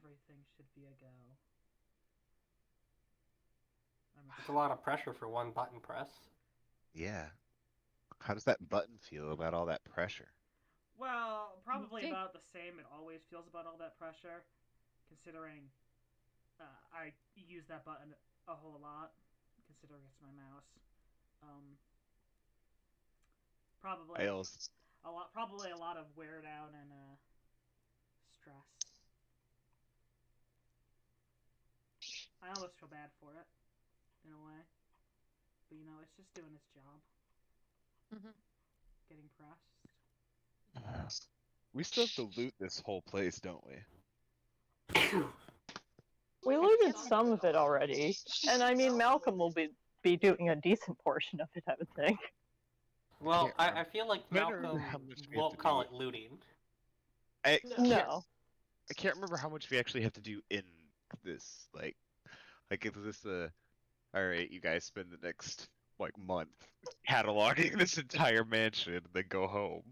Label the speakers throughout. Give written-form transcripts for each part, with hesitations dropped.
Speaker 1: everything should be a go.
Speaker 2: It's a lot of pressure for one button press.
Speaker 3: Yeah. How does that button feel about all that pressure?
Speaker 1: Well, probably
Speaker 4: Okay.
Speaker 1: about the same it always feels about all that pressure, considering I use that button a whole lot, considering it's my mouse. Um,
Speaker 3: I
Speaker 1: probably
Speaker 3: also,
Speaker 1: probably a lot of wear down and stress. I almost feel bad for it, in a way. But it's just doing its job,
Speaker 4: Mhm.
Speaker 1: getting pressed.
Speaker 3: we still have to loot this whole place, don't we?
Speaker 5: We looted some of it already, and I mean Malcolm will be doing a decent portion of it, I would think.
Speaker 2: Well,
Speaker 3: Can't
Speaker 2: I feel like
Speaker 3: I don't remember how
Speaker 2: Malcolm
Speaker 3: much we have
Speaker 2: won't
Speaker 3: to
Speaker 2: call
Speaker 3: do.
Speaker 2: it looting.
Speaker 5: No.
Speaker 3: I can't remember how much we actually have to do in this. Like is this all right? You guys spend the next month cataloging this entire mansion, and then go home.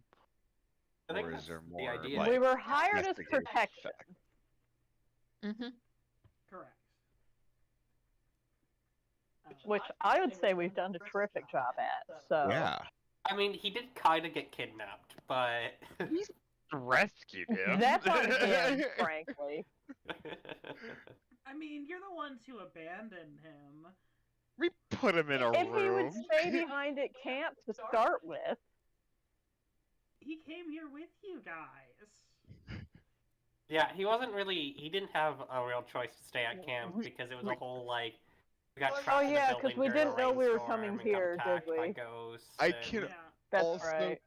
Speaker 2: I think
Speaker 3: Or
Speaker 2: that's
Speaker 3: is there
Speaker 2: the
Speaker 3: more?
Speaker 2: idea.
Speaker 5: We were hired as
Speaker 3: investigation
Speaker 5: protection.
Speaker 3: effect?
Speaker 4: Mhm.
Speaker 1: Correct.
Speaker 5: Which I would say we've done a terrific job at. So
Speaker 3: Yeah,
Speaker 2: I mean, he did kind of get kidnapped, but
Speaker 3: rescued him.
Speaker 5: that's on him, frankly.
Speaker 1: I mean, you're the ones who abandoned him.
Speaker 3: We put him in a
Speaker 5: If he would
Speaker 3: room.
Speaker 5: stay behind at camp to start with,
Speaker 1: He came here with you guys.
Speaker 2: Yeah, he wasn't really. He didn't have a real choice to stay at camp because it was a whole we got trapped in the
Speaker 5: yeah, 'cause
Speaker 2: building
Speaker 5: we
Speaker 2: during
Speaker 5: didn't
Speaker 2: a
Speaker 5: know we were
Speaker 2: rainstorm
Speaker 5: coming
Speaker 2: and
Speaker 5: here,
Speaker 2: got
Speaker 5: did
Speaker 2: attacked by
Speaker 5: we?
Speaker 2: ghosts.
Speaker 3: I
Speaker 2: and-
Speaker 3: can
Speaker 1: Yeah.
Speaker 5: that's
Speaker 3: also
Speaker 5: right.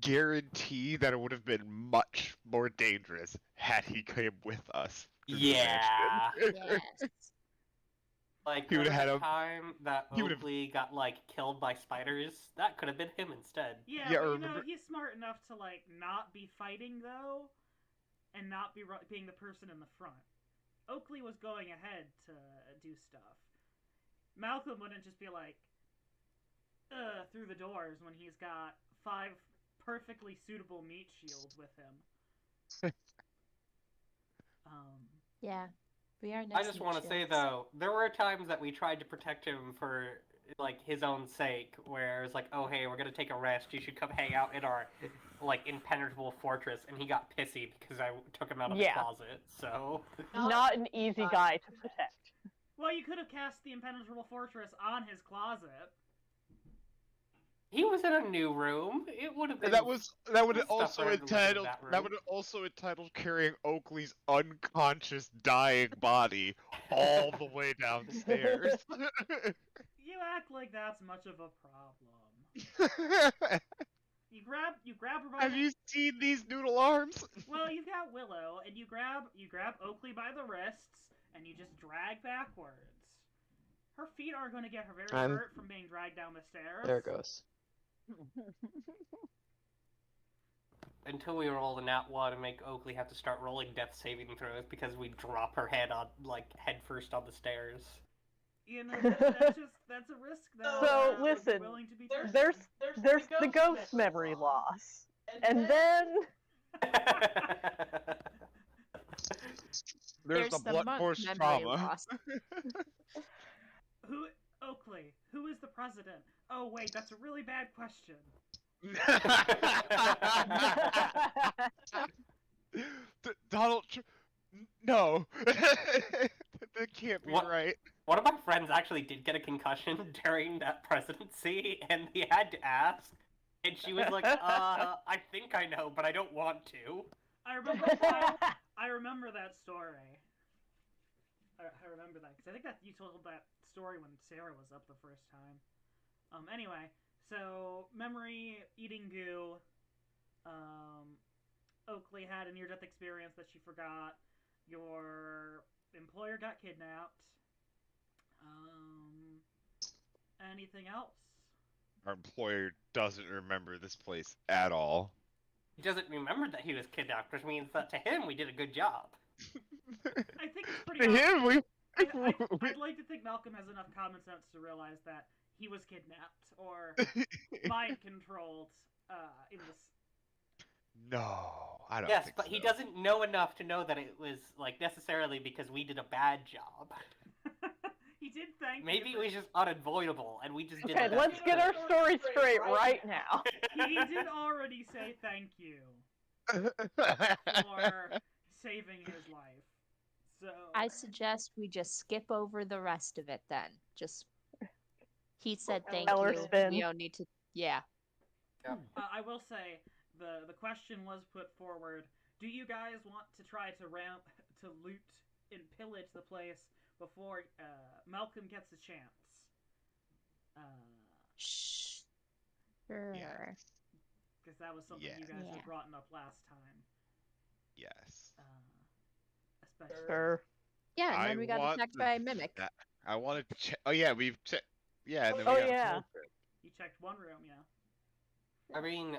Speaker 3: guarantee that it would have been much more dangerous had he came with us. to the
Speaker 2: Yeah.
Speaker 3: mansion.
Speaker 4: Yes.
Speaker 2: Like,
Speaker 3: He would've
Speaker 2: remember
Speaker 3: had
Speaker 2: the time that
Speaker 3: he would've-
Speaker 2: Oakley got killed by spiders? That could have been him instead.
Speaker 1: Yeah,
Speaker 3: Yeah,
Speaker 1: but
Speaker 3: remember-
Speaker 1: he's smart enough to not be fighting though, and not be being the person in the front. Oakley was going ahead to do stuff. Malcolm wouldn't just be through the doors when he's got 5 perfectly suitable meat shields with him.
Speaker 4: Yeah. We are
Speaker 2: I
Speaker 4: nice
Speaker 2: just
Speaker 4: and
Speaker 2: want to say
Speaker 4: shields.
Speaker 2: though, there were times that we tried to protect him for his own sake, where it's oh hey, we're gonna take a rest. You should come hang out in our impenetrable fortress, and he got pissy because I took him out of the closet. So
Speaker 5: Not an easy guy to protect.
Speaker 1: Well, you could have cast the impenetrable fortress on his closet.
Speaker 2: he was in a new room. It would have been
Speaker 3: That would
Speaker 2: stuff
Speaker 3: also
Speaker 2: for everyone in
Speaker 3: entitled
Speaker 2: that room.
Speaker 3: that would also entitled carrying Oakley's unconscious dying body all the way downstairs.
Speaker 1: You act like that's much of a problem. You grab her by
Speaker 3: Have you seen these noodle arms?
Speaker 1: Well, you've got Willow, and you grab Oakley by the wrists, and you just drag backwards. Her feet aren't going to get her very hurt from being dragged down the stairs.
Speaker 6: There it goes.
Speaker 2: Until we roll the nat one and make Oakley have to start rolling death saving throws because we drop her head on head first on the stairs.
Speaker 1: That's a risk though.
Speaker 5: So listen,
Speaker 1: willing to be
Speaker 5: there's the ghost memory loss, and then
Speaker 3: There's the blunt
Speaker 4: monk
Speaker 3: force
Speaker 4: memory
Speaker 3: trauma.
Speaker 4: loss.
Speaker 1: Oakley, who is the president? Oh wait, that's a really bad question.
Speaker 3: Donald no. That can't be right.
Speaker 2: One of my friends actually did get a concussion during that presidency, and he had to ask, and she was like, I think I know, but I don't want to.
Speaker 1: I remember that story. I remember that because I think that you told that story when Sarah was up the first time. Anyway, so memory eating goo. Oakley had a near-death experience that she forgot. Your employer got kidnapped. Anything else?
Speaker 3: Our employer doesn't remember this place at all.
Speaker 2: He doesn't remember that he was kidnapped, which means that to him we did a good job.
Speaker 1: I think it's pretty.
Speaker 3: To him, we.
Speaker 1: I'd like to think Malcolm has enough common sense to realize that he was kidnapped or mind controlled in this.
Speaker 3: No, I don't
Speaker 2: Yes,
Speaker 3: think
Speaker 2: but
Speaker 3: so.
Speaker 2: he doesn't know enough to know that it was like necessarily because we did a bad job.
Speaker 1: He did thank
Speaker 2: Maybe
Speaker 1: you.
Speaker 2: it was just unavoidable, and we just did.
Speaker 5: Okay,
Speaker 2: the
Speaker 5: let's
Speaker 2: best
Speaker 5: get
Speaker 2: we
Speaker 5: our
Speaker 2: could.
Speaker 5: story straight right now.
Speaker 1: He did already say thank you for saving his life. So
Speaker 4: I suggest we just skip over the rest of it then. Just he said thank
Speaker 5: Eller
Speaker 4: you.
Speaker 5: spin.
Speaker 4: We don't need to. Yeah.
Speaker 1: I will say the question was put forward. Do you guys want to try to loot and pillage the place before Malcolm gets a chance?
Speaker 4: Sure.
Speaker 3: Yeah.
Speaker 1: Because that was something you guys had brought up last time.
Speaker 3: Yes.
Speaker 1: Especially.
Speaker 5: Sure.
Speaker 4: Yeah, and
Speaker 3: I
Speaker 4: then we got
Speaker 3: want
Speaker 4: attacked
Speaker 3: to-
Speaker 4: by a mimic.
Speaker 3: I want to check. Oh yeah, we've checked. Yeah, and then
Speaker 5: Oh,
Speaker 3: we got
Speaker 5: yeah.
Speaker 3: told it.
Speaker 1: You checked one room, yeah.
Speaker 2: I mean,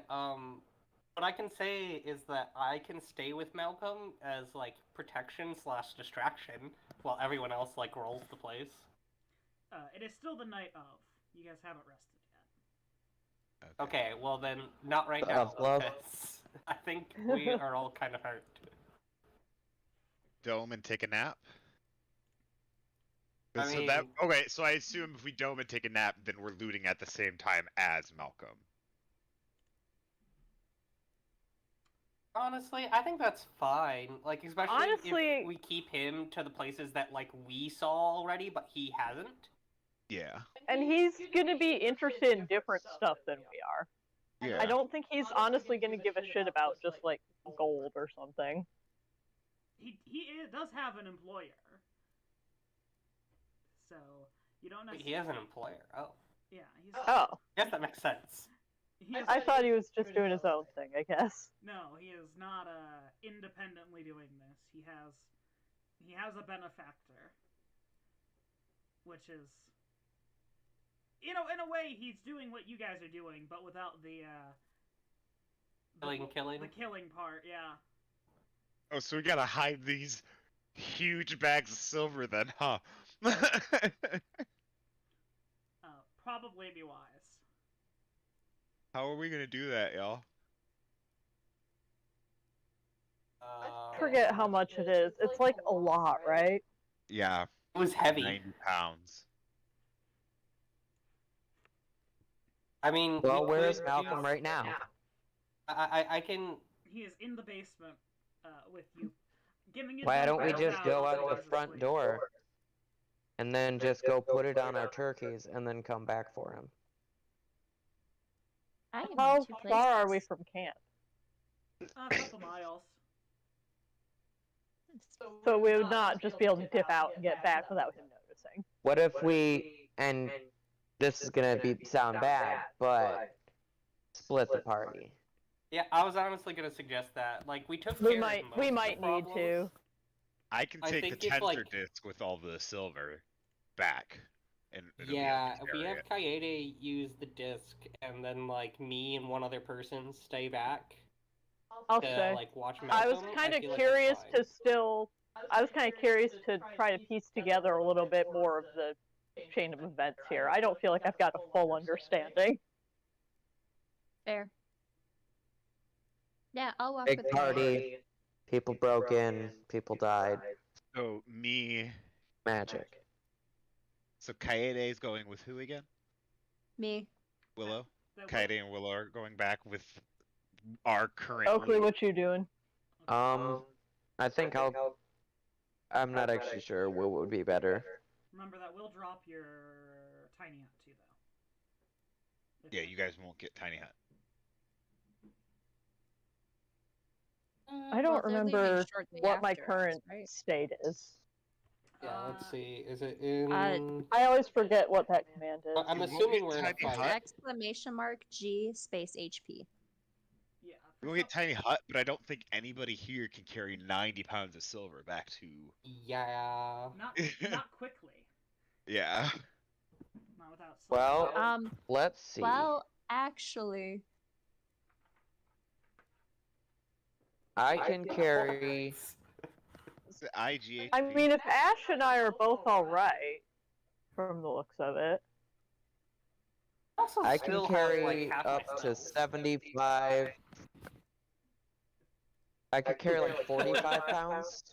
Speaker 2: what I can say is that I can stay with Malcolm as like protection / distraction while everyone else like rolls the place.
Speaker 1: It is still the night of. You guys haven't rested yet.
Speaker 2: Okay, well then, not right now.
Speaker 6: Love.
Speaker 2: Because I think we are all kind of hurt.
Speaker 3: Dome and take a nap.
Speaker 2: I
Speaker 3: So that
Speaker 2: mean-
Speaker 3: okay. So I assume if we dome and take a nap, then we're looting at the same time as Malcolm.
Speaker 2: Honestly, I think that's fine. Like, especially
Speaker 5: Honestly-
Speaker 2: if we keep him to the places that like we saw already, but he hasn't.
Speaker 3: Yeah.
Speaker 5: And he's gonna be interested in different stuff than we are.
Speaker 3: Yeah.
Speaker 5: I don't think he's honestly gonna give a shit about just like gold or something.
Speaker 1: Does have an employer. So you don't
Speaker 2: Wait,
Speaker 1: necessarily.
Speaker 2: he has an employer. Oh,
Speaker 1: Yeah, he's.
Speaker 5: Oh,
Speaker 2: yes, that makes sense.
Speaker 5: I thought he was just doing his own thing, I guess.
Speaker 1: No, he is not independently doing this. He has a benefactor, which is, in a way, he's doing what you guys are doing, but without the
Speaker 2: Killing.
Speaker 1: the killing part. Yeah.
Speaker 3: Oh, so we gotta hide these huge bags of silver then, huh?
Speaker 1: Probably be wise.
Speaker 3: How are we gonna do that, y'all?
Speaker 5: Forget how much it is. It's like a lot, right?
Speaker 3: Yeah,
Speaker 2: It was heavy.
Speaker 3: 90 pounds.
Speaker 2: I mean,
Speaker 6: Well,
Speaker 2: we
Speaker 6: where is
Speaker 2: could
Speaker 6: Malcolm
Speaker 2: use-
Speaker 6: right now?
Speaker 2: I can.
Speaker 1: He is in the basement with you, giving you.
Speaker 6: Why don't we
Speaker 1: $25,000
Speaker 6: just go out the
Speaker 1: to
Speaker 6: front
Speaker 1: sleep.
Speaker 6: door and then just go put it on our turkeys and then come back for him?
Speaker 4: I am in
Speaker 5: How
Speaker 4: two
Speaker 5: far are we
Speaker 4: places.
Speaker 5: from camp?
Speaker 1: A couple miles.
Speaker 5: So we would not just be able to dip out and get back without him noticing.
Speaker 6: What if we, and this is gonna sound bad, but split the party?
Speaker 2: Yeah, I was honestly gonna suggest that. Like, we took.
Speaker 5: We
Speaker 2: care of
Speaker 5: might-
Speaker 2: most
Speaker 5: we
Speaker 2: of the
Speaker 5: might need
Speaker 2: problems.
Speaker 5: to.
Speaker 3: I can
Speaker 2: I
Speaker 3: take the
Speaker 2: think if,
Speaker 3: tensor
Speaker 2: like-
Speaker 3: disc with all the silver back. And it'll be
Speaker 2: Yeah,
Speaker 3: able
Speaker 2: if
Speaker 3: to
Speaker 2: we
Speaker 3: carry
Speaker 2: have
Speaker 3: it.
Speaker 2: Kaede use the disc, and then like me and one other person stay back
Speaker 5: I'll
Speaker 2: to
Speaker 5: say.
Speaker 2: like watch Malcolm.
Speaker 5: I was kind of
Speaker 2: feel like
Speaker 5: curious
Speaker 2: that's fine.
Speaker 5: to still. I was kind of curious to try to piece together a little bit more of the chain of events here. I don't feel like I've got a full understanding.
Speaker 4: Fair. Yeah, I'll walk
Speaker 6: Big
Speaker 4: with you.
Speaker 6: party, people broke in, people died,
Speaker 3: So me,
Speaker 6: magic.
Speaker 3: so Kaede's going with who again?
Speaker 4: Me.
Speaker 3: Willow.
Speaker 1: That
Speaker 3: Kaede and Willow are going back with our current.
Speaker 5: Oakley,
Speaker 3: loot.
Speaker 5: what you doing?
Speaker 6: I think I'm not actually sure what would be better.
Speaker 1: Remember that will drop your tiny hut too, though.
Speaker 3: Yeah, you guys won't get tiny hut.
Speaker 5: I don't
Speaker 4: Well, they're leaving
Speaker 5: remember
Speaker 4: shortly
Speaker 5: what my
Speaker 4: after us,
Speaker 5: current
Speaker 4: right?
Speaker 5: state is.
Speaker 2: Yeah, let's
Speaker 1: Uh,
Speaker 2: see. Is it in?
Speaker 5: I always forget what that command is.
Speaker 2: I'm
Speaker 3: You won't
Speaker 2: assuming
Speaker 3: get
Speaker 2: we're in a
Speaker 3: tiny
Speaker 2: fight.
Speaker 3: hut?
Speaker 4: Exclamation mark G space HP.
Speaker 1: Yeah.
Speaker 3: We'll get tiny hut, but I don't think anybody here can carry 90 pounds of silver back to.
Speaker 2: Yeah.
Speaker 1: Not quickly.
Speaker 3: Yeah.
Speaker 1: Not without.
Speaker 6: Well, let's see.
Speaker 4: Well, actually,
Speaker 6: I can carry.
Speaker 3: It's the IGHP.
Speaker 5: I mean, if Ash and I are both alright, from the looks of it.
Speaker 2: Also
Speaker 6: I can
Speaker 2: still have,
Speaker 6: carry
Speaker 2: like, half
Speaker 6: up
Speaker 2: my
Speaker 6: to
Speaker 2: spells.
Speaker 6: 75. I could carry like 45 pounds.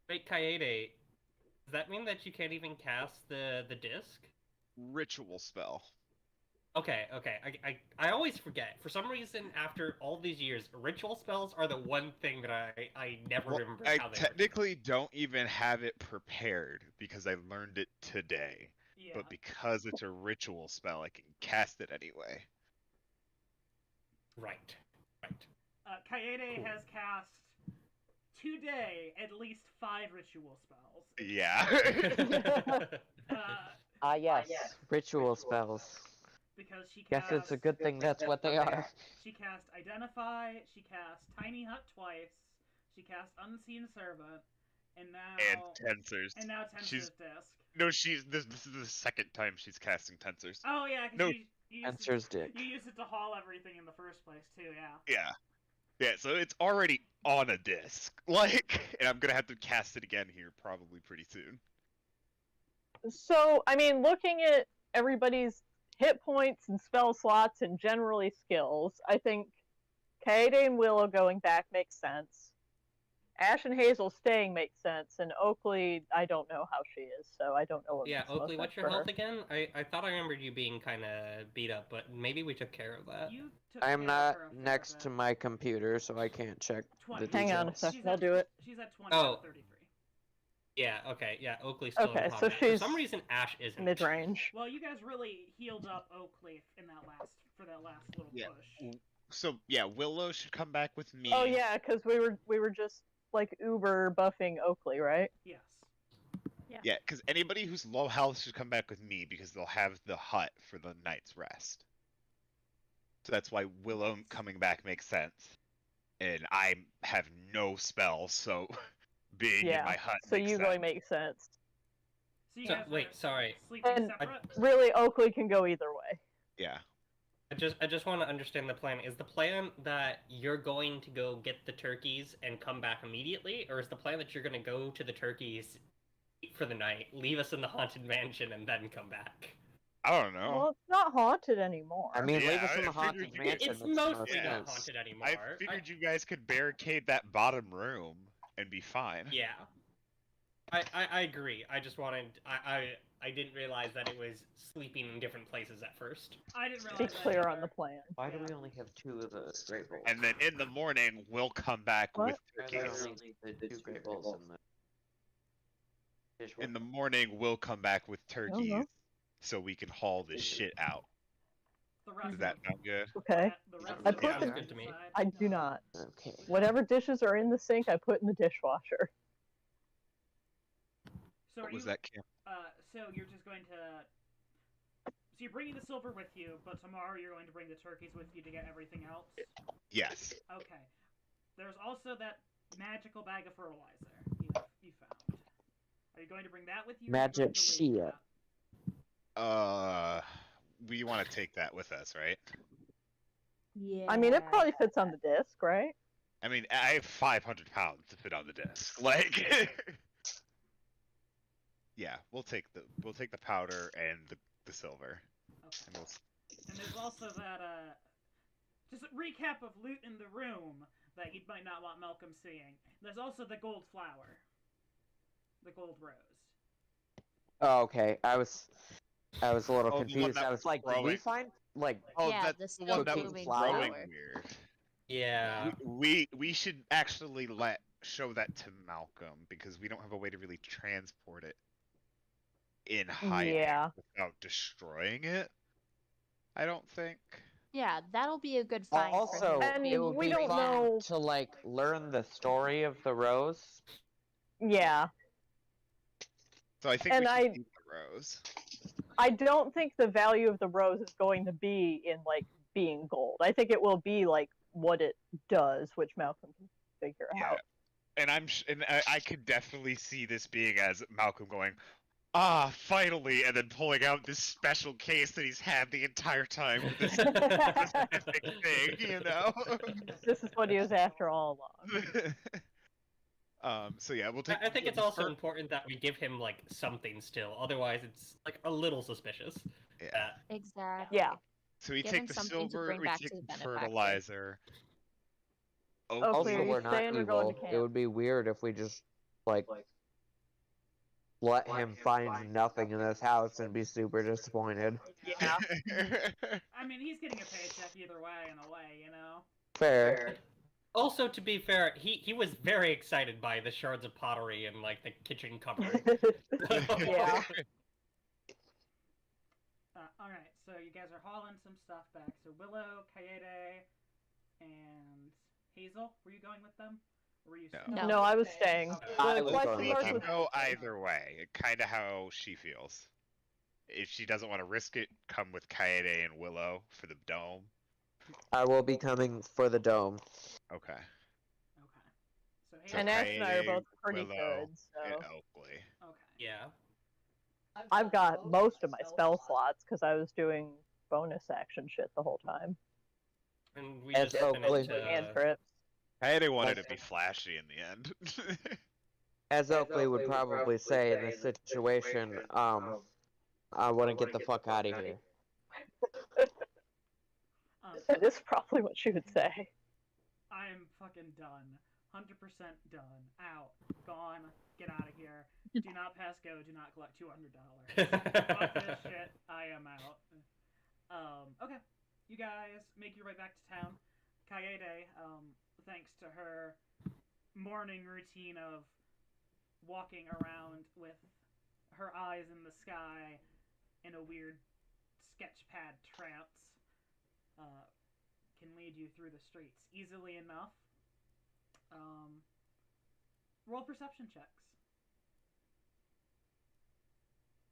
Speaker 2: Wait, Kaede, does that mean that you can't even cast the disc?
Speaker 3: Ritual spell.
Speaker 2: Okay. I always forget. For some reason, after all these years, ritual spells are the one thing that I never
Speaker 3: Well,
Speaker 2: remember
Speaker 3: I
Speaker 2: how they
Speaker 3: technically don't even have it prepared because I learned it today.
Speaker 1: Yeah.
Speaker 3: But because it's a ritual spell, I can cast it anyway.
Speaker 2: Right.
Speaker 1: Kaede
Speaker 2: Cool.
Speaker 1: has cast today at least 5 ritual spells.
Speaker 3: Yeah.
Speaker 6: Yes, ritual spells.
Speaker 1: Because she
Speaker 6: Guess
Speaker 1: cast.
Speaker 6: it's a good thing that's what they are.
Speaker 1: She cast Identify. She cast Tiny Hut twice. She cast Unseen Servant, and now
Speaker 3: Tensors.
Speaker 1: Tensor's
Speaker 3: She's-
Speaker 1: Disc.
Speaker 3: No, this is the second time she's casting Tensors.
Speaker 1: Oh yeah, 'cause
Speaker 3: No.
Speaker 1: you used
Speaker 6: Tensor's dick.
Speaker 1: You used it to haul everything in the first place too. Yeah.
Speaker 3: Yeah, so it's already on a disc. Like, and I'm gonna have to cast it again here probably pretty soon.
Speaker 5: So, I mean, looking at everybody's hit points and spell slots and generally skills, I think Kaede and Willow going back makes sense. Ash and Hazel staying makes sense, and Oakley, I don't know how she is, so I don't know what
Speaker 2: Yeah,
Speaker 5: makes most
Speaker 2: Oakley, what's
Speaker 5: sense
Speaker 2: your
Speaker 5: for her.
Speaker 2: health again? I thought I remembered you being kind of beat up, but maybe we took care of that.
Speaker 1: You took
Speaker 6: I am
Speaker 1: care of
Speaker 6: not
Speaker 1: her a fair
Speaker 6: next
Speaker 1: bit.
Speaker 6: to my computer, so I can't check
Speaker 1: 20.
Speaker 6: the
Speaker 5: Hang on a
Speaker 6: details.
Speaker 5: second,
Speaker 1: She's
Speaker 5: I'll
Speaker 1: at
Speaker 5: do it.
Speaker 1: She's at 20
Speaker 2: Oh.
Speaker 1: out of 33.
Speaker 2: Yeah, okay, yeah, Oakley's still
Speaker 5: Okay,
Speaker 2: in
Speaker 5: so
Speaker 2: combat.
Speaker 5: she's
Speaker 2: For some reason, Ash isn't.
Speaker 5: Mid-range.
Speaker 1: Well, you guys really healed up Oakley in that last little
Speaker 3: Yeah.
Speaker 1: push.
Speaker 3: So yeah, Willow should come back with me.
Speaker 5: Oh yeah, because we were just like Uber buffing Oakley, right?
Speaker 1: Yes.
Speaker 3: Yeah, because anybody who's low health should come back with me because they'll have the hut for the night's rest. So that's why Willow coming back makes sense. And I have no spells, so being in my hut
Speaker 5: So
Speaker 3: makes
Speaker 5: you
Speaker 3: sense.
Speaker 5: going makes sense.
Speaker 1: So you
Speaker 2: So-
Speaker 1: guys
Speaker 2: wait,
Speaker 1: are
Speaker 2: sorry.
Speaker 1: sleeping
Speaker 5: And-
Speaker 1: separate?
Speaker 5: Really, Oakley can go either way.
Speaker 3: Yeah.
Speaker 2: I just want to understand the plan. Is the plan that you're going to go get the turkeys and come back immediately, or is the plan that you're going to go to the turkeys, eat for the night, leave us in the haunted mansion, and then come back?
Speaker 3: I don't know.
Speaker 5: Well, it's not haunted anymore.
Speaker 6: I mean, leave
Speaker 3: Yeah,
Speaker 6: us in
Speaker 3: I
Speaker 6: the haunted
Speaker 3: figured you-
Speaker 6: mansion.
Speaker 2: It's
Speaker 6: makes
Speaker 2: mostly
Speaker 6: no
Speaker 2: not
Speaker 6: sense.
Speaker 2: haunted anymore.
Speaker 3: I figured you guys could barricade that bottom room and be fine.
Speaker 2: Yeah. I agree. I just wanted. I didn't realize that it was sleeping in different places at first.
Speaker 1: I didn't realize
Speaker 5: Be
Speaker 1: that
Speaker 5: clear on
Speaker 1: either.
Speaker 5: the plan.
Speaker 6: Why do we only have 2 of the Great Bowls?
Speaker 3: And then in the morning, we'll come back
Speaker 5: What?
Speaker 3: with
Speaker 6: Why are there
Speaker 3: turkeys.
Speaker 6: only the 2 Great Bowls in the dishwasher?
Speaker 3: In the morning, we'll come back with turkeys
Speaker 5: know.
Speaker 3: so we can haul this shit out.
Speaker 1: The rest
Speaker 3: Does that
Speaker 1: of
Speaker 3: sound good?
Speaker 5: Okay.
Speaker 1: the rest
Speaker 6: I
Speaker 1: of
Speaker 6: put
Speaker 1: the
Speaker 6: the-
Speaker 2: good to me.
Speaker 1: inside,
Speaker 5: I do
Speaker 1: no.
Speaker 5: not.
Speaker 6: Okay.
Speaker 5: Whatever dishes are in the sink, I put in the dishwasher.
Speaker 1: So are
Speaker 3: What was
Speaker 1: you,
Speaker 3: that, Cam?
Speaker 1: So you're just going to. So you're bringing the silver with you, but tomorrow you're going to bring the turkeys with you to get everything else.
Speaker 3: Yes.
Speaker 1: Okay. There's also that magical bag of fertilizer you found. Are you going to bring that with you? or are you going
Speaker 6: Magic
Speaker 1: to leave
Speaker 6: shit.
Speaker 1: that?
Speaker 3: We want to take that with us, right?
Speaker 4: Yeah.
Speaker 5: I mean, it probably fits on the disc, right?
Speaker 3: I mean, I have 500 pounds to fit on the disc. Like, yeah, we'll take the powder and the silver.
Speaker 1: Okay.
Speaker 3: And we'll,
Speaker 1: And there's also that just a recap of loot in the room that you might not want Malcolm seeing. There's also the gold flower, the gold rose.
Speaker 6: Oh, okay. I was a little
Speaker 3: Oh, the one
Speaker 6: confused.
Speaker 3: that
Speaker 6: I
Speaker 3: was
Speaker 6: was like, did we
Speaker 3: growing.
Speaker 6: find like
Speaker 3: oh,
Speaker 4: Yeah,
Speaker 3: that's
Speaker 4: the
Speaker 3: the one
Speaker 4: still
Speaker 3: that was
Speaker 4: moving
Speaker 3: growing
Speaker 4: flower.
Speaker 3: weird.
Speaker 2: Yeah.
Speaker 3: We should actually show that to Malcolm because we don't have a way to really transport it in hiding
Speaker 5: Yeah.
Speaker 3: without destroying it. I don't think.
Speaker 4: Yeah, that'll be a good find.
Speaker 6: also
Speaker 4: for him.
Speaker 5: And
Speaker 6: it would
Speaker 5: we
Speaker 6: be
Speaker 5: don't
Speaker 6: fun
Speaker 5: know-
Speaker 6: to like learn the story of the rose.
Speaker 5: Yeah.
Speaker 3: So I think
Speaker 5: And
Speaker 3: we
Speaker 5: I-
Speaker 3: should keep the rose.
Speaker 5: I don't think the value of the rose is going to be in like being gold. I think it will be like what it does, which Malcolm can figure
Speaker 3: Yeah.
Speaker 5: out.
Speaker 3: And I could definitely see this being as Malcolm going, finally, and then pulling out this special case that he's had the entire time with this specific thing, you know?
Speaker 5: This is what he was after all along.
Speaker 3: So yeah, we'll take.
Speaker 2: I think it's
Speaker 3: the
Speaker 2: also
Speaker 3: fir-
Speaker 2: important that we give him like something still. Otherwise, it's like a little suspicious.
Speaker 3: Yeah.
Speaker 4: Exactly.
Speaker 5: Yeah.
Speaker 3: So we
Speaker 4: Give
Speaker 3: take
Speaker 4: him
Speaker 3: the
Speaker 4: something to
Speaker 3: silver,
Speaker 4: bring
Speaker 3: we
Speaker 4: back
Speaker 3: take
Speaker 4: to the
Speaker 3: the
Speaker 4: benefactor.
Speaker 3: fertilizer,
Speaker 5: Oakley,
Speaker 6: Also,
Speaker 5: are you
Speaker 6: we're not
Speaker 5: staying or going to
Speaker 6: evil. It
Speaker 5: camp?
Speaker 6: would be weird if we just, like, let him find nothing in this house and be super disappointed.
Speaker 5: Yeah.
Speaker 1: I mean, he's getting a paycheck either way, in a way, you know?
Speaker 6: Fair.
Speaker 2: Also, to be fair, he was very excited by the shards of pottery and like the kitchen cupboard.
Speaker 5: Yeah.
Speaker 1: Alright, so you guys are hauling some stuff back. So Willow, Kaede, and Hazel, were you going with them? Or were you
Speaker 3: No.
Speaker 5: No, I was staying.
Speaker 1: Okay.
Speaker 6: I
Speaker 5: The
Speaker 6: was
Speaker 5: question
Speaker 6: going
Speaker 3: We
Speaker 6: with
Speaker 5: mark
Speaker 3: can
Speaker 5: was
Speaker 6: them.
Speaker 3: go either way. Kind of how she feels. If she doesn't want to risk it, come with Kaede and Willow for the dome.
Speaker 6: I will be coming for the dome.
Speaker 3: Okay.
Speaker 1: Okay. So
Speaker 3: So
Speaker 1: Hazel.
Speaker 5: And Ash and I are
Speaker 3: Kaede,
Speaker 5: both pretty
Speaker 3: Willow,
Speaker 5: good,
Speaker 3: and
Speaker 5: so
Speaker 3: Oakley.
Speaker 1: Okay.
Speaker 2: Yeah.
Speaker 5: I've got most of my spell slots because I was doing bonus action shit the whole time.
Speaker 2: And we
Speaker 6: As
Speaker 2: just
Speaker 6: Oakley.
Speaker 2: finished.
Speaker 5: Cantrips.
Speaker 3: Kaede wanted to be flashy in the end.
Speaker 6: As Oakley would probably say in this situation, I want to get the fuck out of here.
Speaker 5: That is probably what she would say.
Speaker 1: I'm fucking done. 100% done. Out. Gone. Get out of here. Do not pass go. Do not collect $200. Fuck this shit. I am out. Okay. You guys make your way back to town. Kaede, thanks to her morning routine of walking around with her eyes in the sky in a weird sketchpad trance, can lead you through the streets easily enough. Roll perception checks.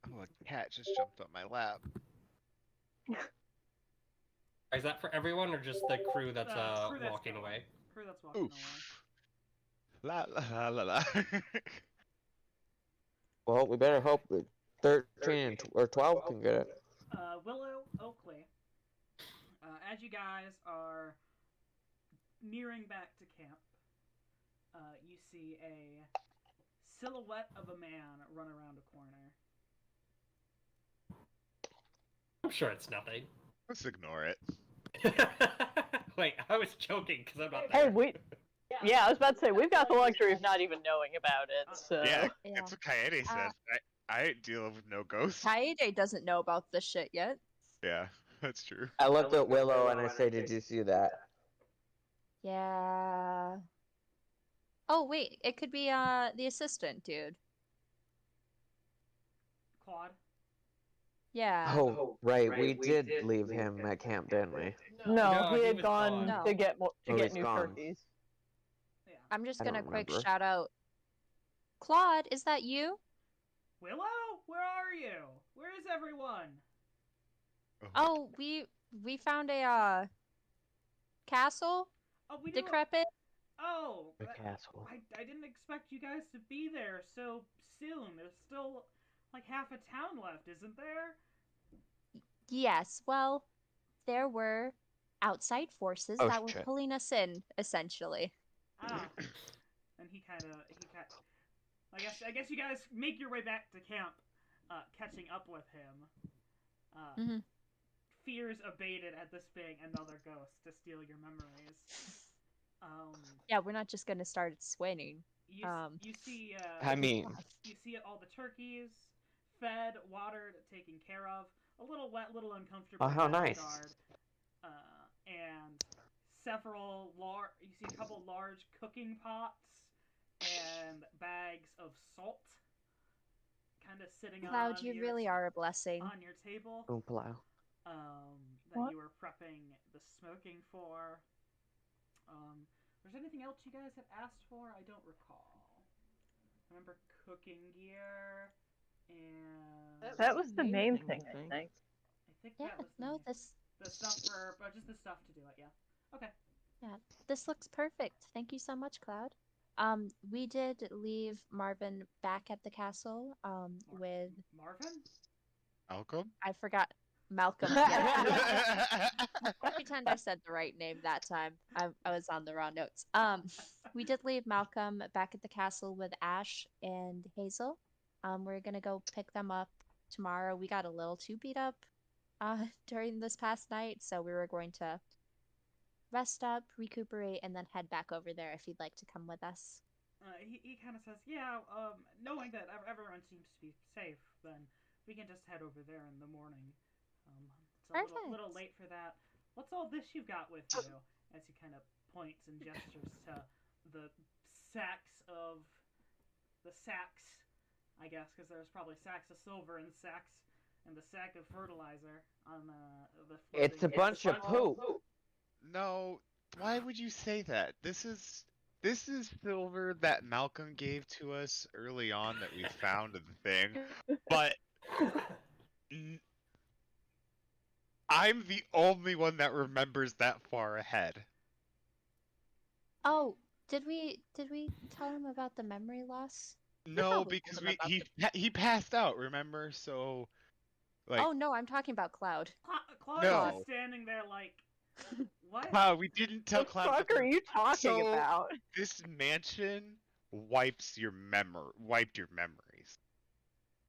Speaker 3: Oh, a cat just jumped on my lap.
Speaker 2: Is that for everyone or just the crew that's
Speaker 1: Crew that's
Speaker 2: walking
Speaker 1: going.
Speaker 2: away?
Speaker 1: Crew that's walking away.
Speaker 3: Oof. La la la la la.
Speaker 6: Well, we better hope that 13 or 12 can get it.
Speaker 1: Willow, Oakley, as you guys are nearing back to camp, you see a silhouette of a man run around a corner.
Speaker 2: I'm sure it's nothing.
Speaker 3: Let's ignore it.
Speaker 2: Wait, I was joking because I'm not
Speaker 5: Hey,
Speaker 2: there.
Speaker 5: yeah, I was about to say, we've got the luxury of not even knowing about it, so.
Speaker 3: Yeah,
Speaker 4: Yeah.
Speaker 3: that's what Kaede said. I ain't dealing with no ghosts.
Speaker 4: Kaede doesn't know about this shit yet.
Speaker 3: Yeah, that's true.
Speaker 6: I looked at Willow and I say, "Did you see that?"
Speaker 4: Yeah. Oh wait, it could be the assistant dude.
Speaker 1: Claude.
Speaker 4: Yeah.
Speaker 6: Oh, right. We did leave him at camp, didn't we?
Speaker 5: No,
Speaker 2: No,
Speaker 5: he
Speaker 2: he
Speaker 5: had
Speaker 2: was
Speaker 5: gone
Speaker 4: gone.
Speaker 5: to get
Speaker 6: Oh, he's
Speaker 5: new
Speaker 6: gone.
Speaker 5: turkeys.
Speaker 1: Yeah.
Speaker 4: I'm just
Speaker 6: I
Speaker 4: gonna
Speaker 6: don't
Speaker 4: quick
Speaker 6: remember.
Speaker 4: shout out. Claude, is that you?
Speaker 1: Willow, where are you? Where is everyone?
Speaker 4: Oh, we found a castle,
Speaker 1: Oh, we do.
Speaker 4: decrepit.
Speaker 1: Oh,
Speaker 6: The castle.
Speaker 1: I didn't expect you guys to be there so soon. There's still like half a town left, isn't there?
Speaker 4: Yes, well, there were outside forces
Speaker 6: Oh,
Speaker 4: that were
Speaker 6: shit.
Speaker 4: pulling us in, essentially.
Speaker 1: Ah. And he kind of I guess you guys make your way back to camp, catching up with him.
Speaker 4: Mhm.
Speaker 1: Fears abated at this being another ghost to steal your memories.
Speaker 4: Yeah, we're not just gonna start swinging.
Speaker 1: You see.
Speaker 6: I mean,
Speaker 1: You see all the turkeys fed, watered, taken care of. A little wet, little uncomfortable.
Speaker 6: Oh, how
Speaker 1: in the
Speaker 6: nice.
Speaker 1: yard. And several large. You see a couple large cooking pots and bags of salt, kind of sitting
Speaker 4: Cloud,
Speaker 1: on
Speaker 4: you
Speaker 1: your,
Speaker 4: really are a blessing.
Speaker 1: on your table.
Speaker 6: Oopla.
Speaker 1: That
Speaker 5: What?
Speaker 1: you were prepping the smoking for. Was there anything else you guys had asked for? I don't recall. I remember cooking gear and
Speaker 5: That was the main thing, I think.
Speaker 1: I think
Speaker 4: Yeah,
Speaker 1: that was the
Speaker 4: no,
Speaker 1: main-
Speaker 4: this
Speaker 1: the stuff for just the stuff to do it. Yeah. Okay.
Speaker 4: this looks perfect. Thank you so much, Cloud. We did leave Marvin back at the castle. With
Speaker 1: Marvin.
Speaker 3: Malcolm?
Speaker 4: I forgot Malcolm. Yeah. I'll pretend I said the right name that time. I was on the wrong notes. We did leave Malcolm back at the castle with Ash and Hazel. We're gonna go pick them up tomorrow. We got a little too beat up during this past night, so we were going to rest up, recuperate, and then head back over there if you'd like to come with us.
Speaker 1: He kind of says, yeah, knowing that everyone seems to be safe, then we can just head over there in the morning. It's a little
Speaker 4: Perfect.
Speaker 1: late for that. What's all this you've got with you? As he kind of points and gestures to the sacks, I guess, because there's probably sacks of silver and the sack of fertilizer on the.
Speaker 6: It's a bunch of poop.
Speaker 3: No, why would you say that? This is silver that Malcolm gave to us early on that we found in the thing, but I'm the only one that remembers that far ahead.
Speaker 4: Oh, did we tell him about the memory loss?
Speaker 3: No,
Speaker 4: probably
Speaker 3: because
Speaker 4: told him about
Speaker 3: he passed out, remember? So like
Speaker 4: Oh no, I'm talking about Cloud.
Speaker 1: Claude
Speaker 3: No.
Speaker 1: is just standing there like, what?
Speaker 3: wow, we didn't tell
Speaker 5: What the
Speaker 3: Cloud
Speaker 5: fuck
Speaker 3: that
Speaker 5: are you talking
Speaker 3: So-
Speaker 5: about?
Speaker 3: this mansion wiped your memories.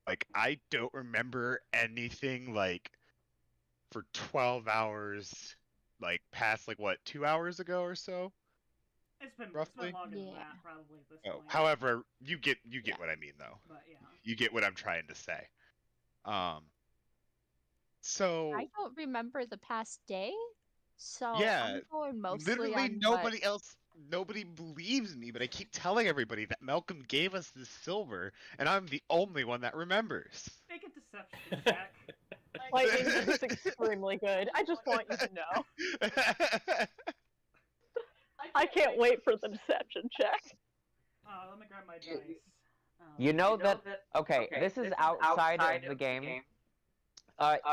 Speaker 3: Like I don't remember anything like for 12 hours like past like what 2 hours ago or so.
Speaker 1: It's been
Speaker 3: roughly?
Speaker 1: longer than
Speaker 4: Yeah.
Speaker 1: that probably at this
Speaker 3: Oh,
Speaker 1: point.
Speaker 3: however, you get
Speaker 4: Yeah.
Speaker 3: what I mean though.
Speaker 1: But yeah.
Speaker 3: You get what I'm trying to say. So
Speaker 4: I don't remember the past day, so
Speaker 3: Yeah,
Speaker 4: I'm going mostly
Speaker 3: literally
Speaker 4: on
Speaker 3: nobody believes me, but I keep telling everybody that Malcolm gave us this silver, and I'm the only one that remembers.
Speaker 1: Make a deception check.
Speaker 5: Lightning is extremely good. I just want you to know. I can't wait for the deception check.
Speaker 1: Let me grab my dice.
Speaker 6: You know that. Okay, this is outside of the game.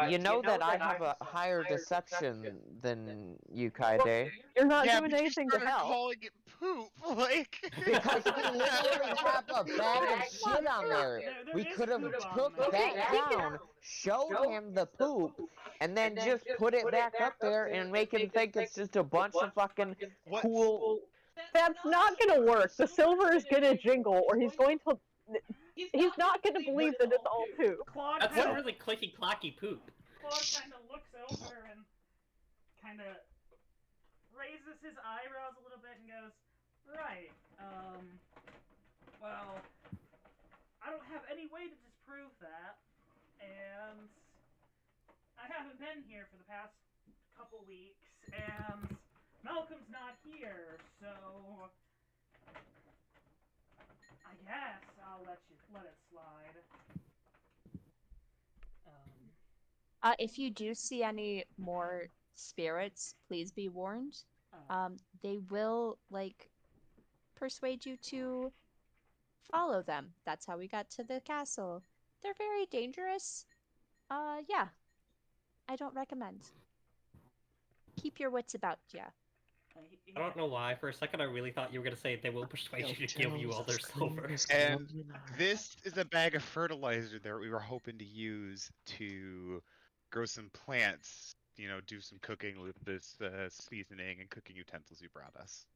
Speaker 6: You know that I have a higher deception than you, Kaide.
Speaker 5: You're not
Speaker 3: yeah,
Speaker 5: doing
Speaker 3: but you
Speaker 5: anything to
Speaker 3: started
Speaker 5: help.
Speaker 3: calling it poop, like.
Speaker 6: Because we literally have a bag of shit on there.
Speaker 1: There
Speaker 6: We
Speaker 1: is
Speaker 6: could have
Speaker 1: poop on
Speaker 6: took
Speaker 1: there.
Speaker 6: that down, showed him the poop, and then just put it back up there and make him think it's just a bunch of fucking
Speaker 3: What?
Speaker 6: cool.
Speaker 5: That's not gonna work. The silver is gonna jingle, or he's going to. He's not gonna believe that it's all poop.
Speaker 1: Claude
Speaker 2: That's
Speaker 1: kind
Speaker 2: some
Speaker 1: of
Speaker 2: really clicky clacky poop.
Speaker 1: looks over and kind of raises his eyebrows a little bit and goes, right, well, I don't have any way to disprove that, and I haven't been here for the past couple weeks, and Malcolm's not here, so I guess I'll let it slide.
Speaker 4: If you do see any more spirits, please be warned. They will persuade you to follow them. That's how we got to the castle. They're very dangerous. Yeah. I don't recommend. Keep your wits about ya.
Speaker 2: I don't know why. For a second, I really thought you were gonna say they will persuade you to give you all their silver.
Speaker 3: And this is a bag of fertilizer that we were hoping to use to grow some plants, do some cooking with this seasoning and cooking utensils you brought us.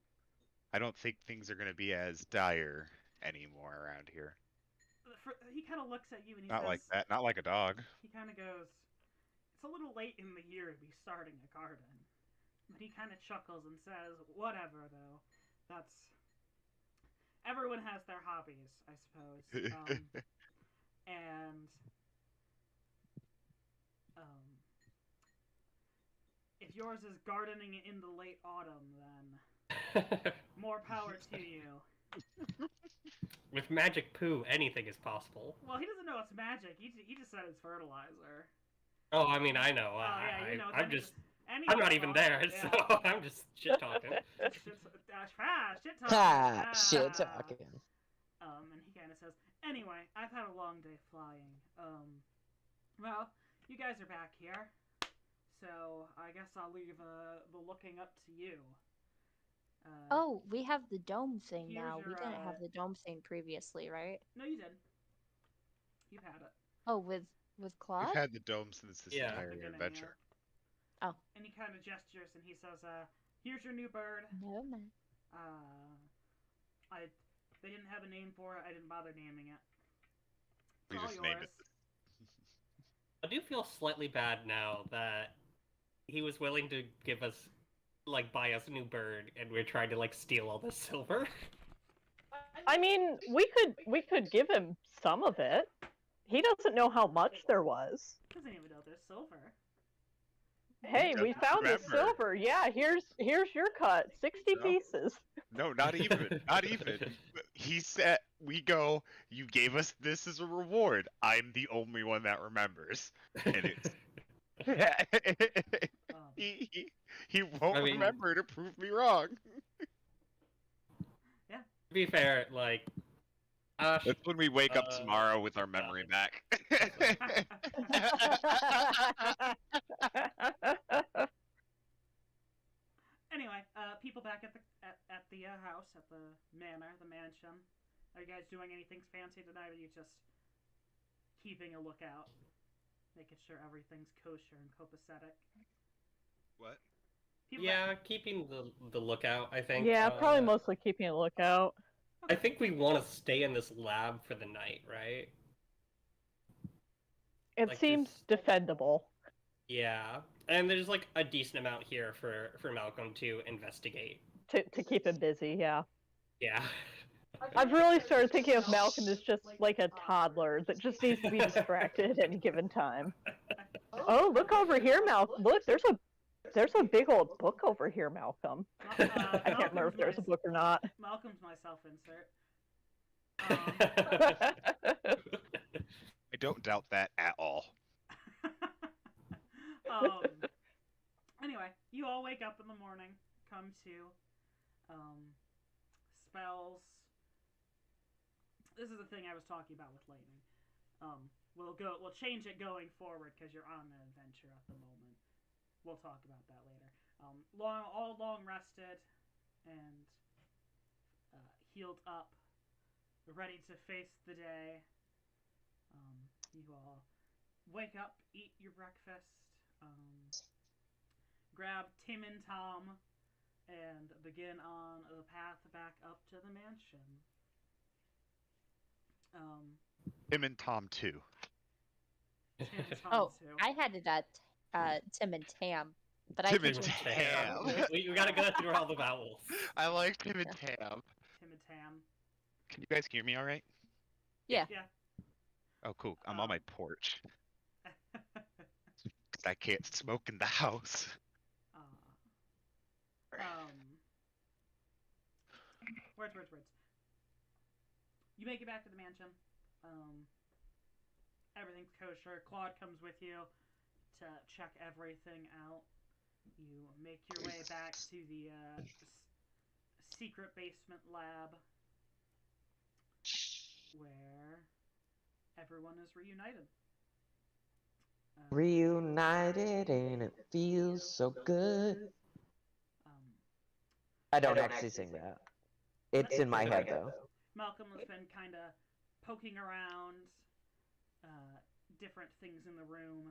Speaker 3: I don't think things are going to be as dire anymore around here.
Speaker 1: He kind of looks at you and he
Speaker 3: Not
Speaker 1: says,
Speaker 3: like that. Not like a dog.
Speaker 1: He kind of goes, it's a little late in the year to be starting a garden. But he kind of chuckles and says, whatever, though. Everyone has their hobbies, I suppose. And if yours is gardening in the late autumn, then more power to you.
Speaker 2: With magic poo, anything is possible.
Speaker 1: Well, he doesn't know it's magic. He just said it's fertilizer.
Speaker 2: Oh, I mean, I know. I'm just. I'm not even there, so I'm just shit talking.
Speaker 1: Shit talking.
Speaker 6: Shit talking.
Speaker 1: And he kind of says, anyway, I've had a long day flying. Well, you guys are back here, so I guess I'll leave the looking up to you.
Speaker 4: Oh, we have the dome thing
Speaker 1: here's
Speaker 4: now. We
Speaker 1: your,
Speaker 4: didn't have the dome thing previously, right?
Speaker 1: No, you did. You've had it.
Speaker 4: Oh, with Claude?
Speaker 3: We've had the dome since this
Speaker 2: Yeah.
Speaker 3: entire
Speaker 1: Beginning,
Speaker 3: adventure.
Speaker 1: yeah.
Speaker 4: Oh.
Speaker 1: And he kind of gestures and he says, here's your new bird.
Speaker 4: No, man.
Speaker 1: They didn't have a name for it. I didn't bother naming it.
Speaker 3: We
Speaker 1: It's all
Speaker 3: just named
Speaker 1: yours.
Speaker 2: I do feel slightly bad now that he was willing to give us like buy us a new bird, and we're trying to like steal all the silver.
Speaker 5: I mean, we could give him some of it. He doesn't know how much there was.
Speaker 1: Doesn't even know there's silver.
Speaker 5: Hey, we found the
Speaker 3: Remember.
Speaker 5: silver. Yeah, here's your cut. 60
Speaker 3: No.
Speaker 5: pieces.
Speaker 3: No, not even. Not even. He said, we go, you gave us this as a reward. I'm the only one that remembers. And it's. he won't
Speaker 2: I mean-
Speaker 3: remember to prove me wrong.
Speaker 2: To be fair, like, Ash,
Speaker 3: That's when we wake up tomorrow with our
Speaker 2: yeah.
Speaker 3: memory back.
Speaker 1: Anyway, people back at the house, at the manor, the mansion. Are you guys doing anything fancy tonight, or are you just keeping a lookout, making sure everything's kosher and copacetic?
Speaker 3: What?
Speaker 1: People
Speaker 2: yeah, keeping the lookout. I think.
Speaker 5: Yeah, probably mostly keeping a lookout.
Speaker 2: I think we want to stay in this lab for the night, right?
Speaker 5: It
Speaker 2: Like
Speaker 5: seems defendable.
Speaker 2: Yeah, and there's like a decent amount here for Malcolm to investigate.
Speaker 5: To keep him busy, yeah.
Speaker 2: Yeah.
Speaker 5: I've really started thinking of Malcolm as just like a toddler that just needs to be distracted at any given time. Oh, look over here, Malcolm. Look, there's a big old book over here, Malcolm. I can't remember if there's a book or not.
Speaker 1: Malcolm's my self-insert.
Speaker 3: I don't doubt that at all.
Speaker 1: Anyway, you all wake up in the morning, come to spells. This is the thing I was talking about with lightning. We'll change it going forward because you're on an adventure at the moment. We'll talk about that later. All long rested and healed up, ready to face the day. You all wake up, eat your breakfast, grab Tim and Tom, and begin on the path back up to the mansion.
Speaker 3: Tim and Tom too.
Speaker 1: Tim and Tom
Speaker 4: Oh,
Speaker 1: too.
Speaker 4: I had it at Tim and Tam, but
Speaker 3: Tim
Speaker 4: I
Speaker 3: and
Speaker 4: think
Speaker 3: Tam.
Speaker 2: We gotta go through all the vowels.
Speaker 3: I like Tim and Tam.
Speaker 1: Tim and Tam.
Speaker 3: Can you guys hear me all right?
Speaker 4: Yeah.
Speaker 1: Yeah.
Speaker 3: Oh, cool. I'm on my porch. 'Cause I can't smoke in the house.
Speaker 1: Words. You make it back to the mansion. Everything's kosher. Claude comes with you to check everything out. You make your way back to the secret basement lab where everyone is reunited.
Speaker 6: Reunited and it feels so good. I don't actually sing that. It's in my head though.
Speaker 1: Malcolm has been kind of poking around different things in the room,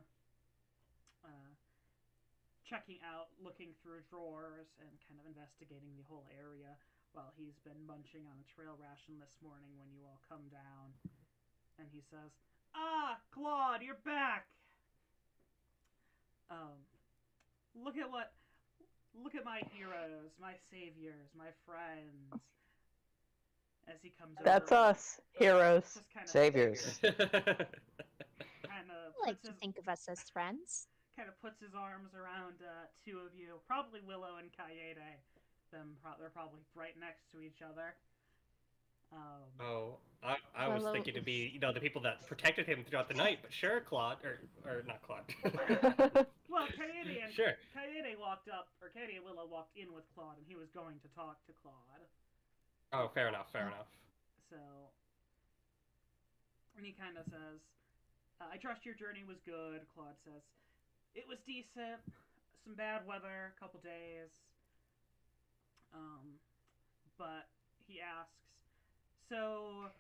Speaker 1: checking out, looking through drawers, and kind of investigating the whole area while he's been munching on a trail ration this morning when you all come down. And he says, "Ah, Claude, you're back! Look at my heroes, my saviors, my friends." As he comes over.
Speaker 5: That's us, heroes.
Speaker 1: Just kind of,
Speaker 6: Saviors.
Speaker 1: Kind of
Speaker 4: I like
Speaker 1: puts
Speaker 4: to
Speaker 1: his,
Speaker 4: think of us as friends.
Speaker 1: kind of puts his arms around two of you, probably Willow and Kaede. They're probably right next to each other.
Speaker 2: I was
Speaker 4: Willow
Speaker 2: thinking to
Speaker 4: is-
Speaker 2: be, the people that protected him throughout the night, but sure, Claude, or not Claude.
Speaker 1: Well, Kaede and
Speaker 2: Sure.
Speaker 1: Kaede and Willow walked in with Claude, and he was going to talk to Claude.
Speaker 2: Oh, fair enough.
Speaker 1: So, and he kind of says, "I trust your journey was good." Claude says, "It was decent. Some bad weather, a couple days." But he asks, "So,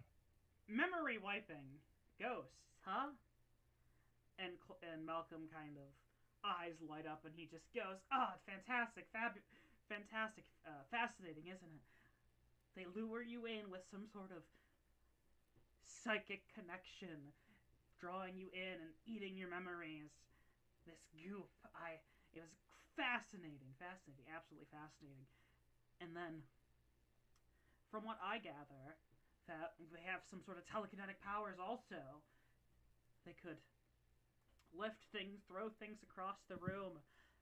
Speaker 1: memory wiping, ghosts, huh?" And Malcolm kind of eyes light up, and he just goes, "Oh, it's fantastic, fascinating, isn't it? They lure you in with some sort of psychic connection, drawing you in and eating your memories. This goop, it was fascinating, absolutely fascinating. And then, from what I gather, that they have some sort of telekinetic powers also. They could lift things, throw things across the room,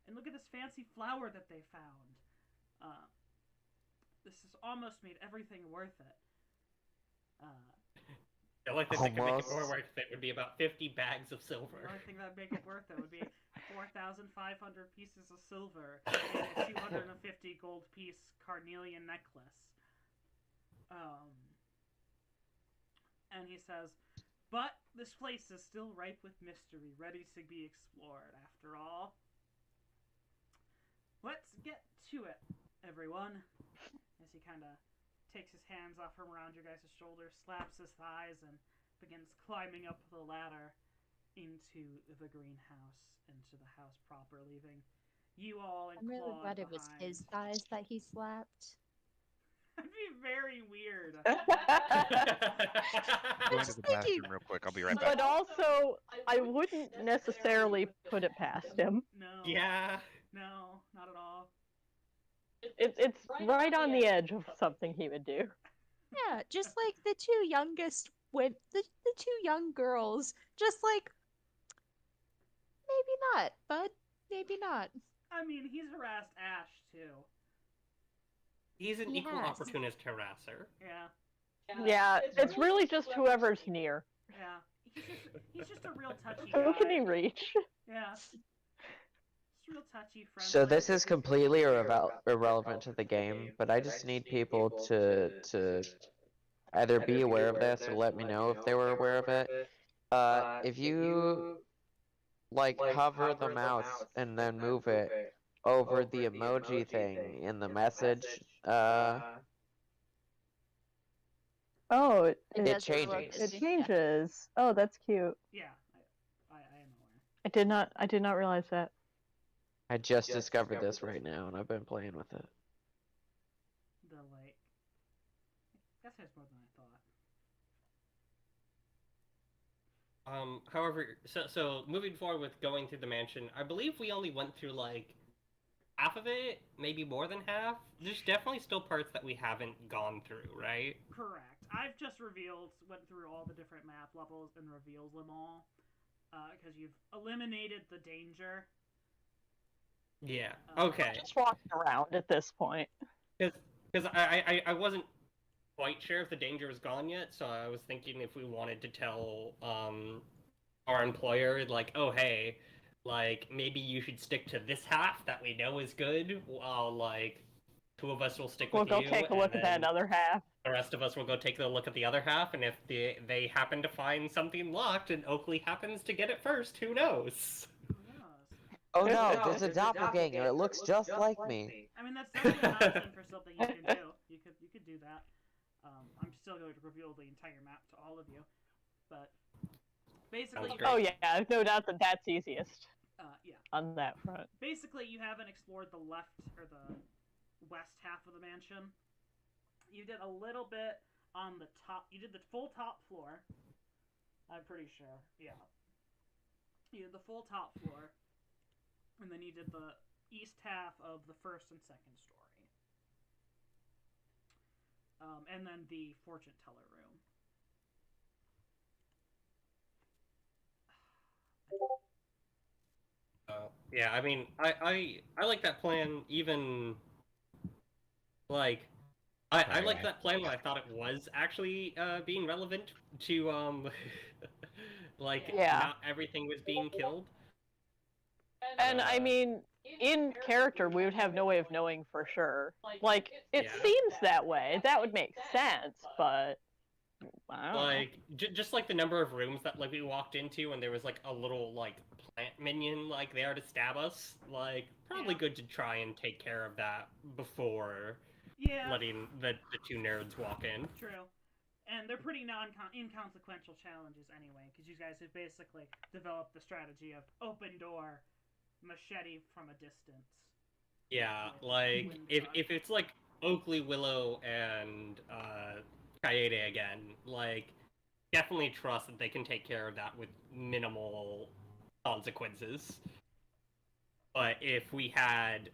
Speaker 1: and look at this fancy flower that they found. This has almost made everything worth it.
Speaker 2: The only thing that could make it more
Speaker 6: Almost.
Speaker 2: worth it would be about 50 bags of
Speaker 1: The
Speaker 2: silver.
Speaker 1: only thing that would make it worth it would be 4,500 pieces of silver and a 250 gold piece carnelian necklace. And he says, but this place is still ripe with mystery, ready to be explored after all. Let's get to it, everyone. As he kind of takes his hands off from around your guys' shoulders, slaps his thighs, and begins climbing up the ladder into the greenhouse, into the house proper, leaving you all and
Speaker 4: I'm really
Speaker 1: Claude
Speaker 4: glad it was
Speaker 1: behind.
Speaker 4: his thighs that he slapped.
Speaker 1: That'd be very weird.
Speaker 3: Going to
Speaker 4: just
Speaker 3: the
Speaker 4: thinking-
Speaker 3: bathroom real quick. I'll be right back.
Speaker 5: But also, I wouldn't necessarily put it past him.
Speaker 1: No.
Speaker 2: Yeah.
Speaker 1: No, not at all.
Speaker 5: It's right on the edge of something he would do.
Speaker 4: Yeah, just like the two youngest the two young girls, just like maybe not, but maybe not.
Speaker 1: I mean, he's harassed Ash, too.
Speaker 2: He's an
Speaker 4: He
Speaker 2: equal
Speaker 4: has.
Speaker 2: opportunist harasser.
Speaker 1: Yeah.
Speaker 5: Yeah, it's really just whoever's near.
Speaker 1: Yeah. He's just a real touchy
Speaker 5: Who can
Speaker 1: guy.
Speaker 5: he reach?
Speaker 1: Yeah. Just real touchy, friendly.
Speaker 6: So this is completely irrelevant to the game, but I just need people to either be aware of this or let me know if they were aware of it. If you like hover the mouse and then move it over the emoji thing in the message,
Speaker 5: Oh,
Speaker 4: It
Speaker 6: It
Speaker 4: does look
Speaker 6: changes.
Speaker 5: it
Speaker 4: yeah.
Speaker 5: changes. Oh, that's cute.
Speaker 1: Yeah, I am aware.
Speaker 5: I did not realize that.
Speaker 6: I just discovered this right now and I've been playing with it.
Speaker 1: The, like... I guess there's more than I thought.
Speaker 2: However, so moving forward with going through the mansion, I believe we only went through like half of it, maybe more than half. There's definitely still parts that we haven't gone through, right?
Speaker 1: Correct. I've just went through all the different map levels and revealed them all. Because you've eliminated the danger.
Speaker 2: Yeah.
Speaker 1: Uh,
Speaker 2: Okay.
Speaker 5: Just walking around at this point.
Speaker 2: Because I wasn't quite sure if the danger was gone yet, so I was thinking if we wanted to tell our employer, like, oh hey, like maybe you should stick to this half that we know is good, while like two of us will stick
Speaker 5: We'll
Speaker 2: with
Speaker 5: go
Speaker 2: you,
Speaker 5: take a
Speaker 2: and
Speaker 5: look at that
Speaker 2: then
Speaker 5: other half.
Speaker 2: the rest of us will go take a look at the other half, and if they happen to find something locked and Oakley happens to get it first, who knows?
Speaker 1: Who knows?
Speaker 6: Oh no, there's a doppelganger. It looks just like me.
Speaker 1: I mean, that's definitely an option for something you can do. You could do that. I'm still going to reveal the entire map to all of you, but basically,
Speaker 2: Sounds great.
Speaker 5: Oh yeah, no doubt that that's easiest
Speaker 1: yeah.
Speaker 5: on that front.
Speaker 1: Basically, you haven't explored the left or the west half of the mansion. You did a little bit on the top. You did the full top floor. I'm pretty sure. Yeah. You did the full top floor, and then you did the east half of the first and second story. And then the fortune teller room.
Speaker 2: Yeah, I mean, I like that plan. Even like, I like that plan when I thought it was actually being relevant to like
Speaker 5: Yeah.
Speaker 2: not everything was being killed.
Speaker 5: And I mean, in character, we would have no way of knowing for sure. Like, it
Speaker 2: Yeah.
Speaker 5: seems that way. That would make sense, but I don't know.
Speaker 2: Like just like the number of rooms that like we walked into, and there was like a little like plant minion like there to stab us. Like probably
Speaker 1: Yeah.
Speaker 2: good to try and take care of that before
Speaker 1: Yeah.
Speaker 2: letting the two nerds walk in.
Speaker 1: True. And they're pretty inconsequential challenges anyway, because you guys have basically developed the strategy of open door, machete from a distance.
Speaker 2: Yeah,
Speaker 1: Yeah,
Speaker 2: like
Speaker 1: wind
Speaker 2: if
Speaker 1: shot.
Speaker 2: it's like Oakley, Willow, and Kaede again, like definitely trust that they can take care of that with minimal consequences. But if we had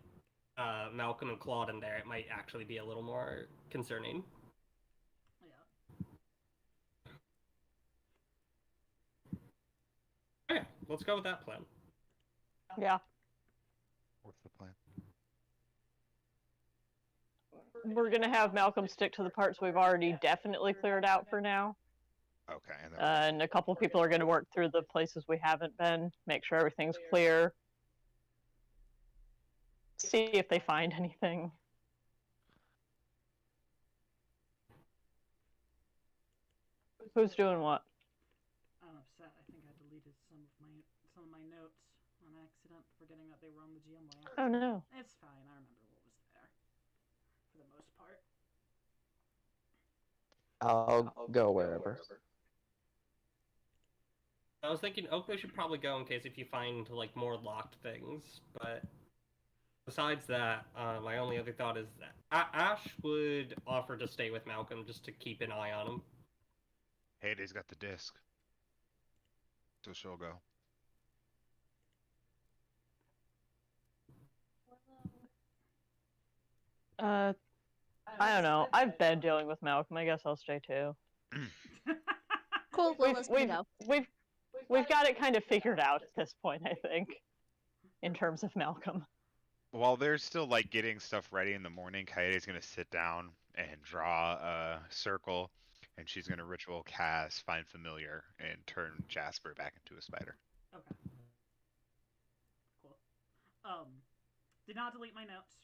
Speaker 2: Malcolm and Claude in there, it might actually be a little more concerning.
Speaker 1: Yeah.
Speaker 2: Okay, let's go with that plan.
Speaker 5: Yeah.
Speaker 3: What's the plan?
Speaker 5: We're gonna have Malcolm stick to the parts we've already definitely cleared out for now.
Speaker 3: Okay, and then
Speaker 5: And a couple people are gonna work through the places we haven't been, make sure everything's clear. See if they find anything. Who's doing what?
Speaker 1: I'm upset. I think I deleted some of my notes on accident, forgetting that they were on the GM layout.
Speaker 5: Oh no.
Speaker 1: It's fine. I remember what was there for the most part.
Speaker 6: I'll go wherever.
Speaker 2: I was thinking Oakley should probably go in case if you find like more locked things, but besides that, my only other thought is that Ash would offer to stay with Malcolm just to keep an eye on him.
Speaker 3: Hades got the disc. So she'll go.
Speaker 5: I don't know. I've been dealing with Malcolm. I guess I'll stay too.
Speaker 4: Cool. Well, let's go.
Speaker 5: We've got it kind of figured out at this point, I think, in terms of Malcolm.
Speaker 3: While they're still like getting stuff ready in the morning, Kaede's gonna sit down and draw a circle, and she's gonna ritual cast Find Familiar and turn Jasper back into a spider.
Speaker 1: Okay. Cool. Did not delete my notes.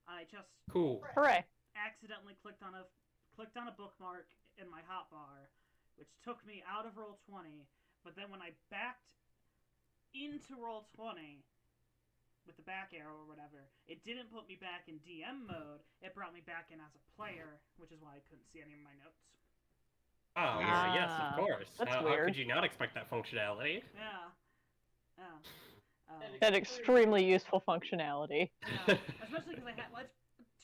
Speaker 1: I just
Speaker 2: Cool.
Speaker 5: Hooray!
Speaker 1: accidentally clicked on a bookmark in my hotbar, which took me out of Roll20. But then when I backed into Roll20 with the back arrow or whatever, it didn't put me back in DM mode. It brought me back in as a player, which is why I couldn't see any of my notes.
Speaker 2: Oh, yes, of course.
Speaker 5: That's
Speaker 2: How
Speaker 5: weird.
Speaker 2: could you not expect that functionality?
Speaker 1: Yeah. Yeah.
Speaker 5: That extremely useful functionality.
Speaker 1: Yeah. Especially because I had.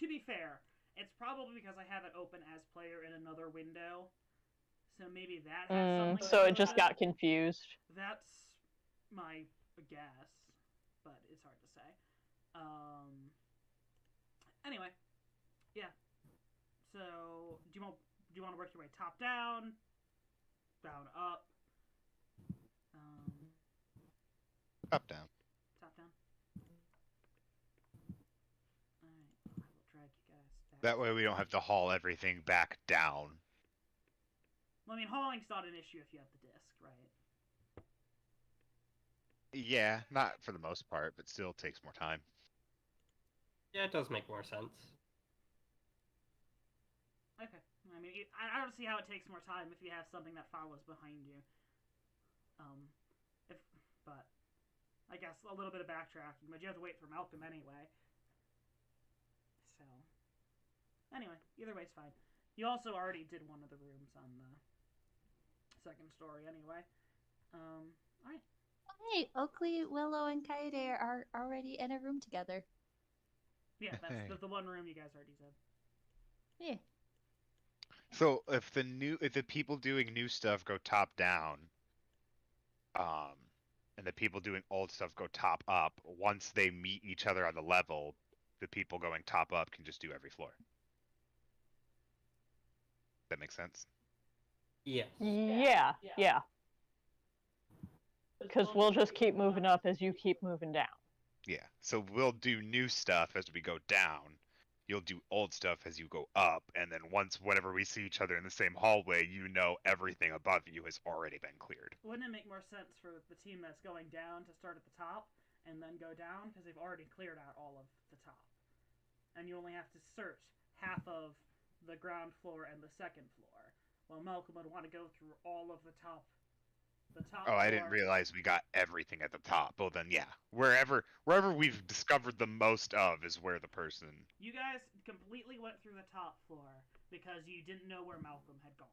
Speaker 1: To be fair, it's probably because I have it open as player in another window. So maybe that has something to
Speaker 5: So
Speaker 1: do
Speaker 5: it
Speaker 1: with
Speaker 5: just got confused.
Speaker 1: That's my guess, but it's hard to say. Anyway, yeah. So do you want to work your way top down, down up,
Speaker 3: Up, down.
Speaker 1: top down? All right, I will drag you guys back.
Speaker 3: That way we don't have to haul everything back down.
Speaker 1: Well, I mean, hauling's not an issue if you have the disc, right?
Speaker 3: Yeah, not for the most part, but still takes more time.
Speaker 2: Yeah, it does make more sense.
Speaker 1: Okay. I mean, I don't see how it takes more time if you have something that follows behind you. But I guess a little bit of backtracking, but you have to wait for Malcolm anyway. So, anyway, either way's fine. You also already did one of the rooms on the second story anyway. Alright.
Speaker 4: Hey, Oakley, Willow, and Kaede are already in a room together.
Speaker 1: Yeah, that's
Speaker 3: Hey.
Speaker 1: the one room you guys already did.
Speaker 4: Yeah.
Speaker 3: So if the people doing new stuff go top down, and the people doing old stuff go top up, once they meet each other on the level, the people going top up can just do every floor. That makes sense?
Speaker 2: Yes.
Speaker 5: Yeah. Because we'll just keep moving up as you keep moving down.
Speaker 3: Yeah. So we'll do new stuff as we go down. You'll do old stuff as you go up, and then whenever we see each other in the same hallway, you know everything above you has already been cleared.
Speaker 1: Wouldn't it make more sense for the team that's going down to start at the top and then go down? Because they've already cleared out all of the top. And you only have to search half of the ground floor and the second floor. Well, Malcolm would want to go through all of the top.
Speaker 3: Oh, I didn't
Speaker 1: floor.
Speaker 3: realize we got everything at the top. Well, then, yeah. Wherever we've discovered the most of is where the person...
Speaker 1: You guys completely went through the top floor because you didn't know where Malcolm had gone.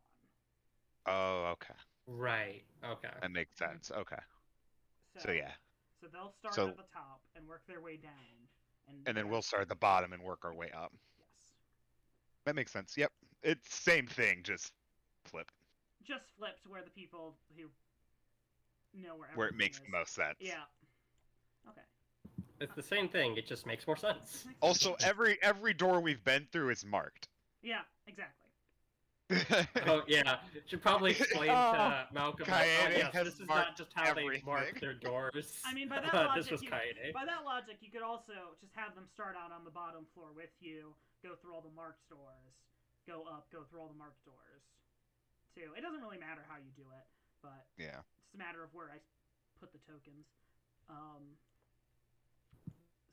Speaker 3: Oh, okay.
Speaker 2: Right. Okay.
Speaker 3: That makes sense. Okay. So yeah.
Speaker 1: So they'll start
Speaker 3: So-
Speaker 1: at the top and work their way down.
Speaker 3: And then we'll start at the bottom and work our way up.
Speaker 1: Yes.
Speaker 3: That makes sense. Yep. It's same thing, just flipped.
Speaker 1: Just flipped where the people who know where
Speaker 3: Where it
Speaker 1: everything
Speaker 3: makes
Speaker 1: is.
Speaker 3: the most sense.
Speaker 1: Yeah. Okay.
Speaker 2: It's the same thing. It just makes more sense.
Speaker 3: Also, every door we've been through is marked.
Speaker 1: Yeah, exactly.
Speaker 2: Oh yeah, should probably explain to Malcolm.
Speaker 3: Kaede
Speaker 2: Yes,
Speaker 3: has
Speaker 2: this is
Speaker 3: marked
Speaker 2: not just how they
Speaker 3: everything.
Speaker 2: mark their doors.
Speaker 1: I mean, by that logic,
Speaker 2: this was Kaede.
Speaker 1: by that logic, you could also just have them start out on the bottom floor with you, go through all the marked doors, go up, go through all the marked doors, too. It doesn't really matter how you do it, but
Speaker 3: Yeah.
Speaker 1: it's just a matter of where I put the tokens.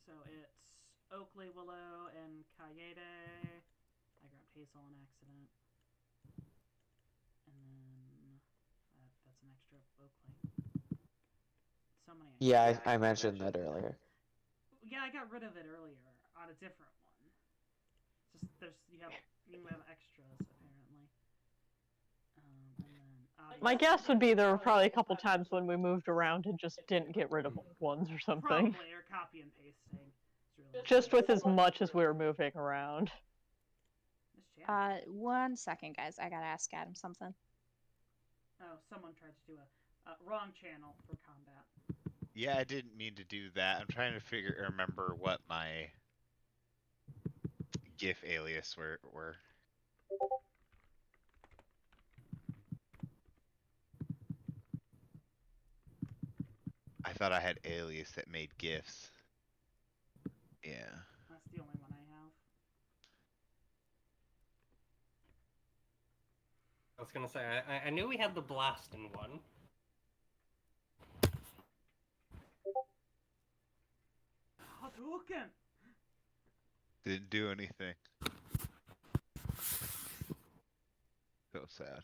Speaker 1: So it's Oakley, Willow, and Kaede. I grabbed Hazel on accident. And then that's an extra Oakley. So many.
Speaker 6: Yeah, I mentioned that earlier.
Speaker 1: Yeah, I got rid of it earlier on a different one. Just you have extras apparently. And then
Speaker 5: My guess would be there were probably a couple times when we moved around and just didn't get rid of old ones or something.
Speaker 1: probably or copy and pasting. It's really
Speaker 5: Just with as much as we were moving around.
Speaker 1: This channel.
Speaker 4: 1 second, guys. I gotta ask Adam something.
Speaker 1: Oh, someone tried to do a wrong channel for combat.
Speaker 3: Yeah, I didn't mean to do that. I'm trying to remember what my GIF alias were. I thought I had alias that made GIFs. Yeah.
Speaker 1: That's the only one I have.
Speaker 2: I was gonna say I knew we had the blasting one.
Speaker 1: Hadouken!
Speaker 3: Didn't do anything. So sad.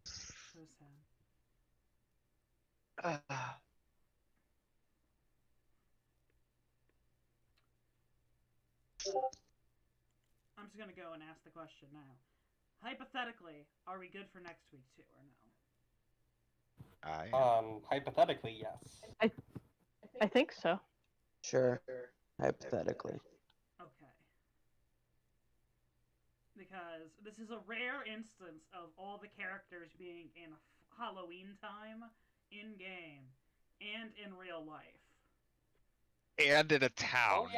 Speaker 1: So sad. I'm just gonna go and ask the question now. Hypothetically, are we good for next week too, or no?
Speaker 2: Hypothetically, yes.
Speaker 5: I think so.
Speaker 6: Sure. Hypothetically.
Speaker 1: Okay. Because this is a rare instance of all the characters being in Halloween time, in game, and in real life.
Speaker 3: And in a town.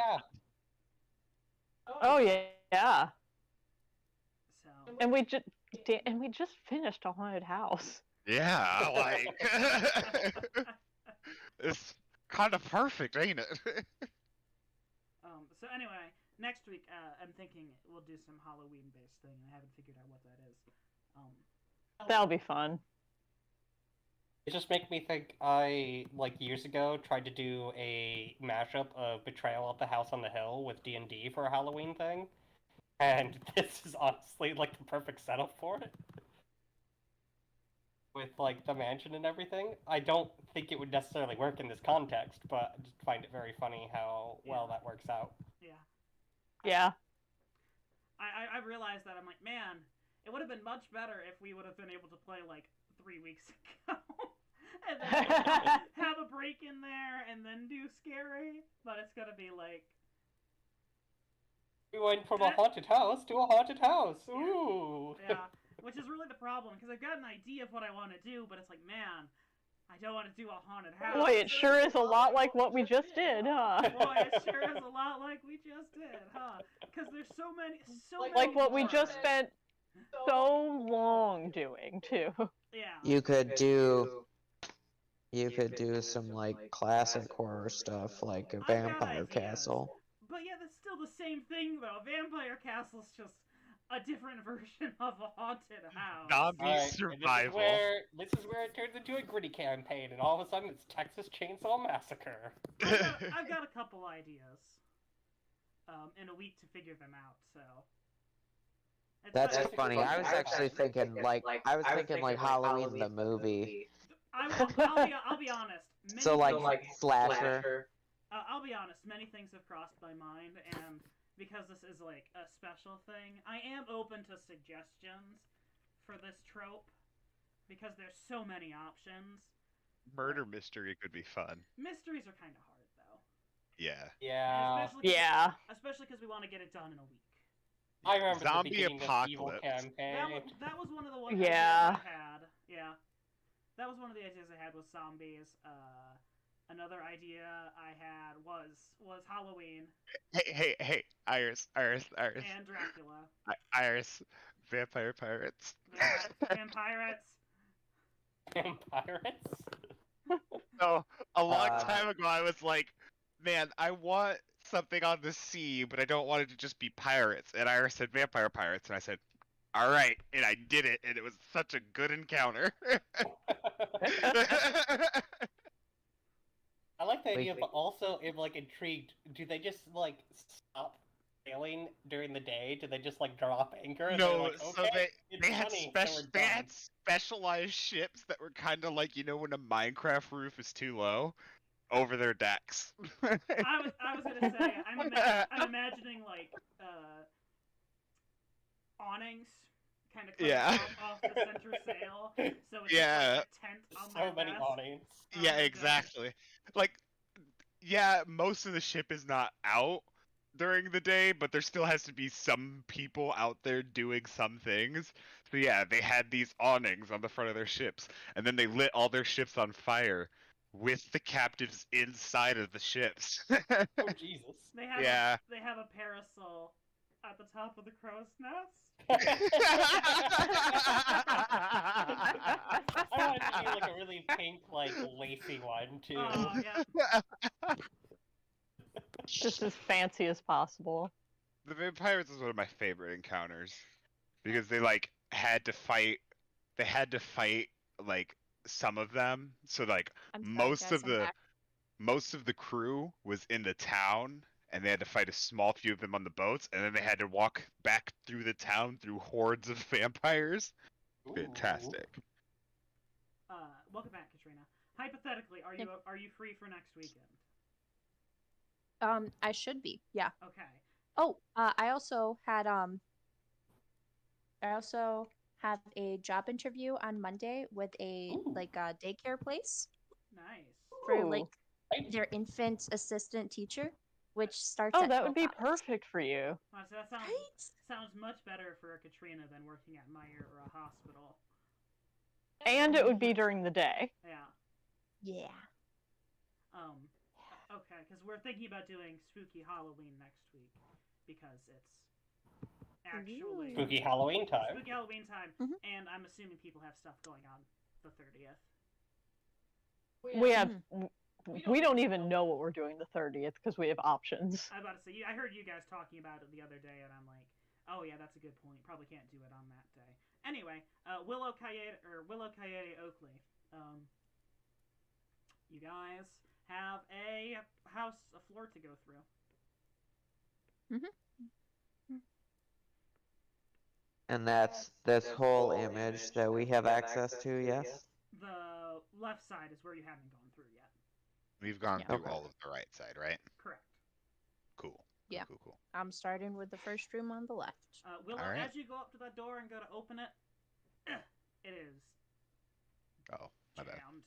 Speaker 2: Oh yeah.
Speaker 5: Oh yeah.
Speaker 1: So
Speaker 5: And we just finished a haunted house.
Speaker 3: Yeah, like it's kind of perfect, ain't it?
Speaker 1: So anyway, next week I'm thinking we'll do some Halloween-based thing. I haven't figured out what that is.
Speaker 5: That'll be fun.
Speaker 2: It just makes me think like years ago tried to do a mashup of Betrayal at the House on the Hill with D&D for a Halloween thing. And this is honestly like the perfect setup for it. With like the mansion and everything. I don't think it would necessarily work in this context, but I just find it very funny how well that works out.
Speaker 1: Yeah.
Speaker 5: Yeah.
Speaker 1: I realized that I'm like, man, it would have been much better if we would have been able to play like 3 weeks ago. And then have a break in there and then do scary. But it's gonna be like
Speaker 2: We went from a haunted house to a haunted house. Ooh.
Speaker 1: Yeah. Which is really the problem, because I've got an idea of what I want to do, but it's like, man, I don't want to do a haunted house.
Speaker 5: Boy, it sure is a lot like what we just did, huh?
Speaker 1: Boy, it sure is a lot like we just did, huh? Because there's so many
Speaker 5: Like what we
Speaker 1: more.
Speaker 5: just spent so long doing, too.
Speaker 1: Yeah.
Speaker 6: You could do some like classic horror stuff like a
Speaker 1: I've got
Speaker 6: vampire
Speaker 1: ideas.
Speaker 6: castle.
Speaker 1: But yeah, that's still the same thing, though. Vampire Castle's just a different version of a haunted house.
Speaker 3: Zombie
Speaker 2: Alright,
Speaker 3: survival.
Speaker 2: This is where it turns into a gritty campaign, and all of a sudden it's Texas Chainsaw Massacre.
Speaker 1: I've got a couple ideas. In a week to figure them out, so.
Speaker 6: That's
Speaker 1: It's-
Speaker 6: funny. I was actually thinking like Halloween the movie.
Speaker 1: I'll be honest. Many
Speaker 6: So like
Speaker 1: things-
Speaker 6: slasher.
Speaker 1: I'll be honest. Many things have crossed my mind, and because this is like a special thing, I am open to suggestions for this trope because there's so many options.
Speaker 3: Murder mystery could be fun.
Speaker 1: Mysteries are kind of hard though.
Speaker 3: Yeah.
Speaker 2: Yeah.
Speaker 5: Yeah.
Speaker 1: Especially because we want to get it done in a week.
Speaker 2: I remember
Speaker 3: Zombie
Speaker 2: the beginning of Evil
Speaker 3: apocalypse.
Speaker 2: Campaign.
Speaker 1: That was one of the ones
Speaker 5: Yeah.
Speaker 1: ideas I had. Yeah. That was one of the ideas I had with zombies. Another idea I had was Halloween
Speaker 3: Hey, Iris.
Speaker 1: and Dracula.
Speaker 3: Iris, vampire pirates.
Speaker 1: Vampirates.
Speaker 2: Pirates?
Speaker 3: So, a long
Speaker 6: Uh,
Speaker 3: time ago, I was like, man, I want something on the sea, but I don't want it to just be pirates. And Iris said vampire pirates, and I said, all right, and I did it, and it was such a good encounter.
Speaker 2: I like the idea,
Speaker 6: Wait.
Speaker 2: but also am like intrigued. Do they just like stop sailing during the day? Do they just like drop anchor? And they're
Speaker 3: No,
Speaker 2: like,
Speaker 3: so
Speaker 2: okay, it's
Speaker 3: they had
Speaker 2: funny, so we're
Speaker 3: they
Speaker 2: done.
Speaker 3: had specialized ships that were kind of like, you know, when a Minecraft roof is too low, over their decks.
Speaker 1: I was gonna say I'm imagining like awnings kind of
Speaker 3: Yeah.
Speaker 1: off the center sail, so it's
Speaker 3: Yeah.
Speaker 1: just like a tent on
Speaker 2: So
Speaker 1: their
Speaker 2: many
Speaker 1: mast.
Speaker 2: awnings.
Speaker 3: Yeah,
Speaker 1: my God.
Speaker 3: exactly. Like, yeah, most of the ship is not out during the day, but there still has to be some people out there doing some things. So yeah, they had these awnings on the front of their ships, and then they lit all their ships on fire with the captives inside of the ships.
Speaker 2: Oh Jesus.
Speaker 1: They have
Speaker 3: Yeah.
Speaker 1: they have a parasol at the top of the crow's nest.
Speaker 2: I want it to be like a really pink, like lacy one too.
Speaker 1: Oh yeah.
Speaker 5: Just as fancy as possible.
Speaker 3: The vampires is one of my favorite encounters because they like had to fight. They had to fight like some of them. So like
Speaker 4: I'm sorry,
Speaker 3: most
Speaker 4: guys,
Speaker 3: of
Speaker 4: I'm
Speaker 3: the
Speaker 4: back.
Speaker 3: most of the crew was in the town, and they had to fight a small few of them on the boats, and then they had to walk back through the town through hordes of vampires.
Speaker 2: Ooh.
Speaker 3: Fantastic.
Speaker 1: Welcome back, Katrina. Hypothetically, are you free for next weekend?
Speaker 4: I should be. Yeah.
Speaker 1: Okay.
Speaker 4: Oh, I also have a job interview on Monday with a
Speaker 2: Ooh.
Speaker 4: like a daycare place
Speaker 1: Nice.
Speaker 4: for
Speaker 5: Ooh.
Speaker 4: like
Speaker 2: Right.
Speaker 4: their infant assistant teacher, which starts
Speaker 5: Oh,
Speaker 4: at
Speaker 5: that would be
Speaker 4: 12 hours.
Speaker 5: perfect for you.
Speaker 1: Wow, so that sounds
Speaker 4: Right?
Speaker 1: sounds much better for Katrina than working at Meyer or a hospital.
Speaker 5: And it would be during the day.
Speaker 1: Yeah.
Speaker 4: Yeah.
Speaker 1: Okay, because we're thinking about doing Spooky Halloween next week because it's actually
Speaker 2: Spooky Halloween time.
Speaker 1: Spooky Halloween time,
Speaker 4: Mhm.
Speaker 1: and I'm assuming people have stuff going on the 30th.
Speaker 5: We have. We don't even know what we're doing the 30th because we have options.
Speaker 1: I was about to say, I heard you guys talking about it the other day, and I'm like, oh yeah, that's a good point. Probably can't do it on that day. Anyway, Willow Coyote Oakley. You guys have a floor to go through.
Speaker 6: And that's this whole image that we have access to, yes?
Speaker 1: The left side is where you haven't gone through yet.
Speaker 3: We've gone
Speaker 4: Yeah.
Speaker 3: through
Speaker 6: Okay.
Speaker 3: all of the right side, right?
Speaker 1: Correct.
Speaker 3: Cool.
Speaker 4: Yeah.
Speaker 3: Cool.
Speaker 4: I'm starting with the first room on the left.
Speaker 1: Willow,
Speaker 3: All right.
Speaker 1: as you go up to that door and go to open it, it is
Speaker 3: Oh, my bad.
Speaker 1: jammed.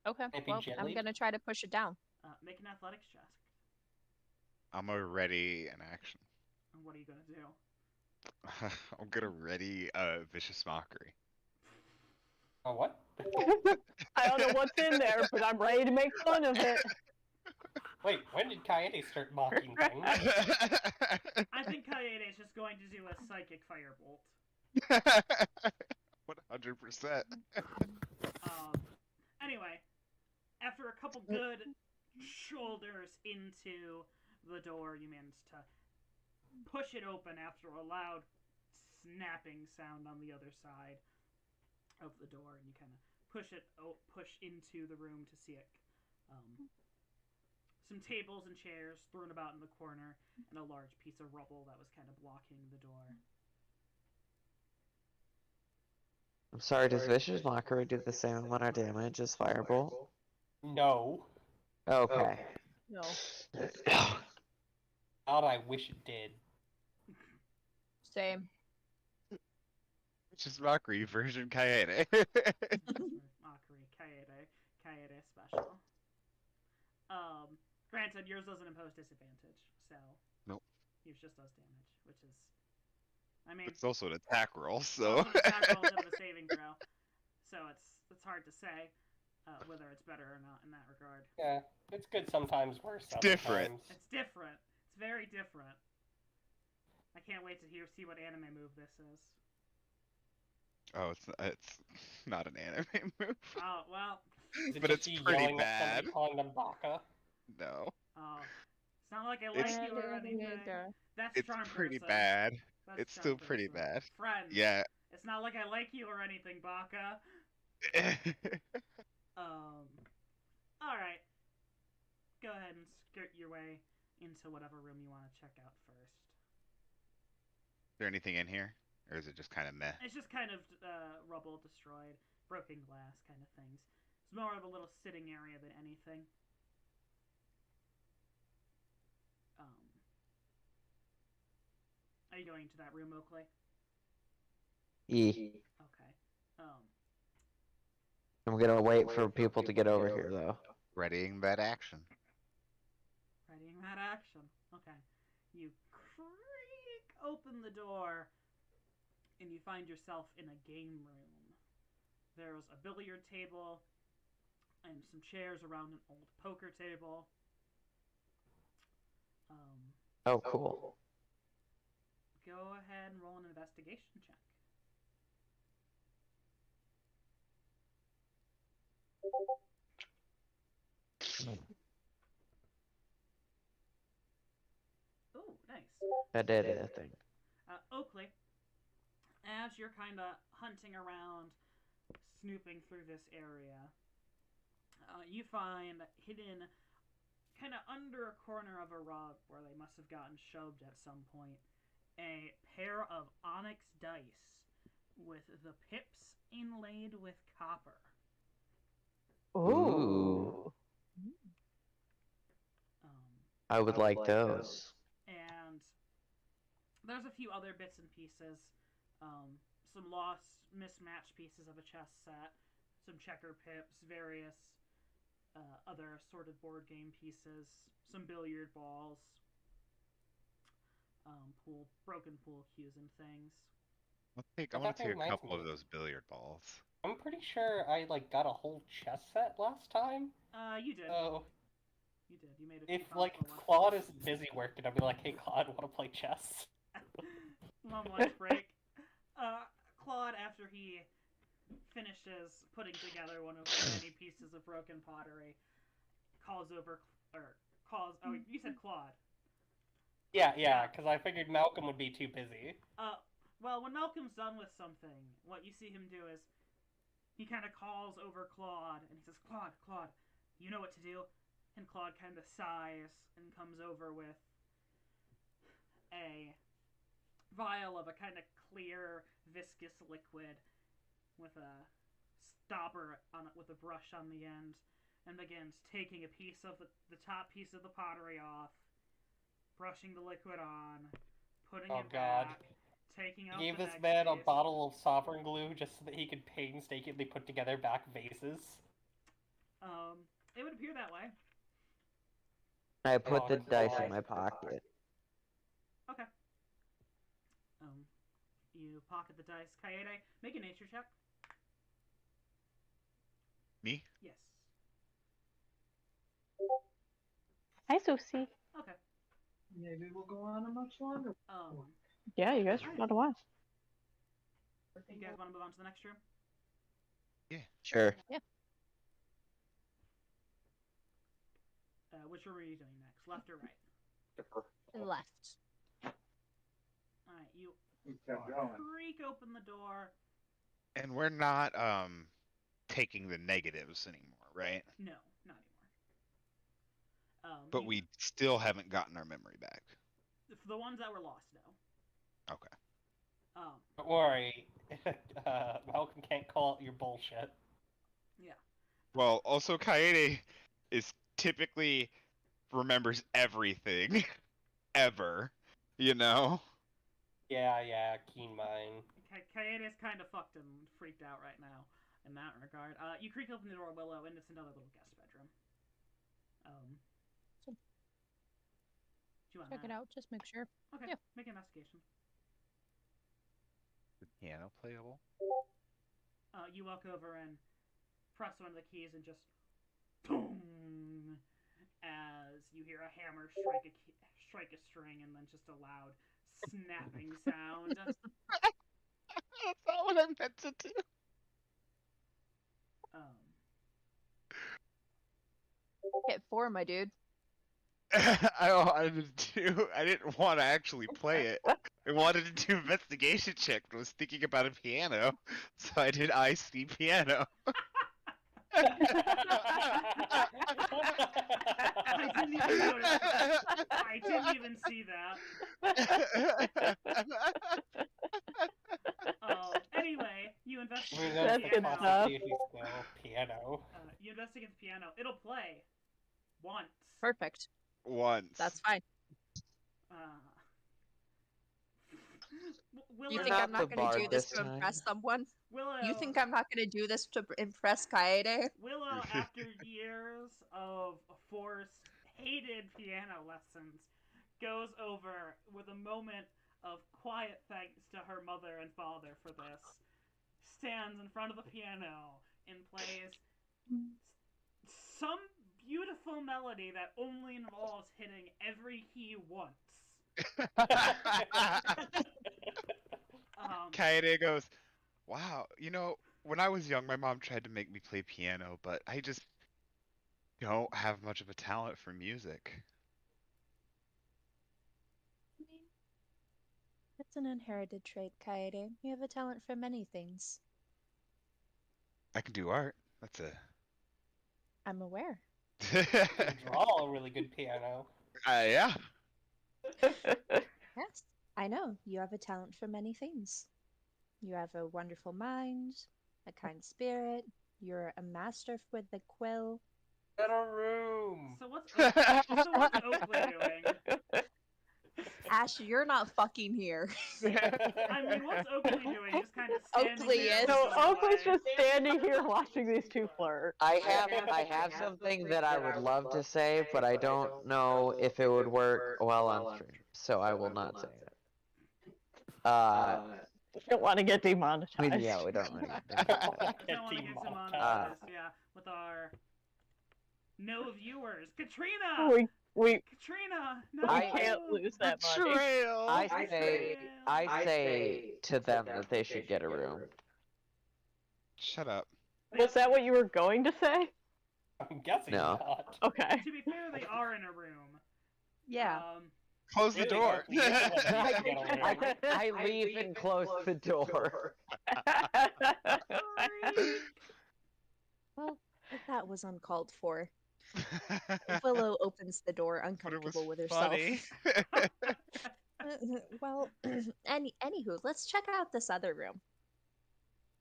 Speaker 4: Okay.
Speaker 2: Maybe
Speaker 4: Well, I'm
Speaker 2: jellied?
Speaker 4: gonna try to push it down.
Speaker 1: Make an athletics check.
Speaker 3: I'm a ready in action.
Speaker 1: And what are you gonna do?
Speaker 3: I'm gonna ready vicious mockery.
Speaker 2: Oh, what?
Speaker 5: I don't know what's in there, but I'm ready to make fun of it.
Speaker 2: Wait, when did Coyote start mocking things?
Speaker 1: I think Coyote is just going to do a psychic firebolt.
Speaker 3: 100%.
Speaker 1: Anyway, after a couple good shoulders into the door, you manage to push it open after a loud snapping sound on the other side of the door, and you kind of push into the room to see it. Some tables and chairs thrown about in the corner, and a large piece of rubble that was kind of blocking the door.
Speaker 6: I'm sorry, does Vicious Mockery do the same amount of damage as Firebolt?
Speaker 2: No.
Speaker 6: Okay.
Speaker 5: No.
Speaker 2: God, I wish it did.
Speaker 4: Same.
Speaker 3: Vicious mockery version Coyote.
Speaker 1: Mockery, Coyote special. Granted, yours doesn't impose disadvantage, so
Speaker 3: Nope.
Speaker 1: yours just does damage, which is, I mean,
Speaker 3: It's also an attack roll,
Speaker 1: it's
Speaker 3: so.
Speaker 1: also an attack roll instead of a saving throw, so it's hard to say. whether it's better or not in that regard.
Speaker 2: Yeah, it's good sometimes, worse
Speaker 3: It's
Speaker 2: other
Speaker 3: different.
Speaker 2: times.
Speaker 1: It's different. It's very different. I can't wait to see what anime move this is.
Speaker 3: Oh, it's not an anime move,
Speaker 1: Oh well.
Speaker 2: Is it
Speaker 3: but
Speaker 2: just
Speaker 3: it's
Speaker 2: you
Speaker 3: pretty
Speaker 2: yelling at
Speaker 3: bad.
Speaker 2: somebody calling them baka?
Speaker 3: No,
Speaker 1: Oh, it's not like I like
Speaker 3: It's-
Speaker 1: you or anything. That's
Speaker 3: it's
Speaker 1: charm
Speaker 3: pretty
Speaker 1: person.
Speaker 3: bad.
Speaker 1: That's
Speaker 3: It's
Speaker 1: charm
Speaker 3: still pretty
Speaker 1: person.
Speaker 3: bad.
Speaker 1: Friend.
Speaker 3: Yeah.
Speaker 1: It's not like I like you or anything, Baka. All right. Go ahead and skirt your way into whatever room you want to check out first.
Speaker 3: Is there anything in here, or is it just kind of meh?
Speaker 1: It's just kind of rubble, destroyed, broken glass kind of things. It's more of a little sitting area than anything. Are you going to that room, Oakley?
Speaker 6: E.
Speaker 1: Okay.
Speaker 6: I'm gonna wait for people to get over here though.
Speaker 3: Readying that action.
Speaker 1: Readying that action. Okay. You creak open the door, and you find yourself in a game room. There's a billiard table and some chairs around an old poker table.
Speaker 6: Oh, cool.
Speaker 1: Go ahead and roll an investigation check. Ooh, nice.
Speaker 6: I did it, I think.
Speaker 1: Oakley, as you're kind of hunting around, snooping through this area, you find hidden kind of under a corner of a rug where they must have gotten shoved at some point, a pair of onyx dice with the pips inlaid with copper.
Speaker 5: Ooh.
Speaker 6: I would like those.
Speaker 1: And there's a few other bits and pieces. Some lost, mismatched pieces of a chess set, some checker pips, various other assorted board game pieces, some billiard balls, broken pool cues and things.
Speaker 3: I want to take a
Speaker 2: reminds
Speaker 3: couple
Speaker 2: me.
Speaker 3: of those billiard balls.
Speaker 2: I'm pretty sure I got a whole chess set last time.
Speaker 1: You did.
Speaker 2: So
Speaker 1: You did. You made a few
Speaker 2: if like
Speaker 1: powerful ones.
Speaker 2: Claude is busy working, I'll be like, "Hey Claude, want to play chess?"
Speaker 1: Long lunch break. Claude, after he finishes putting together one of the many pieces of broken pottery, calls. Oh, you said Claude.
Speaker 2: Yeah, because I figured Malcolm would be too busy.
Speaker 1: Well, when Malcolm's done with something, what you see him do is he kind of calls over Claude and he says, Claude, you know what to do? And Claude kind of sighs and comes over with a vial of a kind of clear, viscous liquid with a stopper on it with a brush on the end, and begins taking a piece of the top piece of the pottery off, brushing the liquid on, putting
Speaker 2: Oh
Speaker 1: it
Speaker 2: God.
Speaker 1: back, taking out
Speaker 2: He gave
Speaker 1: the
Speaker 2: this
Speaker 1: next
Speaker 2: man a
Speaker 1: piece.
Speaker 2: bottle of sovereign glue just so that he could painstakingly put together back vases.
Speaker 1: It would appear that way.
Speaker 6: I put
Speaker 2: Oh,
Speaker 6: the dice
Speaker 2: God.
Speaker 6: in my pocket.
Speaker 1: Okay. You pocket the dice. Kaede, make a nature check.
Speaker 3: Me?
Speaker 1: Yes.
Speaker 5: Hi, Susie.
Speaker 1: Okay.
Speaker 7: Maybe we'll go on a much longer.
Speaker 5: Yeah, you guys want to watch?
Speaker 1: You guys want to move on to the next room?
Speaker 6: Sure.
Speaker 1: Which room are you doing next? Left or right?
Speaker 4: Left.
Speaker 1: Alright, you
Speaker 7: Kept going.
Speaker 1: creak open the door.
Speaker 3: And we're not taking the negatives anymore, right?
Speaker 1: No, not anymore.
Speaker 3: But we still haven't gotten our memory back.
Speaker 1: For the ones that were lost, no.
Speaker 3: Okay.
Speaker 2: Don't worry, Malcolm can't call out your bullshit.
Speaker 1: Yeah.
Speaker 3: Well, also Kaede is typically remembers everything ever, you know?
Speaker 2: Yeah, keen mind.
Speaker 1: Kaede is kind of fucked and freaked out right now in that regard. You creak open the door, Willow, and it's another little guest bedroom.
Speaker 4: So-
Speaker 1: Do you want
Speaker 4: Check it out. Just make sure.
Speaker 1: Okay,
Speaker 4: Yeah.
Speaker 1: make an investigation.
Speaker 3: The piano playable?
Speaker 1: You walk over and press one of the keys and just boom, as you hear a hammer strike a string, and then just a loud snapping sound.
Speaker 3: That's not what I meant to do.
Speaker 4: Hit 4, my dude.
Speaker 3: I didn't want to actually play it. I wanted to do investigation check, but was thinking about a piano, so I did I see piano.
Speaker 1: I didn't even notice that. I didn't even see that. Anyway, you investigate
Speaker 2: We're
Speaker 1: the
Speaker 5: That's good
Speaker 1: piano.
Speaker 5: stuff.
Speaker 2: See if he's still piano.
Speaker 1: You investigate the piano. It'll play once.
Speaker 4: Perfect.
Speaker 3: Once.
Speaker 4: That's fine.
Speaker 1: Willow,
Speaker 4: You
Speaker 6: You're
Speaker 4: think
Speaker 6: not
Speaker 4: I'm not
Speaker 6: the
Speaker 4: going to do
Speaker 6: bard
Speaker 4: this
Speaker 6: this
Speaker 4: to
Speaker 6: time.
Speaker 4: impress someone?
Speaker 1: Willow,
Speaker 4: You think I'm not going to do this to impress Kaede?
Speaker 1: Willow, after years of forced, hated piano lessons, goes over with a moment of quiet thanks to her mother and father for this, stands in front of the piano and plays some beautiful melody that only involves hitting every key once.
Speaker 3: Kaede goes, wow, when I was young, my mom tried to make me play piano, but I just don't have much of a talent for music.
Speaker 4: I mean, it's an inherited trait, Kaede. You have a talent for many things.
Speaker 3: I can do art. That's
Speaker 4: I'm aware.
Speaker 2: You draw a really good piano.
Speaker 3: Yeah.
Speaker 4: Yes, I know. You have a talent for many things. You have a wonderful mind, a kind spirit. You're a master with the quill.
Speaker 2: Get a room.
Speaker 1: So what's Oakley doing?
Speaker 4: Ash, you're not fucking here.
Speaker 1: I mean, what's Oakley doing? Just kind of standing
Speaker 4: Oakley
Speaker 1: there
Speaker 4: is.
Speaker 5: So
Speaker 1: in the
Speaker 5: Oakley's
Speaker 1: doorway?
Speaker 5: just standing here watching these two flirt.
Speaker 6: I have something that I would love to say, but I don't know if it would work well on stream, so I will not say it.
Speaker 5: You don't want to get demonetized.
Speaker 6: Yeah, we don't. Really
Speaker 1: Don't want to get demonetized, yeah, with our no viewers. Katrina! Katrina! No!
Speaker 5: We can't lose that money.
Speaker 3: Betrayal.
Speaker 6: I say to them that they should get a room.
Speaker 3: Shut up.
Speaker 5: Was that what you were going to say?
Speaker 2: I'm guessing
Speaker 6: No.
Speaker 2: not.
Speaker 5: Okay.
Speaker 1: To be fair, they are in a room.
Speaker 4: Yeah.
Speaker 3: Close the
Speaker 2: Really
Speaker 3: door.
Speaker 2: don't need to let me get a room.
Speaker 6: I leave and close the door.
Speaker 1: Sorry.
Speaker 4: Well, that was uncalled for. Willow opens the door,
Speaker 3: But it was
Speaker 4: uncomfortable with herself.
Speaker 3: funny.
Speaker 4: Well, anywho, let's check out this other room.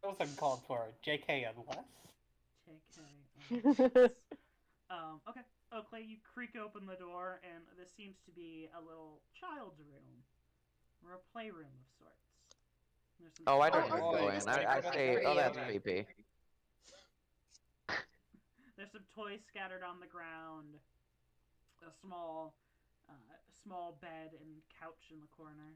Speaker 2: That was uncalled for. JK unless.
Speaker 1: JK. Okay. Oakley, you creak open the door, and this seems to be a little child's room, or a playroom of sorts. There's some
Speaker 6: Oh, I
Speaker 1: toys-
Speaker 6: don't even
Speaker 2: Oh,
Speaker 6: go
Speaker 2: it's
Speaker 6: in. I
Speaker 2: pretty
Speaker 6: say,
Speaker 4: good.
Speaker 6: oh, that's creepy.
Speaker 1: There's some toys scattered on the ground. A small bed and couch in the corner.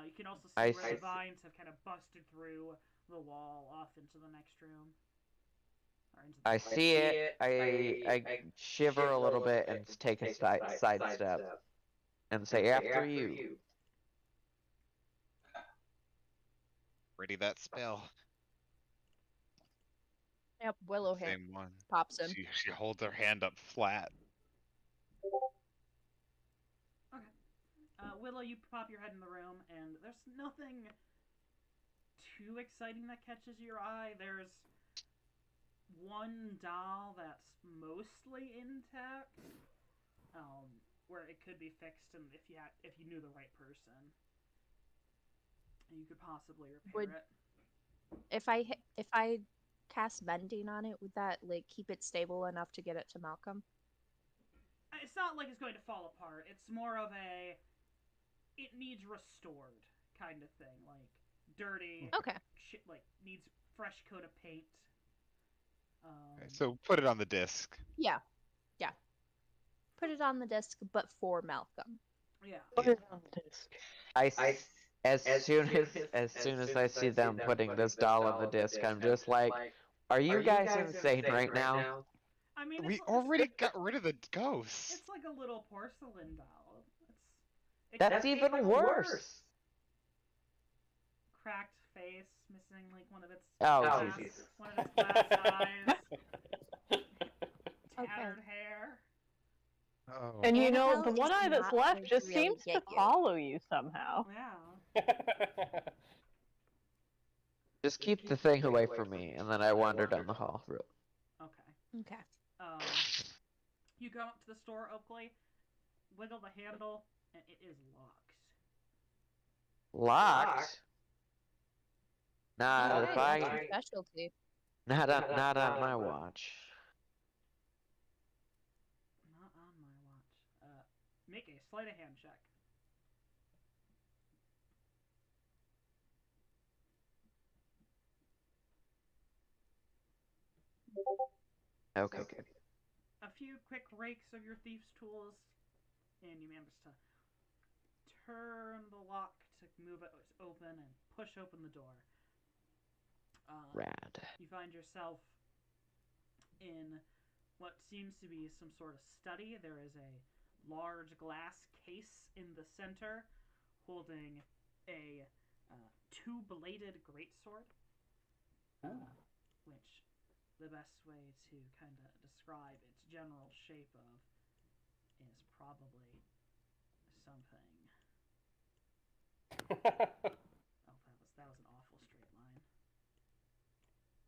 Speaker 1: You can also see
Speaker 6: I
Speaker 1: where
Speaker 6: see.
Speaker 1: the vines have kind of busted through the wall off into the next room. Or into the
Speaker 6: I see it. I shiver a little bit and take a side step and say, after you.
Speaker 3: Ready that spell.
Speaker 4: Yep, Willow hand
Speaker 3: Same one.
Speaker 4: pops in.
Speaker 3: She holds her hand up flat.
Speaker 1: Willow, you pop your head in the room, and there's nothing too exciting that catches your eye. There's one doll that's mostly intact, where it could be fixed, and if you knew the right person, you could possibly repair
Speaker 4: Would-
Speaker 1: it.
Speaker 4: If I cast mending on it, would that like keep it stable enough to get it to Malcolm?
Speaker 1: It's not like it's going to fall apart. It's more of a it needs restored kind of thing, like dirty,
Speaker 4: Okay.
Speaker 1: shit, like needs fresh coat of paint.
Speaker 3: Okay, so put it on the disc.
Speaker 4: Yeah. Put it on the disc, but for Malcolm.
Speaker 1: Yeah.
Speaker 5: Put it on the disc.
Speaker 6: As soon as I see them putting this doll on the disc, I'm just like, Are you guys insane right now?
Speaker 1: I mean,
Speaker 3: We
Speaker 1: it's,
Speaker 3: already got rid of the ghosts.
Speaker 1: it's like a little porcelain doll.
Speaker 6: That's even worse.
Speaker 1: Cracked face, missing like one of its
Speaker 6: Oh,
Speaker 1: glass,
Speaker 6: Jesus.
Speaker 1: one of its glass eyes,
Speaker 4: Okay.
Speaker 1: tattered hair.
Speaker 3: Oh.
Speaker 5: And you know,
Speaker 4: Annabelle
Speaker 5: the one
Speaker 4: is
Speaker 5: eye that's
Speaker 4: not
Speaker 5: left
Speaker 4: going to
Speaker 5: just
Speaker 4: really
Speaker 5: seems to
Speaker 4: get you.
Speaker 5: follow you somehow.
Speaker 1: Yeah.
Speaker 6: Just keep the thing away from me, and then I wander down the hall.
Speaker 1: Okay.
Speaker 4: Okay.
Speaker 1: You go up to the store, Oakley, wiggle the handle, and it is locked.
Speaker 6: Locked? Not
Speaker 4: Alright,
Speaker 6: if
Speaker 4: what's
Speaker 6: I.
Speaker 4: your specialty?
Speaker 6: Not on my watch.
Speaker 1: Not on my watch. Make a sleight of hand check.
Speaker 6: Okay,
Speaker 1: So-
Speaker 6: good.
Speaker 1: A few quick rakes of your thief's tools, and you manage to turn the lock to move it open and push open the door.
Speaker 6: Rad.
Speaker 1: You find yourself in what seems to be some sort of study. There is a large glass case in the center holding a two-bladed greatsword, which the best way to kind of describe its general shape of is probably something. Oh, that was an awful straight line.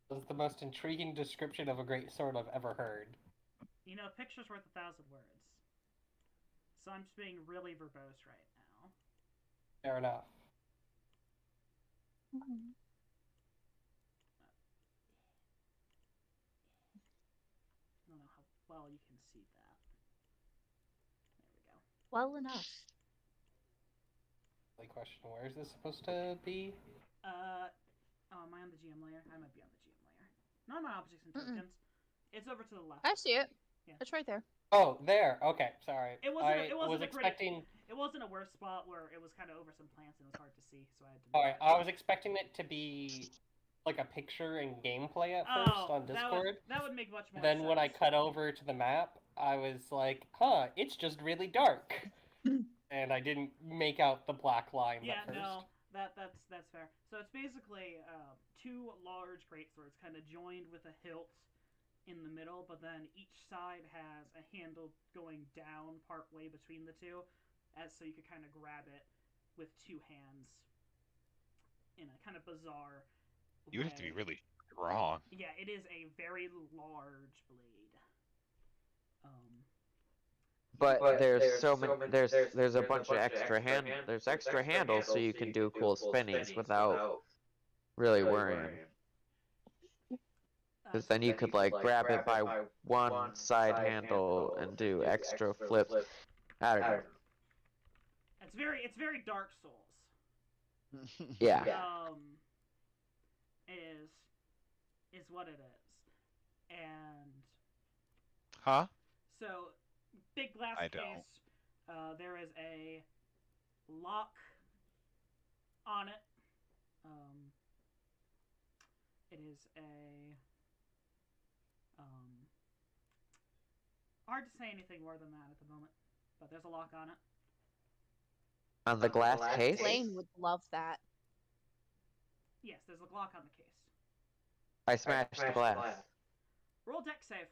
Speaker 2: That's the most intriguing description of a great sword I've ever heard.
Speaker 1: You know, a picture's worth 1,000 words. So I'm just being really verbose right now.
Speaker 2: Fair enough.
Speaker 1: I don't know how well you can see that. There we go.
Speaker 4: Well enough.
Speaker 2: Like question, where is this supposed to be?
Speaker 1: Am I on the GM layer? I might be on the GM layer. No, I'm on objects and
Speaker 4: Mm-mm.
Speaker 1: tokens. It's over to the left.
Speaker 4: I see it.
Speaker 1: Yeah.
Speaker 4: It's right there.
Speaker 2: Oh, there. Okay, sorry.
Speaker 1: It wasn't.
Speaker 2: I
Speaker 1: It wasn't
Speaker 2: was
Speaker 1: a great.
Speaker 2: expecting.
Speaker 1: It wasn't a worse spot where it was kind of over some plants and it was hard to see, so I had to.
Speaker 2: Alright, I was expecting it to be like a picture in gameplay at first on Discord.
Speaker 1: That would make much more
Speaker 2: Then
Speaker 1: sense.
Speaker 2: when I cut over to the map, I was like, huh, it's just really dark. And I didn't make out the black lines
Speaker 1: Yeah,
Speaker 2: at first.
Speaker 1: no, that's fair. So it's basically two large greatswords kind of joined with a hilt in the middle, but then each side has a handle going down part way between the two, as so you could kind of grab it with two hands in a kind of bizarre
Speaker 3: You would have to
Speaker 1: way.
Speaker 3: be really strong.
Speaker 1: Yeah, it is a very large blade.
Speaker 6: But there's so many. There's a bunch of extra There's extra handles, so you can do cool spinnies without really worrying. Because then you could like grab it by one side handle and do extra flips. I don't know.
Speaker 1: It's very Dark Souls.
Speaker 6: Yeah.
Speaker 1: Is what it is. And
Speaker 3: Huh?
Speaker 1: so, big glass
Speaker 3: I
Speaker 1: case.
Speaker 3: don't.
Speaker 1: There is a lock on it. It is a hard to say anything more than that at the moment, but there's a lock on it.
Speaker 6: On the glass case?
Speaker 4: Blaine would love that.
Speaker 1: Yes, there's a lock on the case.
Speaker 6: I smashed the glass.
Speaker 1: Roll deck save.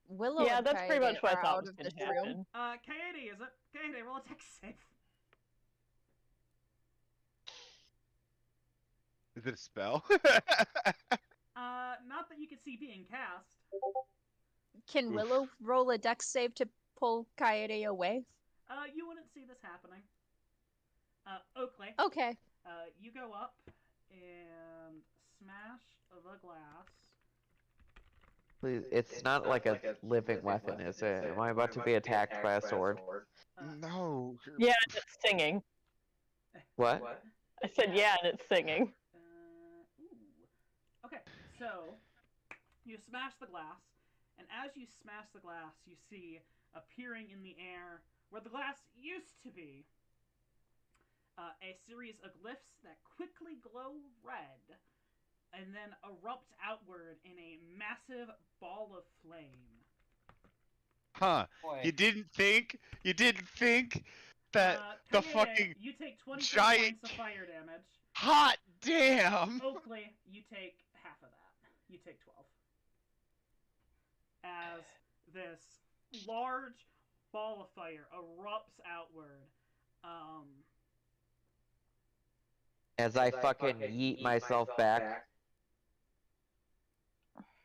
Speaker 4: Willow
Speaker 5: Yeah,
Speaker 4: and
Speaker 5: that's pretty
Speaker 4: Kaede
Speaker 5: much what I
Speaker 4: are
Speaker 5: thought
Speaker 4: out
Speaker 5: was
Speaker 4: of
Speaker 5: going
Speaker 4: this
Speaker 5: to
Speaker 4: room.
Speaker 5: happen.
Speaker 1: Kaede, is it? Kaede, roll a deck save.
Speaker 3: Is it a spell?
Speaker 1: Not that you can see being cast.
Speaker 4: Can
Speaker 3: Oof.
Speaker 4: Willow roll a dex save to pull Kaede away?
Speaker 1: You wouldn't see this happening. Oakley.
Speaker 4: Okay.
Speaker 1: You go up and smash the glass.
Speaker 6: Please, it's not like a living weapon, is it? Am I about to be attacked by a sword?
Speaker 3: No.
Speaker 5: Yeah, and it's singing.
Speaker 6: What?
Speaker 5: I said yeah, and it's singing.
Speaker 1: Okay, so you smash the glass, and as you smash the glass, you see appearing in the air where the glass used to be a series of glyphs that quickly glow red and then erupt outward in a massive ball of flame.
Speaker 3: Huh.
Speaker 2: Boy.
Speaker 3: You didn't think that the
Speaker 1: Kaede,
Speaker 3: fucking
Speaker 1: you take 23
Speaker 3: giant-
Speaker 1: points of fire damage.
Speaker 3: hot damn.
Speaker 1: Oakley, you take half of that. You take 12. As this large ball of fire erupts outward.
Speaker 6: As I fucking yeet myself back.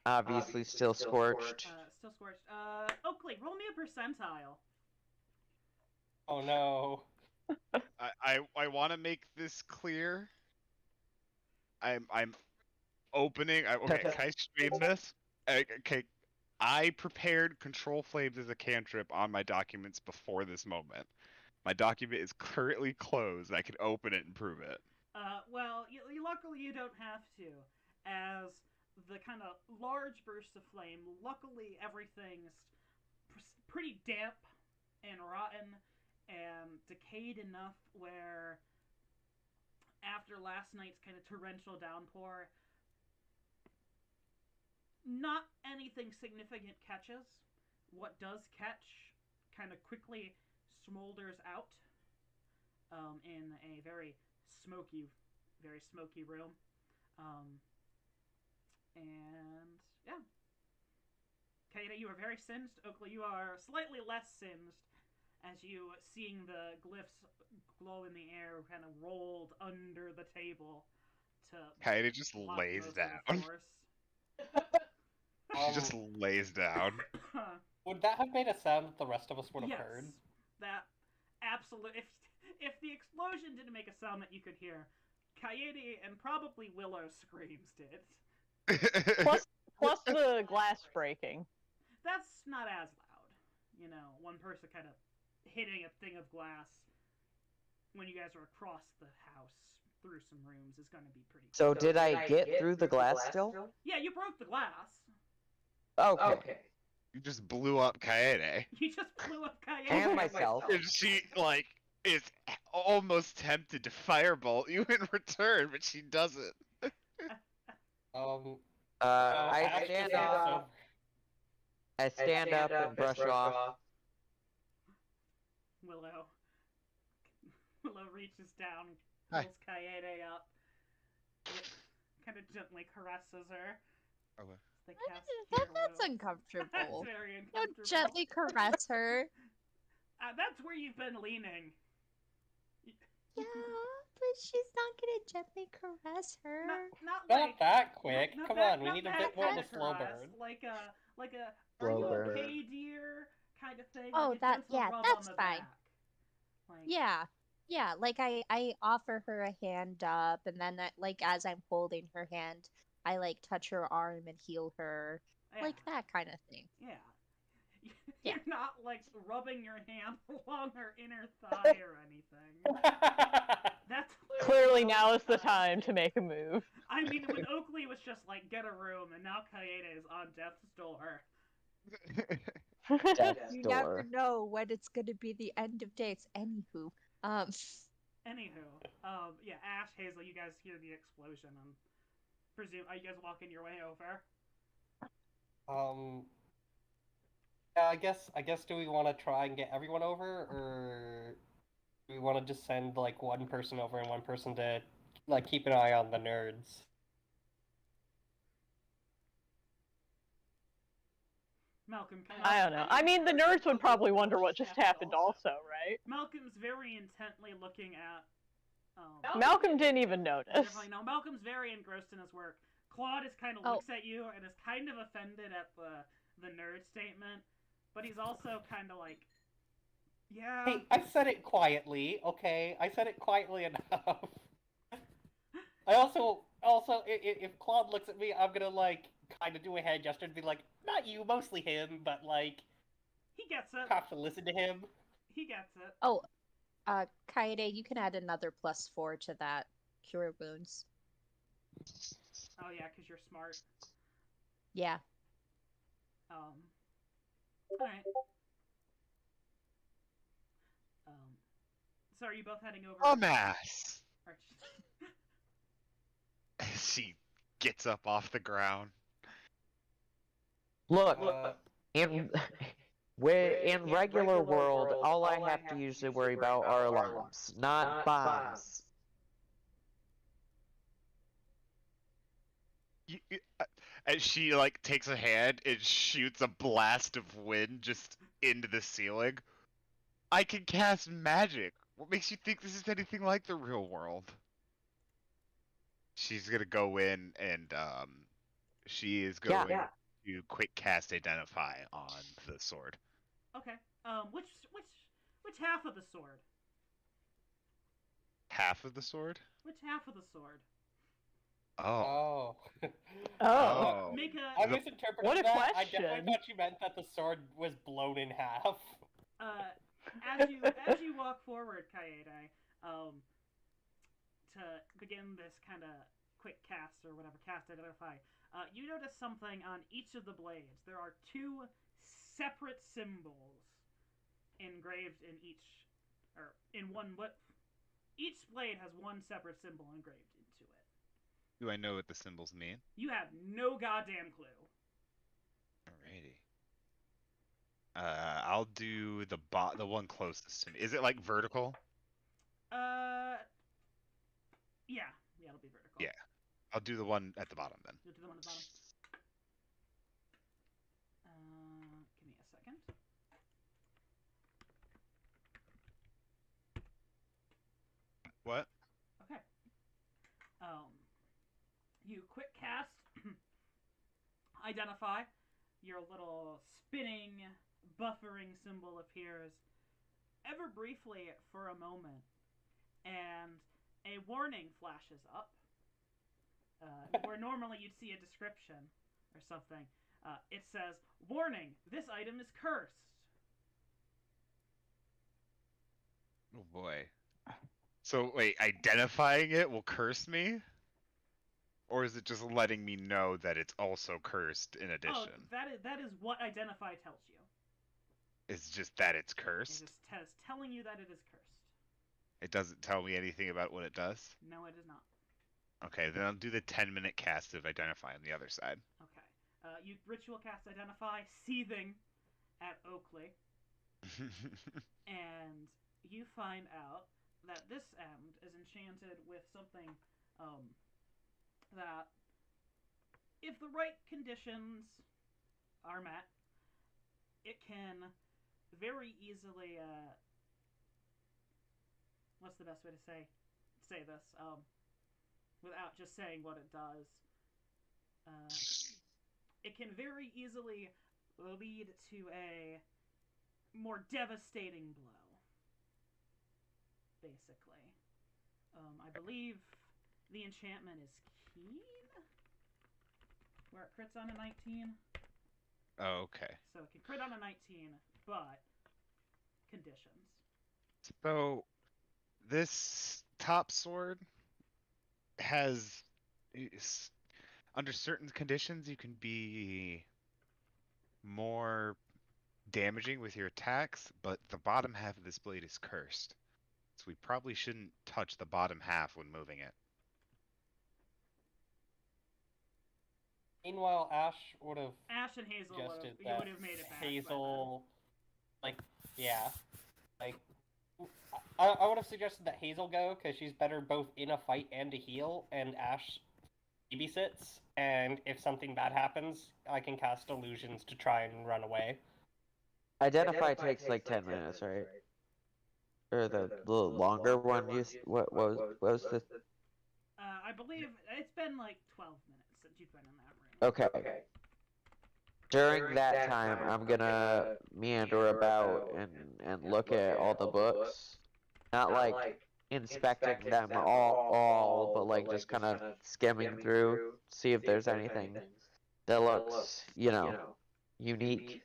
Speaker 6: Obviously still scorched.
Speaker 1: Still scorched. Oakley, roll me a percentile.
Speaker 2: Oh no.
Speaker 3: I want to make this clear. I'm opening. Okay, can I stream this? Okay, I prepared Control Flames as a cantrip on my documents before this moment. My document is currently closed. I can open it and prove it.
Speaker 1: Well, luckily you don't have to, as the kind of large burst of flame, luckily everything's pretty damp and rotten and decayed enough where after last night's kind of torrential downpour, not anything significant catches. What does catch kind of quickly smolders out in a very smoky room. And yeah. Kaede, you are very singed. Oakley, you are slightly less singed as you seeing the glyphs glow in the air kind of rolled under the table to
Speaker 3: Kaede just
Speaker 1: block
Speaker 3: lays
Speaker 1: most of the
Speaker 3: down.
Speaker 1: force.
Speaker 3: She just lays down.
Speaker 2: Would that have made a sound that the rest of us would have
Speaker 1: Yes,
Speaker 2: heard?
Speaker 1: that absolutely. If the explosion didn't make a sound that you could hear, Kaede and probably Willow screams did.
Speaker 5: Plus the glass breaking.
Speaker 1: That's not as loud. You know, one person kind of hitting a thing of glass when you guys are across the house through some rooms is going to be pretty.
Speaker 6: So did I get through the glass still?
Speaker 1: Yeah, you broke the glass.
Speaker 6: Okay.
Speaker 3: You just blew up Kaede.
Speaker 1: You just blew up Kaede.
Speaker 6: And myself.
Speaker 3: And she, like, is almost tempted to firebolt you in return, but she doesn't.
Speaker 6: I stand up. I stand up and brush off.
Speaker 1: Willow reaches down,
Speaker 3: Hi.
Speaker 1: pulls Kaede up, kind of gently caresses her.
Speaker 3: Okay.
Speaker 1: They cast
Speaker 4: That's
Speaker 1: Cure Wounds.
Speaker 4: uncomfortable.
Speaker 1: That's very
Speaker 4: Don't
Speaker 1: uncomfortable.
Speaker 4: gently caress her.
Speaker 1: That's where you've been leaning.
Speaker 4: Yeah, but she's not gonna gently caress her.
Speaker 1: Not
Speaker 2: Not
Speaker 1: like
Speaker 2: that quick.
Speaker 1: not
Speaker 2: Come
Speaker 1: that-
Speaker 2: on, we
Speaker 1: not
Speaker 2: need a
Speaker 1: that
Speaker 2: bit more of
Speaker 1: kind
Speaker 2: a slow
Speaker 1: caress.
Speaker 2: burn.
Speaker 1: Like a
Speaker 6: Slow
Speaker 1: are you
Speaker 6: burn.
Speaker 1: okay, dear? Kind of thing.
Speaker 4: Oh,
Speaker 1: like a
Speaker 4: that-
Speaker 1: gentle
Speaker 4: yeah,
Speaker 1: rub
Speaker 4: that's
Speaker 1: on the
Speaker 4: fine.
Speaker 1: back. Like,
Speaker 4: Yeah, like I offer her a hand up, and then like as I'm holding her hand, I like touch her arm and heal her,
Speaker 1: yeah,
Speaker 4: like that kind of thing.
Speaker 1: Yeah.
Speaker 4: Yeah.
Speaker 1: You're not like rubbing your hand along her inner thigh or anything. That's
Speaker 5: Clearly now is the time to make a move.
Speaker 1: I mean, when Oakley was just like, get a room, and now Kaede is on death's door.
Speaker 6: Death's
Speaker 4: You never
Speaker 6: door.
Speaker 4: know when it's gonna be the end of days. Anywho,
Speaker 1: Anywho, yeah, Ash, Hazel, you guys hear the explosion. Presume, are you guys walking your way over?
Speaker 2: Yeah, I guess do we want to try and get everyone over, or do we want to just send like one person over and one person to like keep an eye on the nerds?
Speaker 1: Malcolm, can
Speaker 5: I don't know. I mean, the nerds would probably wonder what just happened also, right?
Speaker 1: Malcolm's very intently looking at.
Speaker 5: Malcolm didn't even notice.
Speaker 1: Definitely no. Malcolm's very engrossed in his work. Claude is kind of
Speaker 4: Oh.
Speaker 1: looks at you and is kind of offended at the nerd statement, but he's also kind of like, yeah.
Speaker 2: Hey, I said it quietly, okay? I said it quietly enough. I also, if Claude looks at me, I'm gonna like kind of do a head gesture and be like, not you, mostly him, but like
Speaker 1: He gets it.
Speaker 2: have to listen to him.
Speaker 1: He gets it.
Speaker 4: oh, Kaede, you can add another +4 to that cure wounds.
Speaker 1: Oh yeah, because you're smart.
Speaker 4: Yeah.
Speaker 1: All right. So are you both heading over?
Speaker 3: Dumbass!
Speaker 1: Or-
Speaker 3: She gets up off the ground.
Speaker 6: Look,
Speaker 2: Uh,
Speaker 6: in in regular world, all I have to usually worry about are alarms, not bombs.
Speaker 3: And she like takes a hand and shoots a blast of wind just into the ceiling. I can cast magic. What makes you think this is anything like the real world? She's gonna go in and she is
Speaker 6: Yeah.
Speaker 3: going to quick cast identify on the sword.
Speaker 1: Okay. Which half of the sword?
Speaker 3: Half of the sword?
Speaker 1: Which half of the sword?
Speaker 3: Oh.
Speaker 2: oh.
Speaker 5: Oh.
Speaker 1: Make a
Speaker 2: I misinterpreted
Speaker 5: What a
Speaker 2: that. I
Speaker 5: question.
Speaker 2: definitely thought you meant that the sword was blown in half.
Speaker 1: as you walk forward, Kaede, to begin this kind of quick cast or whatever cast identify, you notice something on each of the blades. There are two separate symbols engraved in each, or in one. Each blade has one separate symbol engraved into it.
Speaker 3: Do I know what the symbols mean?
Speaker 1: You have no goddamn clue.
Speaker 3: Alrighty. I'll do the one closest to me. Is it like vertical?
Speaker 1: Yeah, it'll be vertical.
Speaker 3: Yeah. I'll do the one at the bottom then.
Speaker 1: Go to the one at the bottom. Give me a second.
Speaker 3: What?
Speaker 1: Okay. You quick cast, identify, your little spinning, buffering symbol appears ever briefly for a moment, and a warning flashes up. Where normally you'd see a description or something. It says, "Warning, this item is cursed."
Speaker 3: Oh boy. So wait, identifying it will curse me? Or is it just letting me know that it's also cursed in
Speaker 1: Oh,
Speaker 3: addition?
Speaker 1: that is what identify tells you.
Speaker 3: It's just that it's
Speaker 1: It
Speaker 3: cursed?
Speaker 1: is telling you that it is cursed.
Speaker 3: It doesn't tell me anything about what it does?
Speaker 1: No, it is not.
Speaker 3: Okay, then I'll do the 10-minute cast of identify on the other side.
Speaker 1: Okay. You ritual cast identify, seething at Oakley, and you find out that this end is enchanted with something that, if the right conditions are met, it can very easily what's the best way to say this without just saying what it does. It can very easily lead to a more devastating blow. Basically, I believe the enchantment is Keen, where it crits on a 19.
Speaker 3: Oh, okay.
Speaker 1: So it can crit on a 19, but conditions.
Speaker 3: So, this top sword has... under certain conditions, you can be more damaging with your attacks, but the bottom half of this blade is cursed. So we probably shouldn't touch the bottom half when moving it.
Speaker 2: Meanwhile, Ash would have
Speaker 1: Ash and Hazel
Speaker 2: suggested
Speaker 1: you
Speaker 2: that
Speaker 1: would have made it back. by then.
Speaker 2: Hazel, I would have suggested that Hazel go because she's better both in a fight and to heal, and Ash babysits. And if something bad happens, I can cast illusions to try and run away.
Speaker 6: Identify takes like 10 minutes, right? Or the longer one. What was the?
Speaker 1: I believe it's been like 12 minutes since you've been in that room.
Speaker 6: Okay. During that time, I'm gonna meander about and look at all the books. Not like inspecting them all, but like just kind of skimming through, see if there's anything that looks, unique.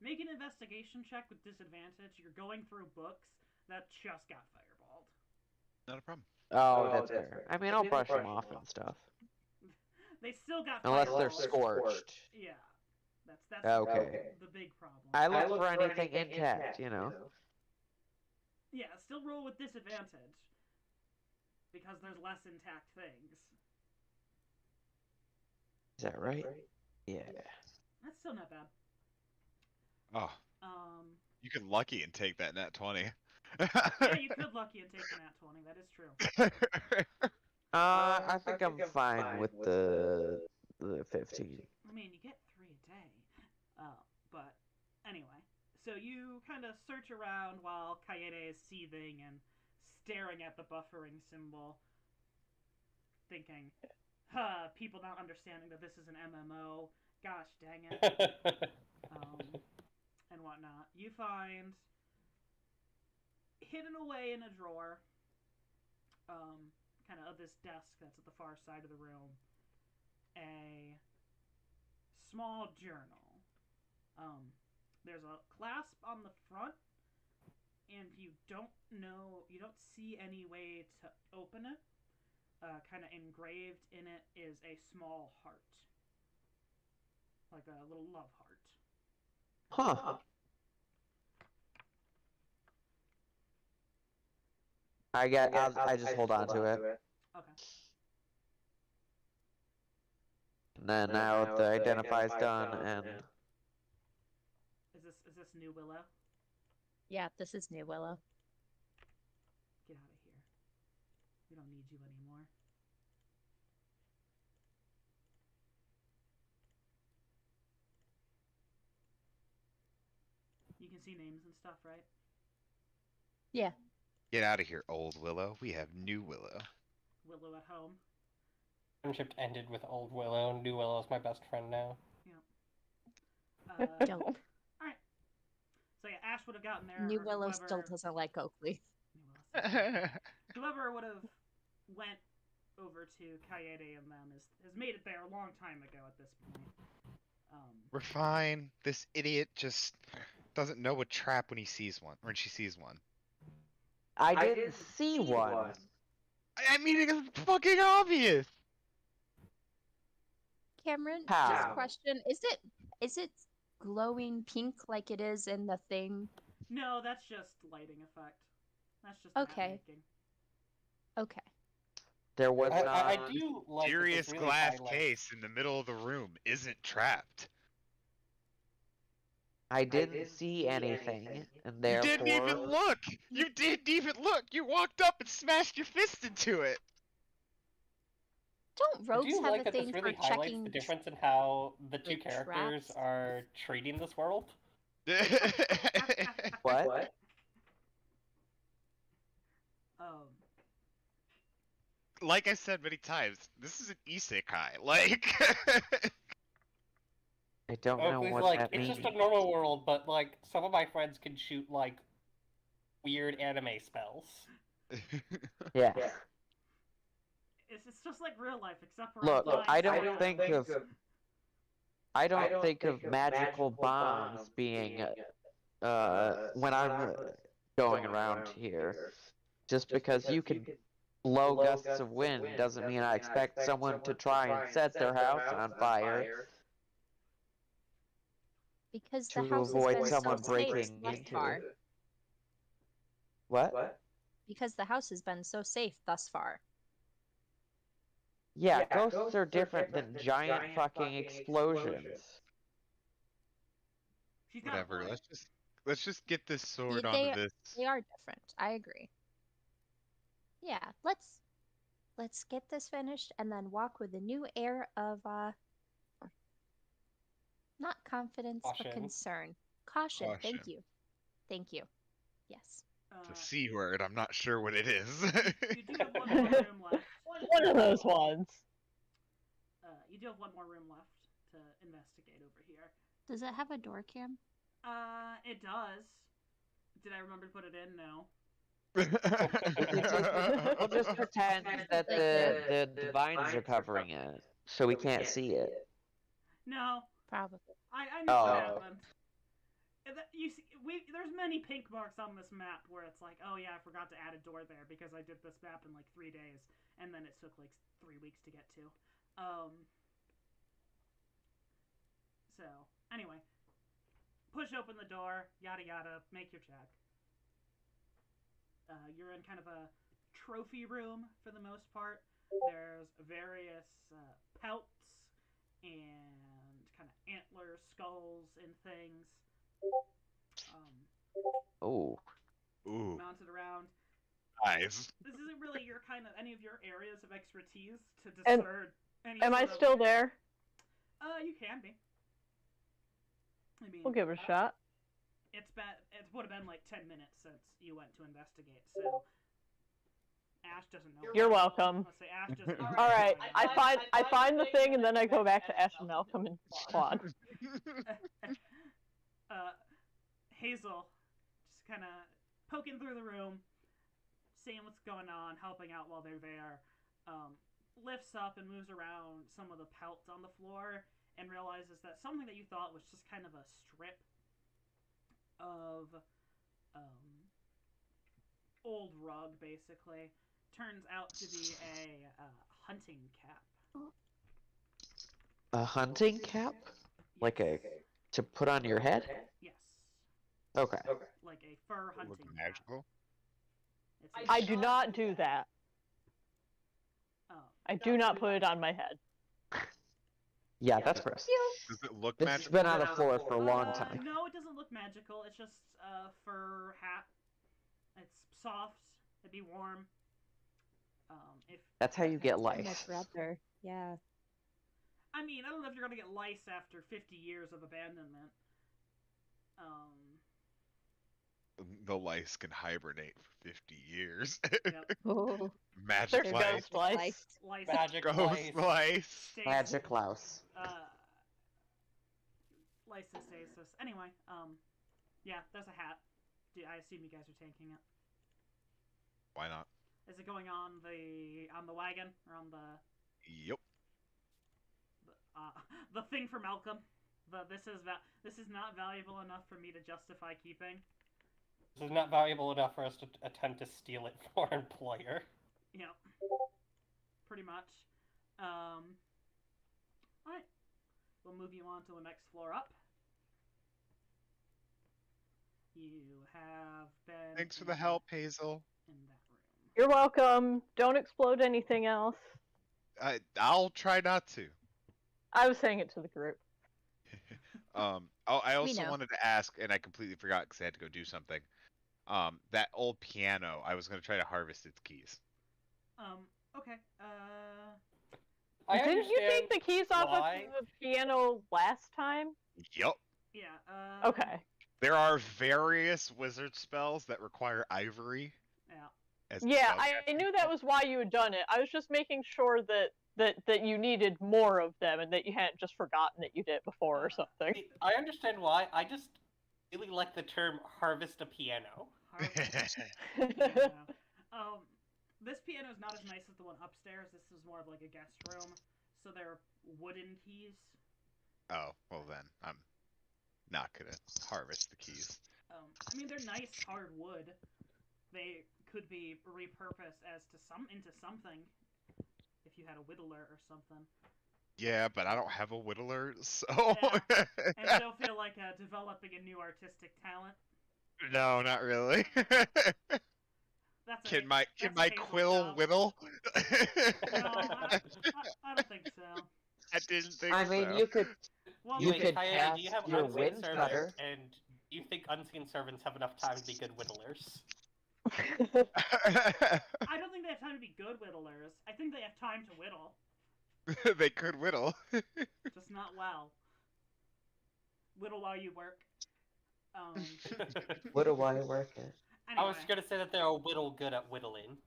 Speaker 1: Make an investigation check with disadvantage. You're going through books that just got fireballed.
Speaker 3: Not a problem.
Speaker 6: Oh, that's fair. I mean, I'll brush them off and stuff.
Speaker 1: They still got
Speaker 6: Unless
Speaker 1: fireballed.
Speaker 6: they're scorched.
Speaker 1: Yeah. That's
Speaker 6: Okay.
Speaker 1: the big problem.
Speaker 6: I look for anything intact,
Speaker 1: Yeah, still roll with disadvantage. Because there's less intact things.
Speaker 6: Is that right? Yeah.
Speaker 1: That's still not bad.
Speaker 3: Oh, you can lucky and take that nat 20.
Speaker 1: Yeah, you could lucky and take the nat 20. That is true.
Speaker 6: I think I'm fine with the 15.
Speaker 1: I mean, you get 3 a day. But anyway, so you kind of search around while Kaede is seething and staring at the buffering symbol, thinking, people not understanding that this is an MMO. Gosh dang it. And whatnot. You find hidden away in a drawer, kind of this desk that's at the far side of the room, a small journal. There's a clasp on the front, and you don't see any way to open it. Kind of engraved in it is a small heart, like a little love heart.
Speaker 6: Huh. I just hold on to it.
Speaker 1: Okay.
Speaker 6: And then now the identify's done and
Speaker 1: Is this New Willow?
Speaker 4: Yeah, this is New Willow.
Speaker 1: Get out of here. We don't need you anymore. You can see names and stuff, right?
Speaker 4: Yeah.
Speaker 3: Get out of here, old Willow. We have new Willow.
Speaker 1: Willow at home.
Speaker 2: Friendship ended with Old Willow. New Willow is my best friend now.
Speaker 4: Dope.
Speaker 1: Alright. So yeah, Ash would have gotten there.
Speaker 4: New
Speaker 1: or
Speaker 4: Willow
Speaker 1: whoever-
Speaker 4: still doesn't like Oakley.
Speaker 1: New Willow still- Whoever would have went over to Kaede and them has made it there a long time ago at this point.
Speaker 3: We're fine. This idiot just doesn't know a trap when he sees one, or when she sees one.
Speaker 6: I didn't see one.
Speaker 3: I mean, it's fucking obvious.
Speaker 4: Cameron,
Speaker 6: How?
Speaker 4: just a question: is it glowing pink like it is in the thing?
Speaker 1: No, that's just lighting effect. That's just
Speaker 4: Okay.
Speaker 1: map making.
Speaker 4: Okay.
Speaker 6: There was
Speaker 2: I
Speaker 6: not.
Speaker 2: do like that
Speaker 3: Serious
Speaker 2: this really
Speaker 3: glass
Speaker 2: highlights-
Speaker 3: case in the middle of the room isn't trapped.
Speaker 6: I didn't see anything, and
Speaker 3: You
Speaker 6: therefore.
Speaker 3: didn't even look. You didn't even look. You walked up and smashed your fist into it.
Speaker 4: Don't
Speaker 2: I
Speaker 4: rogues
Speaker 2: do
Speaker 4: have
Speaker 2: like
Speaker 4: a
Speaker 2: that
Speaker 4: thing
Speaker 2: this really
Speaker 4: for
Speaker 2: highlights
Speaker 4: checking?
Speaker 2: the difference in how the two
Speaker 4: like,
Speaker 2: characters
Speaker 4: traps?
Speaker 2: are treating this world.
Speaker 6: What?
Speaker 3: Like I said many times, this is an isekai. Like,
Speaker 6: I don't know
Speaker 2: Oakley's
Speaker 6: what
Speaker 2: like,
Speaker 6: that
Speaker 2: it's
Speaker 6: means.
Speaker 2: just a normal world, but like some of my friends can shoot like weird anime spells.
Speaker 6: Yeah.
Speaker 1: It's just like real life, except for
Speaker 6: Look,
Speaker 1: blind
Speaker 6: I
Speaker 1: side.
Speaker 6: don't think of. I don't think of magical bombs being when I'm going around here. Just because you can blow gusts of wind doesn't mean I expect someone to try and set their house on fire
Speaker 4: Because
Speaker 6: to
Speaker 4: the house has
Speaker 6: avoid
Speaker 4: been
Speaker 6: someone
Speaker 4: so safe
Speaker 6: breaking
Speaker 4: thus
Speaker 6: into
Speaker 4: far.
Speaker 6: it. What?
Speaker 4: Because the house has been so safe thus far.
Speaker 6: Yeah, ghosts are different than giant fucking explosions.
Speaker 1: She's got a
Speaker 3: whatever.
Speaker 1: point.
Speaker 3: Let's just get this sword
Speaker 4: Yeah,
Speaker 3: onto this.
Speaker 4: They are different. I agree. Yeah, let's get this finished and then walk with a new air of not confidence but
Speaker 2: Caution.
Speaker 4: concern. Caution. Thank
Speaker 3: Caution.
Speaker 4: you. Tthank you. Yes.
Speaker 3: It's a C word. I'm not sure what it is.
Speaker 1: You do have one more room left.
Speaker 5: One of those ones.
Speaker 1: You do have one more room left to investigate over here.
Speaker 4: Does it have a door cam?
Speaker 1: It does. Did I remember to put it in? No.
Speaker 6: We'll just pretend that the vines are covering it, so we can't see it.
Speaker 1: No.
Speaker 4: Probably.
Speaker 1: I know
Speaker 6: Oh.
Speaker 1: what happened. You see, there's many pink marks on this map where it's like, oh yeah, I forgot to add a door there because I did this map in like 3 days, and then it took like 3 weeks to get to. So anyway, push open the door, yada yada, make your check. You're in kind of a trophy room for the most part. There's various pelts and kind of antler skulls and things
Speaker 6: Oh.
Speaker 3: Ooh,
Speaker 1: mounted around.
Speaker 3: nice.
Speaker 1: This isn't really your kind of any of your areas of expertise to
Speaker 5: And
Speaker 1: discern any.
Speaker 5: Am I
Speaker 1: sort of-
Speaker 5: still there?
Speaker 1: You can be. I mean,
Speaker 5: We'll give it a shot.
Speaker 1: It would have been like 10 minutes since you went to investigate, so Ash doesn't know.
Speaker 5: You're welcome.
Speaker 1: Let's say Ash doesn't know.
Speaker 5: All right, I find the thing and then I go back to Ash and Malcolm and Claude.
Speaker 1: Hazel, just kind of poking through the room, seeing what's going on, helping out while they're there. Lifts up and moves around some of the pelts on the floor and realizes that something that you thought was just kind of a strip of old rug, basically, turns out to be a hunting cap.
Speaker 6: A hunting cap? Like a to put on your head?
Speaker 1: Yes.
Speaker 6: Okay.
Speaker 1: Like a fur hunting
Speaker 3: Look
Speaker 1: cap.
Speaker 3: magical.
Speaker 1: It's
Speaker 5: I do not do that.
Speaker 1: Oh.
Speaker 5: I do not put it on my head.
Speaker 6: Yeah, that's gross.
Speaker 3: Does it look
Speaker 6: This has
Speaker 3: magical?
Speaker 6: been on the floor for a long time.
Speaker 1: No, it doesn't look magical. It's just a fur hat. It's soft. It'd be warm. If
Speaker 6: That's how you get
Speaker 4: My
Speaker 6: lice.
Speaker 4: brother. Yeah.
Speaker 1: I mean, I don't know if you're gonna get lice after 50 years of abandonment.
Speaker 3: The lice can hibernate for 50 years.
Speaker 1: Yep.
Speaker 4: Oh,
Speaker 3: Magic
Speaker 5: There
Speaker 3: lice.
Speaker 5: goes lice.
Speaker 1: Lice.
Speaker 2: Magic
Speaker 3: Ghost
Speaker 2: lice.
Speaker 3: lice.
Speaker 1: stasis-
Speaker 6: Magic louse.
Speaker 1: Lice and stasis. Anyway, yeah, there's a hat. I assume you guys are taking it.
Speaker 3: Why not?
Speaker 1: Is it going on the wagon or on the
Speaker 3: Yep.
Speaker 1: the thing for Malcolm? This is not valuable enough for me to justify keeping.
Speaker 2: This is not valuable enough for us to attempt to steal it for our employer.
Speaker 1: Yeah, pretty much. Alright. We'll move you on to the next floor up. You have been.
Speaker 3: Thanks for the help, Hazel.
Speaker 1: In that room.
Speaker 5: You're welcome. Don't explode anything else.
Speaker 3: I'll try not to.
Speaker 5: I was saying it to the group.
Speaker 3: I also
Speaker 4: know.
Speaker 3: wanted to ask, and I completely forgot because I had to go do something. That old piano, I was gonna try to harvest its keys.
Speaker 1: Okay.
Speaker 2: I
Speaker 5: Didn't you take
Speaker 2: understand
Speaker 5: the keys off
Speaker 2: why.
Speaker 5: of the piano last time?
Speaker 3: Yup.
Speaker 1: Yeah.
Speaker 5: Okay.
Speaker 3: There are various wizard spells that require ivory.
Speaker 1: Yeah.
Speaker 3: As
Speaker 5: Yeah,
Speaker 3: spell
Speaker 5: I
Speaker 3: casting
Speaker 5: knew that
Speaker 3: spells.
Speaker 5: was why you had done it. I was just making sure that you needed more of them and that you hadn't just forgotten that you did it before or something.
Speaker 2: I understand why. I just really like the term harvest a piano.
Speaker 1: Harvest. Piano. This piano is not as nice as the one upstairs. This is more of like a guest room. So they're wooden keys.
Speaker 3: Oh, well then, I'm not gonna harvest the keys.
Speaker 1: I mean, they're nice hard wood. They could be repurposed into something if you had a whittler or something.
Speaker 3: Yeah, but I don't have a whittler, so...
Speaker 1: And you don't feel like developing a new artistic talent.
Speaker 3: No, not really.
Speaker 1: That's
Speaker 3: Can
Speaker 1: a
Speaker 3: my
Speaker 1: Hazel
Speaker 3: quill
Speaker 1: job.
Speaker 3: whittle?
Speaker 1: No, I don't think so.
Speaker 3: I didn't think
Speaker 6: I mean,
Speaker 3: so.
Speaker 6: you could.
Speaker 1: Well,
Speaker 6: You
Speaker 1: wait,
Speaker 6: could
Speaker 2: Coyote, do you have
Speaker 6: cast your
Speaker 2: unseen
Speaker 6: wind
Speaker 2: servants,
Speaker 6: cutter.
Speaker 2: and do you think unseen servants have enough time to be good whittlers?
Speaker 1: I don't think they have time to be good whittlers. I think they have time to whittle,
Speaker 3: They could whittle.
Speaker 1: just not well. Whittle while you work.
Speaker 6: What do I work at?
Speaker 2: I was
Speaker 1: Anyway,
Speaker 2: gonna say that they're a whittle good at whittling.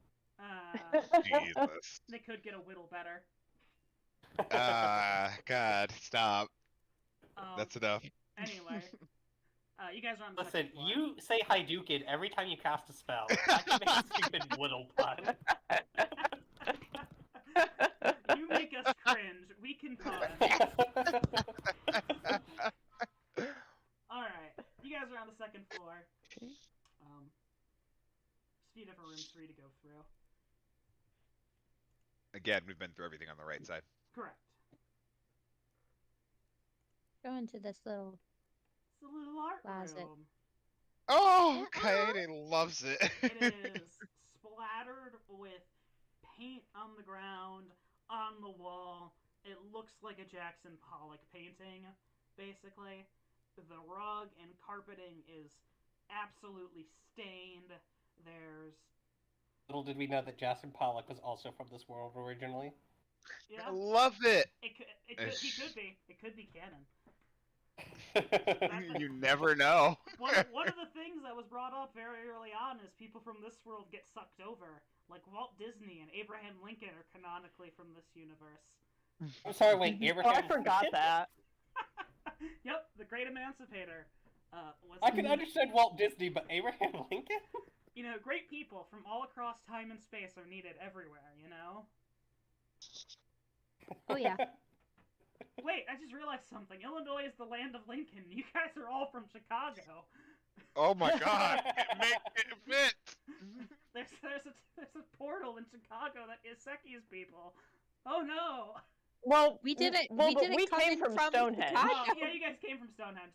Speaker 3: Jesus.
Speaker 1: they could get a whittle better.
Speaker 3: God, stop. That's enough.
Speaker 1: Anyway, you guys are on the
Speaker 2: Listen,
Speaker 1: second floor.
Speaker 2: you say Hadouken every time you cast a spell. I can make a stupid whittle pun.
Speaker 1: You make us cringe. We can pause. Alright, you guys are on the second floor. There's a few different rooms for you to go through.
Speaker 3: Again, we've been through everything on the right side.
Speaker 1: Correct.
Speaker 4: Go into this little.
Speaker 1: It's a little art
Speaker 4: Closet.
Speaker 1: room.
Speaker 3: Oh,
Speaker 4: Yeah.
Speaker 3: Kaede loves it.
Speaker 1: It is splattered with paint on the ground, on the wall. It looks like a Jackson Pollock painting, basically. The rug and carpeting is absolutely stained. There's
Speaker 2: Little did we know that Jackson Pollock was also from this world originally.
Speaker 1: yeah,
Speaker 3: I love it.
Speaker 1: he could be. It could be canon.
Speaker 3: You never know.
Speaker 1: One of the things that was brought up very early on is people from this world get sucked over. Like Walt Disney and Abraham Lincoln are canonically from this universe.
Speaker 2: I'm sorry, wait,
Speaker 5: Oh,
Speaker 2: Abraham.
Speaker 5: I forgot that.
Speaker 1: Yep, the Great Emancipator. Was
Speaker 2: I can understand Walt Disney, but Abraham Lincoln?
Speaker 1: You know, great people from all across time and space are needed everywhere. You know.
Speaker 4: Oh yeah.
Speaker 1: Wait, I just realized something. Illinois is the land of Lincoln. You guys are all from Chicago.
Speaker 3: Oh my god, it fit.
Speaker 1: There's a portal in Chicago that Iseki's people. Oh no!
Speaker 5: Well,
Speaker 4: We didn't.
Speaker 5: Well,
Speaker 4: we
Speaker 5: but
Speaker 4: didn't
Speaker 5: we
Speaker 4: come
Speaker 5: came
Speaker 4: in
Speaker 5: from
Speaker 4: from
Speaker 5: Stonehenge.
Speaker 4: Chicago.
Speaker 1: Oh, yeah, you guys came from Stonehenge.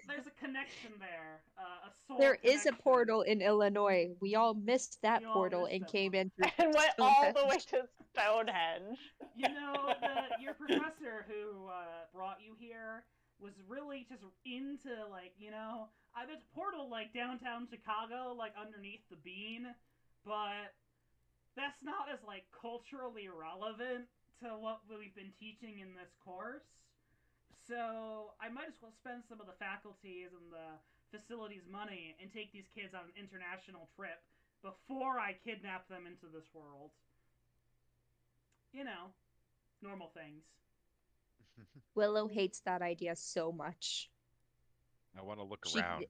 Speaker 1: There's a connection there. A soul
Speaker 4: There is a
Speaker 1: connection.
Speaker 4: portal in Illinois. We all missed that
Speaker 1: We all
Speaker 4: portal
Speaker 1: missed
Speaker 4: and
Speaker 1: that
Speaker 4: came
Speaker 1: one.
Speaker 4: in through
Speaker 5: And went all the way
Speaker 4: Stonehenge.
Speaker 5: to Stonehenge.
Speaker 1: You know, your professor who brought you here was really just into, like, you know, there's a portal, like, downtown Chicago, like, underneath the bean, but that's not as, like, culturally relevant to what we've been teaching in this course. So I might as well spend some of the faculty's and the facility's money and take these kids on an international trip before I kidnap them into this world. You know, normal things.
Speaker 4: Willow hates that idea so much.
Speaker 3: I want to look
Speaker 4: She-
Speaker 3: around.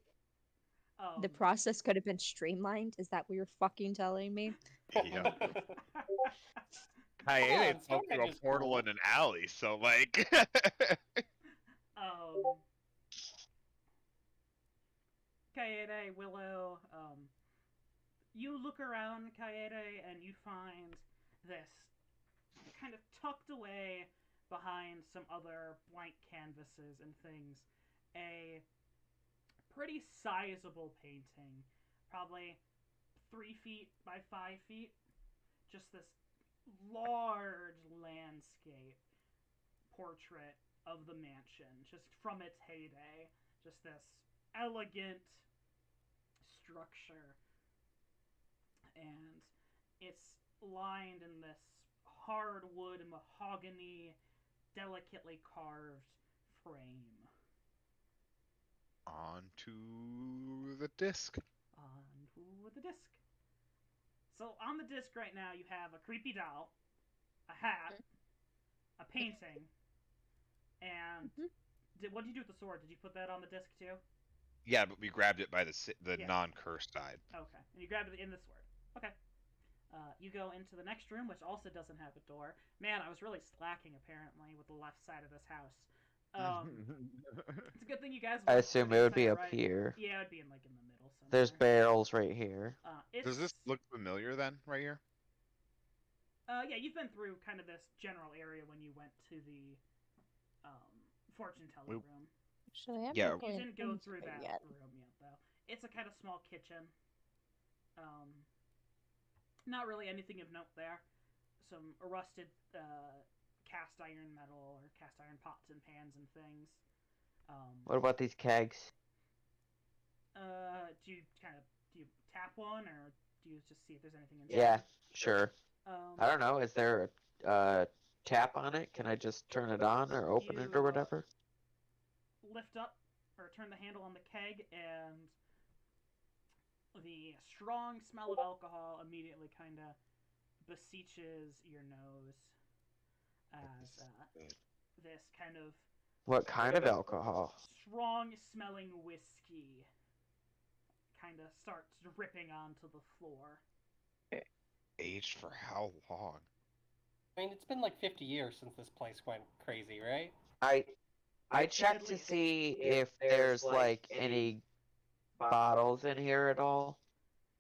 Speaker 4: The process could have been streamlined. Is that what you're fucking telling me?
Speaker 3: Yeah.
Speaker 2: on,
Speaker 3: Kaede fell through
Speaker 2: Stonehenge
Speaker 3: a
Speaker 2: is
Speaker 3: portal
Speaker 2: cool.
Speaker 3: in an alley, so like.
Speaker 1: Kaede, Willow, you look around Kaede and you find this kind of tucked away behind some other blank canvases and things, a pretty sizable painting, probably 3 feet by 5 feet, just this large landscape portrait of the mansion, just from its heyday, just this elegant structure, and it's lined in this hardwood mahogany, delicately carved frame.
Speaker 3: Onto the disc.
Speaker 1: Onto the disc. So on the disc right now, you have a creepy doll, a hat, a painting, and what did you do with the sword? Did you put that on the disc too?
Speaker 3: Yeah, but we grabbed it by the
Speaker 1: Yeah.
Speaker 3: non-cursed side.
Speaker 1: Okay, and you grabbed it in the sword. Okay. You go into the next room, which also doesn't have a door. Man, I was really slacking apparently with the left side of this house. It's a good thing you guys.
Speaker 6: I
Speaker 1: went
Speaker 6: assume
Speaker 1: to
Speaker 6: it
Speaker 1: the
Speaker 6: would be
Speaker 1: side,
Speaker 6: up
Speaker 1: right?
Speaker 6: here.
Speaker 1: Yeah, it would be in like in the middle somewhere.
Speaker 6: There's barrels right here.
Speaker 1: It's,
Speaker 3: Does this look familiar then, right here?
Speaker 1: Yeah, you've been through kind of this general area when you went to the fortune telling
Speaker 3: Oop.
Speaker 1: room.
Speaker 4: Actually, I'm
Speaker 3: Yeah.
Speaker 4: not
Speaker 1: You
Speaker 4: going
Speaker 1: didn't go
Speaker 4: into
Speaker 1: through
Speaker 4: it
Speaker 1: that
Speaker 4: yet.
Speaker 1: room yet, though. It's a kind of small kitchen. Not really anything of note there. Some rusted cast iron metal or cast iron pots and pans and things.
Speaker 6: What about these kegs?
Speaker 1: Do you tap one or do you just see if there's anything inside?
Speaker 6: Yeah, sure.
Speaker 1: Um,
Speaker 6: I don't know. Is there a tap on it? Can I just turn it on or open it or whatever?
Speaker 1: Lift up or turn the handle on the keg, and the strong smell of alcohol immediately kind of beseeches your nose as this kind of
Speaker 6: What kind of alcohol?
Speaker 1: strong smelling whiskey kind of starts dripping onto the floor.
Speaker 3: Aged for how long?
Speaker 2: I mean, it's been like 50 years since this place went crazy, right?
Speaker 6: I checked to see if there's like any bottles in here at all.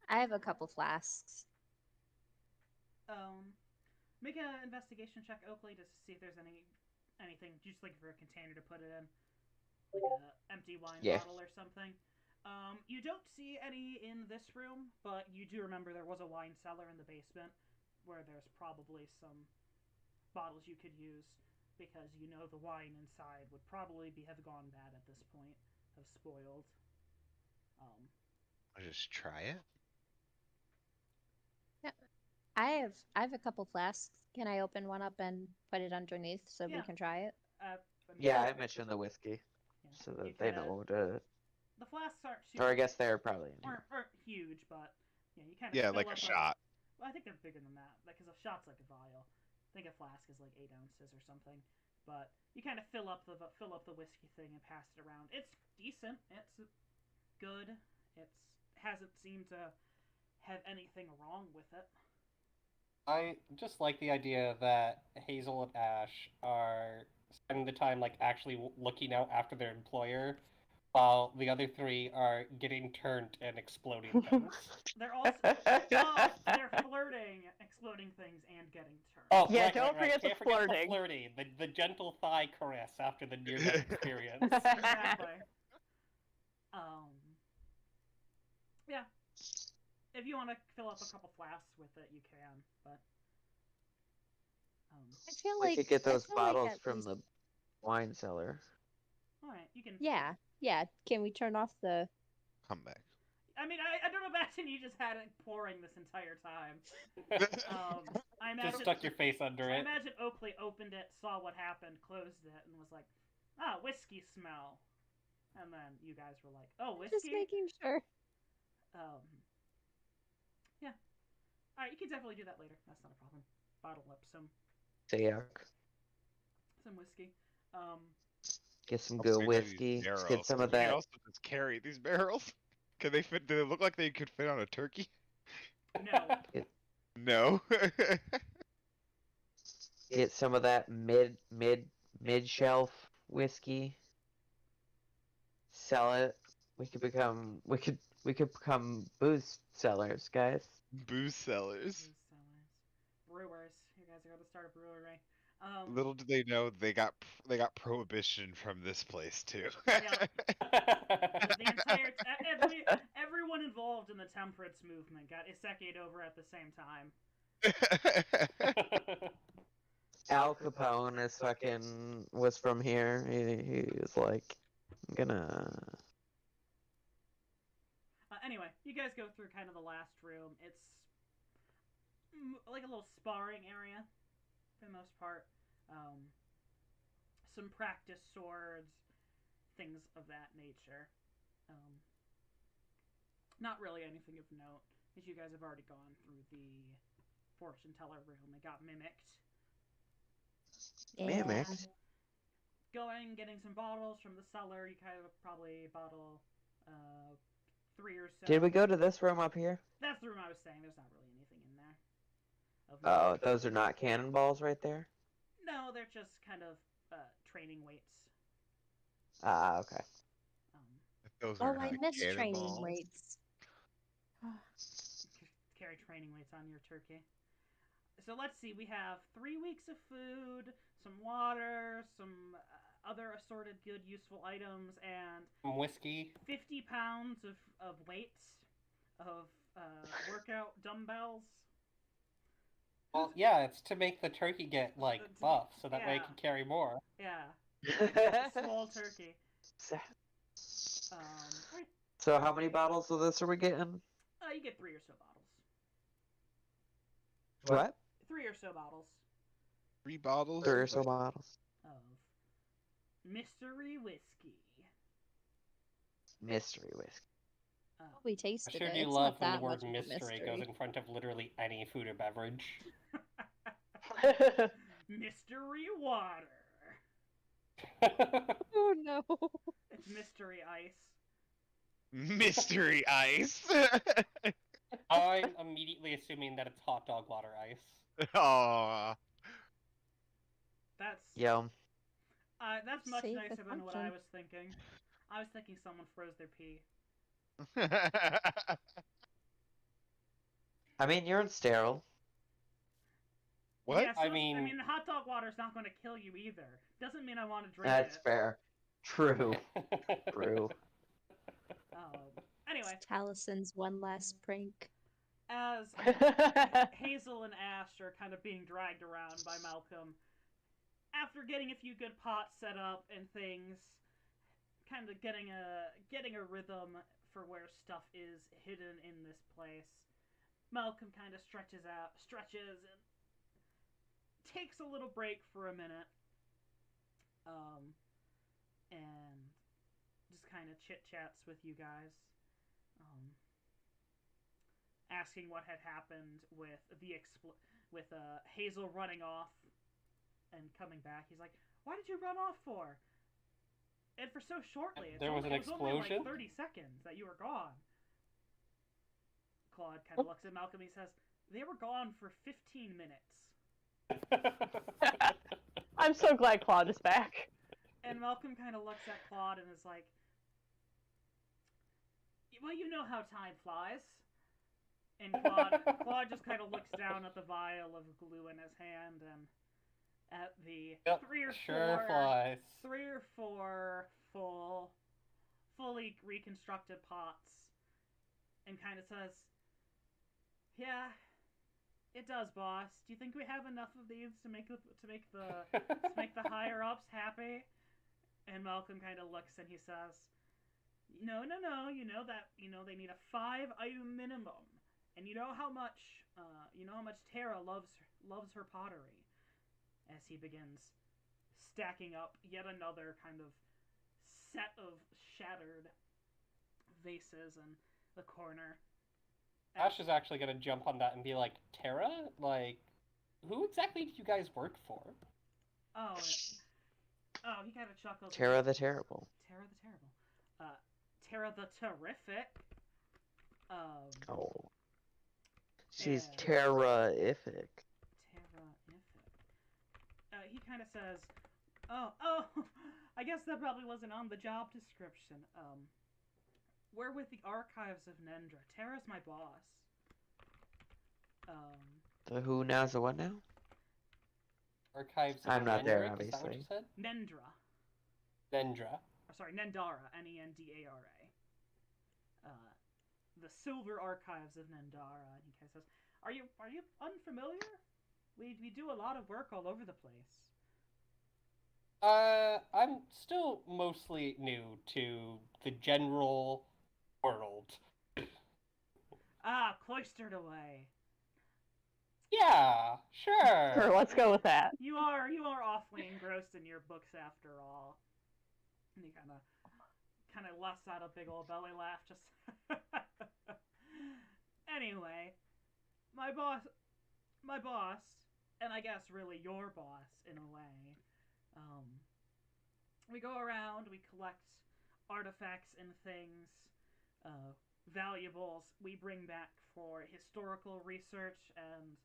Speaker 4: I have a couple flasks.
Speaker 1: Make an investigation check, Oakley, just to see if there's anything, just like for a container to put it in, like a empty wine
Speaker 6: Yeah.
Speaker 1: bottle or something. You don't see any in this room, but you do remember there was a wine cellar in the basement where there's probably some bottles you could use because you know the wine inside would probably have gone bad at this point, have spoiled.
Speaker 3: I'll just try it.
Speaker 4: I have a couple flasks. Can I open one up and put it underneath so we
Speaker 1: Yeah.
Speaker 4: can try it?
Speaker 6: Yeah, I mentioned the whiskey
Speaker 1: Yeah,
Speaker 6: so
Speaker 1: you
Speaker 6: that they
Speaker 1: could,
Speaker 6: know to.
Speaker 1: the flasks aren't super,
Speaker 6: Or I guess they're probably in here.
Speaker 1: aren't huge, but yeah, you kind of
Speaker 3: Yeah, like a shot.
Speaker 1: Well, I think they're bigger than that because a shot's like a vial. I think a flask is like 8 ounces or something. But you kind of fill up the whiskey thing and pass it around. It's decent. It's good. It hasn't seemed to have anything wrong with it.
Speaker 2: I just like the idea that Hazel and Ash are spending the time like actually looking out after their employer, while the other three are getting turned and exploding things.
Speaker 1: They're also they're flirting, exploding things, and getting turned.
Speaker 2: Oh,
Speaker 5: Yeah,
Speaker 2: right,
Speaker 5: don't
Speaker 2: right, right.
Speaker 5: forget the
Speaker 2: Can't forget
Speaker 5: flirting.
Speaker 2: the flirting, the gentle thigh caress after the near-death experience.
Speaker 1: Exactly. Yeah. If you want to fill up a couple flasks with it, you can. But
Speaker 4: I feel
Speaker 6: We
Speaker 4: like
Speaker 6: could get
Speaker 4: I
Speaker 6: those
Speaker 4: feel like
Speaker 6: bottles
Speaker 4: at
Speaker 6: from
Speaker 4: least-
Speaker 6: the wine cellar.
Speaker 1: all right, you can.
Speaker 4: Yeah, yeah. Can we turn off the?
Speaker 3: Come back.
Speaker 1: I mean, I don't imagine you just had it pouring this entire time. I imagine.
Speaker 2: Just stuck your face under
Speaker 1: I
Speaker 2: it.
Speaker 1: imagine Oakley opened it, saw what happened, closed it, and was like, "Ah, whiskey smell." And then you guys were like, "Oh, whiskey."
Speaker 4: Just making sure.
Speaker 1: Yeah. All right, you can definitely do that later. That's not a problem. Bottle up some
Speaker 6: Yuck.
Speaker 1: whiskey.
Speaker 6: Get some
Speaker 3: How
Speaker 6: good
Speaker 3: big are these
Speaker 6: whiskey. Just
Speaker 3: barrels?
Speaker 6: get some of
Speaker 3: Can we
Speaker 6: that.
Speaker 3: also just carry these barrels? Can they fit? Do they look like they could fit on a turkey?
Speaker 1: No.
Speaker 3: No.
Speaker 6: Get some of that mid shelf whiskey. Sell it. We could become booze sellers, guys.
Speaker 3: Booze sellers.
Speaker 1: Booze sellers. Brewers. You guys are going to start a brewery.
Speaker 3: Little do they know they got prohibition from this place too.
Speaker 1: Yeah. The entire everyone involved in the temperance movement got iseki'd over at the same time.
Speaker 6: Al Capone was from here. He was like, I'm gonna.
Speaker 1: Anyway, you guys go through kind of the last room. It's like a little sparring area for the most part. Some practice swords, things of that nature. Not really anything of note, as you guys have already gone through the fortune teller room. It got mimicked.
Speaker 6: Mimicked?
Speaker 1: Getting some bottles from the cellar. You kind of probably bottle 3 or so.
Speaker 6: Did we go to this room up here?
Speaker 1: That's the room I was saying. There's not really anything in there.
Speaker 6: Oh, those are not cannonballs right there?
Speaker 1: No, they're just kind of training weights.
Speaker 6: Ah, okay.
Speaker 3: Those
Speaker 4: Oh,
Speaker 3: are
Speaker 4: I
Speaker 3: not
Speaker 4: miss training
Speaker 3: cannonballs.
Speaker 4: weights.
Speaker 1: Carry training weights on your turkey. So let's see. We have 3 weeks of food, some water, some other assorted good, useful items, and
Speaker 2: Whiskey.
Speaker 1: 50 pounds of weights of workout dumbbells.
Speaker 2: Well, yeah, it's to make the turkey get like buff, so that way it
Speaker 1: Yeah.
Speaker 2: can carry more.
Speaker 1: Yeah, small turkey. Alright.
Speaker 6: So how many bottles of this are we getting?
Speaker 1: You get 3 or so bottles.
Speaker 6: What?
Speaker 1: 3 or so bottles
Speaker 3: 3 bottles.
Speaker 6: 3 or so bottles.
Speaker 1: of mystery whiskey.
Speaker 6: Mystery whiskey.
Speaker 4: We
Speaker 2: I
Speaker 4: tasted
Speaker 2: sure
Speaker 4: it.
Speaker 2: do
Speaker 4: It's
Speaker 2: love
Speaker 4: not
Speaker 2: when the
Speaker 4: that
Speaker 2: word
Speaker 4: much of a
Speaker 2: mystery goes in front of literally any food or beverage.
Speaker 1: Mystery water.
Speaker 4: Oh no.
Speaker 1: It's mystery ice.
Speaker 3: Mystery ice.
Speaker 2: I'm immediately assuming that it's hot dog water ice.
Speaker 3: Aw.
Speaker 1: That's
Speaker 6: Yum.
Speaker 1: that's much
Speaker 4: Save the
Speaker 1: nicer than what I
Speaker 4: function.
Speaker 1: was thinking. I was thinking someone froze their pee.
Speaker 6: I mean, you're sterile.
Speaker 3: What?
Speaker 1: Yeah, so
Speaker 2: I mean-
Speaker 1: hot dog water's not going to kill you either. Doesn't mean I want to drink
Speaker 6: That's
Speaker 1: it.
Speaker 6: fair. True. True.
Speaker 1: Anyway,
Speaker 4: It's Talison's one last prank.
Speaker 1: as Hazel and Ash are kind of being dragged around by Malcolm, after getting a few good pots set up and things, kind of getting a rhythm for where stuff is hidden in this place, Malcolm kind of stretches and takes a little break for a minute, and just kind of chit-chats with you guys, asking what had happened with Hazel running off and coming back. He's like, "Why did you run off for? And for so shortly.
Speaker 2: There was an
Speaker 1: it was only like
Speaker 2: explosion?
Speaker 1: 30 seconds that you were gone." Claude kind of looks at Malcolm. He says, "They were gone for 15 minutes."
Speaker 5: I'm so glad Claude is back.
Speaker 1: And Malcolm kind of looks at Claude and is like, "Well, you know how time flies." And Claude just kind of looks down at the vial of glue in his hand and at the
Speaker 2: Yep,
Speaker 1: three or
Speaker 2: sure flies.
Speaker 1: four fully reconstructed pots, and kind of says, "Yeah, it does, boss. Do you think we have enough of these to make the higher ups happy?" And Malcolm kind of looks and he says, "No. You know they need a 5-item minimum, and you know how much Tara loves her pottery." As he begins stacking up yet another kind of set of shattered vases in the corner.
Speaker 2: Ash is actually gonna jump on that and be like, Tara? Like, who exactly do you guys work for?
Speaker 1: Oh, he kind of chuckles.
Speaker 6: Tara the Terrible.
Speaker 1: Tara the Terrible. Tara the Terrific.
Speaker 6: Oh. She's
Speaker 1: Yeah.
Speaker 6: terrific.
Speaker 1: Terrific. He kind of says, "Oh, I guess that probably wasn't on the job description. We're with the Archives of Nendra. Tara's my boss."
Speaker 6: The who now's the what now?
Speaker 2: Archives of
Speaker 6: I'm not there,
Speaker 2: Nendrick, is that what you
Speaker 6: obviously.
Speaker 2: said?
Speaker 1: Nendra.
Speaker 2: Nendra.
Speaker 1: Or sorry, Nendara. Nendara. The Silver Archives of Nendara. And he kind of says, Are you unfamiliar? We do a lot of work all over the place."
Speaker 2: I'm still mostly new to the general world.
Speaker 1: Ah, cloistered away.
Speaker 2: Yeah,
Speaker 5: Sure,
Speaker 2: sure.
Speaker 5: let's go with that.
Speaker 1: You are awfully engrossed in your books after all. And he kind of lets out a big old belly laugh. Just anyway, my boss, and I guess really your boss in a way. We go around, we collect artifacts and things, valuables we bring back for historical research and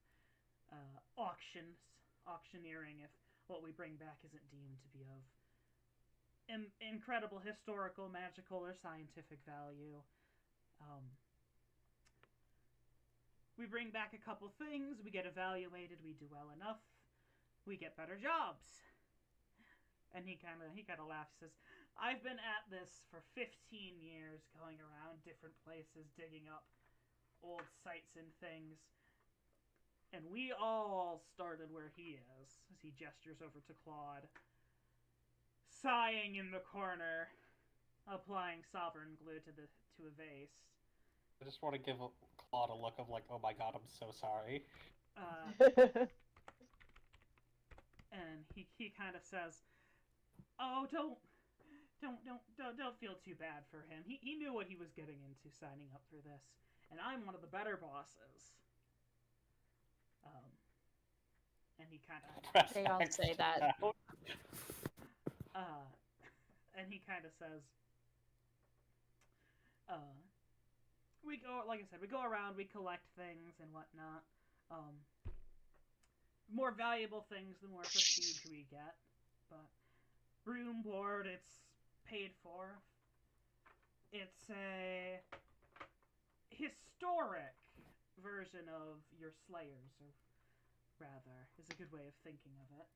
Speaker 1: auctioneering if what we bring back isn't deemed to be of incredible historical, magical, or scientific value. We bring back a couple things, we get evaluated, we do well enough, we get better jobs. And he kind of laughs. He says, "I've been at this for 15 years, going around different places, digging up old sites and things. And we all started where he is," as he gestures over to Claude, sighing in the corner, applying sovereign glue to a vase.
Speaker 2: I just want to give Claude a look of like, oh my god, I'm so sorry.
Speaker 1: And he kind of says, "Oh, don't feel too bad for him. He knew what he was getting into signing up for this, and I'm one of the better bosses." And he kind of
Speaker 4: They all say that.
Speaker 1: and he kind of says, "We go, like I said, we go around, we collect things and whatnot. More valuable things, the more prestige we get, but room, board, it's paid for. It's a historic version of your Slayers, or rather, is a good way of thinking of it.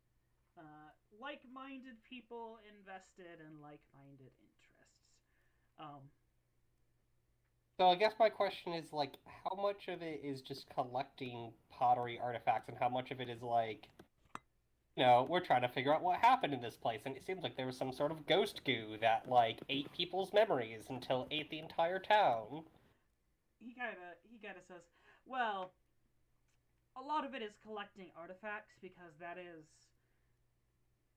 Speaker 1: Like-minded people invested in like-minded interests.
Speaker 2: So I guess my question is, like, how much of it is just collecting pottery artifacts, and how much of it is, like, we're trying to figure out what happened in this place, and it seems like there was some sort of ghost goo that, like, ate people's memories until it ate the entire town.
Speaker 1: He kind of says, well, a lot of it is collecting artifacts because that is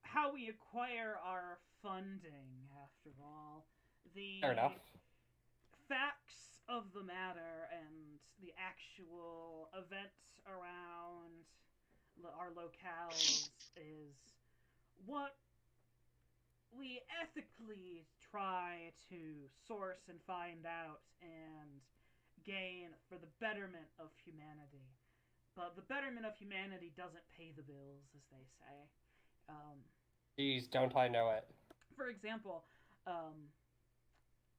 Speaker 1: how we acquire our funding, after all. The
Speaker 2: Fair enough.
Speaker 1: facts of the matter and the actual events around our locales is what we ethically try to source and find out and gain for the betterment of humanity. But the betterment of humanity doesn't pay the bills, as they say.
Speaker 2: Jeez, don't I know it.
Speaker 1: For example,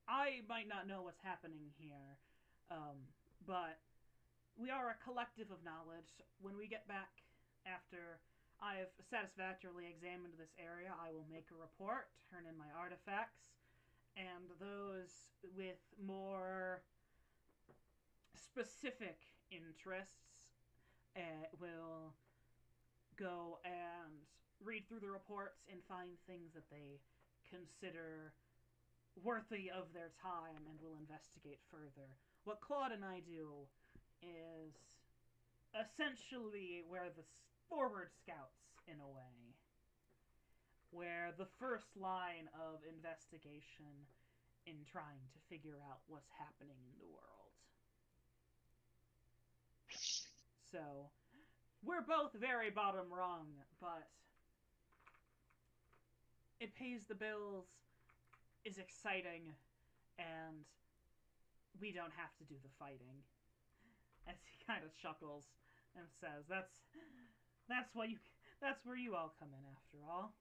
Speaker 1: I might not know what's happening here, but we are a collective of knowledge. When we get back after I have satisfactorily examined this area, I will make a report, turn in my artifacts, and those with more specific interests will go and read through the reports and find things that they consider worthy of their time and will investigate further. What Claude and I do is essentially we're the forward scouts, in a way. We're the first line of investigation in trying to figure out what's happening in the world. So, we're both very bottom rung, but it pays the bills, is exciting, and we don't have to do the fighting. As he kind of chuckles and says, that's where you all come in, after all.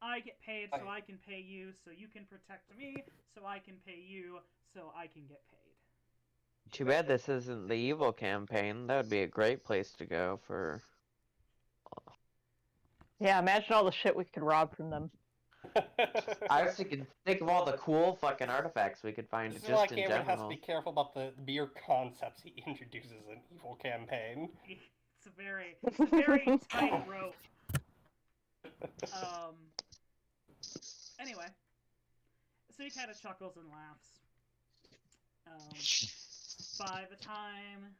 Speaker 1: I get paid so I can pay you, so you can protect me, so I can pay you, so I can get paid.
Speaker 6: Too bad this isn't the evil campaign. That would be a great place to go for.
Speaker 5: Yeah, imagine all the shit we could rob from them.
Speaker 6: I was thinking, think of all the cool fucking artifacts we could find
Speaker 2: This is
Speaker 6: just
Speaker 2: why
Speaker 6: in
Speaker 2: Cameron has to
Speaker 6: general.
Speaker 2: be careful about the mere concepts he introduces in Evil Campaign.
Speaker 1: It's a very tight rope. Anyway, so he kind of chuckles and laughs. By the time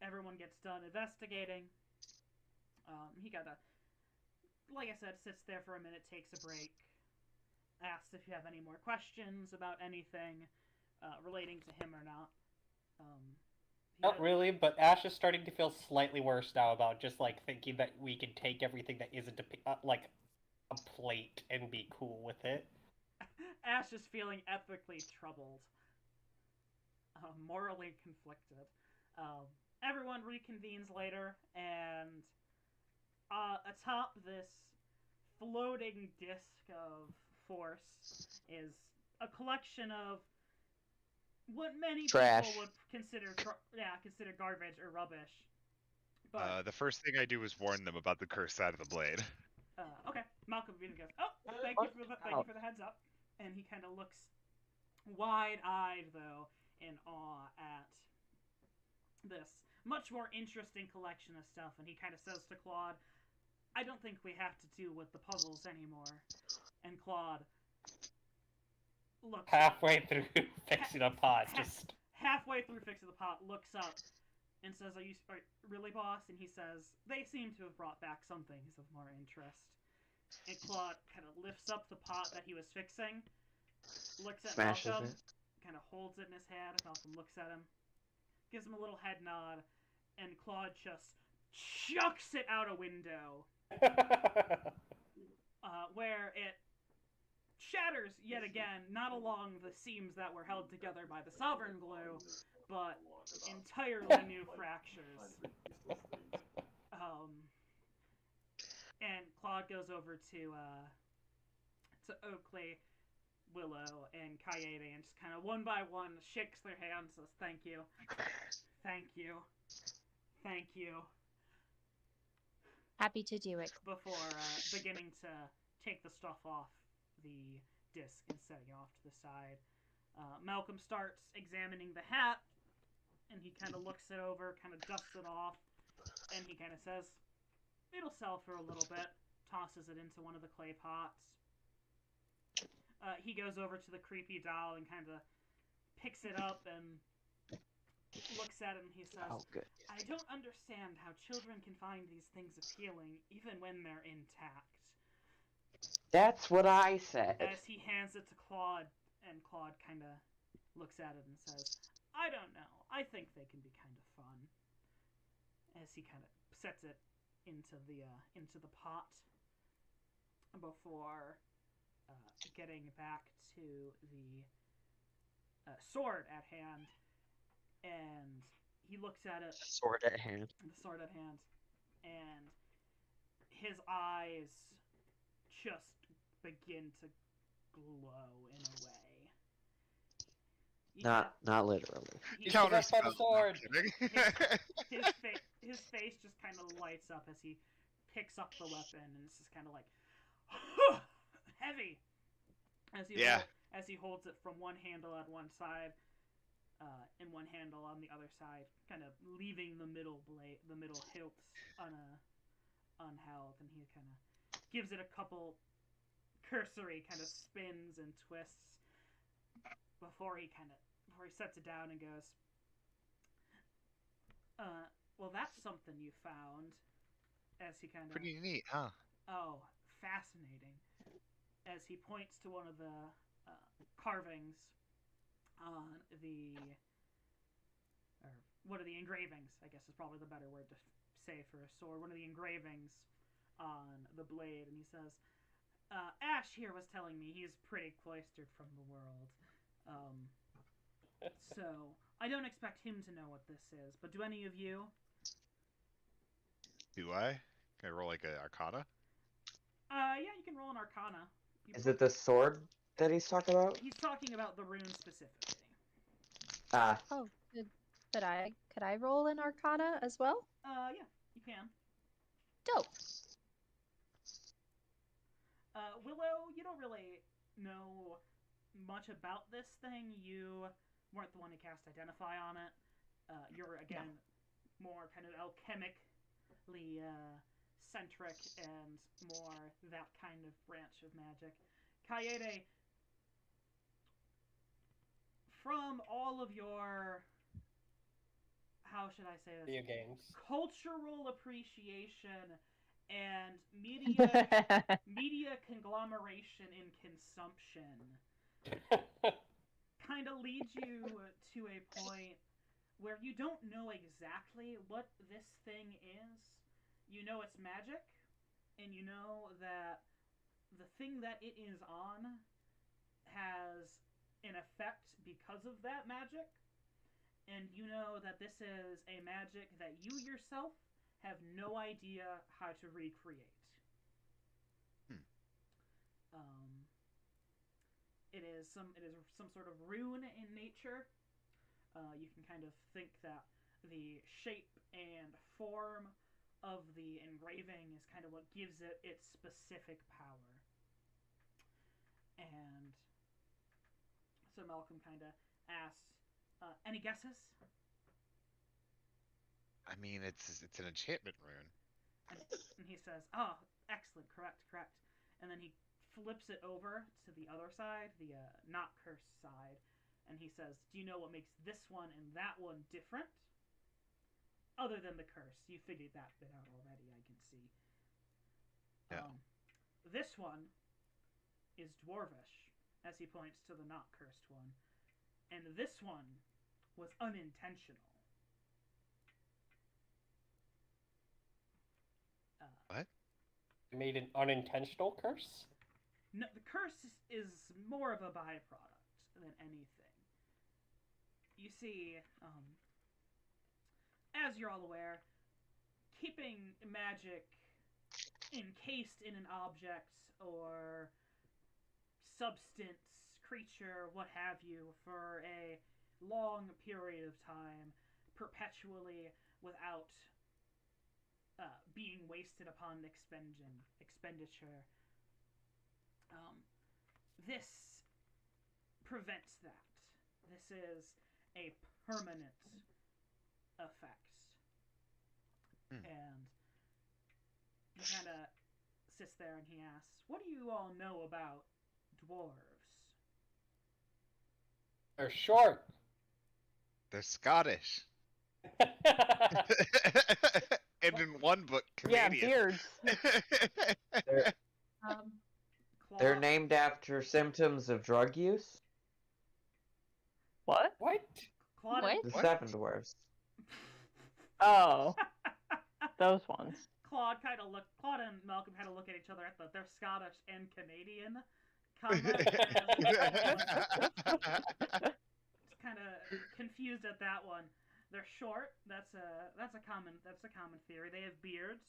Speaker 1: everyone gets done investigating, he like I said, sits there for a minute, takes a break, asks if you have any more questions about anything relating to him or not.
Speaker 2: Not really, but Ash is starting to feel slightly worse now about just, like, thinking that we can take everything that isn't like a plate and be cool with it.
Speaker 1: Ash is feeling ethically troubled, morally conflicted. Everyone reconvenes later, and atop this floating disc of force is a collection of what many
Speaker 6: Trash.
Speaker 1: people would consider garbage or rubbish. But
Speaker 3: The first thing I do is warn them about the cursed side of the blade.
Speaker 1: okay, Malcolm goes, "Oh, thank you for the heads up," and he kind of looks wide-eyed, though, in awe at this much more interesting collection of stuff. And he kind of says to Claude, "I don't think we have to deal with the puzzles anymore." And Claude looks
Speaker 2: Halfway through fixing a pot, just
Speaker 1: halfway through fixing the pot, looks up and says, "Are you really, boss?" And he says, "They seem to have brought back some things of more interest." And Claude kind of lifts up the pot that he was fixing, looks at
Speaker 6: Smashes
Speaker 1: Malcolm,
Speaker 6: it.
Speaker 1: kind of holds it in his hand. Malcolm looks at him, gives him a little head nod, and Claude just chucks it out a window, where it shatters yet again, not along the seams that were held together by the sovereign glue, but entirely new fractures. And Claude goes over to Oakley, Willow, and Kaede, and just kind of one by one shakes their hands, says, "Thank you, thank you, thank you,"
Speaker 4: Happy to do it.
Speaker 1: before beginning to take the stuff off the disc and setting it off to the side. Malcolm starts examining the hat, and he kind of looks it over, kind of dusts it off, and he kind of says, "It'll sell for a little bit." Tosses it into one of the clay pots. He goes over to the creepy doll and kind of picks it up and looks at it, and he says,
Speaker 6: Oh, good.
Speaker 1: "I don't understand how children can find these things appealing even when they're intact."
Speaker 6: That's what I said.
Speaker 1: As he hands it to Claude, and Claude kind of looks at it and says, "I don't know. I think they can be kind of fun." As he kind of sets it into the pot before getting back to the sword at hand, and he looks at it,
Speaker 6: Sword at hand.
Speaker 1: the sword at hand, and his eyes just begin to glow in a way. You
Speaker 6: Not literally.
Speaker 1: he-
Speaker 2: Counter
Speaker 3: Counter
Speaker 2: by the
Speaker 3: spell,
Speaker 2: sword.
Speaker 3: no, I'm kidding.
Speaker 1: his face just kind of lights up as he picks up the weapon, and it's just kind of like heavy as he
Speaker 3: Yeah.
Speaker 1: as he holds it from one handle on one side and one handle on the other side, kind of leaving the middle hilts unheld, and he kind of gives it a couple cursory kind of spins and twists before he sets it down and goes, "Well, that's something you found." As he kind of
Speaker 3: Pretty neat, huh?
Speaker 1: Oh, fascinating. As he points to one of the carvings on or one of the engravings, I guess is probably the better word to say for a sword, one of the engravings on the blade, and he says, "Ash here was telling me he's pretty cloistered from the world. So I don't expect him to know what this is, but do any of you?"
Speaker 3: Do I? Can I roll like a Arcana?
Speaker 1: Yeah, you can roll an Arcana.
Speaker 6: Is it the sword that he's talking about?
Speaker 1: He's talking about the rune specifically.
Speaker 6: Ah,
Speaker 4: Oh, could I roll an Arcana as well?
Speaker 1: Yeah, you can.
Speaker 4: Dope.
Speaker 1: Willow, you don't really know much about this thing. You weren't the one to cast Identify on it. You're, again, more kind of alchemically centric and more that kind of branch of magic. Kaede, from all of your, how should I say this?
Speaker 2: Video games.
Speaker 1: Cultural appreciation and media conglomeration in consumption kind of leads you to a point where you don't know exactly what this thing is. You know it's magic, and you know that the thing that it is on has an effect because of that magic, and you know that this is a magic that you yourself have no idea how to recreate. It is some sort of rune in nature. You can kind of think that the shape and form of the engraving is kind of what gives it its specific power. And so Malcolm kind of asks, "Any guesses?"
Speaker 3: I mean, it's an enchantment rune.
Speaker 1: And he says, "Oh, excellent, correct." And then he flips it over to the other side, the not cursed side, and he says, "Do you know what makes this one and that one different? Other than the curse, you figured that bit out already, I can see.
Speaker 3: Yeah.
Speaker 1: This one is dwarvish," as he points to the not cursed one, "and this one was unintentional."
Speaker 3: What?
Speaker 2: Made an unintentional curse?
Speaker 1: No, the curse is more of a byproduct than anything. You see, as you're all aware, keeping magic encased in an object or substance, creature, what have you, for a long period of time, perpetually, without being wasted upon expenditure, this prevents that. this is a permanent effect.
Speaker 3: Hmm.
Speaker 1: And he kind of sits there and he asks, "What do you all know about dwarves?"
Speaker 2: They're short.
Speaker 3: They're Scottish. And in one book,
Speaker 5: Yeah,
Speaker 3: Canadian.
Speaker 5: beards.
Speaker 6: They're,
Speaker 1: Claude,
Speaker 6: they're named after symptoms of drug use.
Speaker 5: What?
Speaker 2: What?
Speaker 1: Claude,
Speaker 4: What?
Speaker 6: The
Speaker 3: What?
Speaker 6: Seven Dwarfs.
Speaker 5: Oh, those ones.
Speaker 1: Claude and Malcolm kind of look at each other at they're Scottish and Canadian comment, and kind of confused at that one. They're short. That's a common theory. They have beards.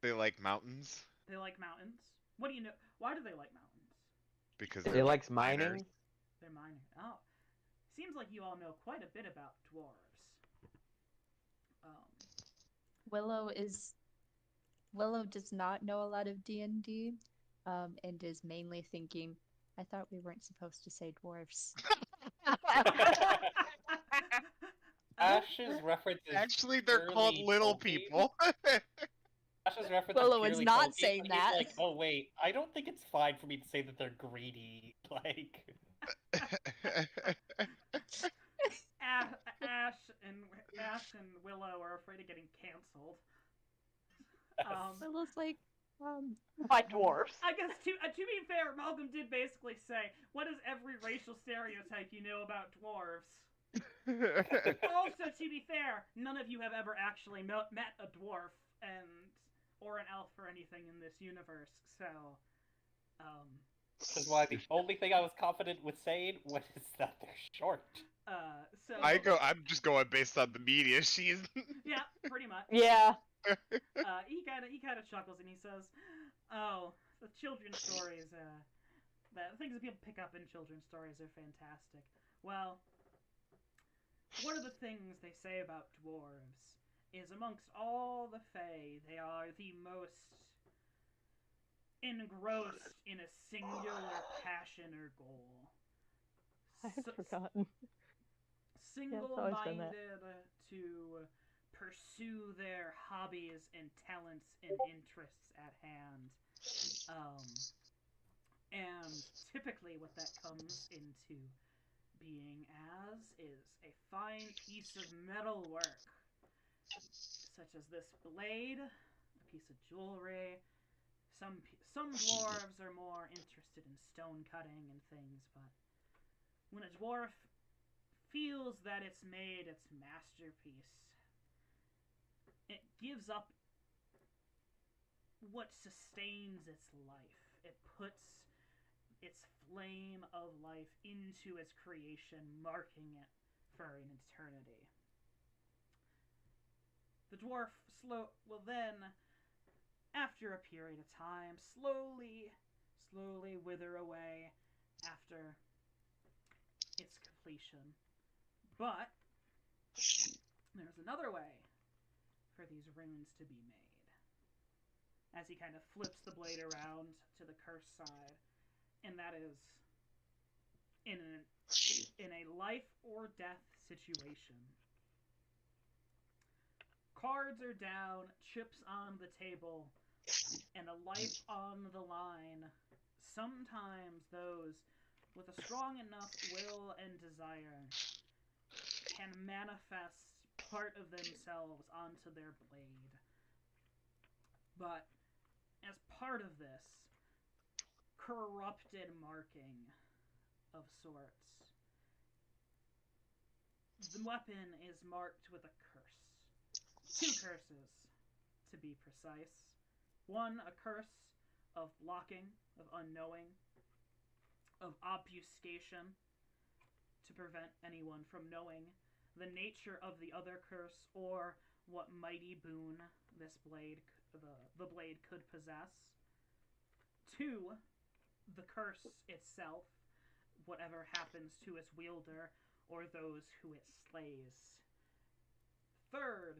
Speaker 3: They like mountains
Speaker 1: They like mountains. What do you know? Why do they like mountains?
Speaker 3: because
Speaker 6: He
Speaker 3: they're
Speaker 6: likes
Speaker 3: miners.
Speaker 6: mining.
Speaker 1: They're mining. Oh, seems like you all know quite a bit about dwarves.
Speaker 4: Willow does not know a lot of D&D, and is mainly thinking, I thought we weren't supposed to say dwarves.
Speaker 2: Ash's reference is
Speaker 3: Actually, they're called
Speaker 2: purely
Speaker 3: little
Speaker 2: Tolkien.
Speaker 3: people.
Speaker 2: Ash's reference
Speaker 4: Willow
Speaker 2: is
Speaker 4: is
Speaker 2: purely
Speaker 4: not
Speaker 2: Tolkien,
Speaker 4: saying
Speaker 2: but he's
Speaker 4: that.
Speaker 2: like, oh wait, I don't think it's fine for me to say that they're greedy. Like,
Speaker 1: Ash and Willow are afraid of getting canceled.
Speaker 4: Willow's like,
Speaker 5: By dwarfs.
Speaker 1: I guess to be fair, Malcolm did basically say, "What is every racial stereotype you know about dwarves?" Also, to be fair, none of you have ever actually met a dwarf or an elf or anything in this universe, so
Speaker 2: this is why the only thing I was confident with saying was that they're short.
Speaker 1: so
Speaker 3: I'm just going based on the media. She's
Speaker 1: yeah, pretty much.
Speaker 5: Yeah.
Speaker 1: He kind of chuckles and he says, "Oh, the children's stories. The things that people pick up in children's stories are fantastic. Well, one of the things they say about dwarves is amongst all the Fae, they are the most engrossed in a singular passion or goal.
Speaker 5: I had forgotten.
Speaker 1: Single-minded to pursue their hobbies and talents and interests at hand. And typically what that comes into being as is a fine piece of metalwork, such as this blade, a piece of jewelry. Some dwarves are more interested in stone cutting and things, but when a dwarf feels that it's made its masterpiece, it gives up what sustains its life. It puts its flame of life into its creation, marking it for an eternity. The dwarf will then, after a period of time, slowly wither away after its completion. But there's another way for these runes to be made. As he kind of flips the blade around to the cursed side, and that is in a life or death situation. Cards are down, chips on the table, and a life on the line. Sometimes those with a strong enough will and desire can manifest part of themselves onto their blade. But as part of this corrupted marking of sorts, the weapon is marked with a curse. 2 curses, to be precise. One, a curse of blocking, of unknowing, of obfuscation, to prevent anyone from knowing the nature of the other curse or what mighty boon this blade, the blade could possess. 2, the curse itself, whatever happens to its wielder or those who it slays. 3rd,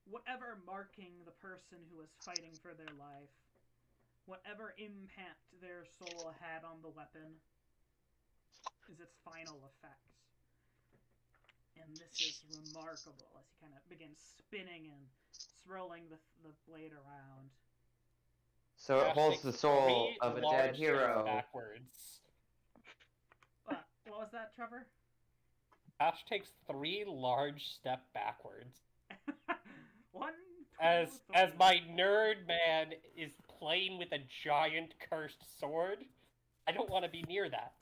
Speaker 1: whatever marking the person who is fighting for their life, whatever impact their soul had on the weapon, is its final effect. And this is remarkable as he kind of begins spinning and swirling the blade around.
Speaker 6: So it
Speaker 2: Ash
Speaker 6: holds
Speaker 2: takes
Speaker 6: the soul
Speaker 2: three
Speaker 6: of a
Speaker 2: large
Speaker 6: dead
Speaker 2: steps
Speaker 6: hero.
Speaker 2: Backwards.
Speaker 1: What was that, Trevor?
Speaker 2: Ash takes 3 large step backwards.
Speaker 1: 1, 2,
Speaker 2: As
Speaker 1: 3.
Speaker 2: my nerd man is playing with a giant cursed sword, I don't want to be near that.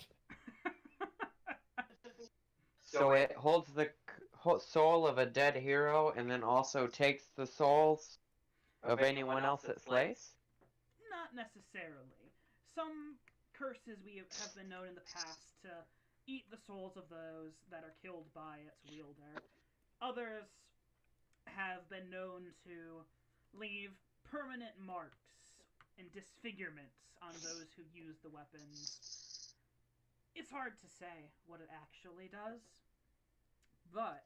Speaker 6: So it holds the soul of a dead hero and then also takes the souls of anyone else it slays?
Speaker 1: Not necessarily. Some curses we have been known in the past to eat the souls of those that are killed by its wielder. Others have been known to leave permanent marks and disfigurements on those who use the weapons. It's hard to say what it actually does, but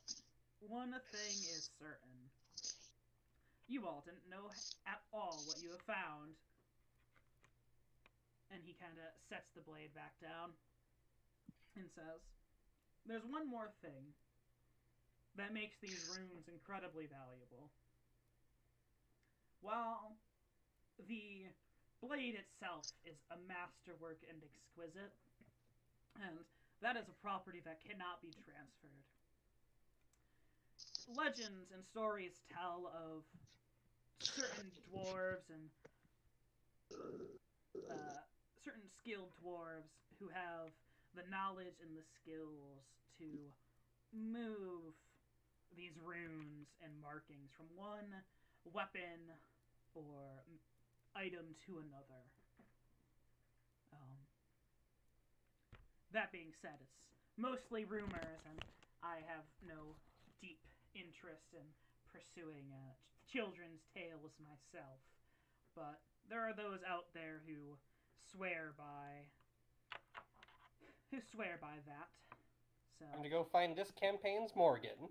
Speaker 1: one thing is certain. You all didn't know at all what you have found. And he kind of sets the blade back down and says, there's one more thing that makes these runes incredibly valuable. While the blade itself is a masterwork and exquisite, and that is a property that cannot be transferred. Legends and stories tell of certain dwarves and certain skilled dwarves who have the knowledge and the skills to move these runes and markings from one weapon or item to another. That being said, it's mostly rumors, and I have no deep interest in pursuing children's tales myself. But there are those out there who swear by that. So
Speaker 2: I'm gonna go find this campaign's Morgan.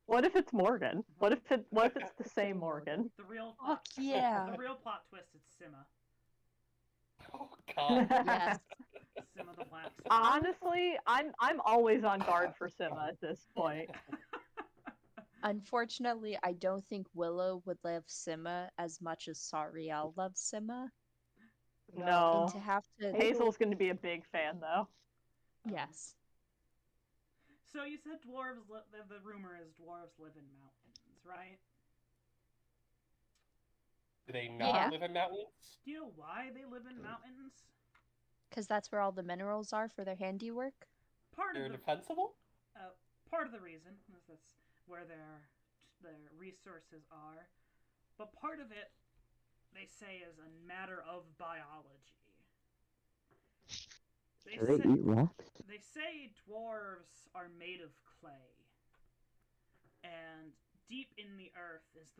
Speaker 5: What if it's Morgan? What if it's the same Morgan?
Speaker 1: the real
Speaker 4: Fuck yeah.
Speaker 1: the real plot twist is Sima.
Speaker 2: Oh god.
Speaker 4: Yes.
Speaker 1: Sima the blacksmith.
Speaker 5: Honestly, I'm always on guard for Sima at this point.
Speaker 4: Unfortunately, I don't think Willow would love Sima as much as Sariel loves Sima.
Speaker 5: No.
Speaker 4: And to have to
Speaker 5: Hazel's going to be a big fan, though.
Speaker 4: Yes.
Speaker 1: So you said dwarves. The rumor is dwarves live in mountains, right?
Speaker 2: Do they not
Speaker 4: Yeah.
Speaker 2: live in mountains?
Speaker 1: Do you know why they live in mountains?
Speaker 4: Because that's where all the minerals are for their handiwork.
Speaker 1: Part
Speaker 2: They're
Speaker 1: of the
Speaker 2: defensible?
Speaker 1: part of the reason is that's where their resources are, but part of it, they say, is a matter of biology.
Speaker 6: Do they eat rocks?
Speaker 1: They say dwarves are made of clay, and deep in the earth is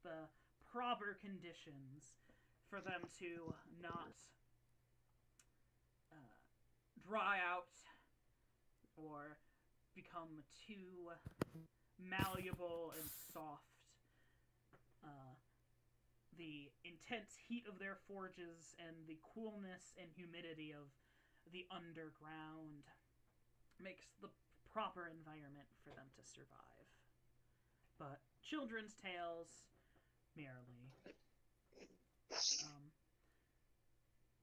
Speaker 1: the proper conditions for them to not dry out or become too malleable and soft. The intense heat of their forges and the coolness and humidity of the underground makes the proper environment for them to survive. But children's tales, merely.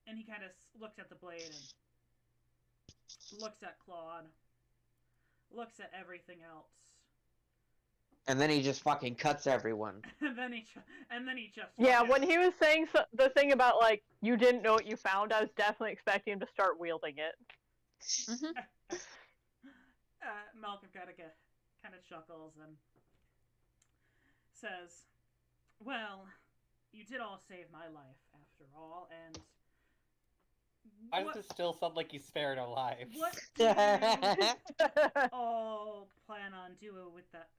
Speaker 1: And he kind of looks at the blade and looks at Claude, looks at everything else.
Speaker 6: And then he just fucking cuts everyone.
Speaker 1: and then he just
Speaker 5: Yeah,
Speaker 1: fucking-
Speaker 5: when he was saying the thing about, like, you didn't know what you found, I was definitely expecting him to start wielding it.
Speaker 1: Malcolm kind of chuckles and says, "Well, you did all save my life after all, and
Speaker 2: Why does it still sound like you spared our lives?
Speaker 1: what do you all plan on doing with that?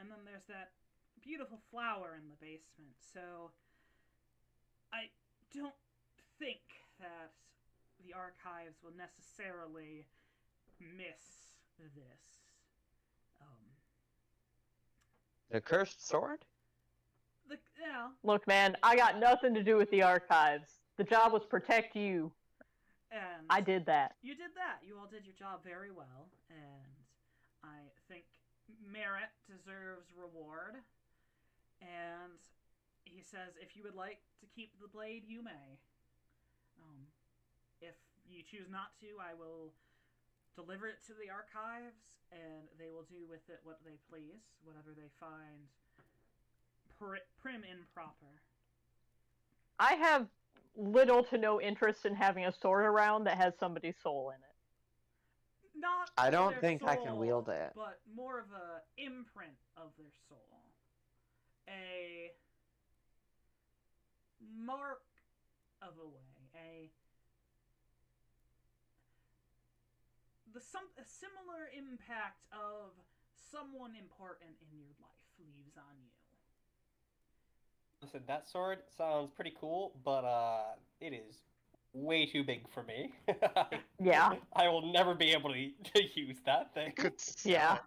Speaker 1: And then there's that beautiful flower in the basement. So I don't think that the archives will necessarily miss this.
Speaker 6: The cursed sword?
Speaker 5: Look, man, I got nothing to do with the archives. The job was protect you.
Speaker 1: And
Speaker 5: I did that.
Speaker 1: You did that. You all did your job very well, and I think merit deserves reward. And he says, if you would like to keep the blade, you may. If you choose not to, I will deliver it to the archives, and they will do with it what they please, whatever they find prim improper.
Speaker 5: I have little to no interest in having a sword around that has somebody's soul in it.
Speaker 1: Not
Speaker 6: I
Speaker 1: of
Speaker 6: don't
Speaker 1: their
Speaker 6: think I can
Speaker 1: soul,
Speaker 6: wield it.
Speaker 1: but more of a imprint of their soul. A mark of a way. A similar impact of someone important in your life leaves on you.
Speaker 2: Listen, that sword sounds pretty cool, but it is way too big for me.
Speaker 5: Yeah.
Speaker 2: I will never be able to use that thing.
Speaker 3: Could
Speaker 5: Yeah.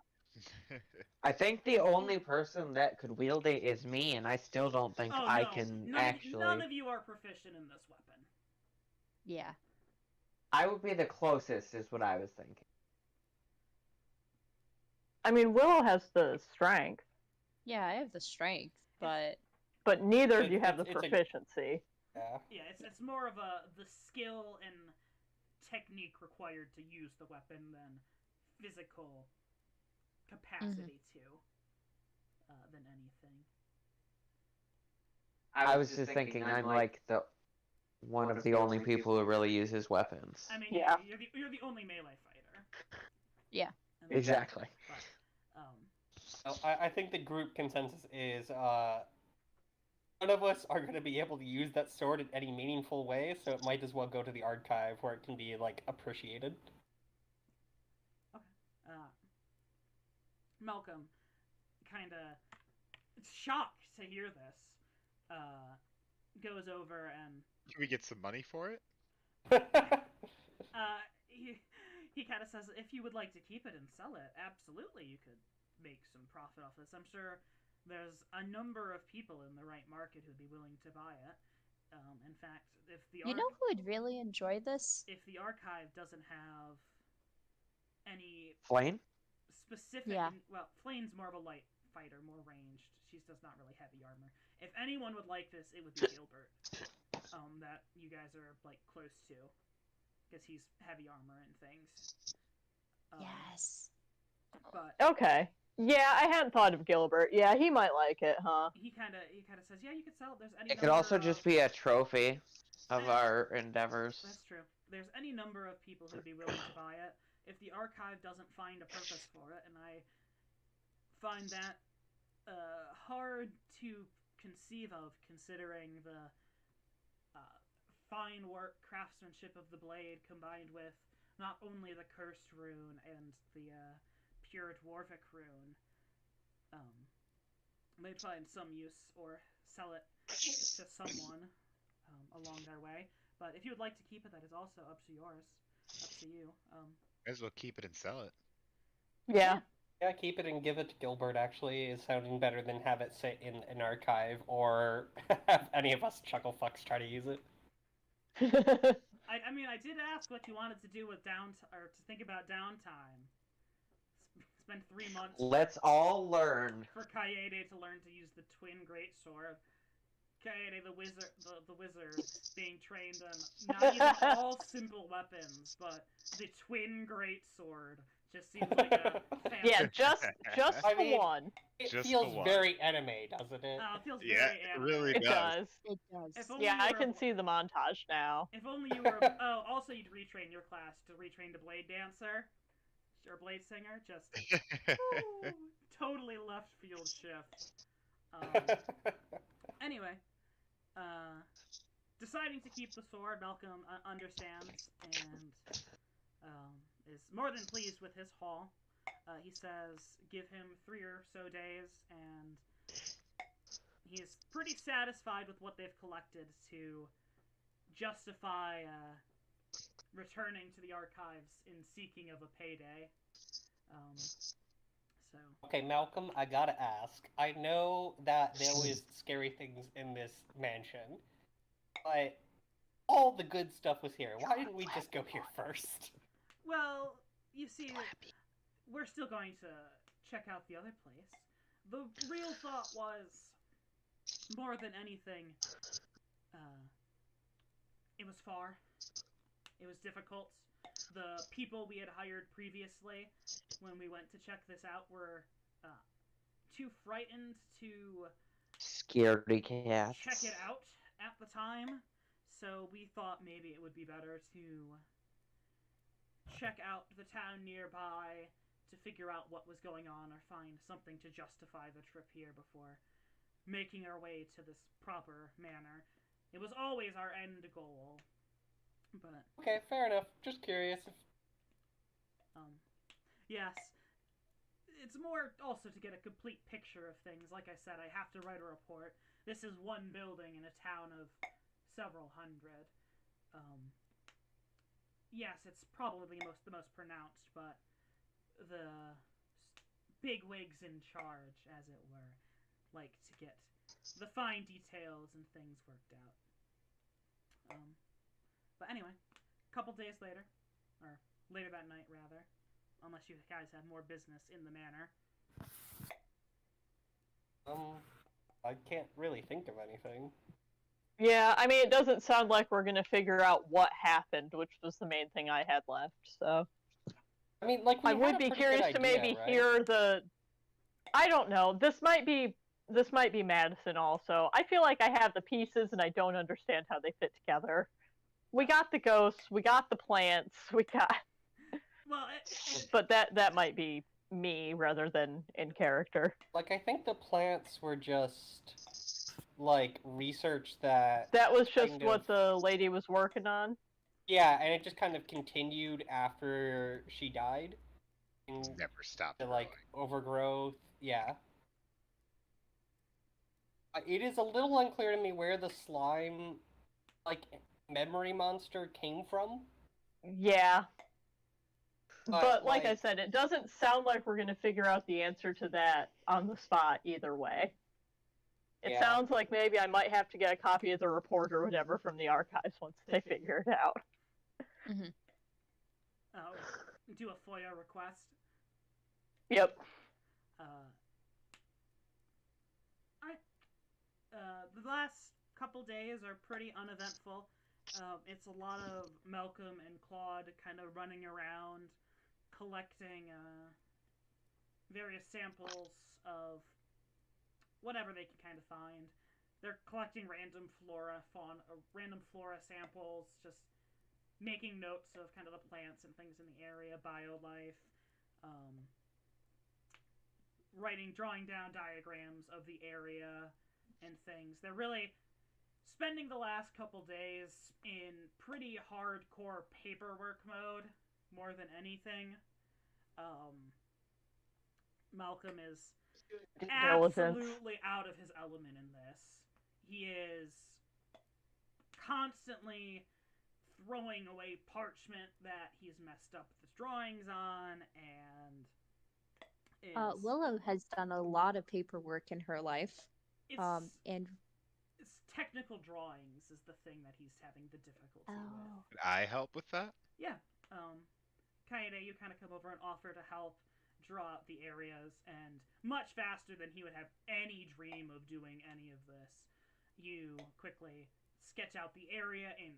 Speaker 3: sell.
Speaker 6: I think the only person that could wield it is me, and I still don't think
Speaker 1: Oh,
Speaker 6: I
Speaker 1: no.
Speaker 6: can
Speaker 1: None of you are proficient in this weapon.
Speaker 4: Yeah.
Speaker 6: I would be the closest, is what I was thinking.
Speaker 5: I mean, Willow has the strength,
Speaker 4: Yeah, I have the strength, but
Speaker 5: but neither of you
Speaker 2: It's-
Speaker 5: have the
Speaker 2: it's a-
Speaker 5: proficiency.
Speaker 2: Yeah.
Speaker 1: Yeah, it's more of the skill and technique required to use the weapon than physical capacity than anything.
Speaker 6: I was just thinking I'm like the one of the only people who really uses weapons.
Speaker 1: I mean,
Speaker 5: Yeah.
Speaker 1: you're the only melee fighter.
Speaker 4: Yeah.
Speaker 1: And
Speaker 6: Exactly.
Speaker 1: But,
Speaker 2: I think the group consensus is none of us are going to be able to use that sword in any meaningful way, so it might as well go to the archive where it can be like appreciated.
Speaker 1: Malcolm, kind of shocked to hear this, goes over and
Speaker 3: Can we get some money for it?
Speaker 1: he kind of says, if you would like to keep it and sell it, absolutely you could make some profit off this. I'm sure there's a number of people in the right market who'd be willing to buy it. In fact, if the
Speaker 4: you know who would really enjoy this?
Speaker 1: if the archive doesn't have any
Speaker 6: Flame?
Speaker 1: specific,
Speaker 4: Yeah.
Speaker 1: well, Flane's more of a light fighter, more ranged. She does not really heavy armor. If anyone would like this, it would be Gilbert. That you guys are like close to, because he's heavy armor and things.
Speaker 4: Yes.
Speaker 1: But
Speaker 5: Okay. Yeah, I hadn't thought of Gilbert. Yeah, he might like it, huh?
Speaker 1: he kind of says, yeah, you could sell it. There's any.
Speaker 6: It could
Speaker 1: number
Speaker 6: also just
Speaker 1: of-
Speaker 6: be a trophy of
Speaker 1: Yeah.
Speaker 6: our endeavors.
Speaker 1: That's true. There's any number of people who'd be willing to buy it. If the archive doesn't find a purpose for it, and I find that hard to conceive of, considering the fine work, craftsmanship of the blade, combined with not only the cursed rune and the pure dwarvic rune, they'd find some use or sell it to someone along their way. But if you would like to keep it, that is also up to you.
Speaker 3: Might as well keep it and sell it.
Speaker 5: Yeah.
Speaker 2: Yeah, keep it and give it to Gilbert, actually, is sounding better than have it sit in an archive or have any of us chucklefucks try to use it.
Speaker 1: I mean, I did ask what you wanted to do with or to think about downtime. Spend 3 months.
Speaker 6: Let's all learn.
Speaker 1: For Kaede to learn to use the twin greatsword. Kaede, the wizard, being trained on not even all simple weapons, but the twin greatsword. Just seems like a fancy.
Speaker 5: Yeah, just
Speaker 2: I
Speaker 5: the
Speaker 2: mean-
Speaker 5: one.
Speaker 2: It
Speaker 3: Just
Speaker 2: feels
Speaker 3: the one.
Speaker 2: very anime, doesn't it?
Speaker 1: It feels
Speaker 3: Yeah,
Speaker 1: very
Speaker 3: it
Speaker 1: anime.
Speaker 3: really
Speaker 5: It
Speaker 3: does.
Speaker 5: does.
Speaker 4: It does.
Speaker 1: If only
Speaker 5: Yeah,
Speaker 1: you
Speaker 5: I
Speaker 1: were-
Speaker 5: can see the montage now.
Speaker 1: If only you were. Oh, also you'd retrain your class to retrain to blade dancer or blade singer. Just ooh, totally left field shift. Anyway, deciding to keep the sword, Malcolm understands and is more than pleased with his haul. He says, give him 3 or so days, and he is pretty satisfied with what they've collected to justify returning to the archives in seeking of a payday. So
Speaker 2: Okay, Malcolm, I gotta ask. I know that there was scary things in this mansion, but all the good stuff was here. Why didn't we just go here first?
Speaker 1: Well, you see, we're still going to check out the other place. The real thought was, more than anything, it was far. It was difficult. The people we had hired previously, when we went to check this out, were too frightened to
Speaker 6: Scaredy cats.
Speaker 1: check it out at the time. So we thought maybe it would be better to check out the town nearby to figure out what was going on or find something to justify the trip here before making our way to this proper manor. It was always our end goal, but
Speaker 2: Okay, fair enough. Just curious.
Speaker 1: yes, it's more also to get a complete picture of things. Like I said, I have to write a report. This is one building in a town of several hundred. Yes, it's probably the most pronounced, but the big wigs in charge, as it were, like to get the fine details and things worked out. But anyway, a couple days later, or later that night rather, unless you guys have more business in the manor.
Speaker 2: I can't really think of anything.
Speaker 5: Yeah, I mean, it doesn't sound like we're gonna figure out what happened, which was the main thing I had left. So
Speaker 2: I mean, like, we
Speaker 5: I
Speaker 2: had
Speaker 5: would
Speaker 2: a
Speaker 5: be
Speaker 2: pretty
Speaker 5: curious
Speaker 2: good
Speaker 5: to
Speaker 2: idea,
Speaker 5: maybe
Speaker 2: right?
Speaker 5: hear the. I don't know. This might be Madison also. I feel like I have the pieces and I don't understand how they fit together. We got the ghosts, we got the plants, we got.
Speaker 1: Well,
Speaker 5: But that might be me rather than in character.
Speaker 2: Like, I think the plants were just, like, research that...
Speaker 5: That was just
Speaker 2: kind
Speaker 5: what
Speaker 2: of-
Speaker 5: the lady was working on.
Speaker 2: Yeah, and it just kind of continued after she died. And
Speaker 3: Never stopped.
Speaker 2: the, like, overgrowth, yeah. It is a little unclear to me where the slime, like, memory monster came from.
Speaker 5: Yeah. But like I
Speaker 2: like,
Speaker 5: said, it doesn't sound like we're going to figure out the answer to that on the spot either way. It
Speaker 2: Yeah.
Speaker 5: sounds like maybe I might have to get a copy of the report or whatever from the archives once they figure it out.
Speaker 1: do a FOIA request.
Speaker 5: Yep.
Speaker 1: The last couple days are pretty uneventful. It's a lot of Malcolm and Claude kind of running around, collecting various samples of whatever they can kind of find. They're collecting random flora samples, just making notes of kind of the plants and things in the area, biolife, drawing down diagrams of the area and things. They're really spending the last couple days in pretty hardcore paperwork mode more than anything. Malcolm is absolutely out of his element in this. He is constantly throwing away parchment that he's messed up the drawings on, and
Speaker 4: Willow has done a lot of paperwork in her life. And
Speaker 1: it's technical drawings is the thing that he's having the difficulty with.
Speaker 3: Can I help with that?
Speaker 1: Yeah. Kaede, you kind of come over and offer to help draw out the areas, and much faster than he would have any dream of doing any of this, you quickly sketch out the area in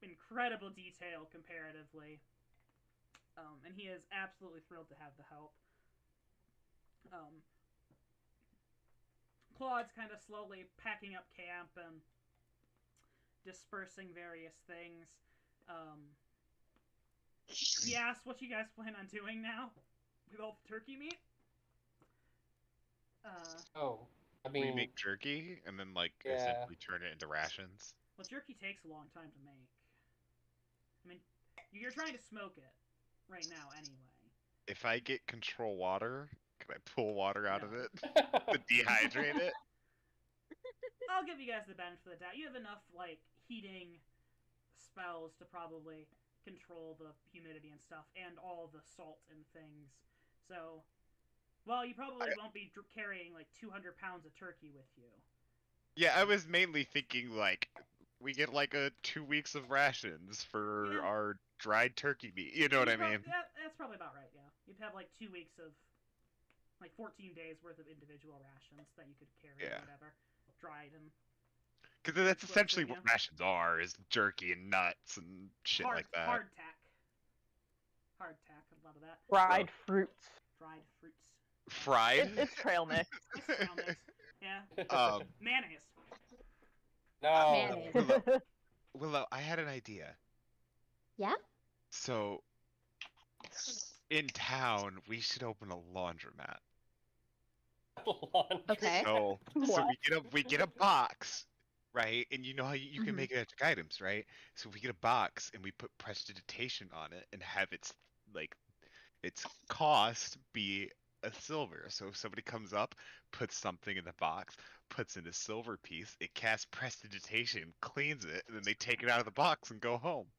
Speaker 1: incredible detail comparatively. And he is absolutely thrilled to have the help. Claude's kind of slowly packing up camp and dispersing various things. He asked what you guys plan on doing now with all the turkey meat.
Speaker 2: I
Speaker 3: We
Speaker 2: mean,
Speaker 3: make jerky and then like
Speaker 2: Yeah.
Speaker 3: essentially turn it into rations.
Speaker 1: Well, jerky takes a long time to make. I mean, you're trying to smoke it right now anyway.
Speaker 3: If I get control water, can I pull water out of
Speaker 1: No.
Speaker 3: it to dehydrate it?
Speaker 1: I'll give you guys the benefit of the doubt. You have enough, like, heating spells to probably control the humidity and stuff, and all the salt and things. So, well, you probably won't be carrying, like, 200 pounds of turkey with you.
Speaker 3: Yeah, I was mainly thinking like we get like 2 weeks of rations for
Speaker 1: Yeah.
Speaker 3: our dried turkey meat. You know what I mean?
Speaker 1: That's probably about right. Yeah, you'd have like 2 weeks of, like 14 days worth of individual rations that you could carry
Speaker 3: Yeah.
Speaker 1: or whatever, dried and
Speaker 3: Because that's
Speaker 1: Explosive,
Speaker 3: essentially what
Speaker 1: yeah.
Speaker 3: rations are: is jerky and nuts and shit like that.
Speaker 1: hardtack, a lot of that.
Speaker 5: Dried fruits.
Speaker 1: Dried fruits.
Speaker 3: Fried.
Speaker 5: It's trail mix.
Speaker 1: It's trail mix. Yeah.
Speaker 3: Um,
Speaker 1: Mayonnaise.
Speaker 2: No.
Speaker 4: Mayonnaise.
Speaker 3: Willow, I had an idea.
Speaker 4: Yeah?
Speaker 3: So, in town, we should open a laundromat.
Speaker 4: Okay.
Speaker 3: So
Speaker 5: What?
Speaker 3: we get a box, right? And you know how you can
Speaker 4: Mhm.
Speaker 3: make magic items, right? So we get a box and we put prestidigitation on it and have its cost be a silver. So if somebody comes up, puts something in the box, puts in a silver piece, it casts prestidigitation, cleans it, and then they take it out of the box and go home.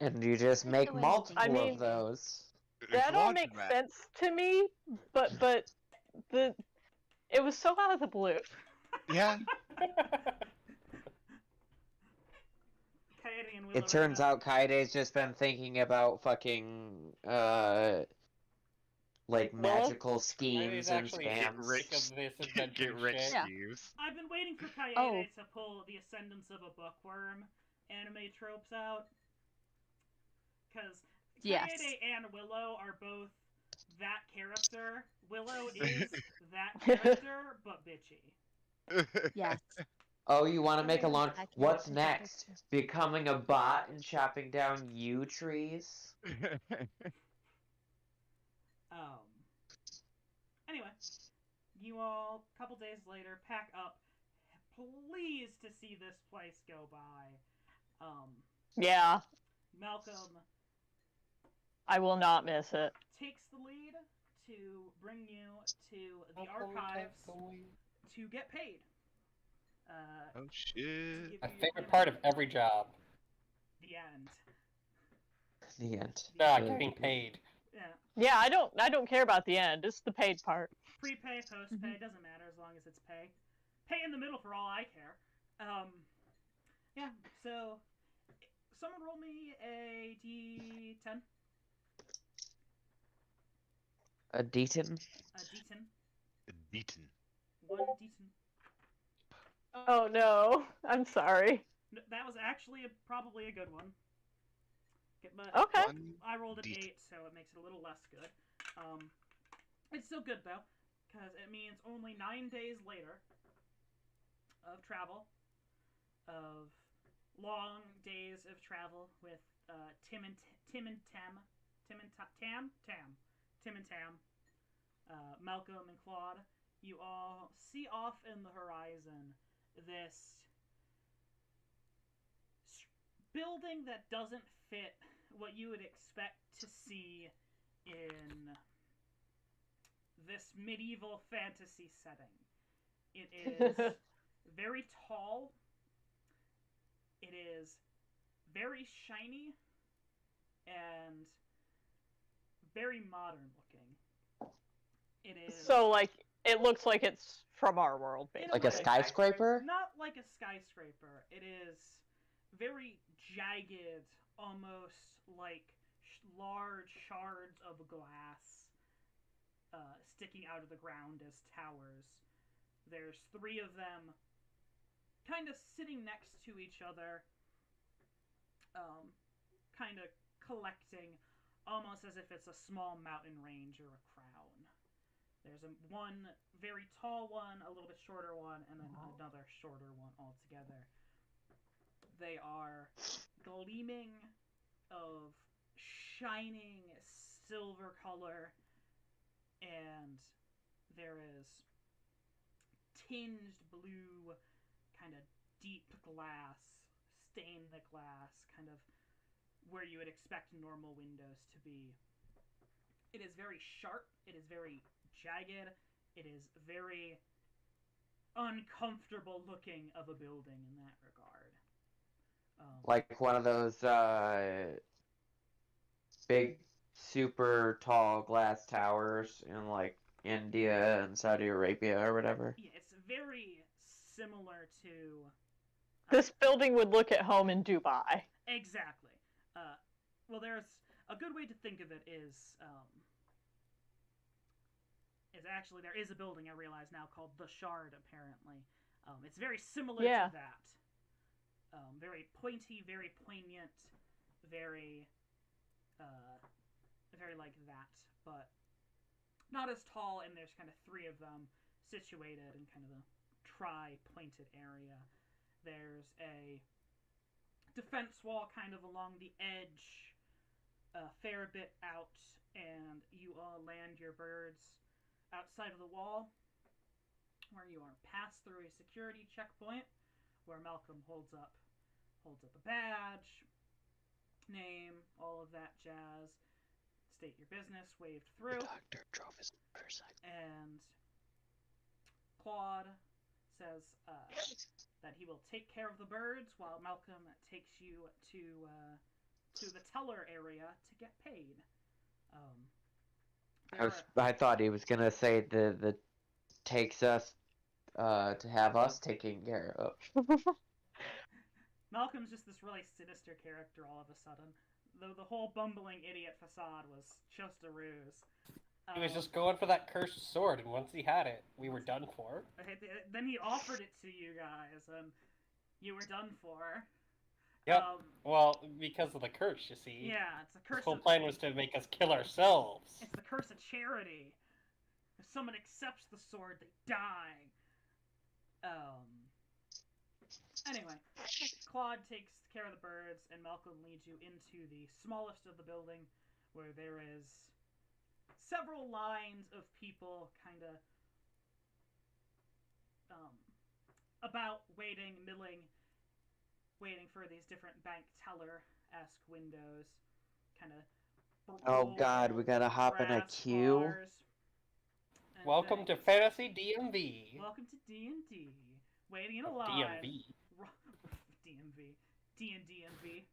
Speaker 6: And you just
Speaker 4: like
Speaker 6: make
Speaker 4: the way you
Speaker 6: multiple
Speaker 4: think.
Speaker 5: I mean,
Speaker 6: of those.
Speaker 3: It's
Speaker 5: That
Speaker 3: a
Speaker 5: all makes
Speaker 3: laundromat.
Speaker 5: sense to me, but it was so out of the blue.
Speaker 3: Yeah.
Speaker 1: Coyote and Willow
Speaker 6: It turns
Speaker 1: right
Speaker 6: out Kaide's just been thinking about fucking like
Speaker 5: Well,
Speaker 6: magical schemes and
Speaker 2: actually
Speaker 3: Get
Speaker 6: scams.
Speaker 3: rich.
Speaker 2: Sick of this
Speaker 3: Get
Speaker 2: adventure
Speaker 3: rich
Speaker 2: shit.
Speaker 4: Yeah.
Speaker 3: schemes.
Speaker 1: now. I've been waiting for Coyote
Speaker 4: Oh.
Speaker 1: to pull the Ascendance of a Bookworm anime tropes out. Because
Speaker 4: Yes.
Speaker 1: Coyote and Willow are both that character. Willow is that character, but bitchy.
Speaker 4: Yes.
Speaker 6: Oh, you want to make a
Speaker 1: Okay.
Speaker 6: launch?
Speaker 4: I can
Speaker 6: What's
Speaker 4: make that
Speaker 6: next?
Speaker 4: picture.
Speaker 6: Becoming a bot and chopping down yew trees?
Speaker 1: Anyway, you all, a couple days later, pack up, pleased to see this place go by.
Speaker 5: Yeah,
Speaker 1: Malcolm
Speaker 5: I will not miss it.
Speaker 1: takes the lead to bring you to the archives to get paid.
Speaker 3: Oh
Speaker 1: To
Speaker 3: shit.
Speaker 1: give
Speaker 2: My
Speaker 1: you
Speaker 2: favorite
Speaker 1: your
Speaker 2: part of
Speaker 1: money.
Speaker 2: every job.
Speaker 1: The end.
Speaker 6: The end.
Speaker 2: Not
Speaker 6: The-
Speaker 2: getting paid.
Speaker 1: Yeah.
Speaker 5: Yeah, I don't care about the end. It's the paid part.
Speaker 1: Prepay, postpay, doesn't matter as long as it's pay. Pay in the middle for all I care. Yeah, so someone roll me a d10.
Speaker 6: A Deaton?
Speaker 1: A d10.
Speaker 3: Beaten.
Speaker 1: One d10.
Speaker 5: Oh no, I'm sorry.
Speaker 1: That was actually probably a good one. But
Speaker 5: Okay.
Speaker 3: One
Speaker 1: I rolled an
Speaker 3: D10.
Speaker 1: 8, so it makes it a little less good. It's still good though, because it means only 9 days later of travel, of long days of travel with Tim and Tam, Malcolm and Claude. You all see off in the horizon this building that doesn't fit what you would expect to see in this medieval fantasy setting. It is very tall. It is very shiny and very modern looking. It is
Speaker 5: So like it looks like it's from our world,
Speaker 1: In
Speaker 5: basically.
Speaker 6: Like a
Speaker 1: way.
Speaker 6: skyscraper?
Speaker 1: not like a skyscraper. It is very jagged, almost like large shards of glass sticking out of the ground as towers. There's 3 of them kind of sitting next to each other, kind of collecting, almost as if it's a small mountain range or a crown. There's one very tall one, a little bit shorter one, and then another shorter one altogether. They are gleaming of shining silver color, and there is tinged blue, kind of deep glass, stain the glass, kind of where you would expect normal windows to be. It is very sharp, it is very jagged, it is very uncomfortable looking of a building in that regard.
Speaker 6: Like one of those big, super tall glass towers in like India and Saudi Arabia or whatever.
Speaker 1: Yeah, it's very similar to
Speaker 5: This building would look at home in Dubai.
Speaker 1: exactly. Well, there's a good way to think of it is actually there is a building I realize now called the Shard. Apparently, it's very similar
Speaker 5: Yeah.
Speaker 1: to that. Very pointy, very poignant, very very like that, but not as tall. And there's kind of three of them situated in kind of a tri-pointed area. There's a defense wall kind of along the edge, a fair bit out, and you all land your birds outside of the wall, where you are passed through a security checkpoint, where Malcolm holds up a badge, name, all of that jazz, state your business, waved through.
Speaker 6: The doctor drove his motorcycle.
Speaker 1: And Claude says that he will take care of the birds while Malcolm takes you to the teller area to get paid.
Speaker 6: I thought he was gonna say the takes us to have us taken care of.
Speaker 1: Malcolm's just this really sinister character all of a sudden. Though the whole bumbling idiot facade was just a ruse.
Speaker 2: He was just going for that cursed sword, and once he had it, we were done for.
Speaker 1: Then he offered it to you guys, and you were done for.
Speaker 2: Yep. Well, because of the curse, you see.
Speaker 1: Yeah, it's a curse.
Speaker 2: His whole plan was to make us kill ourselves.
Speaker 1: It's the curse of charity. If someone accepts the sword, they die. Anyway, Claude takes care of the birds, and Malcolm leads you into the smallest of the building, where there is several lines of people kind of about waiting, milling, waiting for these different bank teller-esque windows, kind of.
Speaker 6: Oh God, we gotta hop in a queue.
Speaker 2: Welcome to Fantasy DMV.
Speaker 1: Welcome to D&D. Waiting in a line.
Speaker 2: DMV.
Speaker 1: DMV. D&DMV.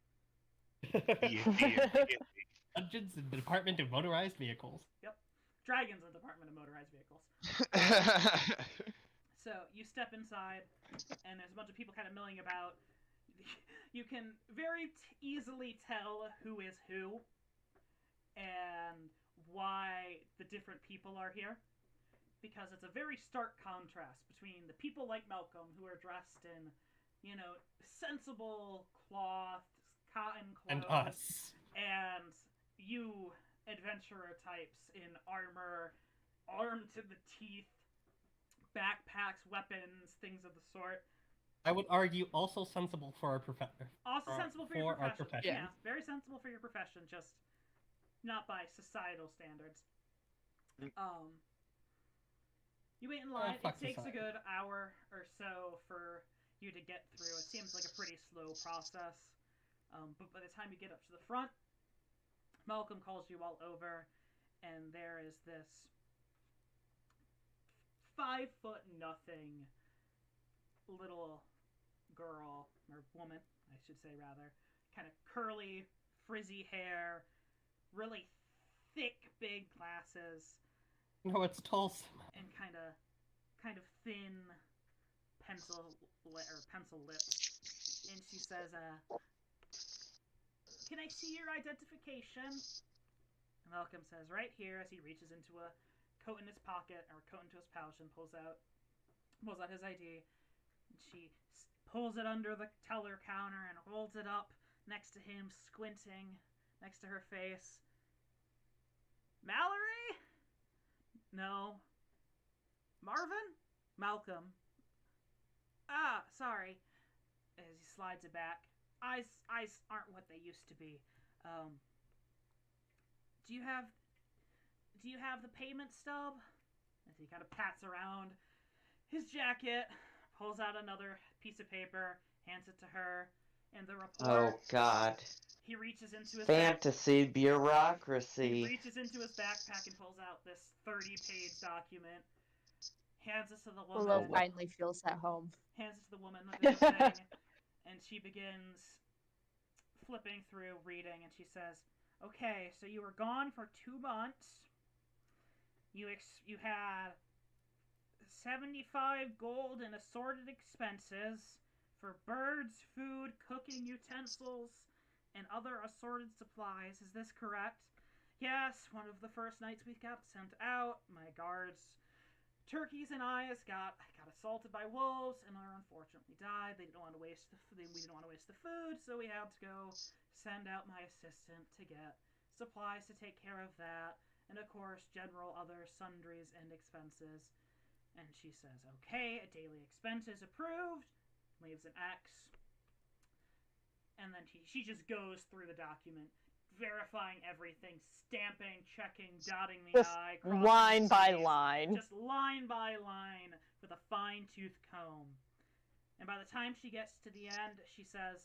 Speaker 8: Dungeons and Department of Motorized Vehicles.
Speaker 1: Yep. Dragons and Department of Motorized Vehicles. So you step inside, and there's a bunch of people kind of milling about. You can very easily tell who is who and why the different people are here, because it's a very stark contrast between the people like Malcolm, who are dressed in, sensible cloth, cotton clothes,
Speaker 8: And us.
Speaker 1: and you adventurer types in armor, armed to the teeth, backpacks, weapons, things of the sort.
Speaker 8: I would argue also sensible for our profession.
Speaker 1: Also sensible for your
Speaker 8: our
Speaker 1: profession.
Speaker 8: profession.
Speaker 1: Yeah, very sensible for your profession, just not by societal standards. You wait in line. It
Speaker 8: fuck
Speaker 1: takes
Speaker 8: society.
Speaker 1: a good hour or so for you to get through. It seems like a pretty slow process. But by the time you get up to the front, Malcolm calls you all over, and there is this 5'0" little girl, or woman, I should say rather, kind of curly, frizzy hair, really thick, big glasses,
Speaker 8: No, it's Tulsa.
Speaker 1: and kind of thin pencil lips. And she says, "Can I see your identification?" And Malcolm says, "Right here," as he reaches into a coat in his pocket, or coat into his pouch, and pulls out his ID. And she pulls it under the teller counter and holds it up next to him, squinting next to her face. "Mallory? No. Marvin? Malcolm. Ah, sorry." As he slides it back. Eyes aren't what they used to be. Do you have the payment stub? As he kind of pats around his jacket, pulls out another piece of paper, hands it to her, and the report.
Speaker 6: Oh God.
Speaker 1: He reaches into his
Speaker 6: Fantasy
Speaker 1: He
Speaker 6: bureaucracy.
Speaker 1: reaches into his backpack and pulls out this 30-page document. Hands it to the
Speaker 4: Willow
Speaker 1: woman.
Speaker 4: finally feels at home.
Speaker 1: Hands it to the woman with the thing, and she begins flipping through, reading, and she says, "Okay, so you were gone for 2 months. You had 75 gold in assorted expenses for birds, food, cooking utensils, and other assorted supplies. Is this correct? Yes, one of the first nights we got sent out, my guards, turkeys and I got assaulted by wolves and are unfortunately died. They didn't want to waste we didn't want to waste the food, so we had to go send out my assistant to get supplies to take care of that, and of course, general other sundries and expenses. And she says, okay, daily expenses approved, leaves an X, and then she just goes through the document, verifying everything, stamping, checking, dotting the
Speaker 5: Just
Speaker 1: I, crossing
Speaker 5: line
Speaker 1: the
Speaker 5: by
Speaker 1: T's,
Speaker 5: line.
Speaker 1: just line by line with a fine-tooth comb. And by the time she gets to the end, she says,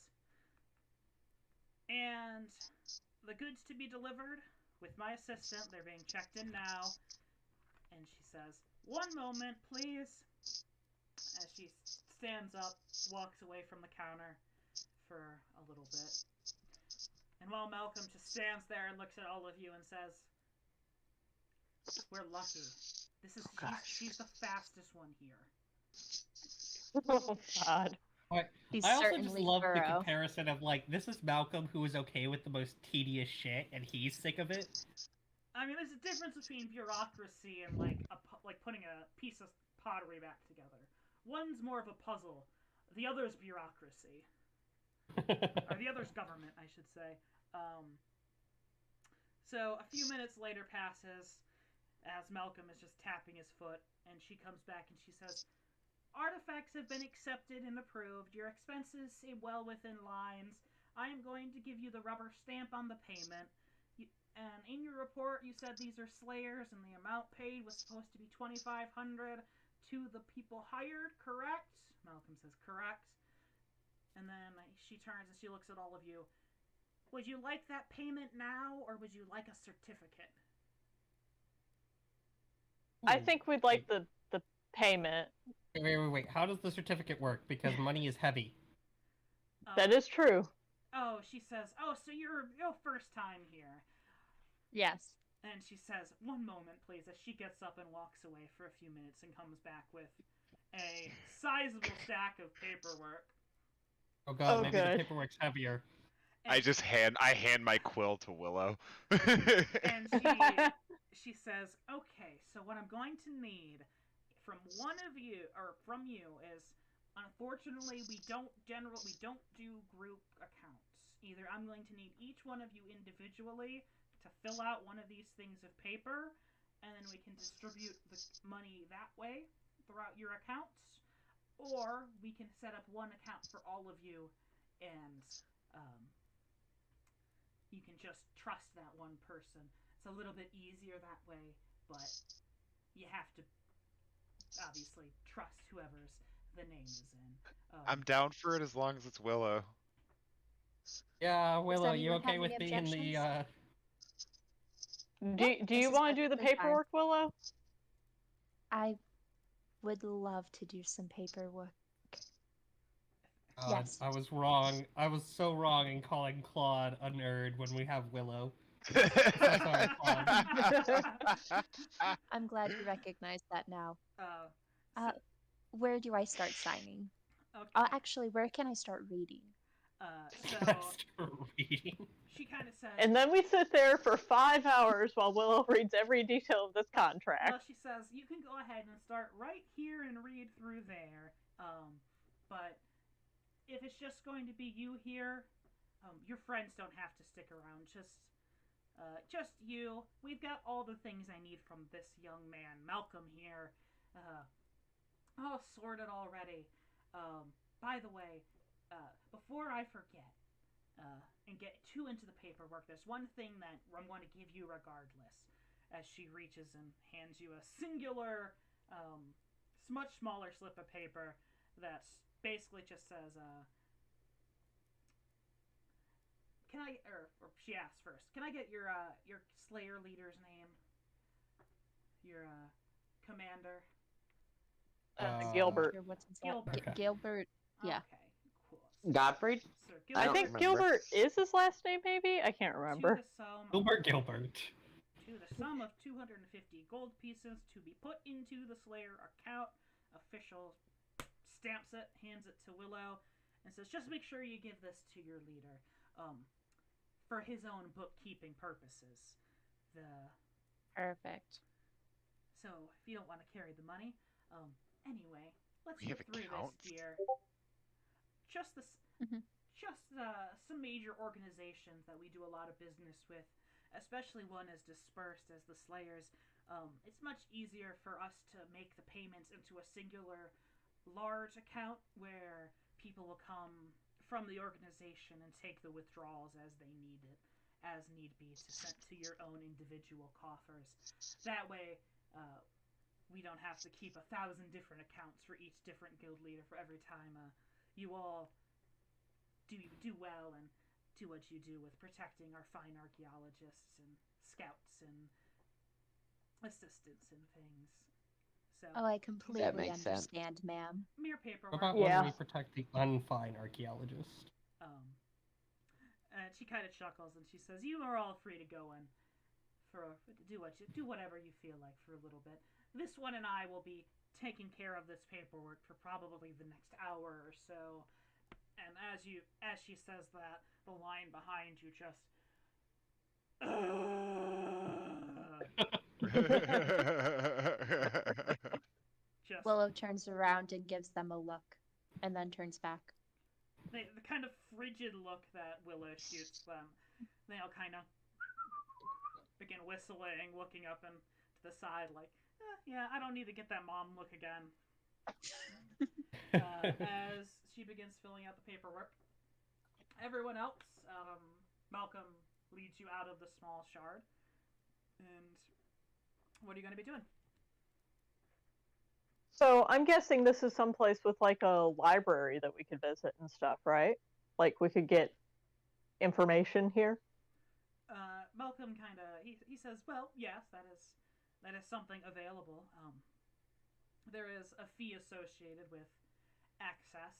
Speaker 1: and the goods to be delivered with my assistant, they're being checked in now. And she says, one moment, please. As she stands up, walks away from the counter for a little bit. And while Malcolm just stands there and looks at all of you and says, we're lucky. She's the fastest one here.
Speaker 5: Oh God.
Speaker 4: He's
Speaker 8: I also just
Speaker 4: certainly
Speaker 8: love the
Speaker 4: thorough.
Speaker 8: comparison of like, this is Malcolm who is okay with the most tedious shit, and he's sick of it.
Speaker 1: I mean, there's a difference between bureaucracy and like putting a piece of pottery back together. One's more of a puzzle. The other's bureaucracy. Or the other's government, I should say. So a few minutes later passes as Malcolm is just tapping his foot, and she comes back and she says, artifacts have been accepted and approved. Your expenses seem well within lines. I am going to give you the rubber stamp on the payment. And in your report, you said these are slayers, and the amount paid was supposed to be $2,500 to the people hired, correct? Malcolm says, correct. And then she turns and she looks at all of you. Would you like that payment now, or would you like a certificate?
Speaker 5: I think we'd like the payment.
Speaker 8: Wait. How does the certificate work? Because money is heavy.
Speaker 5: That is true.
Speaker 1: Oh, she says, oh, so you're your first time here.
Speaker 4: Yes.
Speaker 1: And she says, one moment, please, as she gets up and walks away for a few minutes and comes back with a sizable stack of paperwork.
Speaker 8: Oh god,
Speaker 5: Oh,
Speaker 8: maybe
Speaker 5: good.
Speaker 8: the paperwork's heavier.
Speaker 1: And
Speaker 3: I hand my quill to Willow.
Speaker 1: And she says, okay, so what I'm going to need from one of you, or from you, is, unfortunately, we don't do group accounts. Either I'm going to need each one of you individually to fill out one of these things of paper, and then we can distribute the money that way throughout your accounts, or we can set up one account for all of you, and you can just trust that one person. It's a little bit easier that way, but you have to obviously trust whoever's the name is in.
Speaker 3: I'm down for it as long as it's Willow.
Speaker 8: Yeah, Willow, you
Speaker 4: anyone
Speaker 8: okay
Speaker 4: have
Speaker 8: with
Speaker 4: any
Speaker 8: being the
Speaker 5: Do
Speaker 4: This
Speaker 5: you
Speaker 4: is
Speaker 5: want to do the
Speaker 4: perfectly fine.
Speaker 5: paperwork, Willow?
Speaker 4: I would love to do some paperwork.
Speaker 8: God,
Speaker 4: Yes.
Speaker 8: I was wrong. I was so wrong in calling Claude a nerd when we have Willow. sorry,
Speaker 4: I'm glad you recognize that now.
Speaker 1: So,
Speaker 4: Where do I start signing?
Speaker 1: okay.
Speaker 4: Actually, where can I start reading?
Speaker 1: So
Speaker 8: Reading.
Speaker 1: she kind of says,
Speaker 5: And then we sit there for 5 hours while Willow reads every detail of this contract.
Speaker 1: well, she says, you can go ahead and start right here and read through there. But if it's just going to be you here, your friends don't have to stick around. Just you. We've got all the things I need from this young man, Malcolm here. All sorted already. By the way, before I forget, and get too into the paperwork, there's one thing that I'm going to give you regardless. As she reaches and hands you a singular, much smaller slip of paper that basically just says, she asks first, can I get your Slayer leader's name? Your, commander?
Speaker 5: Gilbert.
Speaker 4: What's his
Speaker 1: Gilbert.
Speaker 8: Okay.
Speaker 4: Gilbert. Yeah.
Speaker 1: Okay, cool.
Speaker 6: Godfrey?
Speaker 1: Sir
Speaker 5: I
Speaker 6: don't
Speaker 5: think
Speaker 6: remember.
Speaker 5: Gilbert is his last name, maybe? I can't remember.
Speaker 1: To the Somme,
Speaker 8: Gilbert.
Speaker 1: to to the sum of 250 gold pieces to be put into the Slayer account. Official stamps it, hands it to Willow, and says, just make sure you give this to your leader. For his own bookkeeping purposes.
Speaker 4: Perfect.
Speaker 1: So, if you don't want to carry the money, anyway, let's
Speaker 3: We
Speaker 1: get
Speaker 3: have
Speaker 1: through
Speaker 3: accounts?
Speaker 1: this, dear. Just some major organizations that we do a lot of business with, especially one as dispersed as the Slayers. It's much easier for us to make the payments into a singular large account where people will come from the organization and take the withdrawals as they need it, as need be, to send to your own individual coffers. That way, we don't have to keep 1,000 different accounts for each different guild leader for every time you all do well and do what you do with protecting our fine archaeologists and scouts and assistants and things. So,
Speaker 4: Oh, I completely
Speaker 6: makes sense.
Speaker 4: understand, ma'am.
Speaker 1: mere
Speaker 8: What
Speaker 1: paperwork.
Speaker 8: about
Speaker 5: Yeah.
Speaker 8: when we protect the unfine archaeologist?
Speaker 1: And she kind of chuckles and she says, "You are all free to go and do whatever you feel like for a little bit. This one and I will be taking care of this paperwork for probably the next hour or so." And as she says that, the line behind you just just
Speaker 4: Willow turns around and gives them a look, and then turns back.
Speaker 1: the kind of frigid look that Willow shoots them. They all kind of begin whistling, looking up and to the side, like, yeah, I don't need to get that mom look again. As she begins filling out the paperwork, everyone else, Malcolm leads you out of the small shard. And what are you going to be doing?
Speaker 5: So I'm guessing this is someplace with like a library that we could visit and stuff, right? Like we could get information here.
Speaker 1: Malcolm kind of he says, "Well, yes, that is something available. There is a fee associated with access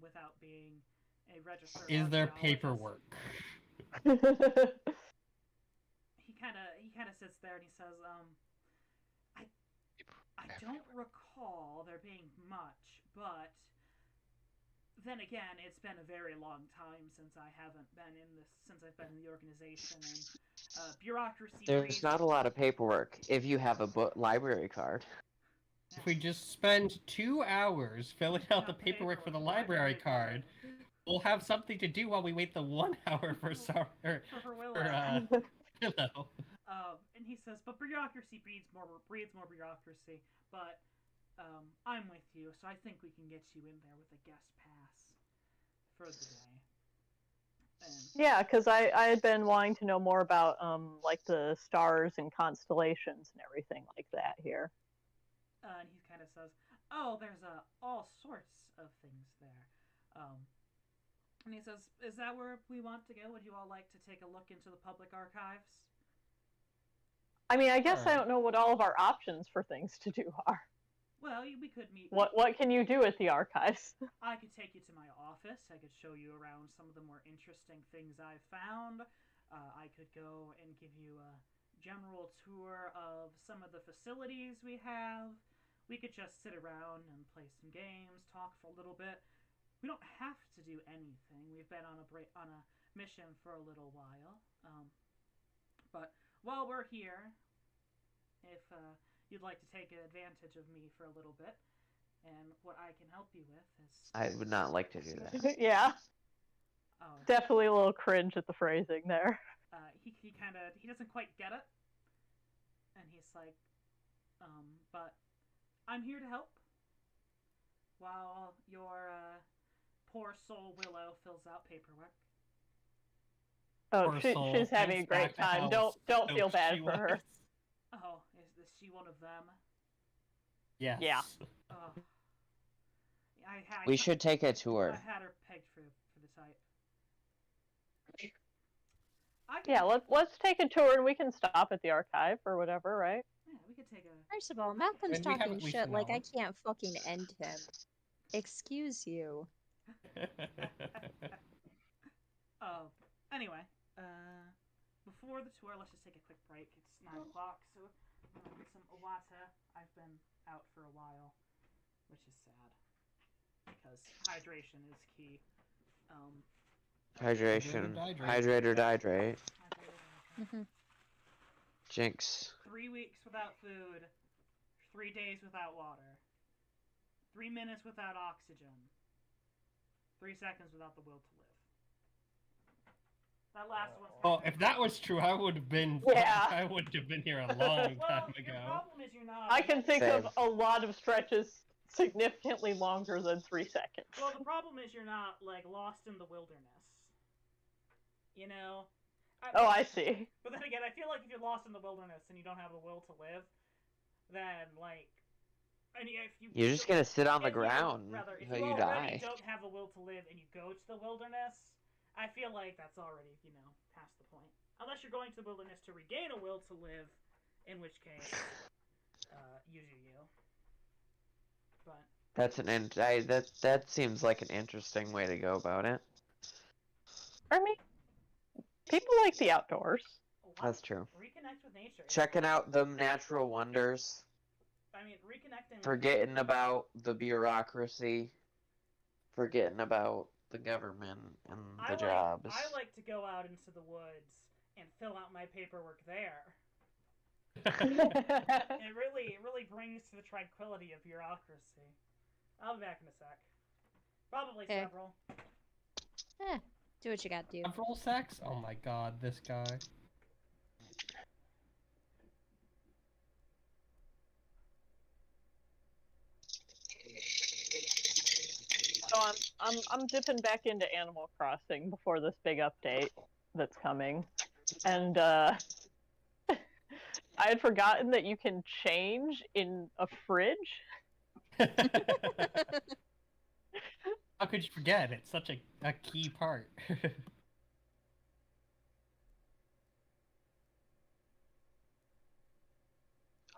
Speaker 1: without being a registered
Speaker 8: Is there
Speaker 1: archaeologist."
Speaker 8: paperwork?
Speaker 1: He kind of sits there and he says, I don't recall there being much, but then again, it's been a very long time since I've been in the organization, and bureaucracy.
Speaker 6: There's not a lot of paperwork if you have a library card.
Speaker 8: If we just spend 2 hours filling out the paperwork for the library card, we'll have something to do while we wait the 1 hour for
Speaker 1: for Willow.
Speaker 8: Willow.
Speaker 1: And he says, but bureaucracy breeds more bureaucracy. But I'm with you, so I think we can get you in there with a guest pass for the day. And
Speaker 5: Yeah, because I had been wanting to know more about like the stars and constellations and everything like that here.
Speaker 1: and he kind of says, "Oh, there's all sorts of things there." And he says, "Is that where we want to go? Would you all like to take a look into the public archives?"
Speaker 5: I mean, I guess I
Speaker 8: Sure.
Speaker 5: don't know what all of our options for things to do are.
Speaker 1: Well, we could meet.
Speaker 5: What can you do at the archives?
Speaker 1: I could take you to my office. I could show you around some of the more interesting things I've found. I could go and give you a general tour of some of the facilities we have. We could just sit around and play some games, talk for a little bit. We don't have to do anything. We've been on a mission for a little while. But while we're here, if you'd like to take advantage of me for a little bit, and what I can help you with is
Speaker 6: I would not like to do that.
Speaker 5: Yeah,
Speaker 1: oh,
Speaker 5: definitely a little cringe at the phrasing there.
Speaker 1: he kind of he doesn't quite get it, and he's like, but I'm here to help. While your poor soul Willow fills out paperwork.
Speaker 5: Oh,
Speaker 8: Poor soul
Speaker 5: she's having a
Speaker 8: thinks
Speaker 5: great
Speaker 8: back to
Speaker 5: time.
Speaker 8: how
Speaker 5: Don't feel
Speaker 8: stoked
Speaker 5: bad
Speaker 8: she
Speaker 5: for her.
Speaker 8: was.
Speaker 1: Oh, is she one of them?
Speaker 8: Yes.
Speaker 5: Yeah.
Speaker 1: Oh, I
Speaker 6: We should take a
Speaker 1: I
Speaker 6: tour.
Speaker 1: had her pegged for the type.
Speaker 5: Yeah, let's take a tour and we can stop at the archive or whatever, right?
Speaker 1: Yeah, we could take a.
Speaker 4: First of all, Malcolm's
Speaker 8: And we have
Speaker 4: talking
Speaker 8: at least
Speaker 4: shit
Speaker 8: an
Speaker 4: like I
Speaker 8: hour.
Speaker 4: can't fucking end him. Excuse you.
Speaker 1: Oh, anyway, before the tour, let's just take a quick break. It's 9 o'clock, so get some water. I've been out for a while, which is sad because hydration is key.
Speaker 6: Hydration.
Speaker 8: Hydrate or
Speaker 6: Hydrate or dihydrate.
Speaker 4: Mm-hmm.
Speaker 6: Jinx.
Speaker 1: 3 weeks without food, 3 days without water, 3 minutes without oxygen, 3 seconds without the will to live. That last one's.
Speaker 8: Well, if that was true, I would have been.
Speaker 5: Yeah.
Speaker 8: I would have been here a long
Speaker 1: Well,
Speaker 8: time
Speaker 1: your
Speaker 8: ago.
Speaker 1: problem is you're not.
Speaker 5: I can think
Speaker 6: Same.
Speaker 5: of a lot of stretches significantly longer than 3 seconds.
Speaker 1: Well, the problem is you're not like lost in the wilderness. You know.
Speaker 5: Oh, I see.
Speaker 1: But then again, I feel like if you're lost in the wilderness and you don't have the will to live, then like, and if you
Speaker 6: You're just gonna sit on the
Speaker 1: if you-
Speaker 6: ground
Speaker 1: rather, if
Speaker 6: until
Speaker 1: you
Speaker 6: you
Speaker 1: already
Speaker 6: die.
Speaker 1: don't have the will to live and you go to the wilderness, I feel like that's already past the point. Unless you're going to the wilderness to regain a will to live, in which case, you do you. But
Speaker 6: That's that seems like an interesting way to go about it.
Speaker 5: I mean, people like the outdoors.
Speaker 6: That's true.
Speaker 1: reconnect with nature.
Speaker 6: Checking out the natural wonders,
Speaker 1: I mean, reconnecting.
Speaker 6: forgetting about the bureaucracy, forgetting about the government and the jobs.
Speaker 1: I like to go out into the woods and fill out my paperwork there. It really brings to the tranquility of bureaucracy. I'll be back in a sec. Probably
Speaker 4: Okay.
Speaker 1: several.
Speaker 4: Do what you gotta do.
Speaker 8: Several sex? Oh my god, this guy.
Speaker 5: So I'm dipping back into Animal Crossing before this big update that's coming, and I had forgotten that you can change in a fridge.
Speaker 8: How could you forget? It's such a key part.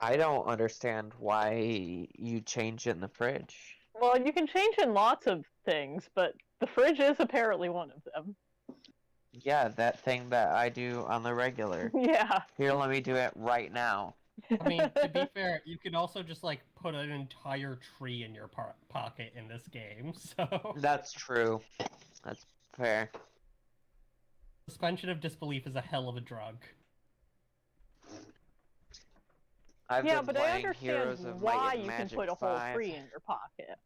Speaker 6: I don't understand why you change in the fridge.
Speaker 5: Well, you can change in lots of things, but the fridge is apparently one of them.
Speaker 6: Yeah, that thing that I do on the regular.
Speaker 5: Yeah.
Speaker 6: Here, let me do it right now.
Speaker 8: I mean, to be fair, you could also just like put an entire tree in your pocket in this game. So
Speaker 6: That's true. That's fair.
Speaker 8: suspension of disbelief is a hell of a drug.
Speaker 6: I've
Speaker 5: Yeah,
Speaker 6: been
Speaker 5: but I
Speaker 6: playing
Speaker 5: understand
Speaker 6: Heroes of
Speaker 5: why
Speaker 6: Might and
Speaker 5: you
Speaker 6: Magic
Speaker 5: can put a whole
Speaker 6: 5.
Speaker 5: tree in your pocket.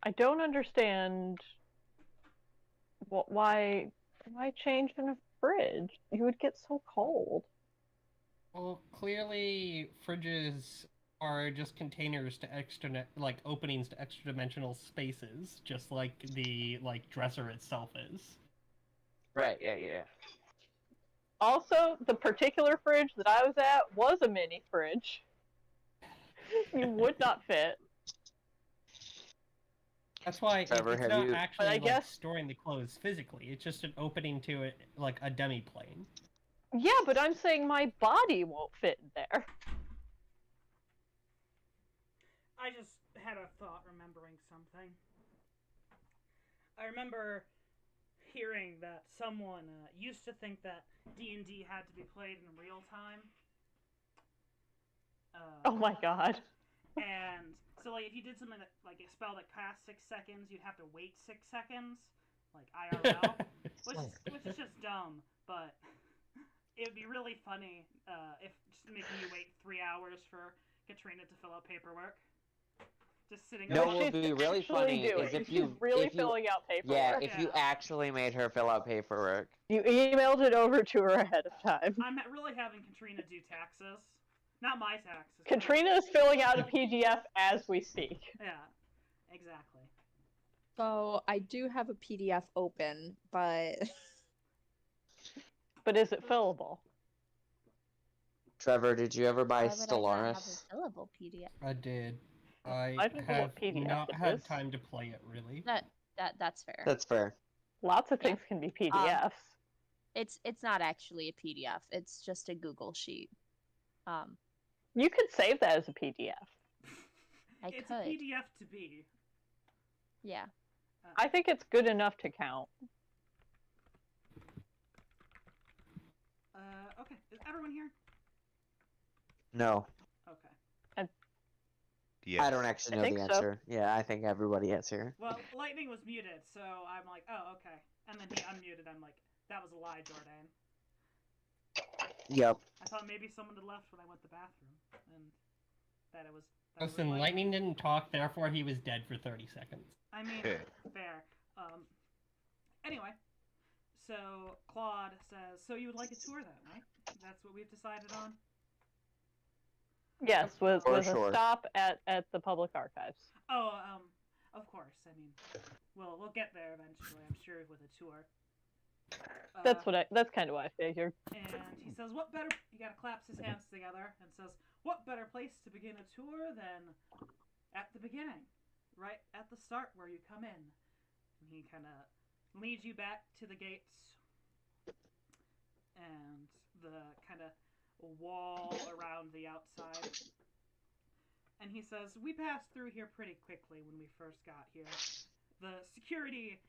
Speaker 5: I don't understand why change in a fridge? You would get so cold.
Speaker 8: Well, clearly fridges are just containers to like openings to extra dimensional spaces, just like the dresser itself is.
Speaker 6: Right, yeah.
Speaker 5: Also, the particular fridge that I was at was a mini fridge. You would not fit.
Speaker 8: That's why
Speaker 6: Trevor,
Speaker 8: it's
Speaker 6: have
Speaker 8: not
Speaker 6: you-
Speaker 8: actually
Speaker 5: But I
Speaker 8: like
Speaker 5: guess-
Speaker 8: storing the clothes physically. It's just an opening to it, like a demi-plane.
Speaker 5: Yeah, but I'm saying my body won't fit in there.
Speaker 1: I just had a thought remembering something. I remember hearing that someone used to think that D&D had to be played in real time.
Speaker 5: Oh my god.
Speaker 1: And so, like, if you did something that, like, a spell that passed 6 seconds, you'd have to wait 6 seconds, like IRL, which is just dumb. But it would be really funny if just making you wait 3 hours for Katrina to fill out paperwork. Just sitting
Speaker 6: No,
Speaker 1: there.
Speaker 6: what would be really
Speaker 5: Actually
Speaker 6: funny
Speaker 5: do
Speaker 6: is
Speaker 5: it.
Speaker 6: if
Speaker 5: She's
Speaker 6: you
Speaker 5: really
Speaker 6: if you
Speaker 5: filling out paperwork.
Speaker 6: yeah, if you
Speaker 1: Yeah.
Speaker 6: actually made her fill out paperwork.
Speaker 5: You emailed it over to her ahead of time.
Speaker 1: I'm really having Katrina do taxes. Not my taxes.
Speaker 5: Katrina is filling out a PDF as we speak.
Speaker 1: Yeah, exactly.
Speaker 4: So I do have a PDF open, but
Speaker 5: But is it fillable?
Speaker 6: Trevor, did you ever buy
Speaker 4: why would I not have
Speaker 6: Stellaris?
Speaker 4: a fillable PDF?
Speaker 8: I did.
Speaker 5: I
Speaker 8: I
Speaker 5: don't know
Speaker 8: have
Speaker 5: what PDF
Speaker 8: not
Speaker 5: it
Speaker 8: had
Speaker 5: is.
Speaker 8: time to play it really.
Speaker 4: That's fair.
Speaker 6: That's fair.
Speaker 5: Lots of things can be PDFs.
Speaker 4: It's not actually a PDF. It's just a Google sheet.
Speaker 5: You could save that as a PDF.
Speaker 4: I
Speaker 1: It's
Speaker 4: could.
Speaker 1: a PDF to be.
Speaker 4: Yeah.
Speaker 5: I think it's good enough to count.
Speaker 1: Okay, is everyone here?
Speaker 6: No,
Speaker 1: Okay.
Speaker 3: Yes.
Speaker 6: I don't actually
Speaker 5: I
Speaker 6: know
Speaker 5: think
Speaker 6: the
Speaker 5: so.
Speaker 6: answer. Yeah, I think everybody is here.
Speaker 1: Well, Lightning was muted, so I'm like, oh, okay. And then he unmuted. I'm like, that was a lie, Jordan.
Speaker 6: Yep.
Speaker 1: I thought maybe someone had left when I went to the bathroom, and that it was. That was
Speaker 8: Listen, Lightning didn't talk, therefore he was dead for 30 seconds.
Speaker 1: I mean,
Speaker 3: Okay.
Speaker 1: fair. Anyway, so Claude says, so you would like a tour then, right? That's what we've decided on.
Speaker 5: Yes, with
Speaker 6: For
Speaker 5: a
Speaker 6: sure.
Speaker 5: stop at the public archives.
Speaker 1: Oh, of course. I mean, we'll get there eventually. I'm sure with a tour.
Speaker 5: That's kind of what I figured.
Speaker 1: And he says, what better? He kind of claps his hands together and says, what better place to begin a tour than at the beginning, right at the start where you come in. And he kind of leads you back to the gates and the kind of wall around the outside. And he says, we passed through here pretty quickly when we first got here. The security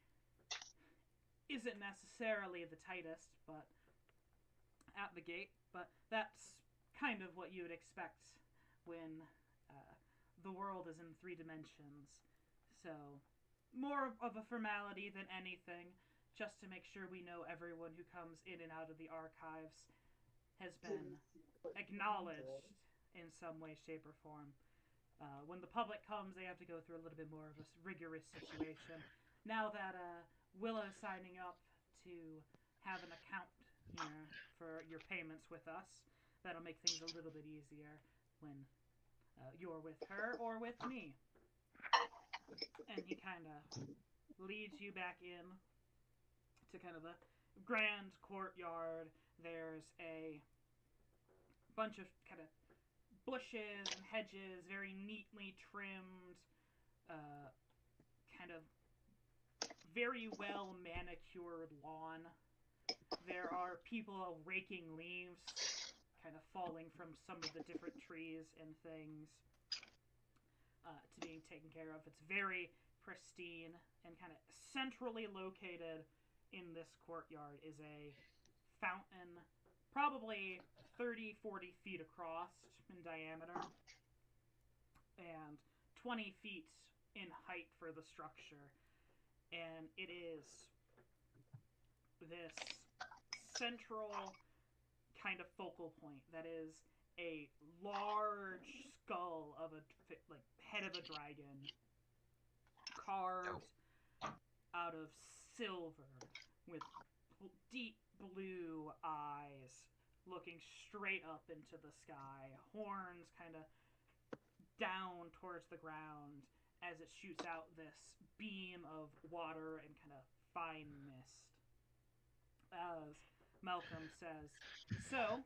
Speaker 1: isn't necessarily the tightest, but at the gate, but that's kind of what you would expect when the world is in 3 dimensions. So, more of a formality than anything, just to make sure we know everyone who comes in and out of the archives has been acknowledged in some way, shape, or form. When the public comes, they have to go through a little bit more of a rigorous situation. Now that Willow's signing up to have an account here for your payments with us, that'll make things a little bit easier when you're with her or with me. And he kind of leads you back in to kind of the grand courtyard. There's a bunch of kind of bushes and hedges, very neatly trimmed, kind of very well manicured lawn. There are people raking leaves, kind of falling from some of the different trees and things, to being taken care of. It's very pristine, and kind of centrally located in this courtyard is a fountain, probably 30-40 feet across in diameter, and 20 feet in height for the structure. And it is this central kind of focal point that is a large skull of a head of a dragon, carved out of silver with deep blue eyes looking straight up into the sky, horns kind of down towards the ground as it shoots out this beam of water and kind of fine mist. As Malcolm says, so,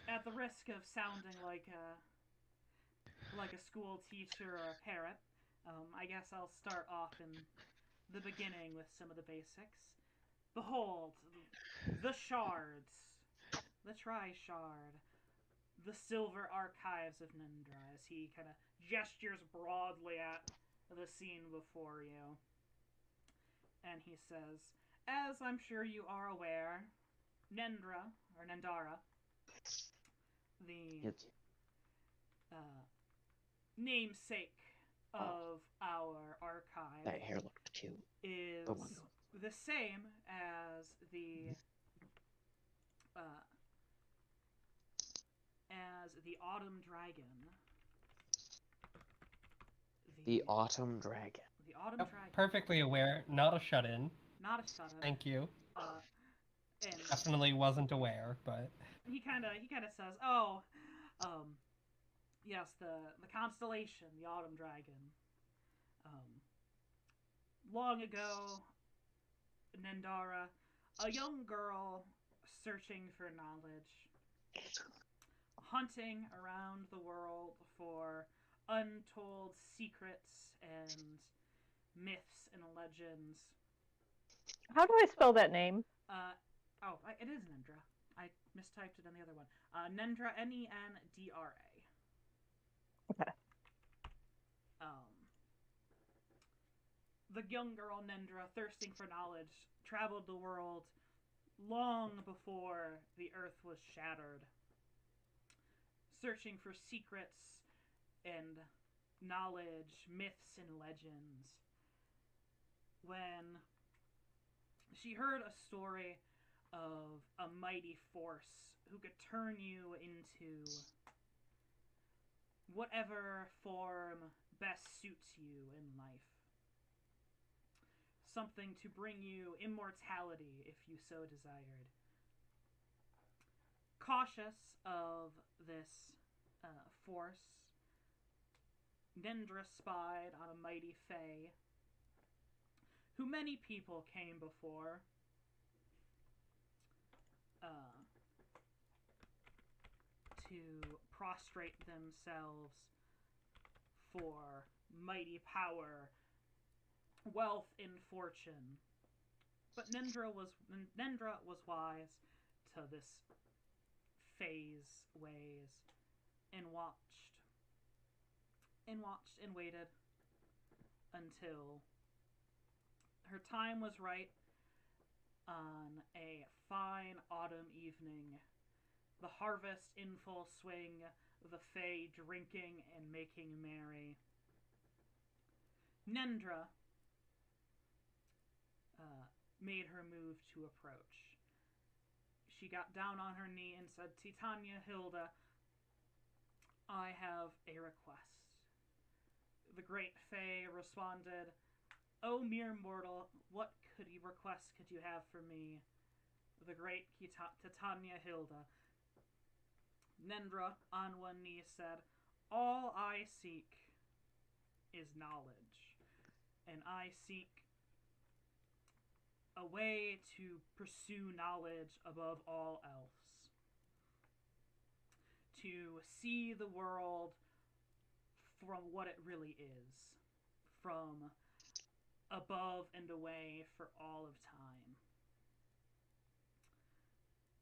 Speaker 1: at the risk of sounding like a school teacher or a parrot, I guess I'll start off in the beginning with some of the basics. Behold, the shards, the tri-shard, the silver archives of Nindra, as he kind of gestures broadly at the scene before you. And he says, as I'm sure you are aware, Nendra, or Nendara, the namesake of our archive,
Speaker 6: That hair looked cute.
Speaker 1: is
Speaker 6: Oh my God.
Speaker 1: the same as the Autumn Dragon.
Speaker 6: The Autumn Dragon.
Speaker 1: The Autumn
Speaker 8: Yep,
Speaker 1: Dragon.
Speaker 8: perfectly aware, not a shut-in.
Speaker 1: Not a shut-in.
Speaker 8: Thank you.
Speaker 1: And
Speaker 8: Definitely wasn't aware, but
Speaker 1: he kind of says, "Oh, yes, the constellation, the Autumn Dragon. Long ago, Nendara, a young girl searching for knowledge, hunting around the world for untold secrets and myths and legends."
Speaker 5: How do I spell that name?
Speaker 1: It is Nendra. I mistyped it on the other one. Nendra, Nendra.
Speaker 5: Okay.
Speaker 1: The young girl Nendra, thirsting for knowledge, traveled the world long before the earth was shattered, searching for secrets and knowledge, myths and legends, when she heard a story of a mighty force who could turn you into whatever form best suits you in life. Something to bring you immortality if you so desired. Cautious of this force, Nendra spied on a mighty fae who many people came before. To prostrate themselves for mighty power, wealth, and fortune. But Nendra was wise to this fae's ways, and watched and waited until her time was right. On a fine autumn evening, the harvest in full swing, the fae drinking and making merry, Nendra made her move to approach. She got down on her knee and said, "Titania Hilda, I have a request." The great fae responded, "O mere mortal, what request could you have for me?" The great Titania Hilda. Nendra, on one knee, said, "All I seek is knowledge, and I seek a way to pursue knowledge above all else. To see the world from what it really is, from above and away for all of time."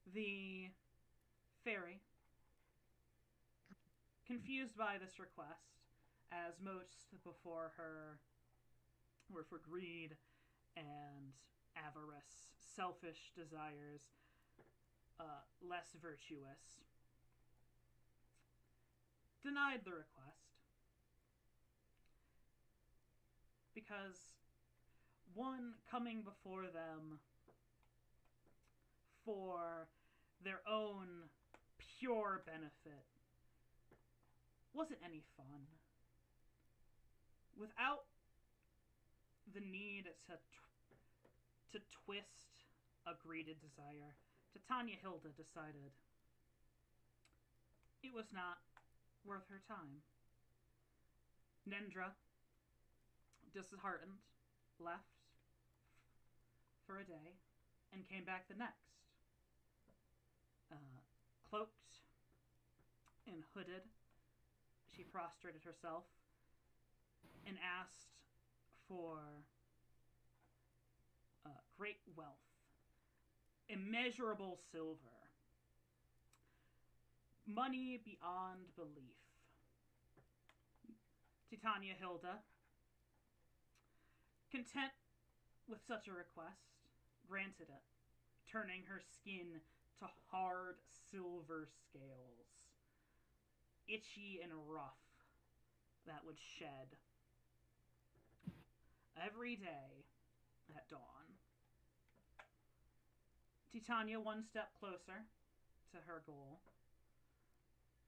Speaker 1: The fairy, confused by this request, as most before her were for greed and avarice, selfish desires, less virtuous, denied the request. Because one coming before them for their own pure benefit wasn't any fun. Without the need to twist a greeted desire, Titania Hilda decided it was not worth her time. Nendra, disheartened, left for a day and came back the next. Cloaked and hooded, she prostrated herself and asked for great wealth, immeasurable silver, money beyond belief. Titania Hilda, content with such a request, granted it, turning her skin to hard silver scales, itchy and rough, that would shed every day at dawn. Titania one step closer to her goal.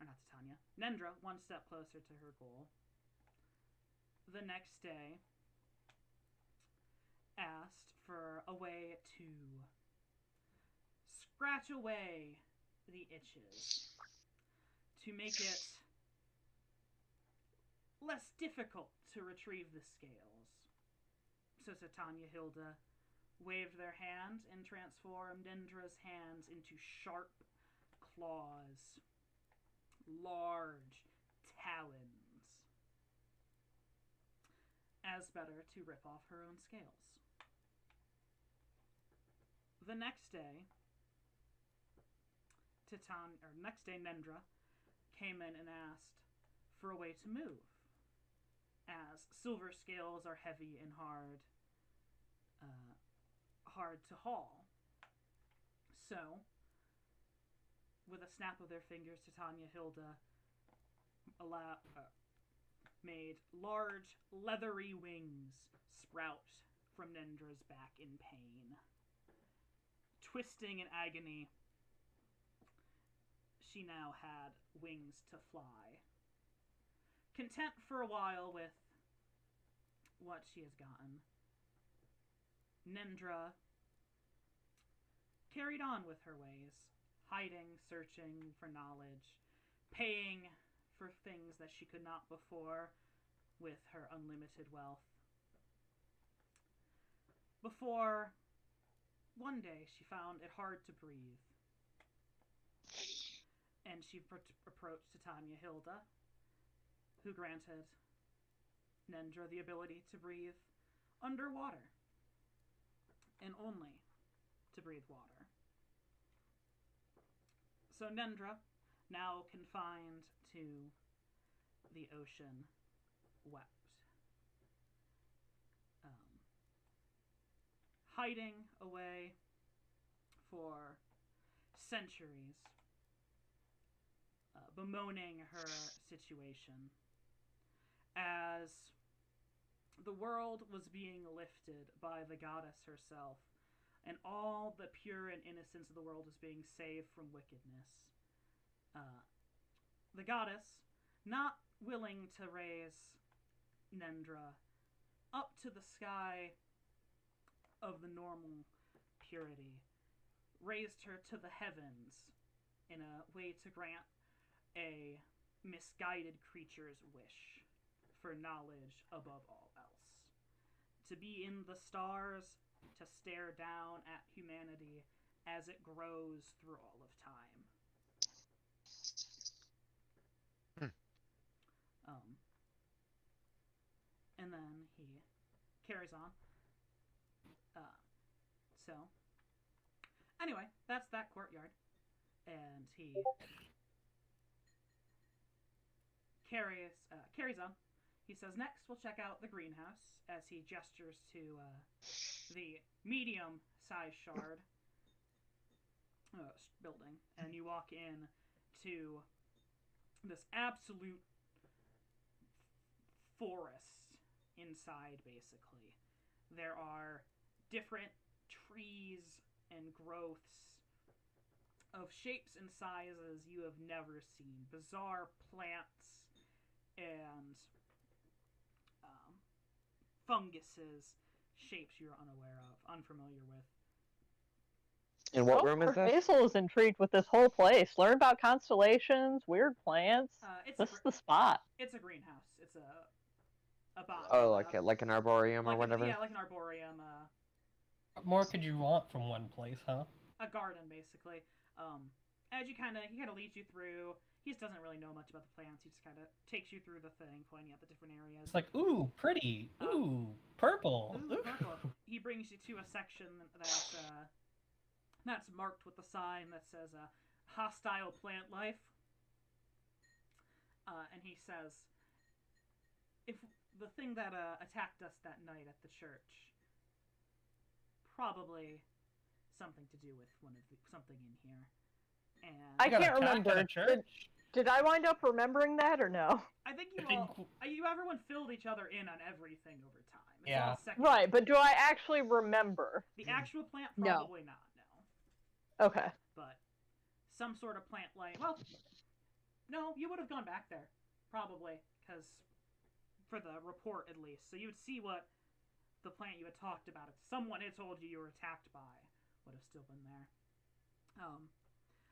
Speaker 1: Or not Titania, Nendra one step closer to her goal. The next day, asked for a way to scratch away the itches, to make it less difficult to retrieve the scales. So Titania Hilda waved their hand and transformed Nendra's hands into sharp claws, large talons, as better to rip off her own scales. The next day, Nendra came in and asked for a way to move, as silver scales are heavy and hard to haul. So, with a snap of their fingers, Titania Hilda made large, leathery wings sprout from Nendra's back in pain. Twisting in agony, she now had wings to fly. Content for a while with what she has gotten, Nendra carried on with her ways, hiding, searching for knowledge, paying for things that she could not before with her unlimited wealth. Before one day she found it hard to breathe, and she approached Titania Hilda, who granted Nendra the ability to breathe underwater, and only to breathe water. So Nendra, now confined to the ocean, wept. Hiding away for centuries, bemoaning her situation, as the world was being lifted by the goddess herself, and all the pure and innocence of the world was being saved from wickedness. The goddess, not willing to raise Nendra up to the sky of the normal purity, raised her to the heavens in a way to grant a misguided creature's wish for knowledge above all else. To be in the stars, to stare down at humanity as it grows through all of time. And then he carries on. So, anyway, that's that courtyard. And he carries on. He says, next we'll check out the greenhouse, as he gestures to the medium-sized shard building. And you walk in to this absolute forest inside, basically. There are different trees and growths of shapes and sizes you have never seen. Bizarre plants and funguses, shapes you're unfamiliar with.
Speaker 6: And what room is this?
Speaker 5: Basil is intrigued with this whole place. Learn about constellations, weird plants. This is the spot.
Speaker 1: It's a greenhouse. It's a box.
Speaker 6: Oh, like an arboreum or whatever?
Speaker 1: Yeah, like an arboreum.
Speaker 8: What more could you want from one place, huh?
Speaker 1: A garden, basically. As he kind of leads you through. He just doesn't really know much about the plants. He just kind of takes you through the thing, pointing out the different areas.
Speaker 8: It's like, ooh, pretty. Ooh, purple.
Speaker 1: Ooh, purple. He brings you to a section that's marked with a sign that says hostile plant life. And he says, if the thing that attacked us that night at the church, probably something to do with something in here. And
Speaker 5: I can't remember. Did I wind up remembering that or no?
Speaker 1: I think everyone filled each other in on everything over time. It's
Speaker 8: Yeah.
Speaker 1: all second.
Speaker 5: Right, but do I actually remember?
Speaker 1: The actual plant,
Speaker 4: No.
Speaker 1: probably not. No.
Speaker 5: Okay.
Speaker 1: But some sort of plant life. Well, no, you would have gone back there, probably, because for the report at least, so you would see what the plant you had talked about. If someone had told you were attacked by, would have still been there.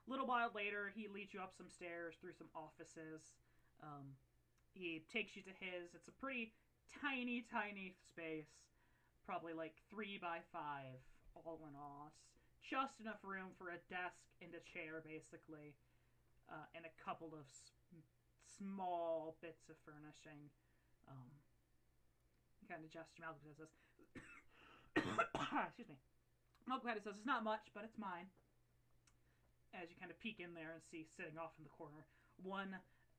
Speaker 1: A little while later, he leads you up some stairs through some offices. He takes you to his. It's a pretty tiny space, probably like 3 by 5, all in all. It's just enough room for a desk and a chair, basically, and a couple of small bits of furnishing. Kind of gesture. Malcolm says, excuse me. Malcolm says, it's not much, but it's mine. As you kind of peek in there and see sitting off in the corner one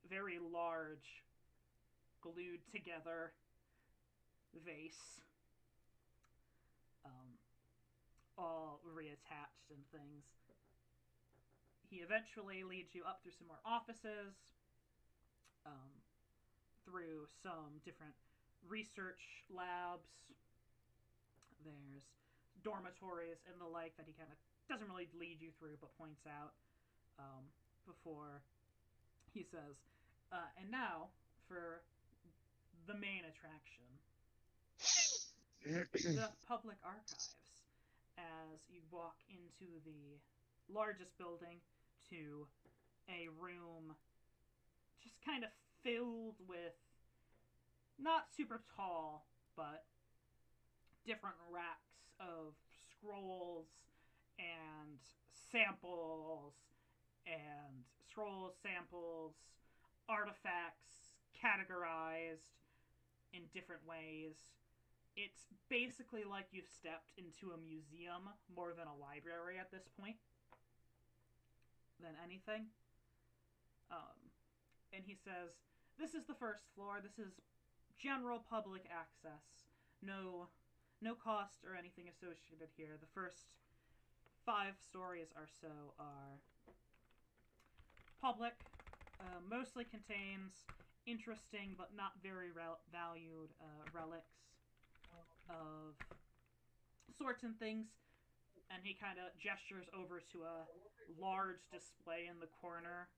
Speaker 1: very large, glued together vase, all reattached and things. he eventually leads you up through some more offices, through some different research labs. There's dormitories and the like that he kind of doesn't really lead you through, but points out before he says, and now for the main attraction, the public archives. As you walk into the largest building to a room just kind of filled with not super tall, but different racks of scrolls and samples artifacts categorized in different ways. It's basically like you've stepped into a museum more than a library at this point. Than anything. And he says, this is the first floor. This is general public access. No cost or anything associated here. The first 5 stories or so are public. Mostly contains interesting but not very valued relics of sorts and things, and he kind of gestures over to a large display in the corner,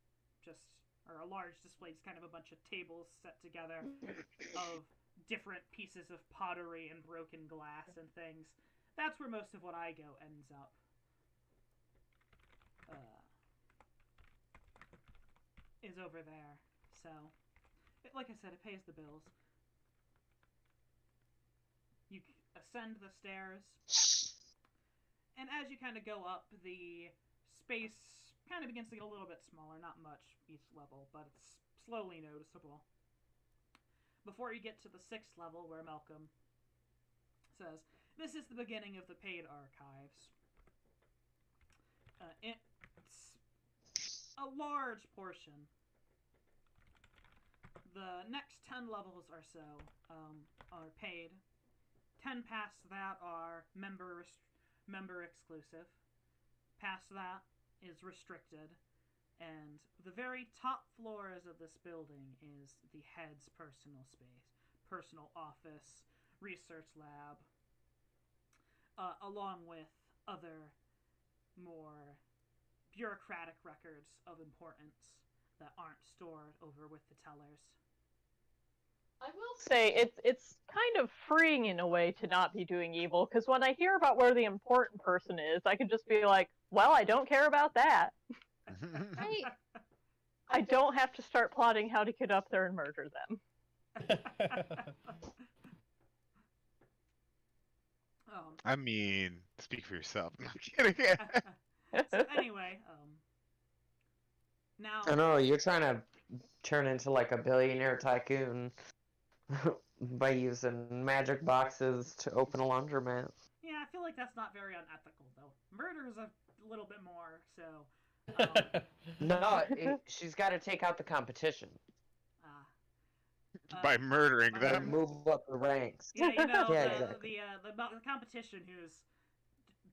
Speaker 1: or a large display, just kind of a bunch of tables set together of different pieces of pottery and broken glass and things. That's where most of what I go ends up. Is over there. So, like I said, it pays the bills. You ascend the stairs, and as you kind of go up, the space kind of begins to get a little bit smaller. Not much each level, but it's slowly noticeable. Before you get to the 6th level, where Malcolm says, this is the beginning of the paid archives. It's a large portion. The next 10 levels or so are paid. 10 past that are member exclusive. Past that is restricted. And the very top floors of this building is the head's personal space, personal office, research lab, along with other more bureaucratic records of importance that aren't stored over with the tellers.
Speaker 5: I will say it's kind of freeing in a way to not be doing evil, because when I hear about where the important person is, I can just be like, well, I don't care about that. I don't have to start plotting how to get up there and murder them.
Speaker 3: I mean, speak for yourself. No, I'm kidding.
Speaker 1: So anyway, now...
Speaker 6: I know, you're trying to turn into like a billionaire tycoon by using magic boxes to open a laundromat.
Speaker 1: Yeah, I feel like that's not very unethical, though. Murder is a little bit more, so...
Speaker 6: No, she's got to take out the competition.
Speaker 3: By murdering them.
Speaker 6: Move up the ranks.
Speaker 1: Yeah, you know,
Speaker 6: Yeah,
Speaker 1: the,
Speaker 6: exactly.
Speaker 1: the competition who's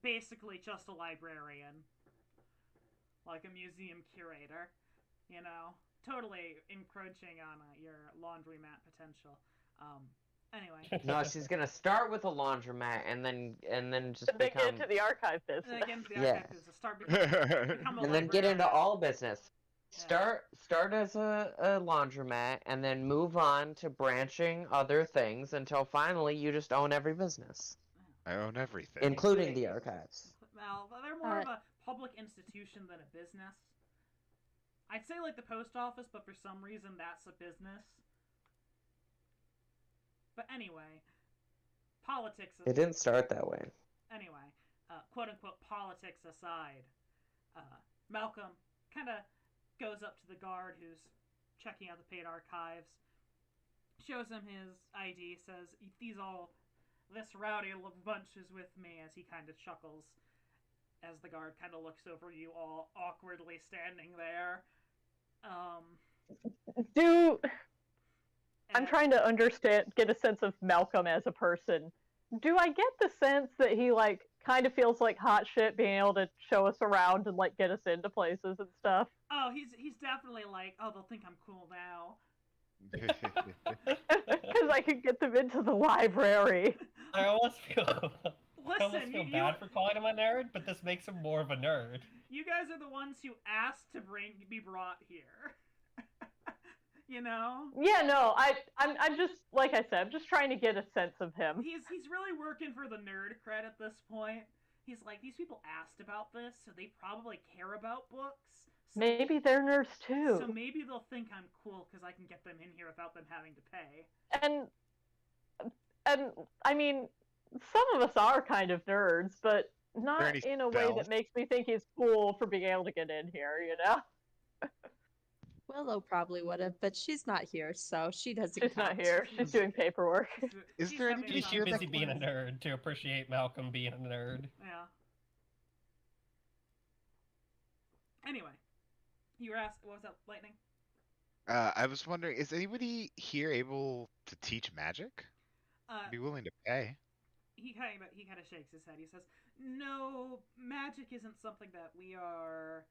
Speaker 1: basically just a librarian. Like a museum curator. You know? Totally encroaching on your laundromat potential. Anyway.
Speaker 6: No, she's gonna start with a laundromat and then just
Speaker 5: And then
Speaker 6: become...
Speaker 5: get into the archive business.
Speaker 1: And then get into the
Speaker 6: Yeah.
Speaker 1: archive business, become a
Speaker 6: and then get into
Speaker 1: librarian.
Speaker 6: all business. Start as a laundromat and then move on to branching other things until finally you just own every business,
Speaker 3: I own everything.
Speaker 6: including the archives.
Speaker 1: Well, they're more of a public institution than a business. I'd say like the post office, but for some reason that's a business. But anyway, politics
Speaker 6: It didn't start that way.
Speaker 1: Anyway, quote-unquote politics aside, Malcolm kind of goes up to the guard who's checking out the paid archives, shows him his ID, says, this rowdy little bunch is with me, as he kind of chuckles as the guard kind of looks over you all awkwardly standing there.
Speaker 5: I'm trying to get a sense of Malcolm as a person. Do I get the sense that he, like, kind of feels like hot shit being able to show us around and like get us into places and stuff.
Speaker 1: Oh, he's definitely like, oh, they'll think I'm cool now.
Speaker 5: Because I could get them into the library.
Speaker 8: I almost feel, I almost
Speaker 1: Listen,
Speaker 8: feel bad for calling him a nerd, but this makes him more of a nerd.
Speaker 1: you guys are the ones who asked to be brought here. You know?
Speaker 5: Yeah, no, I'm just like I said, I'm just trying to get a sense of him.
Speaker 1: He's really working for the nerd cred at this point. He's like, these people asked about this, so they probably care about books. So,
Speaker 5: Maybe they're nerds too.
Speaker 1: so maybe they'll think I'm cool because I can get them in here without them having to pay.
Speaker 5: And I mean, some of us are kind of nerds, but not
Speaker 3: any
Speaker 5: in a way
Speaker 3: spells?
Speaker 5: that makes me think he's cool for being able to get in here, you know?
Speaker 4: Willow probably would have, but she's not here, so she doesn't
Speaker 5: She's not
Speaker 4: count.
Speaker 5: here. She's doing paperwork.
Speaker 3: Is
Speaker 1: She's
Speaker 3: there
Speaker 1: having
Speaker 3: anybody
Speaker 8: She's
Speaker 1: fun.
Speaker 8: too
Speaker 3: here that
Speaker 8: busy being a
Speaker 3: can-
Speaker 8: nerd to appreciate Malcolm being a nerd.
Speaker 1: Yeah. Anyway, you were asked, what was that, Lightning?
Speaker 3: I was wondering, is anybody here able to teach magic? Be willing to pay.
Speaker 1: He kind of shakes his head. He says, "No, magic isn't something that we are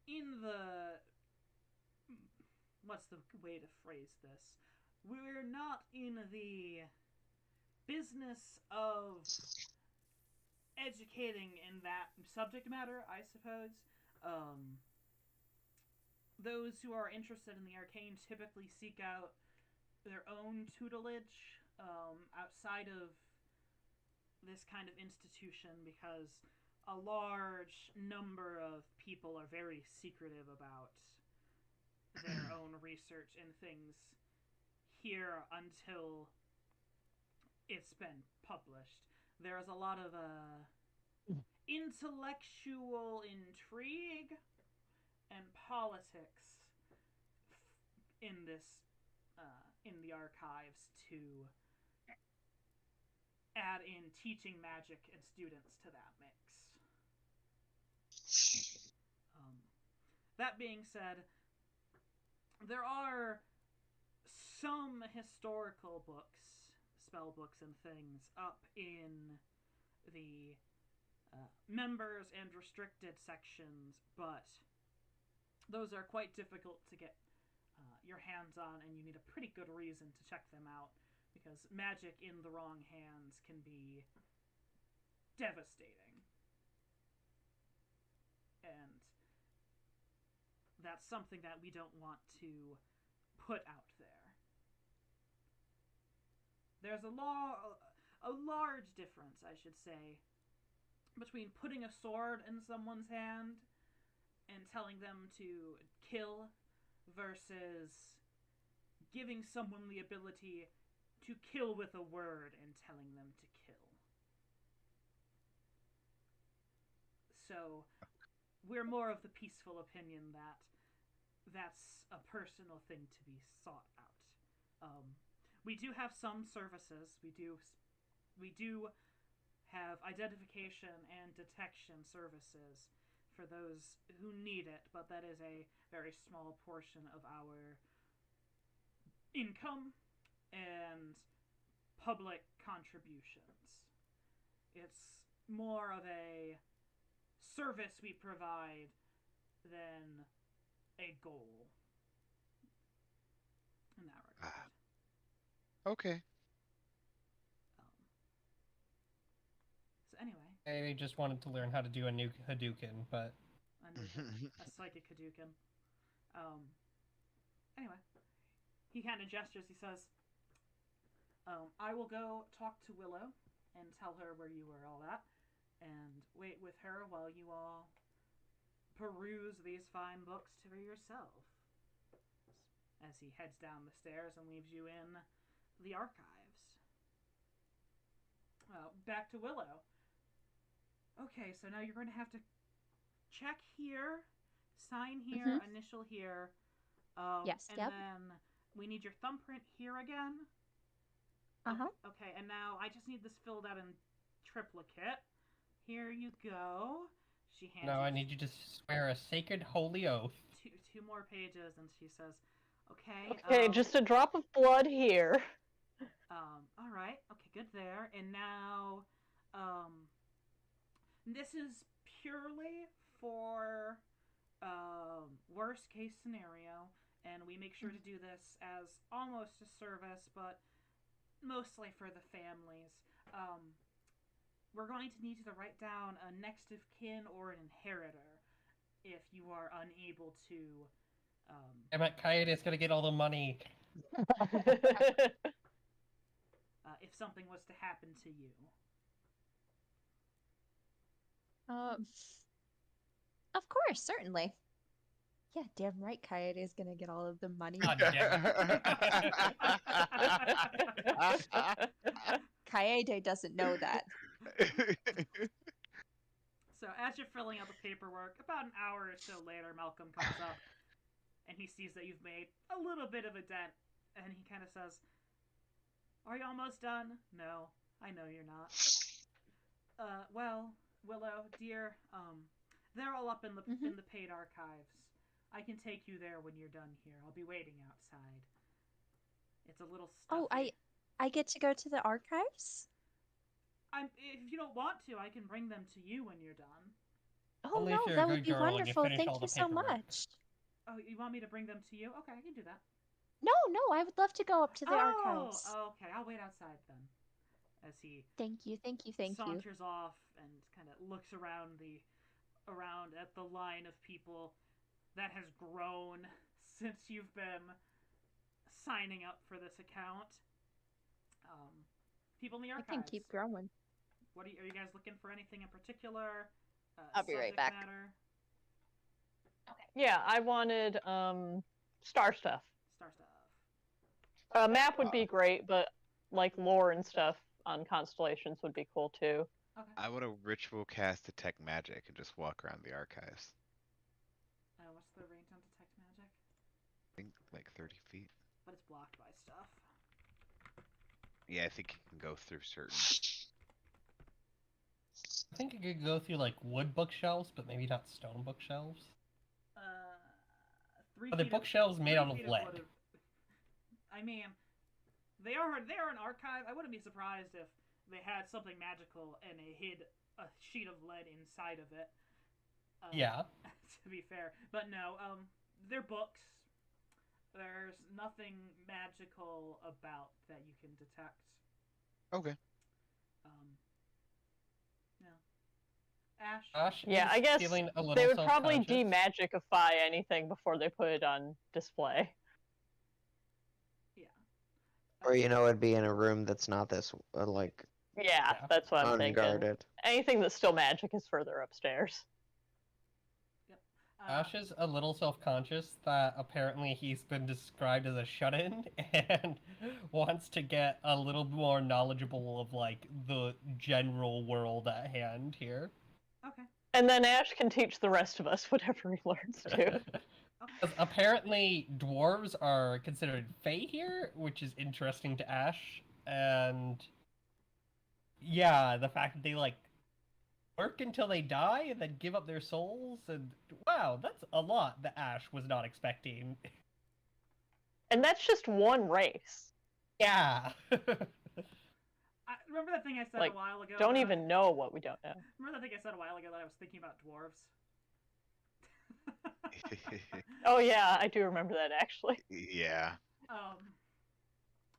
Speaker 1: in the. What's the way to phrase this? We're not in the business of educating in that subject matter, I suppose. Those who are interested in the arcane typically seek out their own tutelage outside of this kind of institution because a large number of people are very secretive about their own research in things here until it's been published. There's a lot of intellectual intrigue and politics in this in the archives to add in teaching magic and students to that mix. That being said, there are some historical books, spell books and things up in the members and restricted sections, but those are quite difficult to get your hands on, and you need a pretty good reason to check them out, because magic in the wrong hands can be devastating. And that's something that we don't want to put out there. There's a large difference, I should say, between putting a sword in someone's hand and telling them to kill versus giving someone the ability to kill with a word and telling them to kill. So, we're more of the peaceful opinion that that's a personal thing to be sought out. We do have some services. We do have identification and detection services for those who need it, but that is a very small portion of our income and public contributions. It's more of a service we provide than a goal in that regard.
Speaker 3: Okay.
Speaker 1: So anyway,
Speaker 8: I just wanted to learn how to do a new Hadouken, but
Speaker 1: a psychic Hadouken. Anyway, he kind of gestures. He says, I will go talk to Willow and tell her where you were all at, and wait with her while you all peruse these fine books for yourself. As he heads down the stairs and leaves you in the archives. Back to Willow. Okay, so now you're going to have to check here, sign here, initial here.
Speaker 4: Yes,
Speaker 1: and
Speaker 4: yep.
Speaker 1: then we need your thumbprint here again.
Speaker 4: Uh-huh.
Speaker 1: Okay, and now I just need this filled out in triplicate. Here you go. She hands
Speaker 8: now
Speaker 1: you
Speaker 8: I need you to swear a sacred holy oath.
Speaker 1: two more pages, and she says, okay.
Speaker 5: Okay, just a drop of blood here.
Speaker 1: All right. Okay, good there. And now, This is purely for worst case scenario, and we make sure to do this as almost a service, but mostly for the families. We're going to need you to write down a next of kin or an inheritor if you are unable to.
Speaker 8: I bet Kaede's gonna get all the money.
Speaker 1: If something was to happen to you.
Speaker 4: Of course, certainly. Yeah, damn right, Kaede is gonna get all of the money.
Speaker 8: God damn
Speaker 4: Kaede doesn't know that.
Speaker 1: So as you're filling out the paperwork, about an hour or so later, Malcolm comes up, and he sees that you've made a little bit of a dent, and he kind of says, "Are you almost done?" "No, I know you're not." Well, Willow, dear, they're all up in the paid archives. I can take you there when you're done here. I'll be waiting outside. It's a little stuffy.
Speaker 4: Oh, I get to go to the archives?
Speaker 1: If you don't want to, I can bring them to you when you're done.
Speaker 4: Oh
Speaker 8: Only if
Speaker 4: no,
Speaker 8: you're a
Speaker 4: that
Speaker 8: good
Speaker 4: would be
Speaker 8: girl and you
Speaker 4: wonderful.
Speaker 8: finish
Speaker 4: Thank
Speaker 8: all
Speaker 4: you
Speaker 8: the
Speaker 4: so
Speaker 8: paperwork.
Speaker 4: much.
Speaker 1: Oh, you want me to bring them to you? Okay, I can do that.
Speaker 4: No, I would love to go up to the archives.
Speaker 1: Oh, okay. I'll wait outside then. As he
Speaker 4: Thank you.
Speaker 1: saunters off and kind of looks around at the line of people that has grown since you've been signing up for this account. People in the
Speaker 4: I
Speaker 1: archives.
Speaker 4: can keep growing.
Speaker 1: Are you guys looking for anything in particular?
Speaker 4: I'll be right
Speaker 1: Subject
Speaker 4: back.
Speaker 1: matter?
Speaker 5: Yeah, I wanted star stuff.
Speaker 1: Star stuff.
Speaker 5: A map would be great, but like lore and stuff on constellations would be cool too.
Speaker 1: Okay.
Speaker 3: I would have ritual cast detect magic and just walk around the archives.
Speaker 1: What's the range on detect magic?
Speaker 3: I think like 30 feet.
Speaker 1: But it's blocked by stuff.
Speaker 3: Yeah, I think you can go through certain.
Speaker 8: I think you could go through like wood bookshelves, but maybe not stone bookshelves.
Speaker 1: 3
Speaker 8: Are the
Speaker 1: feet of-
Speaker 8: bookshelves made
Speaker 1: 3
Speaker 8: out of
Speaker 1: feet
Speaker 8: lead?
Speaker 1: wood. I mean, they are an archive. I wouldn't be surprised if they had something magical and they hid a sheet of lead inside of it.
Speaker 8: Yeah.
Speaker 1: To be fair, but no, they're books. There's nothing magical about that you can detect.
Speaker 3: Okay.
Speaker 1: No. Ash.
Speaker 8: Ash
Speaker 5: Yeah,
Speaker 8: is
Speaker 5: I guess
Speaker 8: feeling a little
Speaker 5: They would probably
Speaker 8: self-conscious.
Speaker 5: demagicify anything before they put it on display.
Speaker 1: Yeah.
Speaker 6: Or it'd be in a room that's not this like
Speaker 5: Yeah,
Speaker 8: Yeah.
Speaker 5: that's what I'm thinking.
Speaker 6: unguarded.
Speaker 5: Anything that's still magic is further upstairs.
Speaker 8: Ash is a little self-conscious that apparently he's been described as a shut-in and wants to get a little more knowledgeable of like the general world at hand here.
Speaker 1: Okay.
Speaker 5: And then Ash can teach the rest of us whatever he learns too.
Speaker 8: 'Cause apparently dwarves are considered fey here, which is interesting to Ash, and yeah, the fact that they like work until they die and then give up their souls, and wow, that's a lot that Ash was not expecting.
Speaker 5: And that's just one race.
Speaker 8: Yeah.
Speaker 1: Remember that thing I said
Speaker 5: Like,
Speaker 1: a while ago?
Speaker 5: Don't
Speaker 1: that
Speaker 5: even know what we don't know.
Speaker 1: Remember that thing I said a while ago that I was thinking about dwarves?
Speaker 5: Oh yeah, I do remember that actually.
Speaker 3: Yeah.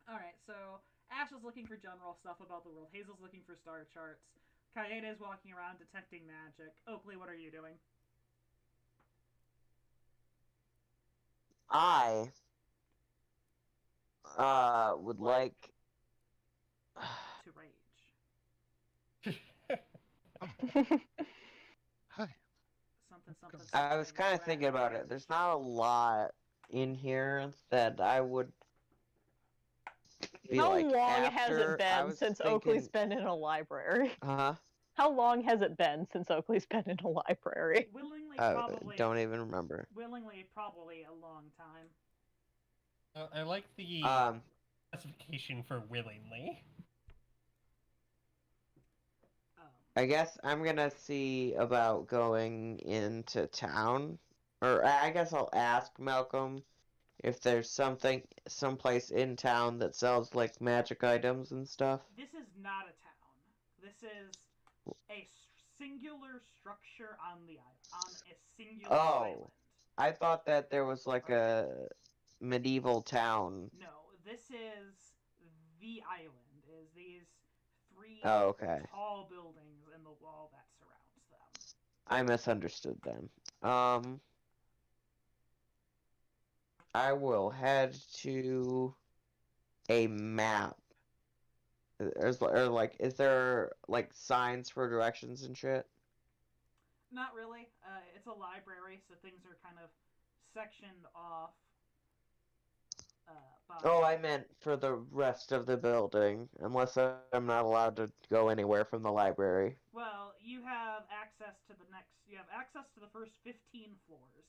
Speaker 1: Alright, so Ash is looking for general stuff about the world. Hazel's looking for star charts. Kaede is walking around detecting magic. Oakley, what are you doing?
Speaker 6: I would like
Speaker 1: To rage.
Speaker 3: Hi.
Speaker 1: Something.
Speaker 6: I was kind of thinking about it. There's not a lot in here that I would be
Speaker 5: How
Speaker 6: like
Speaker 5: long has
Speaker 6: after.
Speaker 5: it been since Oakley's been in a library?
Speaker 6: Huh?
Speaker 5: How long has it been since Oakley's been in a library?
Speaker 1: Willingly,
Speaker 6: I
Speaker 1: probably.
Speaker 6: don't even remember.
Speaker 1: Willingly, probably a long time.
Speaker 8: I like the specification for willingly.
Speaker 6: I guess I'm gonna see about going into town, or I guess I'll ask Malcolm if there's someplace in town that sells like magic items and stuff.
Speaker 1: This is not a town. This is a singular structure on the island, on a singular
Speaker 6: Oh.
Speaker 1: island.
Speaker 6: I thought that there was like a medieval town.
Speaker 1: No, this is the island. Is these three
Speaker 6: Oh, okay.
Speaker 1: tall buildings and the wall that surrounds them.
Speaker 6: I misunderstood then. I will head to a map. Is there like signs for directions and shit?
Speaker 1: Not really. It's a library, so things are kind of sectioned off.
Speaker 6: Oh, I meant for the rest of the building, unless I'm not allowed to go anywhere from the library.
Speaker 1: Well, you have access to the next. You have access to the first 15 floors.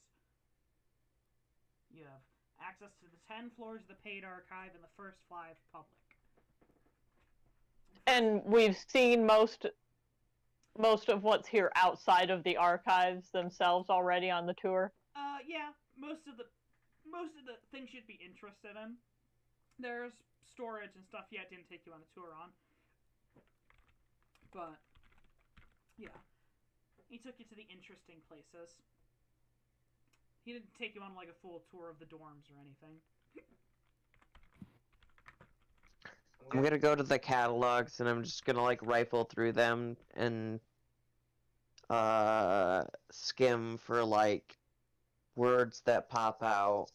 Speaker 1: You have access to the 10 floors of the paid archive and the first 5 public.
Speaker 5: And we've seen most of what's here outside of the archives themselves already on the tour.
Speaker 1: Yeah, most of the things you'd be interested in. There's storage and stuff yet didn't take you on a tour on. But yeah. He took you to the interesting places. He didn't take you on like a full tour of the dorms or anything.
Speaker 6: I'm gonna go to the catalogs and I'm just gonna like rifle through them and skim for like words that pop out.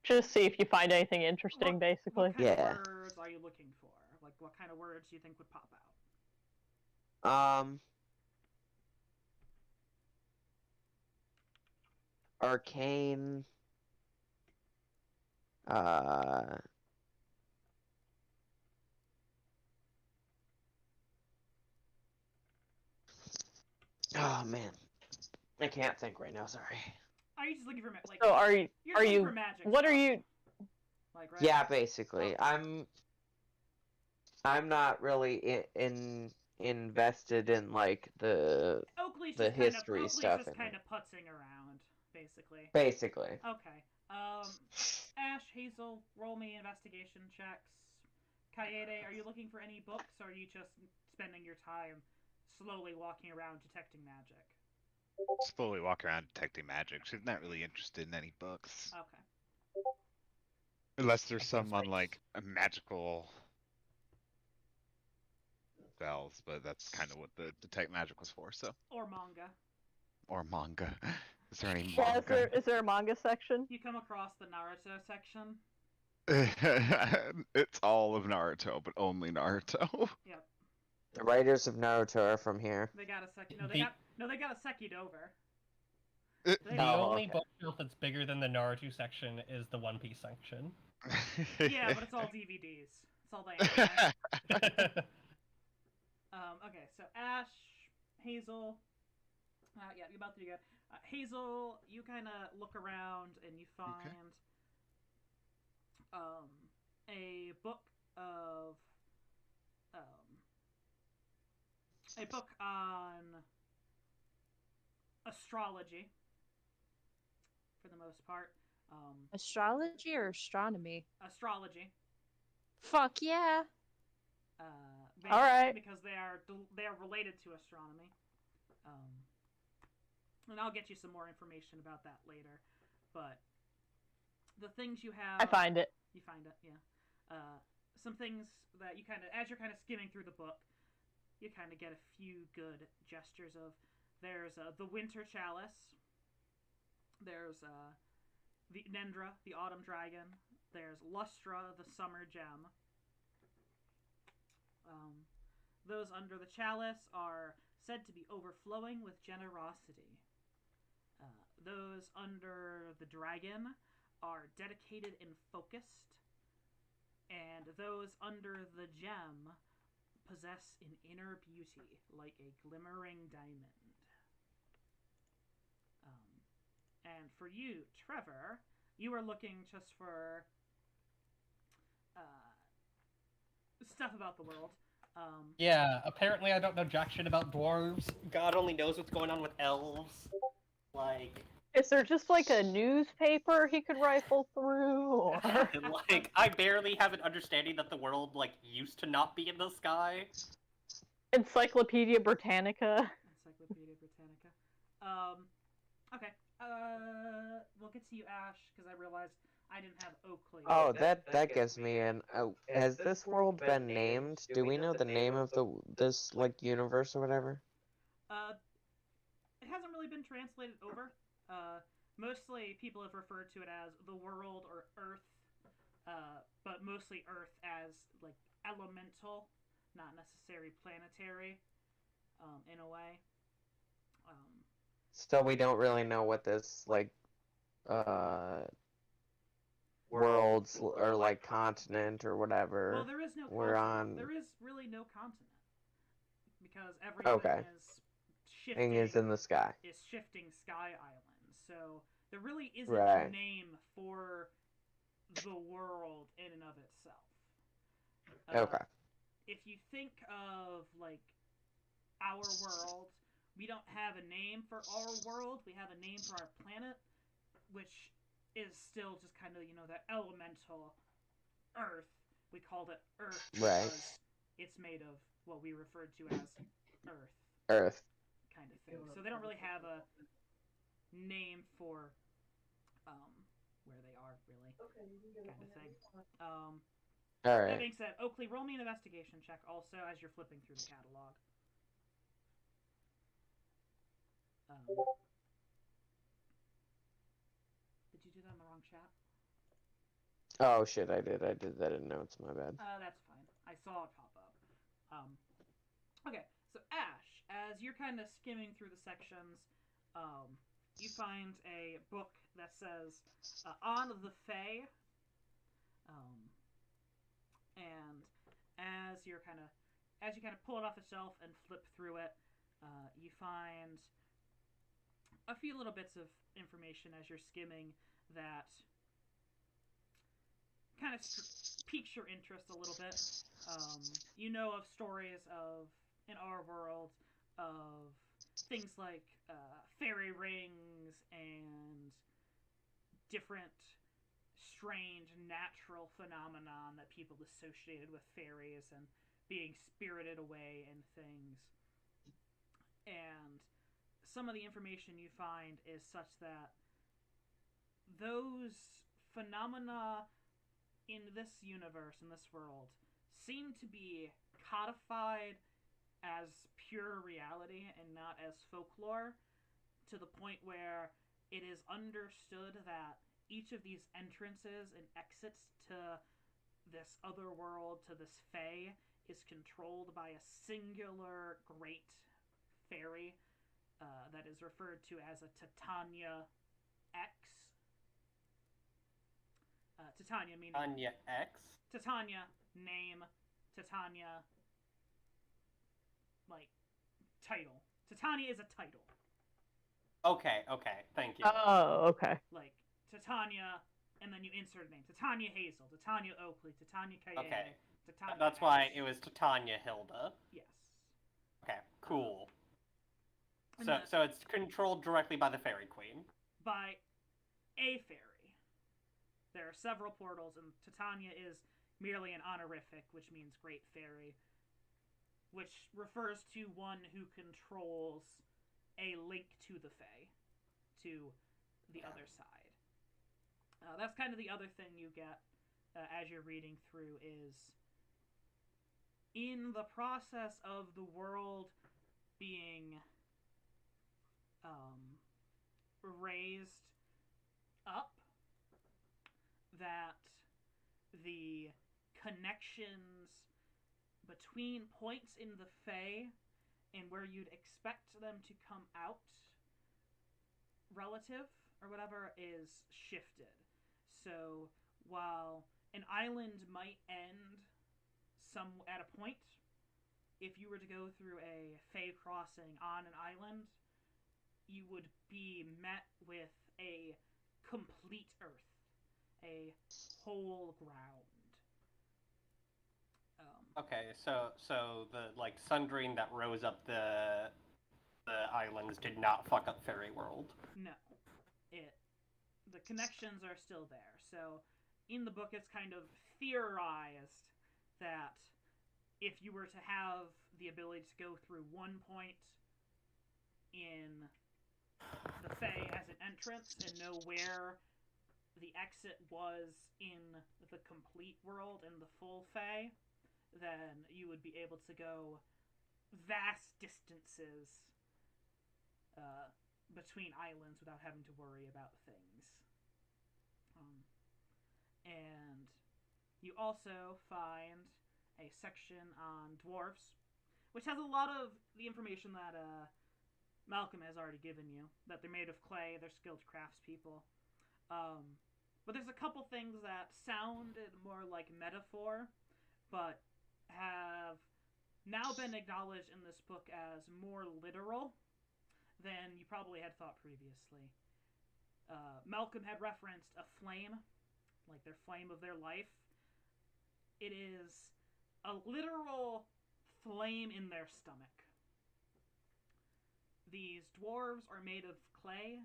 Speaker 5: Just see if you find anything interesting, basically.
Speaker 1: What kind
Speaker 6: Yeah.
Speaker 1: of words are you looking for? Like, what kind of words do you think would pop out?
Speaker 6: Arcane. Oh man, I can't think right now. Sorry.
Speaker 1: Are you just looking for like?
Speaker 5: So
Speaker 1: you're
Speaker 5: are
Speaker 1: looking
Speaker 5: you?
Speaker 1: for magic
Speaker 5: What are
Speaker 1: stuff,
Speaker 5: you?
Speaker 1: Like, right?
Speaker 6: Yeah, basically.
Speaker 1: Okay.
Speaker 6: I'm not really invested in like the
Speaker 1: Oakley's
Speaker 6: the
Speaker 1: just
Speaker 6: history
Speaker 1: Oakley's
Speaker 6: stuff
Speaker 1: just
Speaker 6: in
Speaker 1: kind
Speaker 6: it.
Speaker 1: of putzing around, basically.
Speaker 6: Basically.
Speaker 1: Okay. Ash, Hazel, roll me investigation checks. Kaede, are you looking for any books, or are you just spending your time slowly walking around detecting magic?
Speaker 3: Slowly walk around detecting magic. She's not really interested in any books.
Speaker 1: Okay.
Speaker 3: Unless there's some on like a magical spells, but that's kind of what the detect magic was for, so.
Speaker 1: Or manga.
Speaker 3: Or manga. Is there any
Speaker 5: Yeah,
Speaker 3: manga?
Speaker 5: is there a manga section?
Speaker 1: You come across the Naruto section.
Speaker 3: It's all of Naruto, but only Naruto.
Speaker 1: Yep.
Speaker 6: The writers of Naruto are from here.
Speaker 1: They got a sec. No,
Speaker 8: The-
Speaker 1: they got a sekied over.
Speaker 3: It-
Speaker 1: They-
Speaker 8: The
Speaker 6: Oh,
Speaker 8: only
Speaker 6: okay.
Speaker 8: bookshelf that's bigger than the Naruto section is the One Piece section.
Speaker 1: Yeah, but it's all DVDs. It's all the anime. Okay, so Ash, Hazel. Yeah, you're about to do good. Hazel, you kind of look around and you find a book of a book on astrology for the most part.
Speaker 4: Astrology or astronomy?
Speaker 1: Astrology.
Speaker 4: Fuck yeah.
Speaker 5: All right.
Speaker 1: Because they are related to astronomy. And I'll get you some more information about that later. But the things you have,
Speaker 5: I find it.
Speaker 1: You find it, yeah. Some things that you kind of, as you're kind of skimming through the book, you kind of get a few good gestures of. There's the Winter Chalice. There's the Nendra, the Autumn Dragon. There's Lustra, the Summer Gem. Those under the chalice are said to be overflowing with generosity. Those under the dragon are dedicated and focused. And those under the gem possess an inner beauty like a glimmering diamond. And for you, Trevor, you are looking just for stuff about the world.
Speaker 8: Yeah, apparently I don't know jack shit about dwarves. God only knows what's going on with elves. Like,
Speaker 5: Is there just like a newspaper he could rifle through? Or...
Speaker 2: like, I barely have an understanding that the world, like, used to not be in the sky.
Speaker 5: Encyclopedia Britannica.
Speaker 1: Encyclopedia Micah. Okay. We'll get to you, Ash, because I realized I didn't have Oakley.
Speaker 6: Oh, that gives me an. Oh, has this world been named? Do we know the name of this like universe or whatever?
Speaker 1: It hasn't really been translated over. Mostly people have referred to it as the world or Earth, but mostly Earth as like elemental, not necessarily planetary, in a way.
Speaker 6: Still, we don't really know what this like worlds or like continent or whatever.
Speaker 1: Well, there is no
Speaker 6: we're
Speaker 1: continent.
Speaker 6: on.
Speaker 1: There is really no continent because everything
Speaker 6: Okay.
Speaker 1: is
Speaker 6: Thing
Speaker 1: shifting.
Speaker 6: is in the sky.
Speaker 1: Is shifting sky islands. So there really isn't
Speaker 6: Right.
Speaker 1: a name for the world in and of itself.
Speaker 6: Okay.
Speaker 1: If you think of like our world, we don't have a name for our world. We have a name for our planet, which is still just kind of, that elemental Earth. We called it Earth
Speaker 6: Right.
Speaker 1: because it's made of what we referred to as Earth.
Speaker 6: Earth.
Speaker 1: Kind of thing. So they don't really have a name for where they are, really. Kind of thing.
Speaker 6: All
Speaker 1: That
Speaker 6: right.
Speaker 1: being said, Oakley, roll me an investigation check also as you're flipping through the catalog. Did you do that in the wrong chat?
Speaker 6: Oh shit! I did that in notes. My bad.
Speaker 1: That's fine. I saw it pop up. Okay, so Ash, as you're kind of skimming through the sections, you find a book that says "On the Fae," and as you kind of pull it off the shelf and flip through it, you find a few little bits of information as you're skimming that kind of piques your interest a little bit. You know of stories in our world of things like fairy rings and different strange natural phenomenon that people associated with fairies and being spirited away and things. And some of the information you find is such that those phenomena in this universe, in this world, seem to be codified as pure reality and not as folklore, to the point where it is understood that each of these entrances and exits to this other world, to this fae, is controlled by a singular great fairy that is referred to as a Titania X. Titania meaning
Speaker 2: Anya X.
Speaker 1: Titania, name, Titania, like, title. Titania is a title.
Speaker 2: Okay, thank you.
Speaker 5: Oh, okay.
Speaker 1: Like, Titania, and then you insert a name. Titania Hazel, Titania Oakley, Titania Kaye,
Speaker 2: Okay.
Speaker 1: Titania
Speaker 2: That's
Speaker 1: X.
Speaker 2: why it was Titania Hilda.
Speaker 1: Yes.
Speaker 2: Okay, cool.
Speaker 1: And
Speaker 2: So it's controlled directly by the Fairy Queen.
Speaker 1: by a fairy. There are several portals, and Titania is merely an honorific, which means great fairy, which refers to one who controls a link to the fae, to the other side. That's kind of the other thing you get as you're reading through is in the process of the world being raised up, that the connections between points in the fae and where you'd expect them to come out relative or whatever is shifted. So while an island might end at a point, if you were to go through a fae crossing on an island, you would be met with a complete earth, a whole ground.
Speaker 2: Okay, so the like sundering that rose up the islands did not fuck up Fairy World.
Speaker 1: No, the connections are still there. So in the book, it's kind of theorized that if you were to have the ability to go through one point in the Fae as an entrance and know where the exit was in the complete world and the full Fae, then you would be able to go vast distances between islands without having to worry about things. And you also find a section on dwarves, which has a lot of the information that Malcolm has already given you, that they're made of clay, they're skilled craftspeople. But there's a couple things that sounded more like metaphor, but have now been acknowledged in this book as more literal than you probably had thought previously. Malcolm had referenced a flame, like their flame of their life. It is a literal flame in their stomach. These dwarves are made of clay,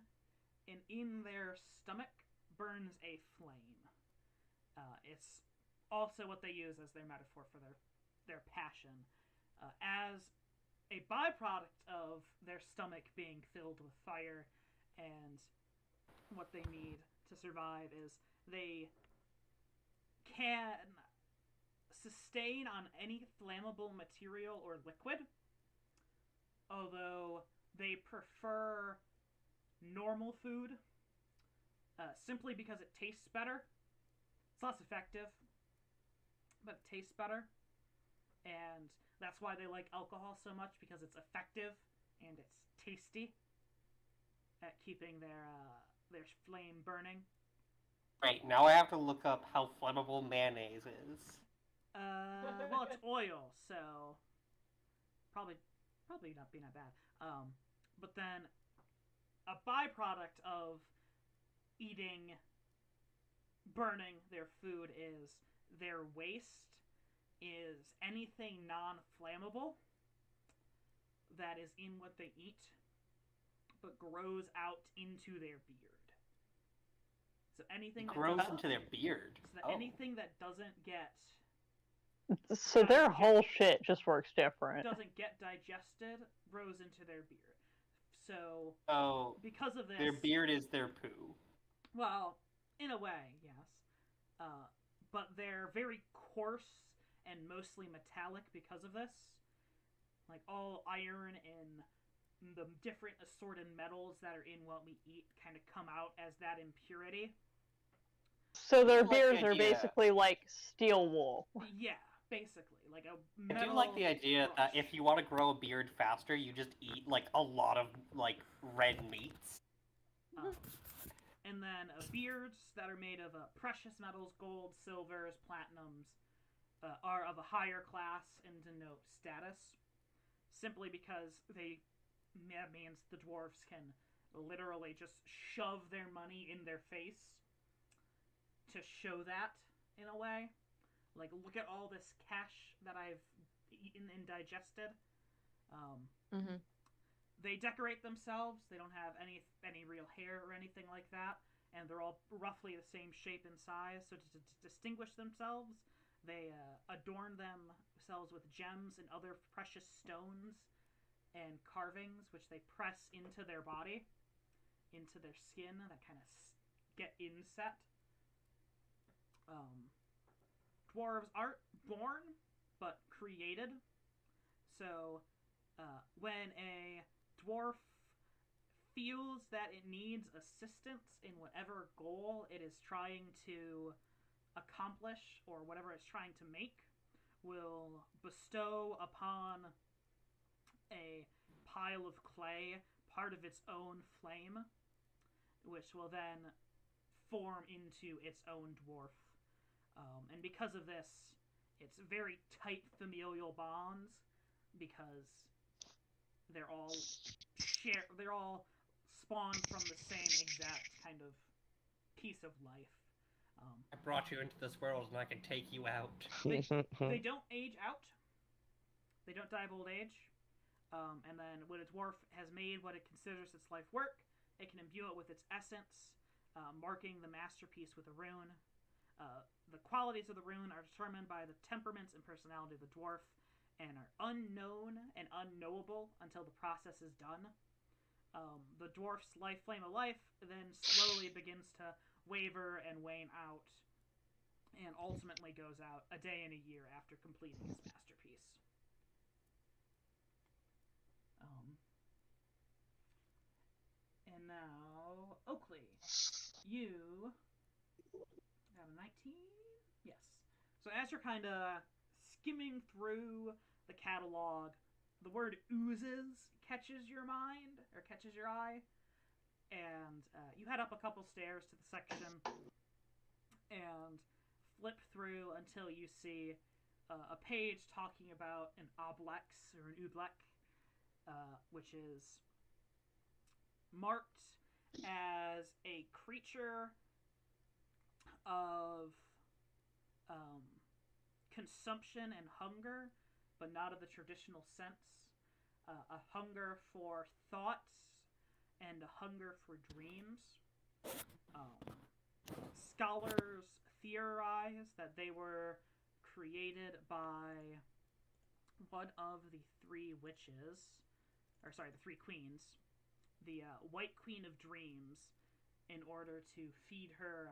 Speaker 1: and in their stomach burns a flame. It's also what they use as their metaphor for their passion. As a byproduct of their stomach being filled with fire, and what they need to survive is they can sustain on any flammable material or liquid, although they prefer normal food simply because it tastes better. It's less effective, but it tastes better. And that's why they like alcohol so much, because it's effective and it's tasty at keeping their flame burning.
Speaker 2: Right, now I have to look up how flammable mayonnaise is.
Speaker 1: Well, it's oil, so probably not be that bad. But then a byproduct of eating, burning their food is their waste is anything non-flammable that is in what they eat, but grows out into their beard. So anything that
Speaker 2: Grows into their beard.
Speaker 1: So anything that doesn't get
Speaker 5: So their whole shit just works different.
Speaker 1: doesn't get digested grows into their beard. So because of this,
Speaker 2: their beard is their poo.
Speaker 1: Well, in a way, yes. But they're very coarse and mostly metallic because of this. Like all iron and the different assorted metals that are in what we eat kind of come out as that impurity.
Speaker 5: So their beards are basically like steel wool.
Speaker 1: Yeah, basically. Like a
Speaker 2: I
Speaker 1: metal
Speaker 2: do like the idea that if you want to grow a beard faster, you just eat like a lot of like red meats.
Speaker 1: And then beards that are made of precious metals, gold, silvers, platinums, are of a higher class and denote status. Simply because that means the dwarves can literally just shove their money in their face to show that, in a way. Like, look at all this cash that I've eaten and digested. They decorate themselves. They don't have any real hair or anything like that. And they're all roughly the same shape and size. So to distinguish themselves, they adorn themselves with gems and other precious stones and carvings, which they press into their body, into their skin, that kind of get inset. Dwarves aren't born, but created. So when a dwarf feels that it needs assistance in whatever goal it is trying to accomplish or whatever it's trying to make, will bestow upon a pile of clay part of its own flame, which will then form into its own dwarf. And because of this, it's very tight familial bonds, because they're all spawned from the same exact kind of piece of life.
Speaker 8: I brought you into this world and I can take you out.
Speaker 1: They don't age out. They don't die of old age. And then when a dwarf has made what it considers its life work, it can imbue it with its essence, marking the masterpiece with a rune. The qualities of the rune are determined by the temperaments and personality of the dwarf, and are unknown and unknowable until the process is done. The dwarf's life flame of life then slowly begins to waver and wane out, and ultimately goes out a day and a year after completing his masterpiece. And now, Oakley, you got a 19? Yes. So as you're kind of skimming through the catalog, the word oozes catches your mind, or catches your eye, and you head up a couple stairs to the section and flip through until you see a page talking about an oblex, or an oobleck, which is marked as a creature of consumption and hunger, but not of the traditional sense. A hunger for thoughts and a hunger for dreams. Scholars theorize that they were created by one of the three witches, or sorry, the three queens, the White Queen of Dreams, in order to feed her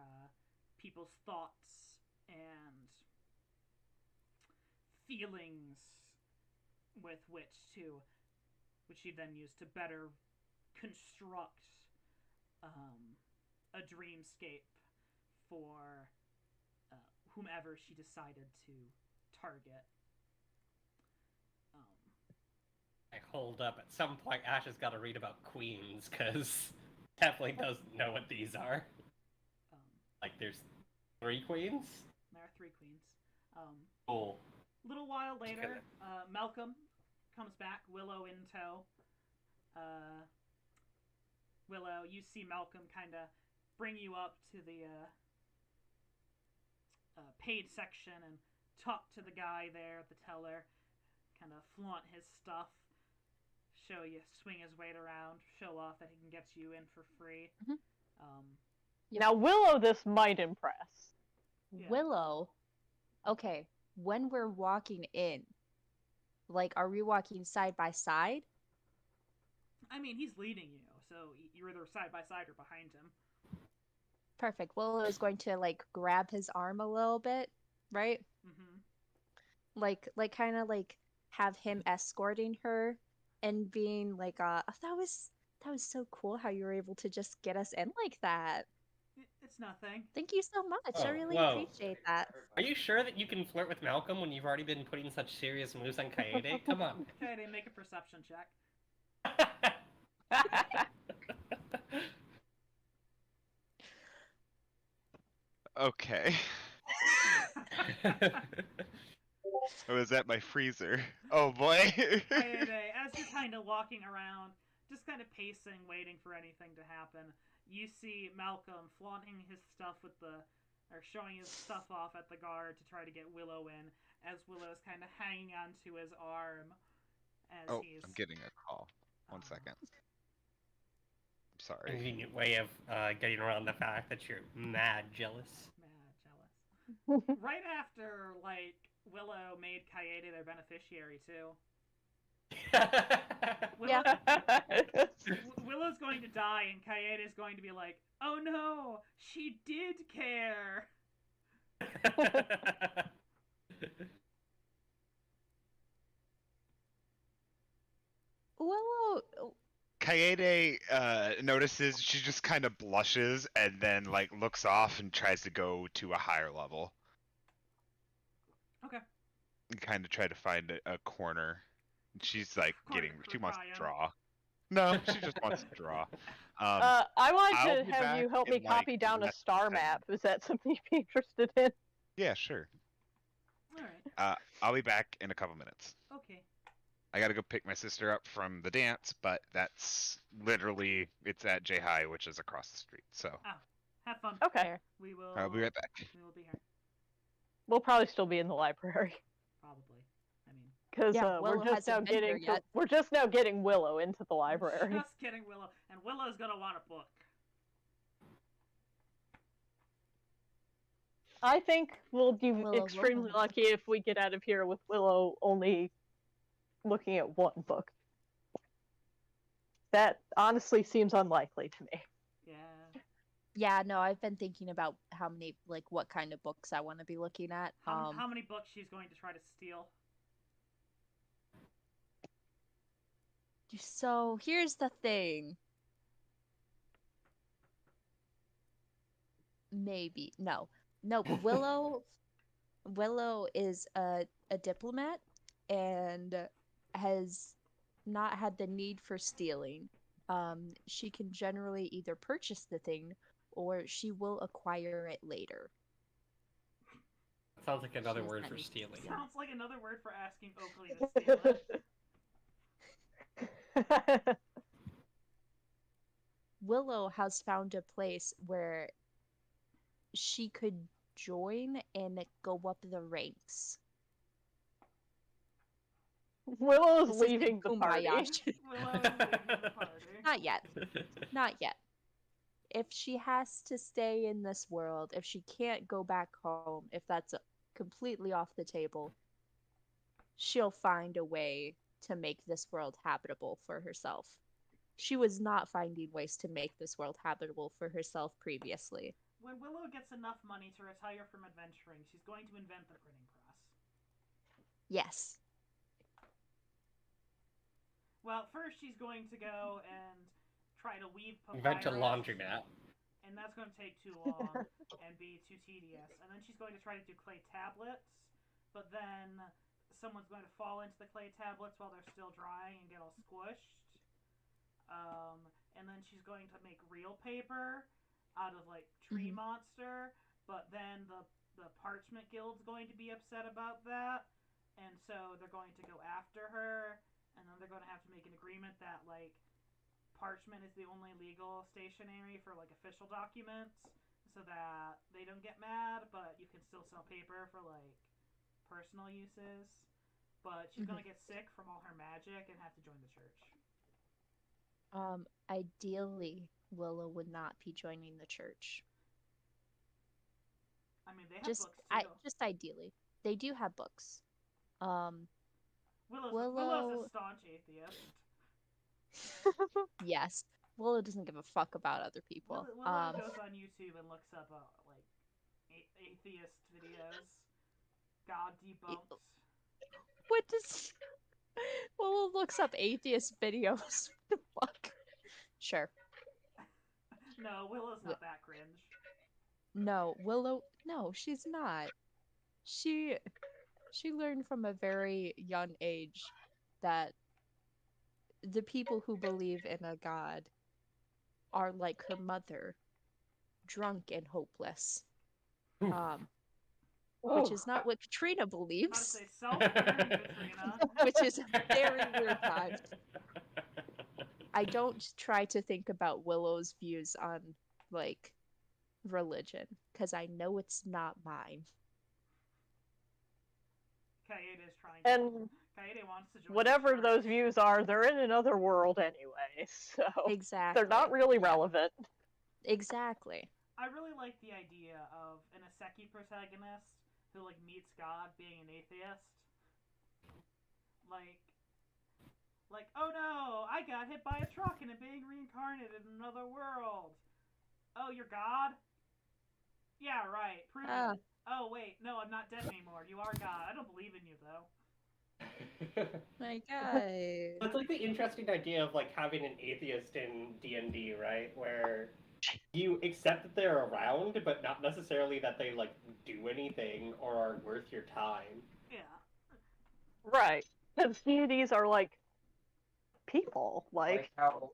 Speaker 1: people's thoughts and feelings with which she then used to better construct a dreamscape for whomever she decided to target.
Speaker 8: Hold up. At some point, Ash has got to read about queens, because definitely doesn't know what these are. Like, there's 3 queens?
Speaker 1: There are 3 queens.
Speaker 8: Cool.
Speaker 1: A little while later, Malcolm comes back, Willow in tow. Willow, you see Malcolm kind of bring you up to the paid section and talk to the guy there at the teller, kind of flaunt his stuff, show you, swing his weight around, show off that he can get you in for free.
Speaker 5: Now, Willow, this might impress.
Speaker 1: Yeah.
Speaker 4: Willow. Okay, when we're walking in, like, are we walking side by side?
Speaker 1: I mean, he's leading you, so you're either side by side or behind him.
Speaker 4: Perfect. Willow is going to, like, grab his arm a little bit, right?
Speaker 1: Mm-hmm.
Speaker 4: Like kind of like have him escorting her and being like, that was so cool how you were able to just get us in like that.
Speaker 1: It's nothing.
Speaker 4: Thank you so much. I really
Speaker 8: whoa.
Speaker 4: appreciate that.
Speaker 8: Are you sure that you can flirt with Malcolm when you've already been putting such serious moves on Kaede? Come on.
Speaker 1: Okay, they make a perception check.
Speaker 3: Okay. Oh, is that my freezer? Oh boy.
Speaker 1: Kaede, as you're kind of walking around, just kind of pacing, waiting for anything to happen, you see Malcolm flaunting his stuff or showing his stuff off at the guard to try to get Willow in, as Willow's kind of hanging onto his arm as
Speaker 3: Oh,
Speaker 1: he's...
Speaker 3: I'm getting a call. One second. I'm sorry.
Speaker 8: Convenient way of getting around the fact that you're mad jealous.
Speaker 1: Mad jealous. Right after, like, Willow made Kaede their beneficiary, too. Willow, Willow's going to die, and Kaede is going to be like, oh no, she did care!
Speaker 4: Willow.
Speaker 3: Kaede notices, she just kind of blushes and then like looks off and tries to go to a higher level.
Speaker 1: Okay.
Speaker 3: And kind of try to find a corner. She's like
Speaker 1: Corner
Speaker 3: she wants to
Speaker 1: Ryan.
Speaker 3: draw. No, she just wants to draw.
Speaker 5: I want
Speaker 3: I'll
Speaker 5: to
Speaker 3: be
Speaker 5: have you
Speaker 3: back
Speaker 5: help me
Speaker 3: in, like,
Speaker 5: copy down a
Speaker 3: less than
Speaker 5: star
Speaker 3: 10
Speaker 5: map. Is that something you'd be interested in?
Speaker 3: Yeah, sure.
Speaker 1: Alright.
Speaker 3: I'll be back in a couple minutes.
Speaker 1: Okay.
Speaker 3: I gotta go pick my sister up from the dance, but that's literally, it's at J High, which is across the street. So
Speaker 1: Have fun.
Speaker 5: Okay.
Speaker 1: We will...
Speaker 3: I'll be right back.
Speaker 1: We will be here.
Speaker 5: We'll probably still be in the library.
Speaker 1: Probably. I mean...
Speaker 5: Because
Speaker 4: Yeah,
Speaker 5: we're
Speaker 4: Willow
Speaker 5: just now
Speaker 4: hasn't been here
Speaker 5: getting
Speaker 4: yet.
Speaker 5: we're just now getting Willow into the library.
Speaker 1: Just kidding, Willow. And Willow's gonna want a book.
Speaker 5: I think we'll be
Speaker 4: Willow,
Speaker 5: extremely
Speaker 4: Willow.
Speaker 5: lucky if we get out of here with Willow only looking at one book. That honestly seems unlikely to me.
Speaker 1: Yeah.
Speaker 4: Yeah, no, I've been thinking about how many, like, what kind of books I want to be looking at.
Speaker 1: How many books she's going to try to steal?
Speaker 4: So here's the thing. Maybe no, Willow is a diplomat and has not had the need for stealing. She can generally either purchase the thing or she will acquire it later.
Speaker 8: Sounds like another
Speaker 4: She's
Speaker 8: word
Speaker 4: not
Speaker 8: for
Speaker 4: used to
Speaker 8: stealing.
Speaker 4: stealing.
Speaker 1: Sounds like another word for asking Oakley to steal it.
Speaker 4: Willow has found a place where she could join and go up the ranks.
Speaker 5: Willow's
Speaker 4: This isn't
Speaker 5: leaving the party.
Speaker 1: Willow is leaving the party.
Speaker 4: Not yet. Not yet. If she has to stay in this world, if she can't go back home, if that's completely off the table, she'll find a way to make this world habitable for herself. She was not finding ways to make this world habitable for herself previously.
Speaker 1: When Willow gets enough money to retire from adventuring, she's going to invent the printing press.
Speaker 4: Yes.
Speaker 1: Well, first she's going to go and try to weave papyrus.
Speaker 8: Invent a laundromat.
Speaker 1: And that's going to take too long and be too tedious. And then she's going to try to do clay tablets, but then someone's going to fall into the clay tablets while they're still drying and get all squished. And then she's going to make real paper out of like Tree Monster, but then the Parchment Guild's going to be upset about that, and so they're going to go after her, and then they're going to have to make an agreement that like parchment is the only legal stationery for like official documents, so that they don't get mad, but you can still sell paper for like personal uses. But she's gonna get sick from all her magic and have to join the church.
Speaker 4: Ideally, Willow would not be joining the church.
Speaker 1: I mean, they have
Speaker 4: Just,
Speaker 1: books too.
Speaker 4: just ideally, they do have books.
Speaker 1: Willow's
Speaker 4: Willow.
Speaker 1: a staunch atheist.
Speaker 4: Yes, Willow doesn't give a fuck about other people.
Speaker 1: Willow goes on YouTube and looks up like atheist videos. God debunked.
Speaker 4: What does Willow looks up atheist videos? What the fuck? Sure.
Speaker 1: No, Willow's not that cringe.
Speaker 4: No, Willow. No, she's not. She learned from a very young age that the people who believe in a god are like her mother, drunk and hopeless. Which is not what Katrina believes.
Speaker 1: How to say self-learned, Katrina.
Speaker 4: Which is a very weird time. I don't try to think about Willow's views on, like, religion, because I know it's not mine.
Speaker 1: Kaede is trying
Speaker 5: And
Speaker 1: Kaede wants to join
Speaker 5: whatever
Speaker 1: the
Speaker 5: those
Speaker 1: church.
Speaker 5: views are, they're in another world anyway, so
Speaker 4: Exactly.
Speaker 5: they're not really relevant.
Speaker 4: Exactly.
Speaker 1: I really like the idea of an Isekai protagonist who like meets God being an atheist. Like, oh no, I got hit by a truck and I'm being reincarnated in another world. Oh, you're God? Yeah, right. Prove it. Oh wait, no, I'm not dead anymore. You are God. I don't believe in you though.
Speaker 4: My God.
Speaker 8: It's like the interesting idea of like having an atheist in D&D, right? Where you accept that they're around, but not necessarily that they like do anything or are worth your time.
Speaker 1: Yeah.
Speaker 5: Right. Because deities are like people. Like
Speaker 6: how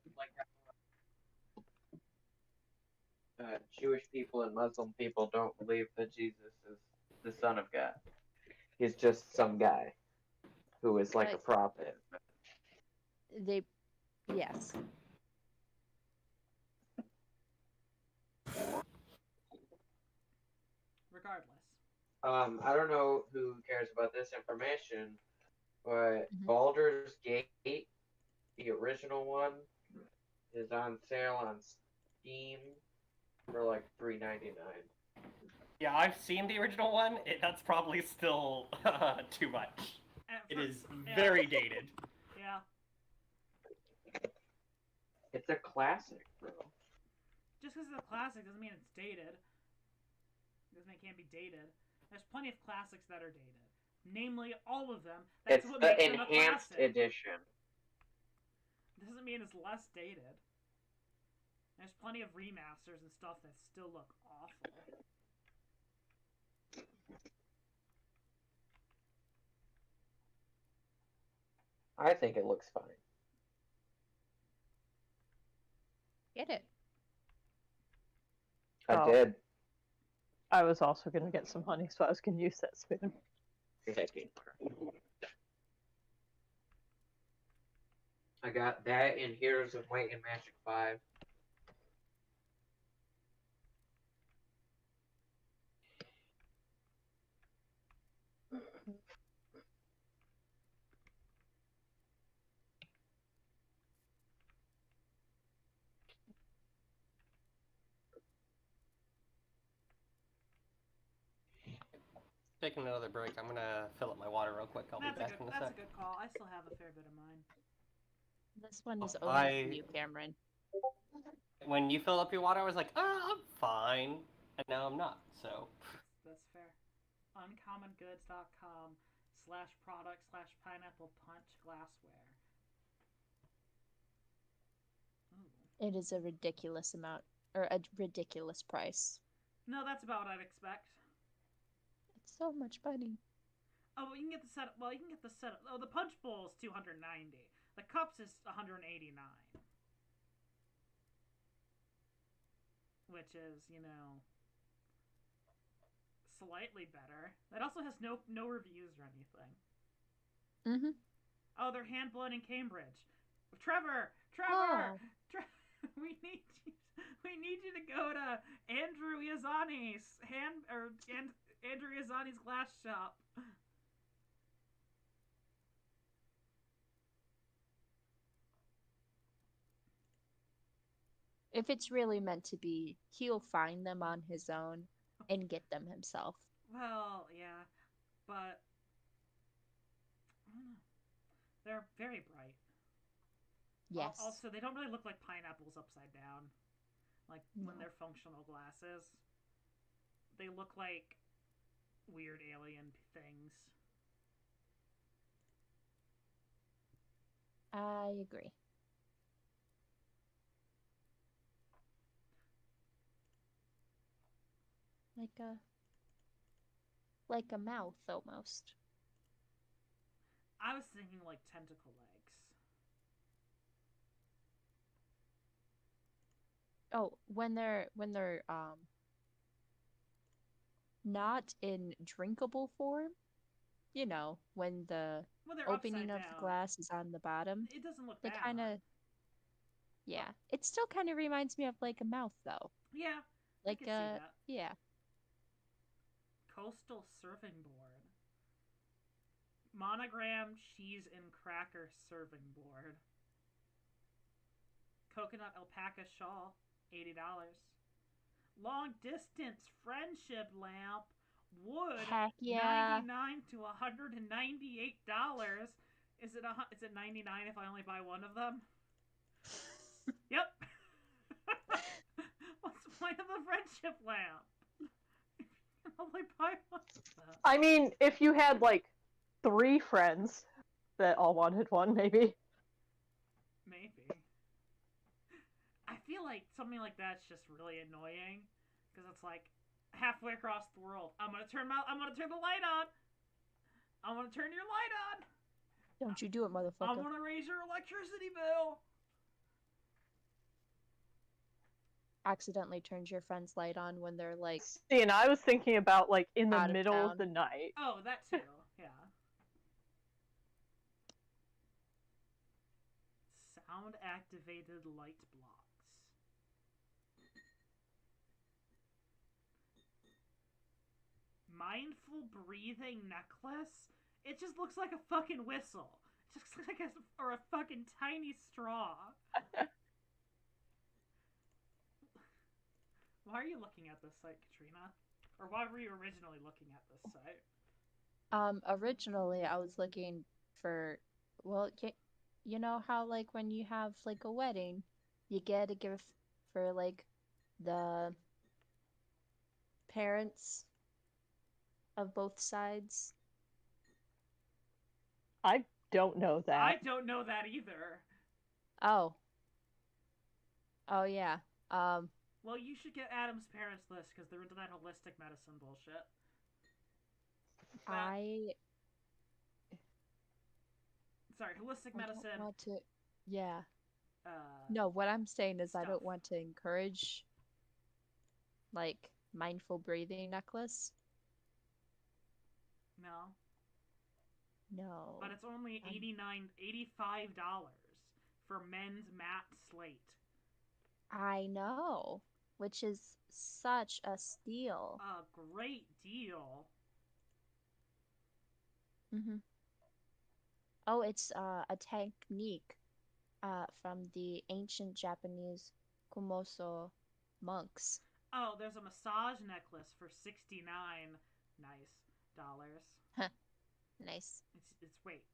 Speaker 6: Jewish people and Muslim people don't believe that Jesus is the Son of God. He's just some guy who is like a prophet.
Speaker 4: Yes.
Speaker 1: Regardless.
Speaker 6: I don't know who cares about this information, but Baldur's Gate, the original one, is on sale on Steam for like $3.99.
Speaker 8: Yeah, I've seen the original one. That's probably still too much. It is very dated.
Speaker 1: Yeah.
Speaker 6: It's a classic, bro.
Speaker 1: Just because it's a classic doesn't mean it's dated. Doesn't mean it can't be dated. There's plenty of classics that are dated. Namely, all of them. That's
Speaker 6: It's
Speaker 1: what
Speaker 6: the
Speaker 1: makes them a
Speaker 6: enhanced
Speaker 1: classic.
Speaker 6: edition.
Speaker 1: Doesn't mean it's less dated. There's plenty of remasters and stuff that still look awful.
Speaker 6: I think it looks fine.
Speaker 4: Get it.
Speaker 6: I
Speaker 5: Oh.
Speaker 6: did.
Speaker 5: I was also going to get some honey, so I was going to use that spoon.
Speaker 6: I got that in Heroes of Might and Magic 5.
Speaker 2: Taking another break. I'm gonna fill up my water real quick. I'll be back in a
Speaker 1: That's a
Speaker 2: sec.
Speaker 1: good call. I still have a fair bit of mine.
Speaker 4: This one is
Speaker 2: Oh,
Speaker 4: only for you, Cameron.
Speaker 2: When you fill up your water, I was like, I'm fine. And now I'm not, so.
Speaker 1: That's fair. UncommonGoods.com/product/pineapple punch glassware. Ooh.
Speaker 4: It is a ridiculous amount, or a ridiculous price.
Speaker 1: No, that's about what I'd expect.
Speaker 4: It's so much money.
Speaker 1: Oh, well, you can get the set. Well, you can get the set. Oh, the punch bowl is $290. The cups is $189. Which is, slightly better. It also has no reviews or anything.
Speaker 4: Mm-hmm.
Speaker 1: Oh, they're hand blown in Cambridge. Trevor,
Speaker 4: Oh.
Speaker 1: we need you to go to Andrew Yazani's Andrew Yazani's glass shop.
Speaker 4: If it's really meant to be, he'll find them on his own and get them himself.
Speaker 1: Well, yeah, but I don't know. They're very bright.
Speaker 4: Yes.
Speaker 1: Also, they don't really look like pineapples upside down, like when
Speaker 4: No.
Speaker 1: they're functional glasses. They look like weird alien things.
Speaker 4: I agree. Like a mouth almost.
Speaker 1: I was thinking like tentacle legs.
Speaker 4: Oh, when they're not in drinkable form, when the
Speaker 1: Well, they're
Speaker 4: opening
Speaker 1: upside
Speaker 4: of the
Speaker 1: down.
Speaker 4: glass is on the bottom,
Speaker 1: It doesn't look
Speaker 4: they
Speaker 1: bad.
Speaker 4: kind of, yeah, it still kind of reminds me of like a mouth though.
Speaker 1: Yeah, I
Speaker 4: Like
Speaker 1: can see that.
Speaker 4: yeah.
Speaker 1: Coastal serving board. Monogram cheese and cracker serving board. Coconut alpaca shawl, $80. Long distance friendship lamp, wood,
Speaker 4: Heck yeah.
Speaker 1: $99 to $198. Is it $99 if I only buy one of them? Yep. What's the point of the friendship lamp? I'll only buy one of them.
Speaker 5: I mean, if you had like 3 friends that all wanted one, maybe.
Speaker 1: Maybe. I feel like something like that's just really annoying because it's like halfway across the world. I'm gonna turn the light on. I'm gonna turn your light on.
Speaker 4: Don't you do it,
Speaker 1: I'm
Speaker 4: motherfucker.
Speaker 1: gonna raise your electricity bill.
Speaker 4: Accidentally turns your friend's light on when they're like,
Speaker 5: See, and I was thinking about like in the
Speaker 4: Out of
Speaker 5: middle
Speaker 4: town.
Speaker 5: of the night.
Speaker 1: Oh, that too. Yeah. Sound activated light blocks. Mindful breathing necklace? It just looks like a fucking whistle. It just looks like a fucking tiny straw. Why are you looking at this site, Katrina? Or why were you originally looking at this site?
Speaker 4: Originally I was looking for, well, you know how like when you have like a wedding you get a gift for like the parents of both sides.
Speaker 5: I don't know that.
Speaker 1: I don't know that either.
Speaker 4: Oh. Oh yeah.
Speaker 1: Well, you should get Adam's parents list because they're into that holistic medicine bullshit. Sorry, holistic
Speaker 4: I
Speaker 1: medicine.
Speaker 4: don't want to. Yeah.
Speaker 1: Uh,
Speaker 4: No, what I'm saying is I
Speaker 1: stuff.
Speaker 4: don't want to encourage like mindful breathing necklace.
Speaker 1: No,
Speaker 4: No.
Speaker 1: but it's only
Speaker 4: I'm-
Speaker 1: $85 for men's matte slate.
Speaker 4: I know, which is such a steal.
Speaker 1: A great deal.
Speaker 4: Mm-hmm. Oh, it's a technique from the ancient Japanese Kumoso monks.
Speaker 1: Oh, there's a massage necklace for $69 dollars.
Speaker 4: Nice.
Speaker 1: It's wait.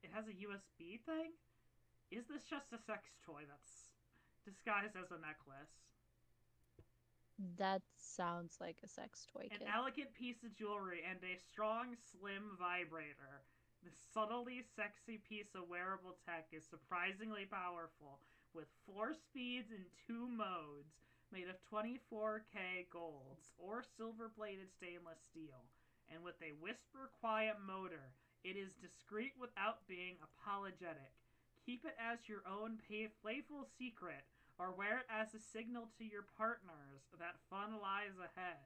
Speaker 1: It has a USB thing? Is this just a sex toy that's disguised as a necklace?
Speaker 4: That sounds like a sex toy
Speaker 1: An
Speaker 4: kit.
Speaker 1: elegant piece of jewelry and a strong, slim vibrator. The subtly sexy piece of wearable tech is surprisingly powerful, with 4 speeds and 2 modes, made of 24K golds or silver-plated stainless steel, and with a whisper-quiet motor. It is discreet without being apologetic. Keep it as your own playful secret, or wear it as a signal to your partners that fun lies ahead.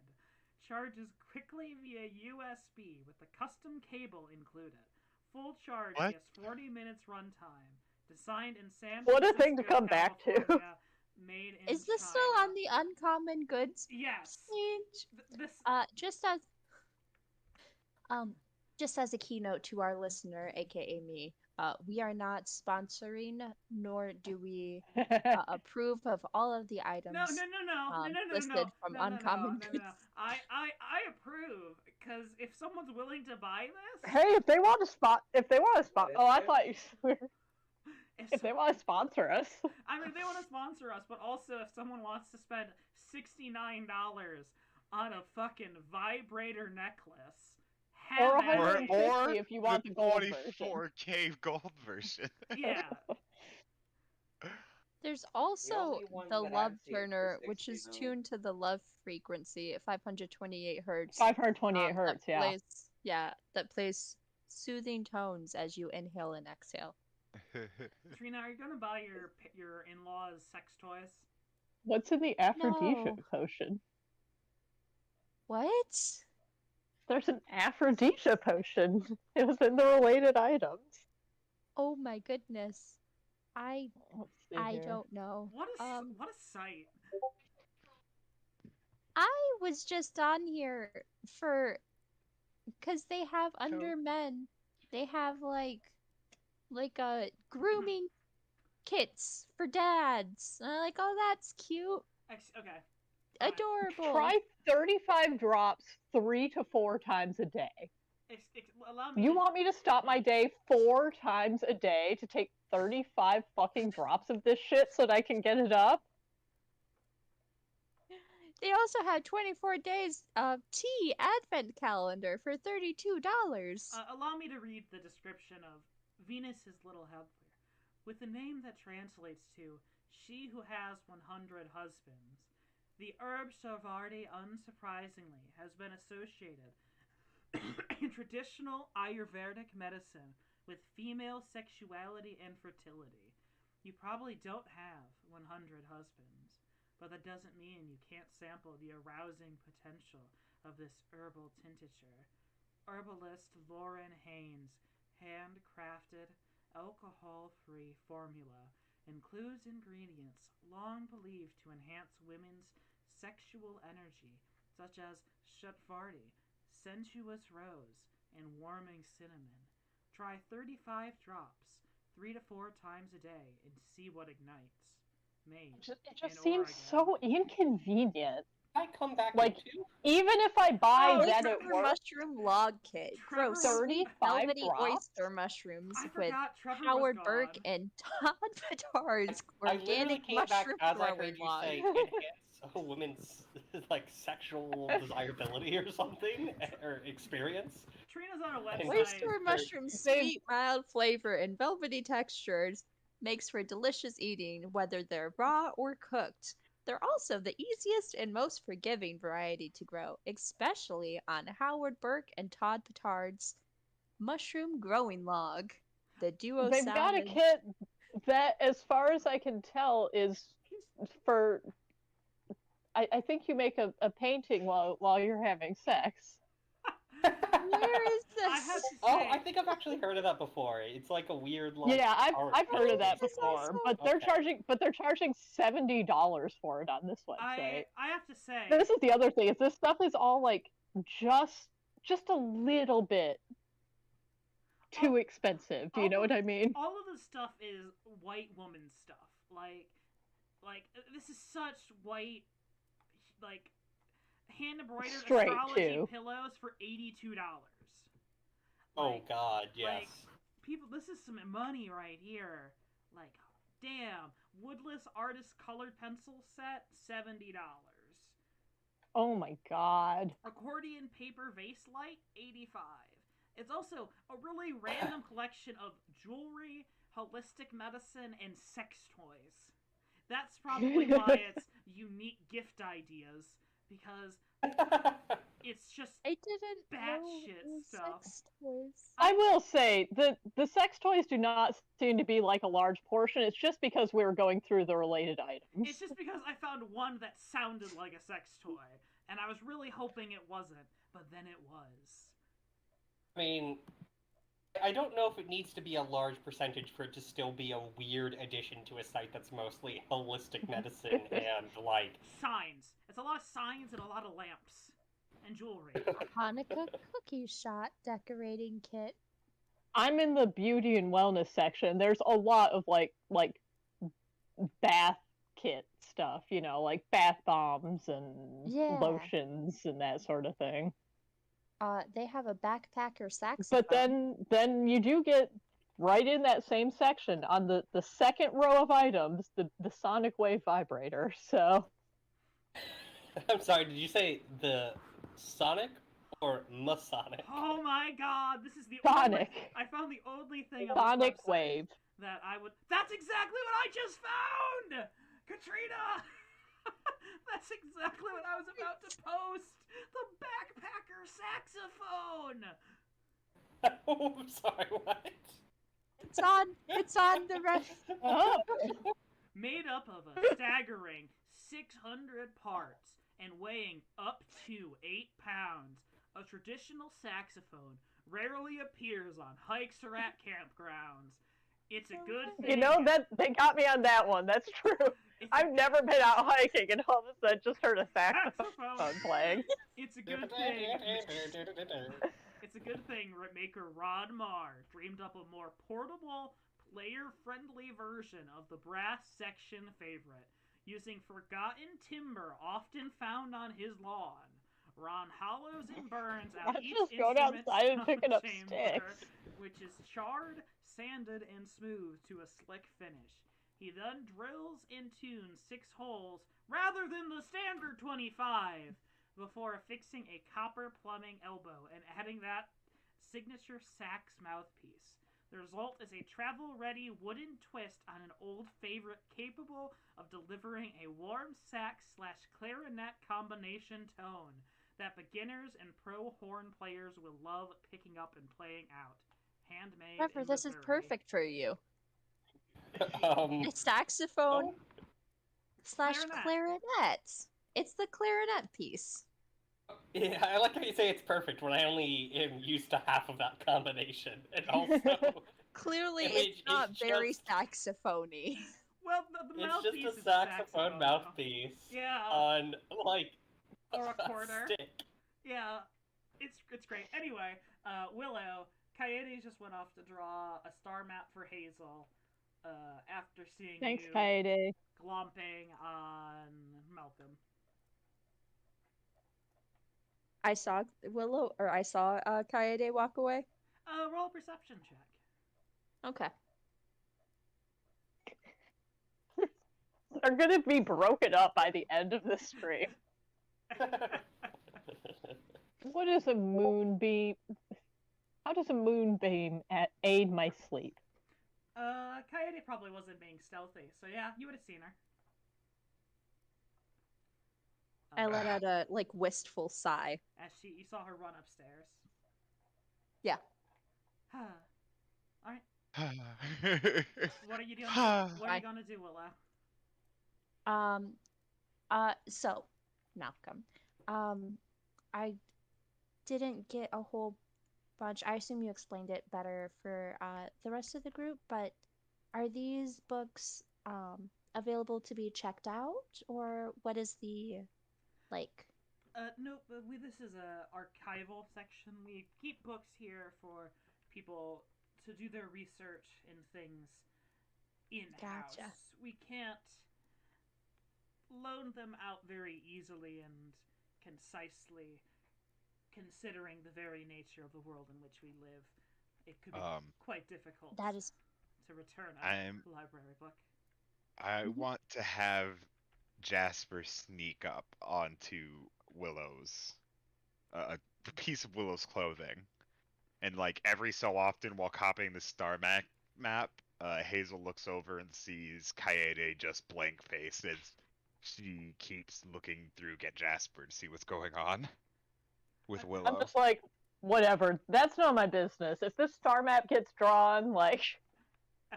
Speaker 1: Charges quickly via USB with a custom cable included. Full charge
Speaker 3: What?
Speaker 1: gives 40 minutes runtime. Designed in San
Speaker 5: What a thing to
Speaker 1: Francisco,
Speaker 5: come back to.
Speaker 1: California, Made in
Speaker 4: Is this
Speaker 1: China.
Speaker 4: still on the uncommon goods
Speaker 1: Yes.
Speaker 4: page?
Speaker 1: This.
Speaker 4: Just as a keynote to our listener, aka me, we are not sponsoring, nor do we approve of all of the items listed from Uncommon Goods.
Speaker 1: I approve because if someone's willing to buy this,
Speaker 5: Hey, if they want to oh, I thought you were. If they want to sponsor us.
Speaker 1: I mean, they want to sponsor us, but also if someone wants to spend $69 on a fucking vibrator necklace,
Speaker 5: Or
Speaker 1: have at it.
Speaker 5: 150 if you want the gold version.
Speaker 3: 24K gold version.
Speaker 1: Yeah.
Speaker 4: There's also
Speaker 6: only one
Speaker 4: the
Speaker 6: that
Speaker 4: Love
Speaker 6: I've seen for
Speaker 4: Turner, which is
Speaker 6: 60
Speaker 4: tuned to the love frequency at 528 hertz.
Speaker 5: 528 hertz, yeah.
Speaker 4: That plays soothing tones as you inhale and exhale.
Speaker 1: Trina, are you gonna buy your in-laws sex toys?
Speaker 5: What's in the Aphrodisia
Speaker 4: No.
Speaker 5: potion?
Speaker 4: What?
Speaker 5: There's an Aphrodisia potion. It was in the related items.
Speaker 4: Oh my goodness. I
Speaker 5: Let's see
Speaker 4: I
Speaker 5: here.
Speaker 4: don't know.
Speaker 1: What a sight!
Speaker 4: I was just on here because they have under men. They have like grooming kits for dads. And I'm like, oh, that's cute,
Speaker 1: Okay.
Speaker 4: adorable.
Speaker 5: Try 35 drops 3 to 4 times a day.
Speaker 1: Allow me.
Speaker 5: You want me to stop my day 4 times a day to take 35 fucking drops of this shit so that I can get it up?
Speaker 4: They also have 24 days of tea advent calendar for $32.
Speaker 1: Allow me to read the description of Venus's little helper. With a name that translates to "she who has 100 husbands," the herb Sarvardi, unsurprisingly, has been associated in traditional Ayurvedic medicine with female sexuality and fertility. You probably don't have 100 husbands, but that doesn't mean you can't sample the arousing potential of this herbal tincture. Herbalist Lauren Haynes' handcrafted, alcohol-free formula includes ingredients long believed to enhance women's sexual energy, such as Shatvardi, sensuous rose, and warming cinnamon. Try 35 drops 3 to 4 times a day and see what ignites. Made
Speaker 5: It just
Speaker 1: in
Speaker 5: seems
Speaker 1: Oregon.
Speaker 5: so inconvenient.
Speaker 2: I come back
Speaker 5: Like,
Speaker 2: in two?
Speaker 5: even if I buy
Speaker 1: Oh,
Speaker 5: that
Speaker 1: Trevor
Speaker 5: it
Speaker 4: Flavor
Speaker 5: works,
Speaker 4: mushroom log kit.
Speaker 1: Trevor
Speaker 4: Gross.
Speaker 1: was-
Speaker 5: 35
Speaker 4: Velvety
Speaker 5: drops?
Speaker 4: oyster mushrooms
Speaker 1: I
Speaker 4: with
Speaker 1: forgot Trevor
Speaker 4: Howard
Speaker 1: was
Speaker 4: Burke
Speaker 1: gone.
Speaker 4: and Todd Petard's
Speaker 2: I literally
Speaker 4: organic
Speaker 2: came back
Speaker 4: mushroom
Speaker 2: as I
Speaker 4: growing
Speaker 2: heard you
Speaker 4: log.
Speaker 2: say enhance a woman's like sexual desirability or something or experience.
Speaker 1: Trina's on a website.
Speaker 4: Oyster
Speaker 2: Very-
Speaker 4: mushroom's
Speaker 5: They've-
Speaker 4: sweet, mild flavor and velvety textures makes for delicious eating, whether they're raw or cooked. They're also the easiest and most forgiving variety to grow, especially on Howard Burke and Todd Petard's mushroom growing log. The duo
Speaker 5: they've got a
Speaker 4: salad.
Speaker 5: kit that, as far as I can tell, is for. I think you make a painting while you're having sex.
Speaker 4: Where is
Speaker 1: I
Speaker 4: this?
Speaker 1: have to say,
Speaker 2: Oh, I think I've actually heard of that before. It's like a weird like.
Speaker 5: Yeah,
Speaker 2: art
Speaker 5: I've heard of that
Speaker 4: This is
Speaker 5: before,
Speaker 4: also-
Speaker 5: but they're charging $70 for it on this website.
Speaker 1: I have to say,
Speaker 5: This is the other thing: is this stuff is all like just a little bit too expensive. Do you know what I mean?
Speaker 1: all of this stuff is white woman stuff. Like this is such white, like hand embroidered
Speaker 5: Straight,
Speaker 1: astrology
Speaker 5: too.
Speaker 1: pillows for $82.
Speaker 2: Oh God, yes.
Speaker 1: like, people, this is some money right here. Like, damn, woodless artist colored pencil set, $70.
Speaker 5: Oh my god.
Speaker 1: Accordion paper vase light, 85. It's also a really random collection of jewelry, holistic medicine, and sex toys. That's probably why it's unique gift ideas, because it's just
Speaker 4: I didn't know
Speaker 1: batshit
Speaker 4: it was
Speaker 1: stuff.
Speaker 4: sex toys.
Speaker 5: I will say the sex toys do not seem to be like a large portion. It's just because we were going through the related items.
Speaker 1: It's just because I found one that sounded like a sex toy, and I was really hoping it wasn't, but then it was.
Speaker 2: I mean, I don't know if it needs to be a large percentage for it to still be a weird addition to a site that's mostly holistic medicine and like.
Speaker 1: Signs. It's a lot of signs and a lot of lamps and jewelry.
Speaker 4: Hanukkah cookie shot decorating kit.
Speaker 5: I'm in the beauty and wellness section. There's a lot of like bath kit stuff, you know, like bath bombs and
Speaker 4: Yeah.
Speaker 5: lotions and that sort of thing.
Speaker 4: They have a backpacker saxophone.
Speaker 5: But then you do get right in that same section on the second row of items, the sonic wave vibrator. So
Speaker 2: I'm sorry, did you say the Sonic or Masonic?
Speaker 1: Oh my god, this is the
Speaker 5: Sonic.
Speaker 1: only... I found the only thing on
Speaker 5: sonic
Speaker 1: this website
Speaker 5: wave.
Speaker 1: that I would... That's exactly what I just found! Katrina! That's exactly what I was about to post! The backpacker saxophone!
Speaker 2: Oh, I'm sorry, what?
Speaker 4: It's on the rest.
Speaker 5: Oh.
Speaker 1: Made up of a staggering 600 parts and weighing up to 8 pounds, a traditional saxophone rarely appears on hikes or at campgrounds. It's a good thing.
Speaker 5: You know, that they got me on that one. That's true.
Speaker 1: It's
Speaker 5: I've never been out hiking and all of a sudden just heard a saxophone playing.
Speaker 1: It's a good thing. It's a good thing maker Rod Marr dreamed up a more portable, player-friendly version of the brass section favorite, using forgotten timber often found on his lawn. Ron hollows and burns out
Speaker 5: Let's
Speaker 1: each
Speaker 5: just go
Speaker 1: instrument's
Speaker 5: outside and
Speaker 1: tone
Speaker 5: picking up
Speaker 1: chamber,
Speaker 5: sticks.
Speaker 1: which is charred, sanded, and smooth to a slick finish. He then drills and tunes 6 holes rather than the standard 25 before affixing a copper plumbing elbow and adding that signature sax mouthpiece. The result is a travel-ready wooden twist on an old favorite capable of delivering a warm sax/clarinet combination tone that beginners and pro horn players will love picking up and playing out. Handmade
Speaker 4: Trevor,
Speaker 1: in
Speaker 4: this is
Speaker 1: Missouri.
Speaker 4: perfect for you.
Speaker 2: Um,
Speaker 4: A saxophone
Speaker 2: oh,
Speaker 4: slash
Speaker 1: Clarinet.
Speaker 4: clarinet. It's the clarinet piece.
Speaker 2: yeah, I like how you say it's perfect when I only am used to half of that combination. And also,
Speaker 4: Clearly,
Speaker 2: It-
Speaker 4: it's not
Speaker 2: it's
Speaker 4: very
Speaker 2: just-
Speaker 4: saxophony.
Speaker 1: Well, the
Speaker 2: it's
Speaker 1: mouthpiece
Speaker 2: just
Speaker 1: is
Speaker 2: a saxophone
Speaker 1: though.
Speaker 2: mouthpiece
Speaker 1: Yeah.
Speaker 2: on, like,
Speaker 1: Or a quarter.
Speaker 2: stick.
Speaker 1: Yeah, it's great. Anyway, Willow, Coyote just went off to draw a star map for Hazel after seeing
Speaker 5: Thanks,
Speaker 1: you
Speaker 5: Kaede.
Speaker 1: glomping on Malcolm.
Speaker 4: I saw Willow, or I saw Kaede walk away.
Speaker 1: Roll a perception check.
Speaker 4: Okay.
Speaker 5: They're gonna be broken up by the end of this stream. What is a moonbeam? How does a moonbeam aid my sleep?
Speaker 1: Coyote probably wasn't being stealthy, so yeah, you would have seen her.
Speaker 4: I let out a wistful sigh.
Speaker 1: As you saw her run upstairs.
Speaker 4: Yeah.
Speaker 1: All right. What are you doing? What are you gonna do, Willow?
Speaker 4: So, Malcolm, I didn't get a whole bunch. I assume you explained it better for the rest of the group, but are these books available to be checked out, or what is the
Speaker 1: No, but this is a archival section. We keep books here for people to do their research in things in-house.
Speaker 4: Gotcha.
Speaker 1: We can't loan them out very easily and concisely, considering the very nature of the world in which we live. It could be quite difficult
Speaker 4: that is
Speaker 1: to return a library book.
Speaker 3: I want to have Jasper sneak up onto Willow's a piece of Willow's clothing, and like every so often while copying the star map, Hazel looks over and sees Kaede just blank faced as she keeps looking through at Jasper to see what's going on with Willow.
Speaker 5: I'm just like, whatever. That's not my business. If this star map gets drawn, like,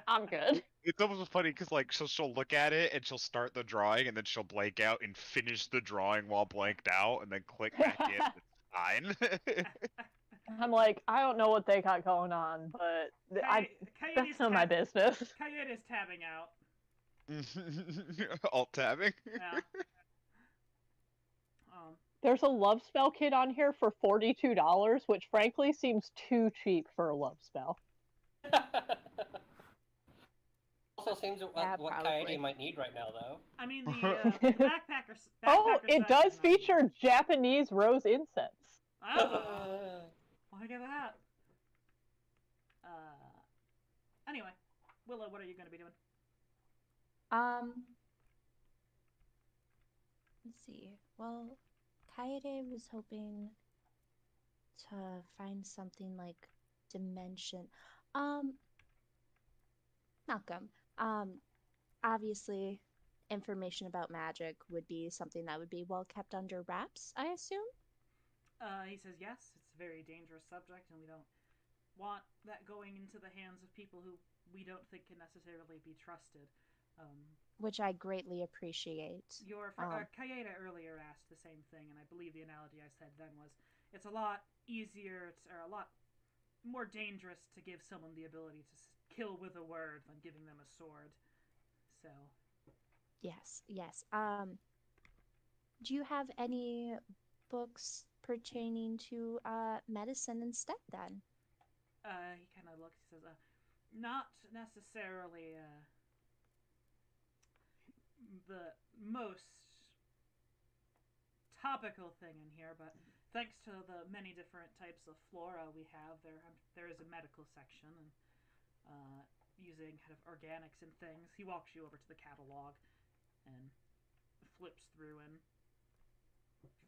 Speaker 5: I'm good.
Speaker 3: It's almost funny because like she'll look at it and she'll start the drawing and then she'll blank out and finish the drawing while blanked out and then click back in. It's fine.
Speaker 5: I'm like, I don't know what they got going on, but that's not my business.
Speaker 1: Coyote is tabbing out.
Speaker 3: Alt tabbing.
Speaker 1: Yeah.
Speaker 5: There's a love spell kit on here for $42, which frankly seems too cheap for a love spell.
Speaker 8: Also seems what Coyote might need right now, though.
Speaker 1: I mean, the backpacker.
Speaker 5: Oh, it does feature Japanese rose incense.
Speaker 1: Oh, look at that. Anyway, Willow, what are you going to be doing?
Speaker 4: Let's see. Well, Kaede was hoping to find something like dimension. Malcolm, obviously information about magic would be something that would be well kept under wraps, I assume?
Speaker 1: He says yes, it's a very dangerous subject, and we don't want that going into the hands of people who we don't think can necessarily be trusted.
Speaker 4: Which I greatly appreciate.
Speaker 1: Kaede earlier asked the same thing, and I believe the analogy I said then was, it's a lot easier, or a lot more dangerous to give someone the ability to kill with a word than giving them a sword. So.
Speaker 4: Yes. Do you have any books pertaining to medicine instead then?
Speaker 1: He kind of looks, he says, not necessarily the most topical thing in here, but thanks to the many different types of flora we have, there is a medical section, and using kind of organics and things. He walks you over to the catalog and flips through and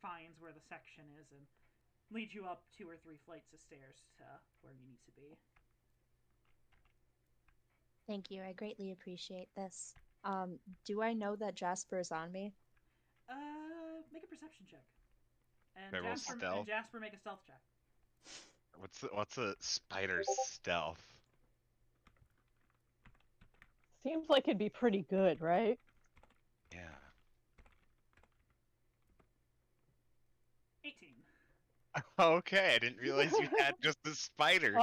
Speaker 1: finds where the section is and leads you up 2 or 3 flights of stairs to where you need to be.
Speaker 4: Thank you. I greatly appreciate this. Do I know that Jasper is on me?
Speaker 1: Make a perception check. And Jasper make a stealth check.
Speaker 3: What's a spider's stealth?
Speaker 5: Seems like it'd be pretty good, right?
Speaker 3: Yeah.
Speaker 1: 18.
Speaker 3: Okay, I didn't realize you had just a spider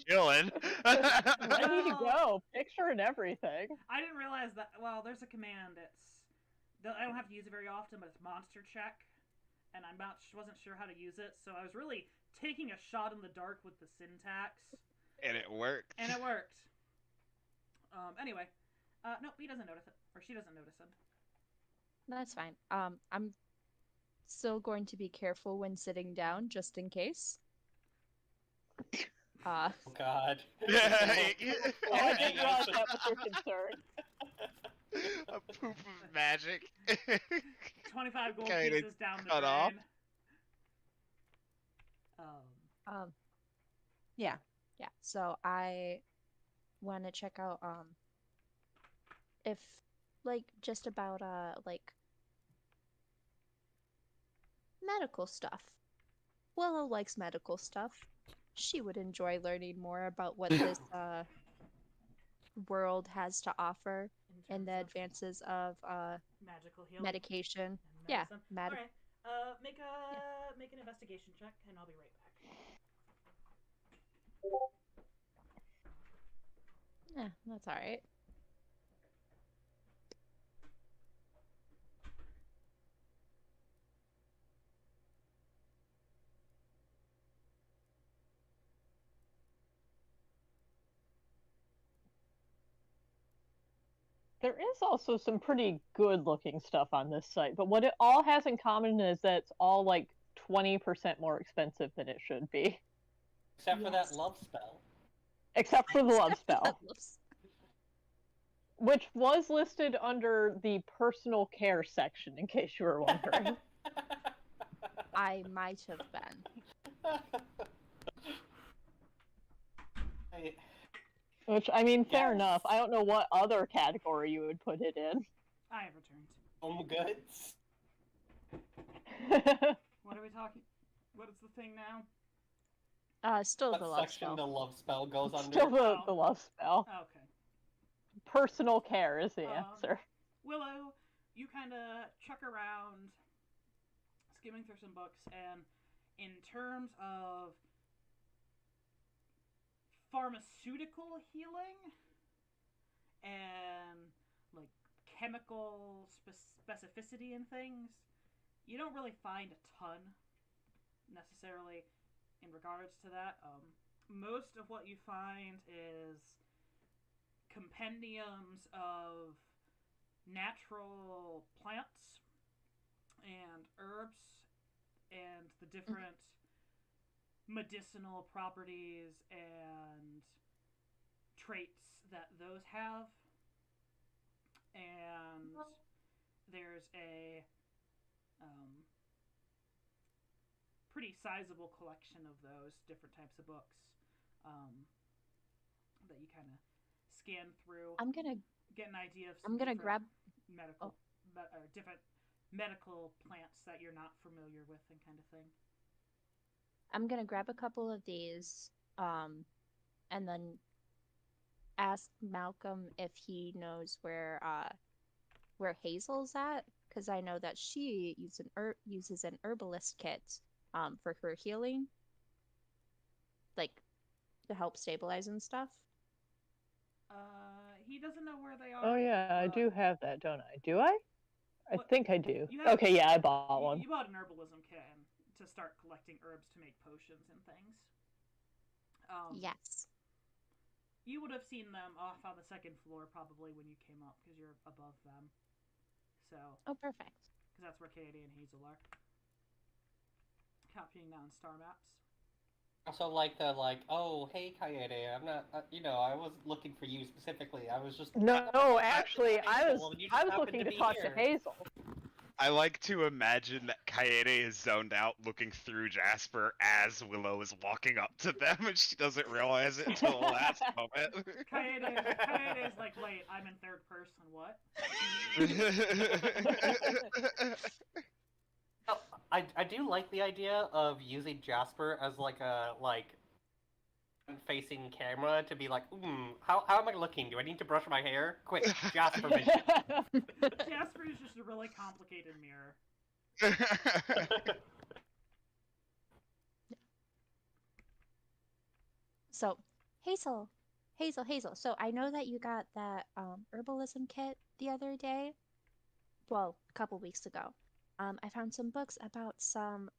Speaker 3: chilling.
Speaker 5: Ready to go. Picture and everything.
Speaker 1: I didn't realize that. Well, there's a command. I don't have to use it very often, but it's monster check, and I wasn't sure how to use it, so I was really taking a shot in the dark with the syntax.
Speaker 3: And it worked.
Speaker 1: Anyway, nope, he doesn't notice it, or she doesn't notice it.
Speaker 4: That's fine. I'm still going to be careful when sitting down, just in case.
Speaker 2: Oh God.
Speaker 5: Oh, I didn't realize that was your concern.
Speaker 3: A poop of magic.
Speaker 1: 25 gold
Speaker 3: Kinda
Speaker 1: pieces down the
Speaker 3: cut
Speaker 1: drain.
Speaker 3: off.
Speaker 4: Yeah. So I want to check out if like just about like medical stuff. Willow likes medical stuff. She would enjoy learning more about what this world has to offer and the
Speaker 1: terms of
Speaker 4: advances of
Speaker 1: magical healing
Speaker 4: medication.
Speaker 1: and
Speaker 4: Yeah,
Speaker 1: medicine. Alright, make an investigation check, and I'll be right back.
Speaker 4: Yeah, that's all right.
Speaker 5: There is also some pretty good looking stuff on this site, but what it all has in common is that it's all like 20% more expensive than it should be.
Speaker 2: Except for that
Speaker 4: Yes.
Speaker 2: love spell.
Speaker 5: Except for the love spell,
Speaker 4: Whoops.
Speaker 5: which was listed under the personal care section, in case you were wondering.
Speaker 4: I might have been.
Speaker 5: Which, I mean, fair
Speaker 2: Yes.
Speaker 5: enough. I don't know what other category you would put it in.
Speaker 1: I have returned.
Speaker 2: Home goods.
Speaker 1: What are we talking? What is the thing now?
Speaker 4: Still
Speaker 2: What
Speaker 4: the love
Speaker 2: section
Speaker 4: spell.
Speaker 2: the love spell goes under?
Speaker 5: Still the love spell.
Speaker 1: Okay.
Speaker 5: Personal care is the
Speaker 1: Um,
Speaker 5: answer.
Speaker 1: Willow, you kind of chuck around, skimming through some books, and in terms of pharmaceutical healing and like chemical specificity and things, you don't really find a ton necessarily in regards to that. Most of what you find is compendiums of natural plants and herbs and the different medicinal properties and traits that those have. And there's a pretty sizable collection of those different types of books that you kind of scan through.
Speaker 4: I'm gonna
Speaker 1: Get an idea of
Speaker 4: I'm gonna grab
Speaker 1: medical or different medical plants that you're not familiar with and kind of thing.
Speaker 4: I'm gonna grab a couple of these, and then ask Malcolm if he knows where Hazel's at, because I know that she uses an herbalist kit, for her healing, like to help stabilize and stuff.
Speaker 1: He doesn't know where they are.
Speaker 5: Oh yeah, I do have that, don't I? Do I? I
Speaker 1: What-
Speaker 5: think I do.
Speaker 1: you have-
Speaker 5: Okay, yeah, I bought one.
Speaker 1: You bought an herbalism kit to start collecting herbs to make potions and things.
Speaker 4: Yes.
Speaker 1: You would have seen them off on the second floor probably when you came up because you're above them. So,
Speaker 4: Oh, perfect.
Speaker 1: because that's where Katie and Hazel are. Copying down star maps.
Speaker 2: Also, like oh, hey, Kaede, I'm not, I was looking for you specifically. I was just.
Speaker 5: No, actually, I
Speaker 2: Well, you just
Speaker 5: was
Speaker 2: happened
Speaker 5: looking
Speaker 2: to
Speaker 5: to
Speaker 2: be
Speaker 5: talk
Speaker 2: here.
Speaker 5: to Hazel.
Speaker 3: I like to imagine that Kaede is zoned out looking through Jasper as Willow is walking up to them and she doesn't realize it until the last moment.
Speaker 1: Kaede is like, wait, I'm in third person, what?
Speaker 2: Oh, I do like the idea of using Jasper as like a facing camera to be like, how am I looking? Do I need to brush my hair? Quick, Jasper vision.
Speaker 1: Jasper is just a really complicated mirror.
Speaker 4: So, Hazel. So I know that you got that herbalism kit the other day. Well, a couple weeks ago. I found some books about some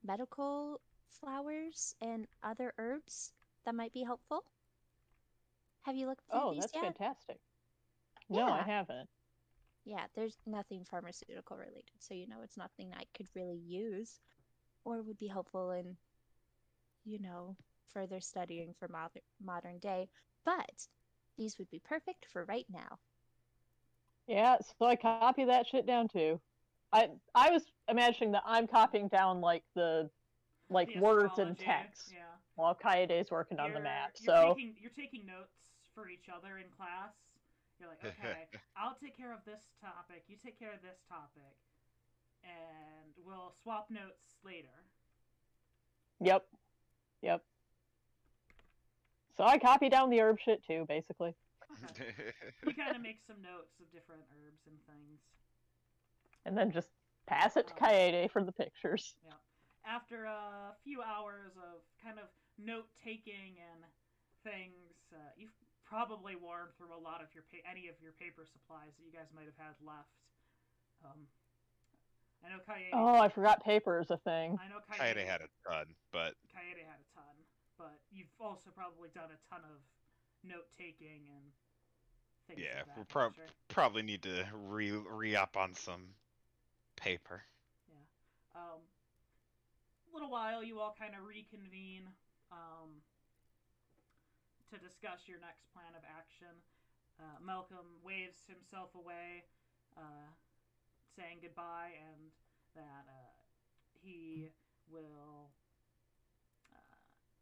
Speaker 4: medical flowers and other herbs that might be helpful. Have you looked through
Speaker 5: Oh,
Speaker 4: these
Speaker 5: that's
Speaker 4: yet?
Speaker 5: fantastic. No, I
Speaker 4: Yeah.
Speaker 5: haven't.
Speaker 4: Yeah, there's nothing pharmaceutical related, so it's nothing I could really use or would be helpful in, further studying for modern day. But these would be perfect for right now.
Speaker 5: Yeah, so I copy that shit down too. I was imagining that I'm copying down like the
Speaker 1: The
Speaker 5: words and
Speaker 1: astrology,
Speaker 5: text
Speaker 1: Yeah.
Speaker 5: while Kaede's working on the map.
Speaker 1: You're
Speaker 5: So
Speaker 1: taking notes for each other in class. You're like, okay, I'll take care of this topic. You take care of this topic, and we'll swap notes later.
Speaker 5: yep. So I copy down the herb shit too, basically.
Speaker 1: Okay. You kind of make some notes of different herbs and things.
Speaker 5: And then just pass it to Kaede for the pictures.
Speaker 1: Yeah. After a few hours of kind of note taking and things, you've probably worn through a lot of any of your paper supplies that you guys might have had left. I know Kaede.
Speaker 5: Oh, I forgot paper is a thing.
Speaker 1: I know
Speaker 3: Kaede had a ton, but
Speaker 1: Kaede had a ton, but you've also probably done a ton of note taking and things.
Speaker 3: yeah,
Speaker 1: of that
Speaker 3: we'll
Speaker 1: nature.
Speaker 3: probably need to re-up on some paper.
Speaker 1: Yeah. Little while, you all kind of reconvene to discuss your next plan of action. Malcolm waves himself away, saying goodbye, and that he will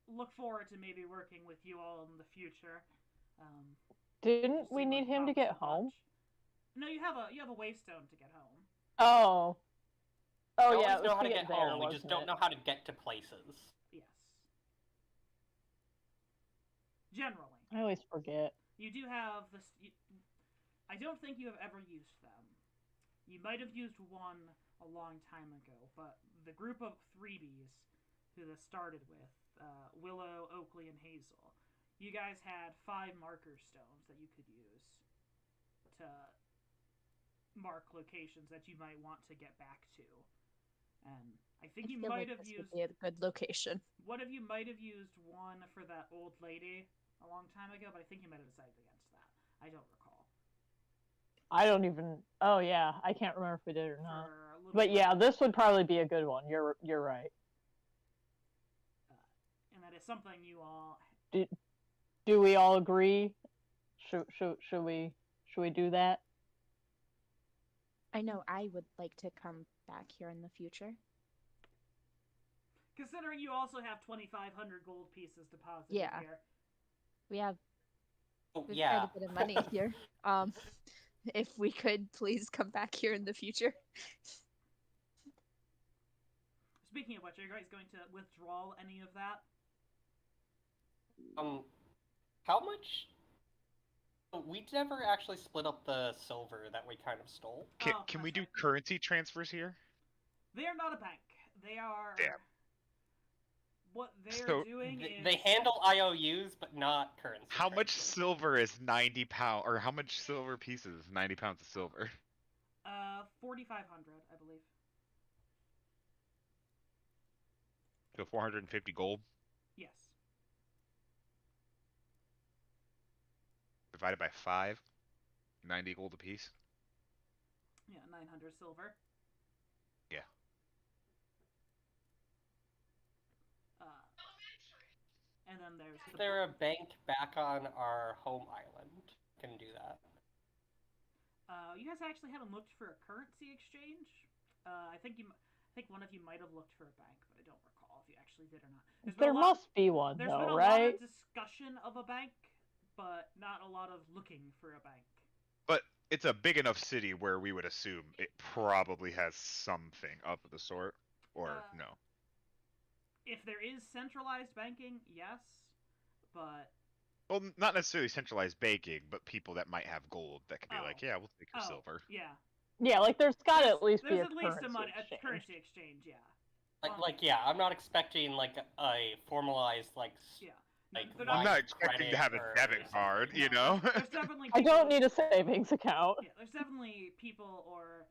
Speaker 1: look forward to maybe working with you all in the future.
Speaker 5: Didn't we need him to get home?
Speaker 1: No, you have a wavestone to get home.
Speaker 5: Oh. Oh
Speaker 2: We
Speaker 5: yeah,
Speaker 2: always
Speaker 5: it was
Speaker 2: know how
Speaker 5: to
Speaker 2: to
Speaker 5: get
Speaker 2: get
Speaker 5: there,
Speaker 2: home. We just
Speaker 5: wasn't
Speaker 2: don't
Speaker 5: it?
Speaker 2: know how to get to places.
Speaker 1: Yes. Generally.
Speaker 5: I always forget.
Speaker 1: You do have this. I don't think you have ever used them. You might have used one a long time ago, but the group of 3Bs who this started with, Willow, Oakley, and Hazel, you guys had 5 marker stones that you could use to mark locations that you might want to get back to. And I think you
Speaker 4: feel
Speaker 1: might
Speaker 4: like
Speaker 1: have
Speaker 4: this
Speaker 1: used.
Speaker 4: would be a good location.
Speaker 1: One of you might have used one for that old lady a long time ago, but I think you might have decided against that. I don't recall.
Speaker 5: I don't even. Oh yeah, I can't remember if we did or not.
Speaker 1: For a little
Speaker 5: But yeah,
Speaker 1: bit.
Speaker 5: this would probably be a good one. You're right.
Speaker 1: And that is something you all.
Speaker 5: Do we all agree? Should we do that?
Speaker 4: I know I would like to come back here in the future.
Speaker 1: Considering you also have 2,500 gold pieces deposited
Speaker 4: Yeah.
Speaker 1: here.
Speaker 4: We have
Speaker 2: Oh,
Speaker 4: quite
Speaker 2: yeah.
Speaker 4: a bit of money here. If we could please come back here in the future.
Speaker 1: Speaking of which, are you guys going to withdraw any of that?
Speaker 2: How much? We never actually split up the silver that we kind of stole.
Speaker 3: Can we do currency transfers here?
Speaker 1: They are not a bank. They are.
Speaker 3: Damn.
Speaker 1: What they're
Speaker 3: So-
Speaker 1: doing is.
Speaker 2: They handle IOUs, but not currency.
Speaker 3: How much
Speaker 2: transfers.
Speaker 3: silver is 90 pounds, or how much silver pieces is 90 pounds of silver?
Speaker 1: 4,500, I believe.
Speaker 3: So 450 gold
Speaker 1: Yes.
Speaker 3: divided by 5, 90 gold apiece.
Speaker 1: Yeah, 900 silver.
Speaker 3: Yeah.
Speaker 1: And then there's.
Speaker 2: Is there a bank back on our home island? Can do that.
Speaker 1: You guys actually haven't looked for a currency exchange. I think one of you might have looked for a bank, but I don't recall if you actually did or not.
Speaker 5: There must be one
Speaker 1: There's been
Speaker 5: though,
Speaker 1: a
Speaker 5: right?
Speaker 1: lot of discussion of a bank, but not a lot of looking for a bank.
Speaker 3: But it's a big enough city where we would assume it probably has something of the sort, or no.
Speaker 1: If there is centralized banking, yes, but
Speaker 3: Well, not necessarily centralized banking, but people that might have gold that can be like, yeah, we'll take your silver.
Speaker 1: Yeah.
Speaker 5: Yeah, like there's got to at least be
Speaker 1: There's
Speaker 5: a
Speaker 1: at least
Speaker 5: currency
Speaker 1: a
Speaker 5: exchange.
Speaker 1: currency exchange, yeah.
Speaker 2: Yeah, I'm not expecting like a formalized
Speaker 1: Yeah.
Speaker 2: like.
Speaker 1: They're
Speaker 3: I'm
Speaker 1: not-
Speaker 3: not expecting to have a
Speaker 2: credit
Speaker 3: debit
Speaker 2: or
Speaker 3: card,
Speaker 2: something.
Speaker 3: you know?
Speaker 1: There's definitely.
Speaker 5: I don't
Speaker 1: people-
Speaker 5: need a savings account.
Speaker 1: Yeah, there's definitely people or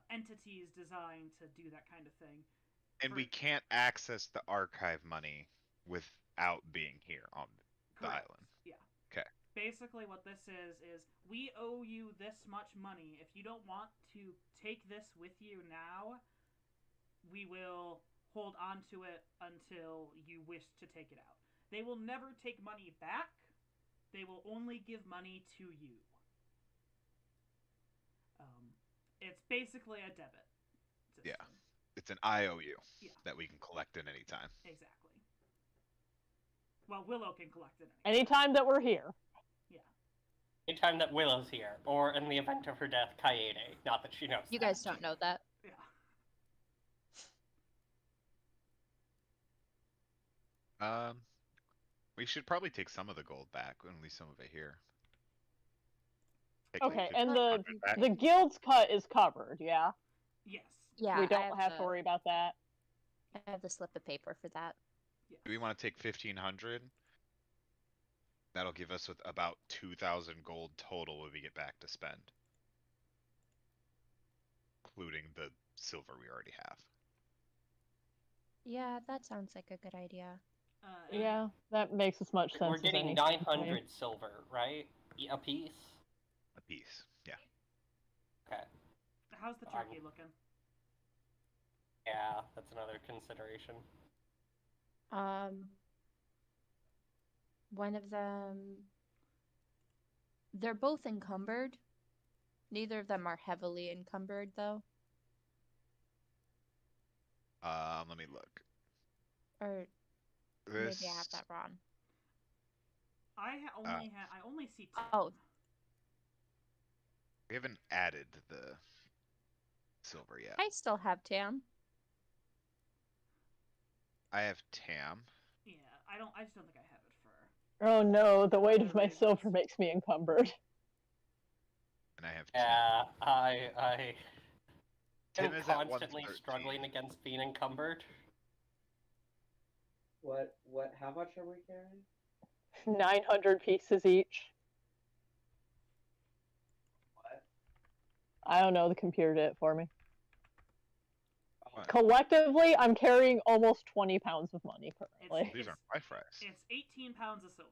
Speaker 1: entities designed to do that kind of thing.
Speaker 3: And we can't access the archive money without being here on the
Speaker 1: Correct.
Speaker 3: island.
Speaker 1: Yeah.
Speaker 3: Okay.
Speaker 1: basically what this is we owe you this much money. If you don't want to take this with you now, we will hold on to it until you wish to take it out. They will never take money back. They will only give money to you. It's basically a debit system.
Speaker 3: Yeah. It's an IOU
Speaker 1: Yeah.
Speaker 3: that we can collect at any time.
Speaker 1: Exactly. Well, Willow can collect it.
Speaker 5: Anytime that we're here.
Speaker 1: Yeah.
Speaker 2: Anytime that Willow's here, or in the event of her death, Kaede. Not that she knows.
Speaker 4: You
Speaker 2: that.
Speaker 4: guys don't know that.
Speaker 1: Yeah.
Speaker 3: We should probably take some of the gold back, or at least some of it here. Take
Speaker 5: Okay,
Speaker 3: like
Speaker 5: and
Speaker 3: 1,500 back.
Speaker 5: the guild's cut is covered, yeah?
Speaker 1: Yes.
Speaker 4: Yeah,
Speaker 5: We
Speaker 4: I
Speaker 5: don't have to
Speaker 4: the-
Speaker 5: worry about that.
Speaker 4: I have the slip of paper for that.
Speaker 1: Yes.
Speaker 3: Do we want to take 1,500? That'll give us with about 2,000 gold total when we get back to spend, including the silver we already have.
Speaker 4: Yeah, that sounds like a good idea.
Speaker 1: And
Speaker 5: Yeah, that makes as much sense
Speaker 2: We're
Speaker 5: as
Speaker 2: getting
Speaker 5: anything to me.
Speaker 2: 900 silver, right? A piece?
Speaker 3: A piece, yeah.
Speaker 2: Okay.
Speaker 1: How's the turkey looking?
Speaker 2: Yeah, that's another consideration.
Speaker 4: One of them. They're both encumbered. Neither of them are heavily encumbered, though.
Speaker 3: Let me look.
Speaker 4: Or
Speaker 3: This.
Speaker 4: maybe I have that wrong.
Speaker 1: I only see 10.
Speaker 4: Oh.
Speaker 3: We haven't added the silver yet.
Speaker 4: I still have Tam.
Speaker 3: I have Tam.
Speaker 1: Yeah, I just don't think I have it for.
Speaker 5: Oh no, the weight of my silver makes me encumbered.
Speaker 3: And I have Tim.
Speaker 2: Yeah, I
Speaker 3: Tim
Speaker 2: am
Speaker 3: is at
Speaker 2: constantly
Speaker 3: 113.
Speaker 2: struggling against being encumbered.
Speaker 6: What, how much are we carrying?
Speaker 5: 900 pieces each.
Speaker 6: What?
Speaker 5: I don't know, the computer did it for me.
Speaker 3: What?
Speaker 5: Collectively, I'm carrying almost 20 pounds of money currently.
Speaker 3: These aren't my fries.
Speaker 1: It's 18 pounds of silver.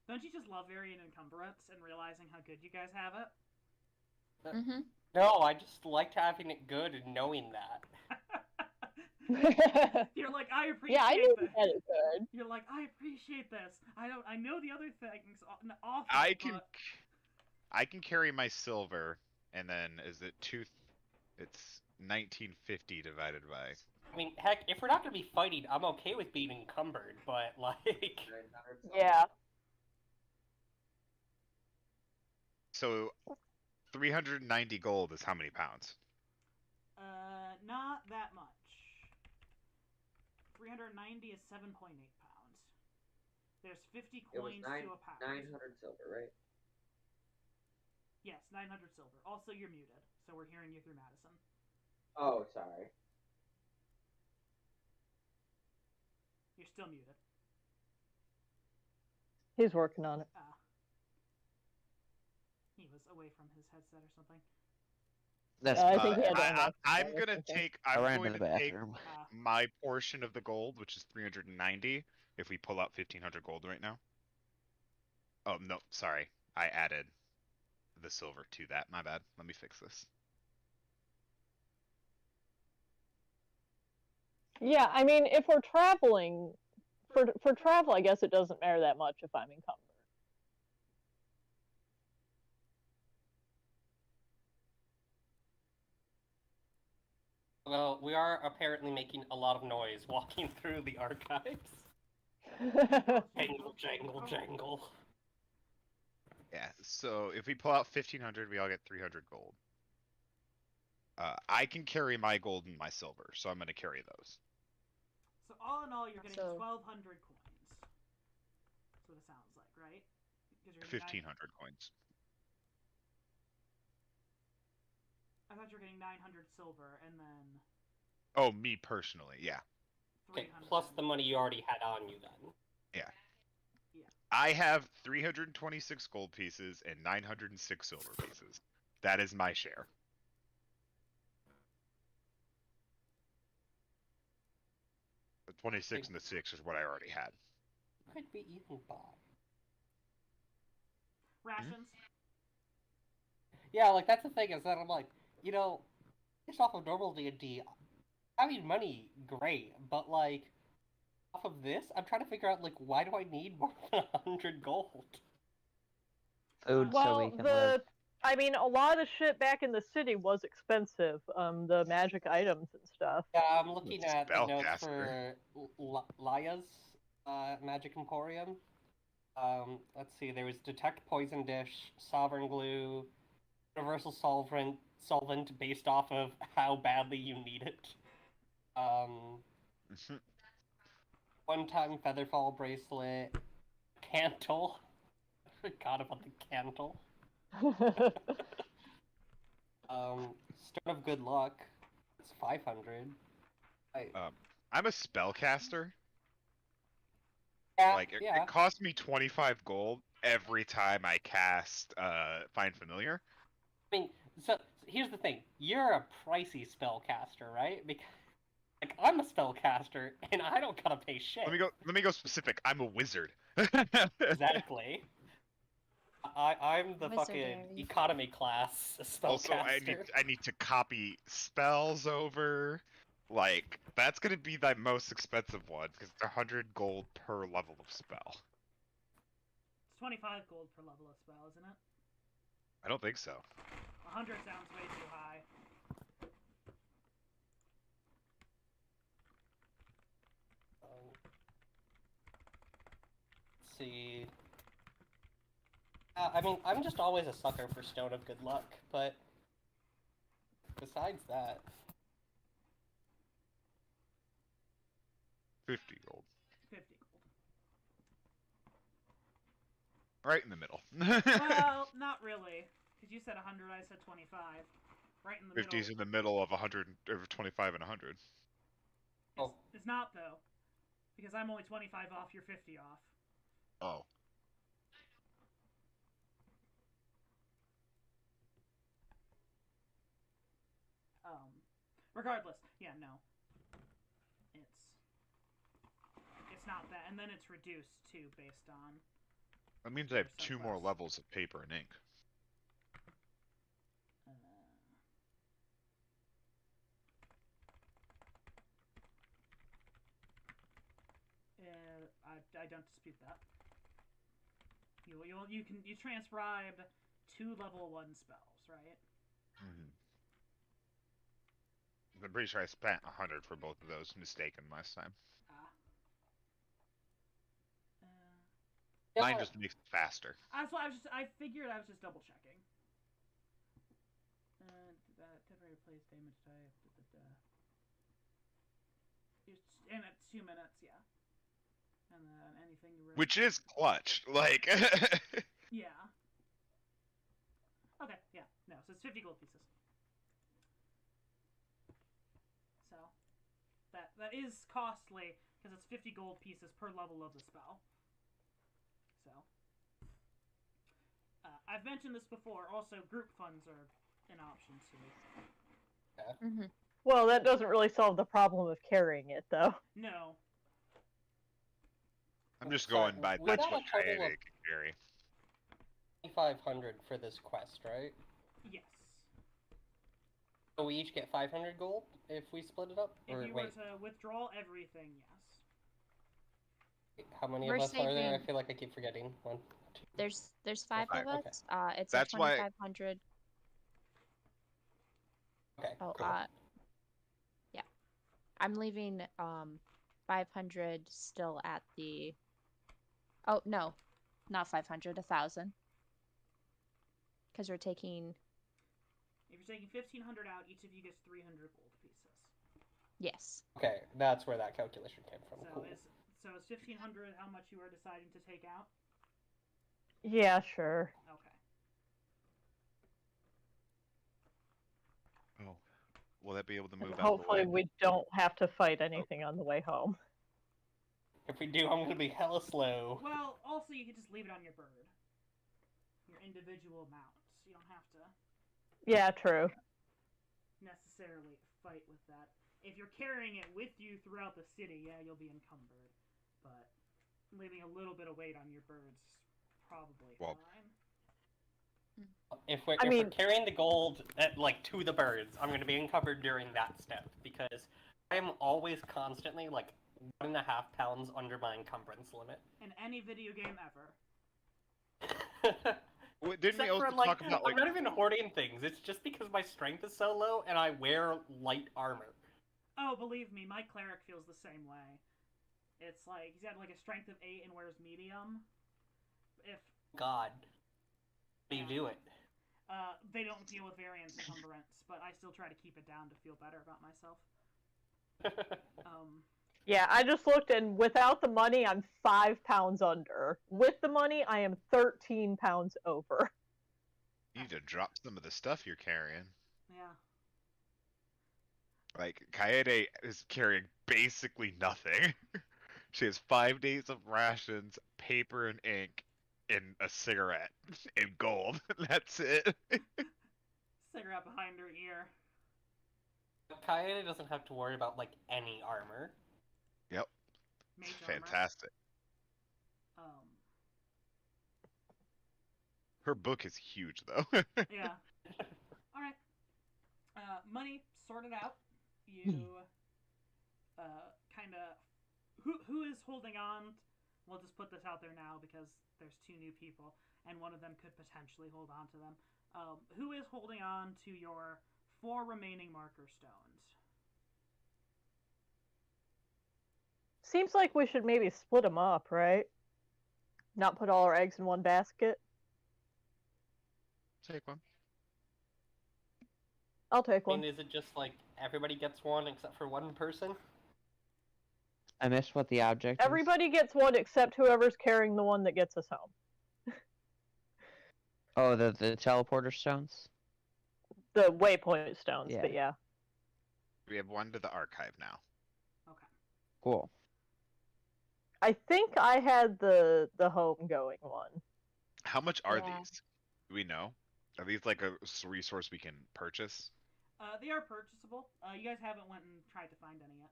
Speaker 1: Don't you just love varying encumbrance and realizing how good you guys have it?
Speaker 4: Mm-hmm.
Speaker 2: No, I just liked having it good and knowing that.
Speaker 1: You're like, I appreciate
Speaker 5: Yeah, I knew
Speaker 1: this.
Speaker 5: that it could.
Speaker 1: You're like, I appreciate this. I know the other things awful.
Speaker 3: I can
Speaker 1: but...
Speaker 3: I can carry my silver, and then is it it's 1950 divided by.
Speaker 2: I mean, heck, if we're not gonna be fighting, I'm okay with being encumbered, but like,
Speaker 6: 900 silver?
Speaker 5: Yeah.
Speaker 3: So 390 gold is how many pounds?
Speaker 1: Not that much. 390 is 7.8 pounds. There's 50
Speaker 6: It was
Speaker 1: coins to a pound.
Speaker 6: 900 silver, right?
Speaker 1: Yes, 900 silver. Also, you're muted, so we're hearing you through Madison.
Speaker 6: Oh, sorry.
Speaker 1: You're still muted.
Speaker 5: He's working on it.
Speaker 1: He was away from his headset or something.
Speaker 6: That's
Speaker 5: I think he had to
Speaker 3: I'm
Speaker 5: unlock
Speaker 3: gonna
Speaker 5: something.
Speaker 3: take.
Speaker 6: I
Speaker 3: I'm
Speaker 6: ran
Speaker 3: going
Speaker 6: to
Speaker 3: to
Speaker 6: the
Speaker 3: take
Speaker 6: bathroom.
Speaker 3: my portion of the gold, which is 390. If we pull out 1,500 gold right now. Oh no, sorry. I added the silver to that. My bad. Let me fix this.
Speaker 5: Yeah, I mean, if we're traveling, for travel, I guess it doesn't matter that much if I'm encumbered.
Speaker 2: well, we are apparently making a lot of noise walking through the archives. Jangle, jangle, jangle.
Speaker 3: Yeah. So if we pull out 1,500, we all get 300 gold. I can carry my gold and my silver, so I'm gonna carry those.
Speaker 1: So all in all, you're getting
Speaker 4: So-
Speaker 1: 1,200 coins. That's what it sounds like, right? Because you're getting
Speaker 3: 1,500 coins.
Speaker 1: I thought you were getting 900 silver and then
Speaker 3: Oh, me personally, yeah.
Speaker 2: Okay,
Speaker 1: 300.
Speaker 2: plus the money you already had on you then.
Speaker 3: I have 326 gold pieces and 906 silver pieces. That is my share. The 26 and the 6 is what I already had.
Speaker 2: Could we even buy?
Speaker 1: Rations.
Speaker 2: Yeah, like that's the thing is that I'm like, based off of normal D&D, having money, great, but like, off of this, I'm trying to figure out like why do I need more than 100 gold?
Speaker 6: Food so
Speaker 5: Well,
Speaker 6: we can live.
Speaker 5: I mean, a lot of shit back in the city was expensive. The magic items and stuff.
Speaker 2: Yeah, I'm looking at the notes
Speaker 3: Spellcaster.
Speaker 2: for Laya's Magic Emporium. Let's see, there was Detect Poison Dish, Sovereign Glue, Universal Solvent based off of how badly you need it. One-time Featherfall Bracelet, Cantle. I forgot about the Cantle. Stone of Good Luck. It's 500.
Speaker 3: I'm a spellcaster.
Speaker 2: Yeah,
Speaker 3: Like
Speaker 2: yeah.
Speaker 3: it costs me 25 gold every time I cast Find Familiar.
Speaker 2: I mean, so here's the thing: you're a pricey spellcaster, right? Because like I'm a spellcaster and I don't gotta pay shit.
Speaker 3: Let me go specific. I'm a wizard.
Speaker 2: Exactly. I'm the fucking
Speaker 4: Wizardary.
Speaker 2: economy class spellcaster.
Speaker 3: Also, I need to copy spells over. Like that's gonna be the most expensive one because it's 100 gold per level of spell.
Speaker 1: It's 25 gold per level of spell, isn't it?
Speaker 3: I don't think so.
Speaker 1: 100 sounds way too high.
Speaker 2: Let's see. I mean, I'm just always a sucker for Stone of Good Luck, but besides that,
Speaker 3: 50 gold.
Speaker 1: 50 gold.
Speaker 3: Right in the middle.
Speaker 1: Well, not really. Because you said 100, I said 25. Right in the
Speaker 3: 50's
Speaker 1: middle.
Speaker 3: in the middle of 100, or 25 and 100.
Speaker 2: Oh.
Speaker 1: It's not, though. Because I'm only 25 off, you're 50 off.
Speaker 3: Oh.
Speaker 1: Regardless, yeah, no. It's not that, and then it's reduced too based on.
Speaker 3: That means I have
Speaker 1: Your
Speaker 3: 2 more
Speaker 1: subclass.
Speaker 3: levels of paper and ink.
Speaker 1: I don't dispute that. You transcribed 2 level 1 spells, right?
Speaker 3: I'm pretty sure I spent 100 for both of those mistaken last time.
Speaker 2: yeah,
Speaker 3: Mine just makes it faster.
Speaker 1: I figured I was just double checking. Temporary replace damage type. And it's 2 minutes, yeah. And then anything you.
Speaker 3: Which is clutch, like.
Speaker 1: Yeah. Okay, yeah, no, so it's 50 gold pieces. So, that is costly, because it's 50 gold pieces per level of the spell. So, I've mentioned this before, also group funds are an option too.
Speaker 4: Mm-hmm.
Speaker 5: Well, that doesn't really solve the problem of carrying it, though.
Speaker 1: No.
Speaker 3: I'm just
Speaker 2: Sorry,
Speaker 3: going by
Speaker 2: we
Speaker 3: that's
Speaker 2: got
Speaker 3: what
Speaker 2: a total
Speaker 3: Kaede
Speaker 2: of-
Speaker 3: can carry.
Speaker 2: 2,500 for this quest, right?
Speaker 1: Yes.
Speaker 2: So we each get 500 gold if we split it up?
Speaker 1: If
Speaker 2: Or
Speaker 1: you were
Speaker 2: wait,
Speaker 1: to withdraw everything, yes.
Speaker 2: how many
Speaker 4: We're
Speaker 2: of us are there? I
Speaker 4: saving-
Speaker 2: feel like I keep forgetting. 1, 2.
Speaker 4: There's 5
Speaker 3: 5,
Speaker 4: of
Speaker 2: okay.
Speaker 4: us. It's
Speaker 3: That's
Speaker 4: a
Speaker 3: why-
Speaker 4: 2,500.
Speaker 2: Okay,
Speaker 4: Oh,
Speaker 2: cool.
Speaker 4: yeah. I'm leaving 500 still at the. Oh no, not 500, 1,000. Because we're taking.
Speaker 1: If you're taking 1,500 out, each of you gets 300 gold pieces.
Speaker 4: Yes.
Speaker 2: Okay, that's where that calculation came from.
Speaker 1: So
Speaker 2: Cool.
Speaker 1: is 1,500 how much you are deciding to take out?
Speaker 5: Yeah, sure.
Speaker 1: Okay.
Speaker 3: Oh. Will that be able to move
Speaker 5: And
Speaker 3: out of the
Speaker 5: hopefully
Speaker 3: way?
Speaker 5: we don't have to fight anything on the way home.
Speaker 2: If we do, I'm gonna be hella slow.
Speaker 1: Well, also you could just leave it on your bird. Your individual mounts. You don't have to
Speaker 5: Yeah, true.
Speaker 1: necessarily fight with that. if you're carrying it with you throughout the city, yeah, you'll be encumbered. But leaving a little bit of weight on your birds is probably
Speaker 3: Well-
Speaker 1: fine.
Speaker 2: If we're,
Speaker 5: I
Speaker 2: if
Speaker 5: mean-
Speaker 2: we're carrying the gold like to the birds, I'm gonna be encumbered during that step because I am always constantly like 1.5 pounds under my encumbrance limit.
Speaker 1: In any video game ever.
Speaker 3: Didn't we
Speaker 2: Except
Speaker 3: also
Speaker 2: for, like,
Speaker 3: talk about like
Speaker 2: I'm not even hoarding things. It's just because my strength is so low and I wear light armor.
Speaker 1: Oh, believe me, my cleric feels the same way. It's like he's got like a strength of 8 and wears medium. If
Speaker 2: God, how do you do it?
Speaker 1: they don't deal with variance encumbrance, but I still try to keep it down to feel better about myself.
Speaker 5: Yeah, I just looked, and without the money, I'm 5 pounds under. With the money, I am 13 pounds over.
Speaker 3: you need to drop some of the stuff you're carrying.
Speaker 1: Yeah.
Speaker 3: Like Kaede is carrying basically nothing. She has 5 days of rations, paper and ink, and a cigarette and gold. That's it.
Speaker 1: Cigarette behind her ear.
Speaker 2: Kaede doesn't have to worry about like any armor.
Speaker 1: Mage armor.
Speaker 3: Fantastic. Her book is huge though.
Speaker 1: Yeah. Alright. Money sorted out. You kinda who is holding on? We'll just put this out there now because there's 2 new people and one of them could potentially hold on to them. Who is holding on to your 4 remaining marker stones?
Speaker 5: Seems like we should maybe split them up, right? Not put all our eggs in one basket.
Speaker 3: Take one.
Speaker 5: I'll take
Speaker 2: I
Speaker 5: one.
Speaker 2: mean, is it just like everybody gets one except for one person?
Speaker 6: I missed what the object is.
Speaker 5: Everybody gets one except whoever's carrying the one that gets us home.
Speaker 6: Oh, the teleporter stones?
Speaker 5: The waypoint stones,
Speaker 6: Yeah.
Speaker 5: but yeah.
Speaker 3: We have one to the archive now.
Speaker 1: Okay.
Speaker 6: Cool.
Speaker 5: I think I had the home going one.
Speaker 3: How much are
Speaker 4: Yeah.
Speaker 3: these? Do we know? Are these like a resource we can purchase?
Speaker 1: They are purchasable. You guys haven't went and tried to find any yet.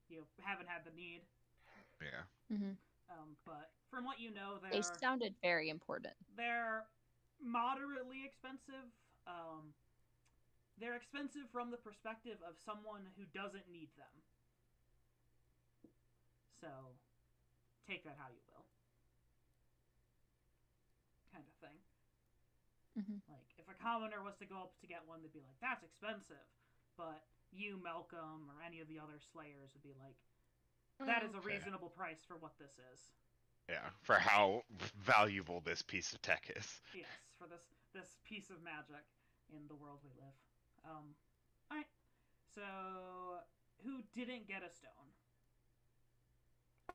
Speaker 1: You haven't had the need.
Speaker 3: Yeah.
Speaker 4: Hmm.
Speaker 1: But from what you know,
Speaker 4: They sounded very important.
Speaker 1: they're moderately expensive. They're expensive from the perspective of someone who doesn't need them. So, take that how you will. Kind of thing.
Speaker 4: Mhm.
Speaker 1: Like, if a commoner was to go up to get one, they'd be like, that's expensive. But you, Malcolm, or any of the other slayers would be like, that is a
Speaker 3: Okay.
Speaker 1: reasonable price for what this is.
Speaker 3: Yeah. For how valuable this piece of tech is.
Speaker 1: Yes, for this piece of magic in the world we live. Alright. So, who didn't get a stone?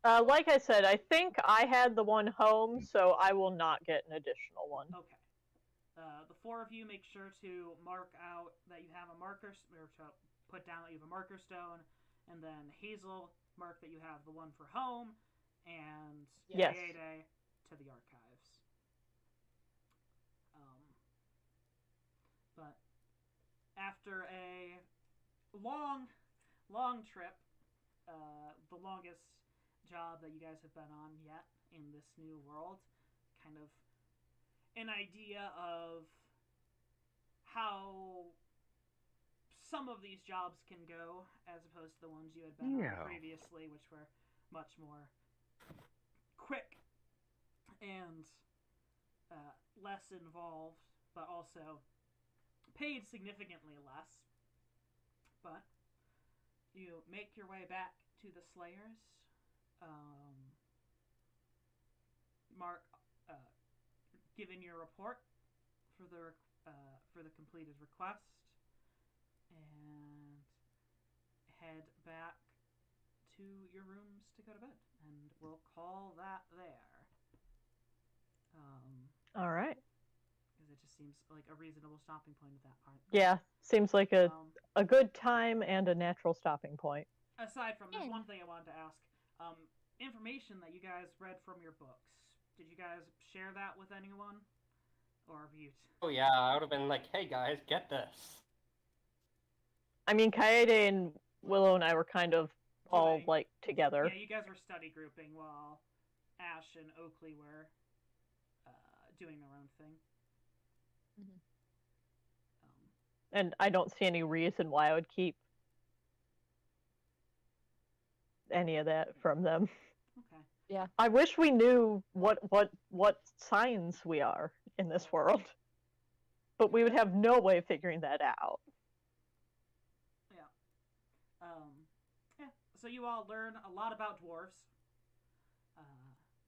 Speaker 5: Like I said, I think I had the one home, so I will not get an additional one.
Speaker 1: Okay. The 4 of you make sure to mark out that you have a marker, or to put down that you have a marker stone, and then Hazel, mark that you have the one for home, and
Speaker 5: Yes.
Speaker 1: Kaede to the archives. But after a long trip, the longest job that you guys have been on yet in this new world, kind of an idea of how some of these jobs can go as opposed to the ones you had been
Speaker 3: Yeah.
Speaker 1: on previously, which were much more quick and less involved, but also paid significantly less. But you make your way back to the Slayers. Mark, given your report for the completed request, and head back to your rooms to go to bed, and we'll call that there.
Speaker 5: All right.
Speaker 1: Because it just seems like a reasonable stopping point at that part.
Speaker 5: Yeah, seems like a
Speaker 1: Um,
Speaker 5: good time and a natural stopping point.
Speaker 1: aside from this,
Speaker 4: Yeah.
Speaker 1: one thing I wanted to ask: information that you guys read from your books. Did you guys share that with anyone, or have you?
Speaker 2: Oh yeah, I would have been like, hey guys, get this.
Speaker 5: I mean, Kaede and Willow and I were kind of all,
Speaker 1: Doing-
Speaker 5: like, together.
Speaker 1: Yeah, you guys were study grouping while Ash and Oakley were doing their own thing.
Speaker 4: Mhm.
Speaker 5: And I don't see any reason why I would keep any of that from them.
Speaker 1: Okay.
Speaker 5: I wish we knew what signs we are in this world. But we would have no way of figuring that out.
Speaker 1: Yeah. So you all learn a lot about dwarves.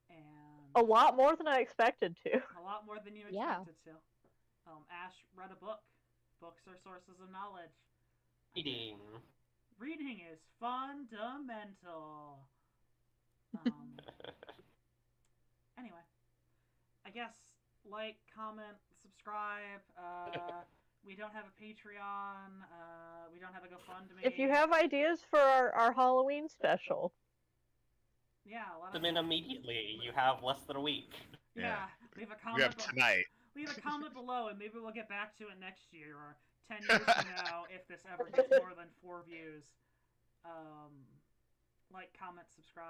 Speaker 1: And
Speaker 5: A lot more than I expected to.
Speaker 1: a lot more than you
Speaker 4: Yeah.
Speaker 1: expected to. Ash read a book. Books are sources of knowledge.
Speaker 2: Eating.
Speaker 1: Reading is fundamental. Anyway, I guess like, comment, subscribe. We don't have a Patreon. We don't have a GoFundMe.
Speaker 5: If you have ideas for our Halloween special,
Speaker 1: yeah, let us
Speaker 2: Them in immediately. You have less than a week.
Speaker 1: Yeah, leave a
Speaker 3: We
Speaker 1: comment.
Speaker 3: have tonight.
Speaker 1: Leave a comment below, and maybe we'll get back to it next year or 10 years from now if this ever gets more than 4 views. Like, comment, subscribe.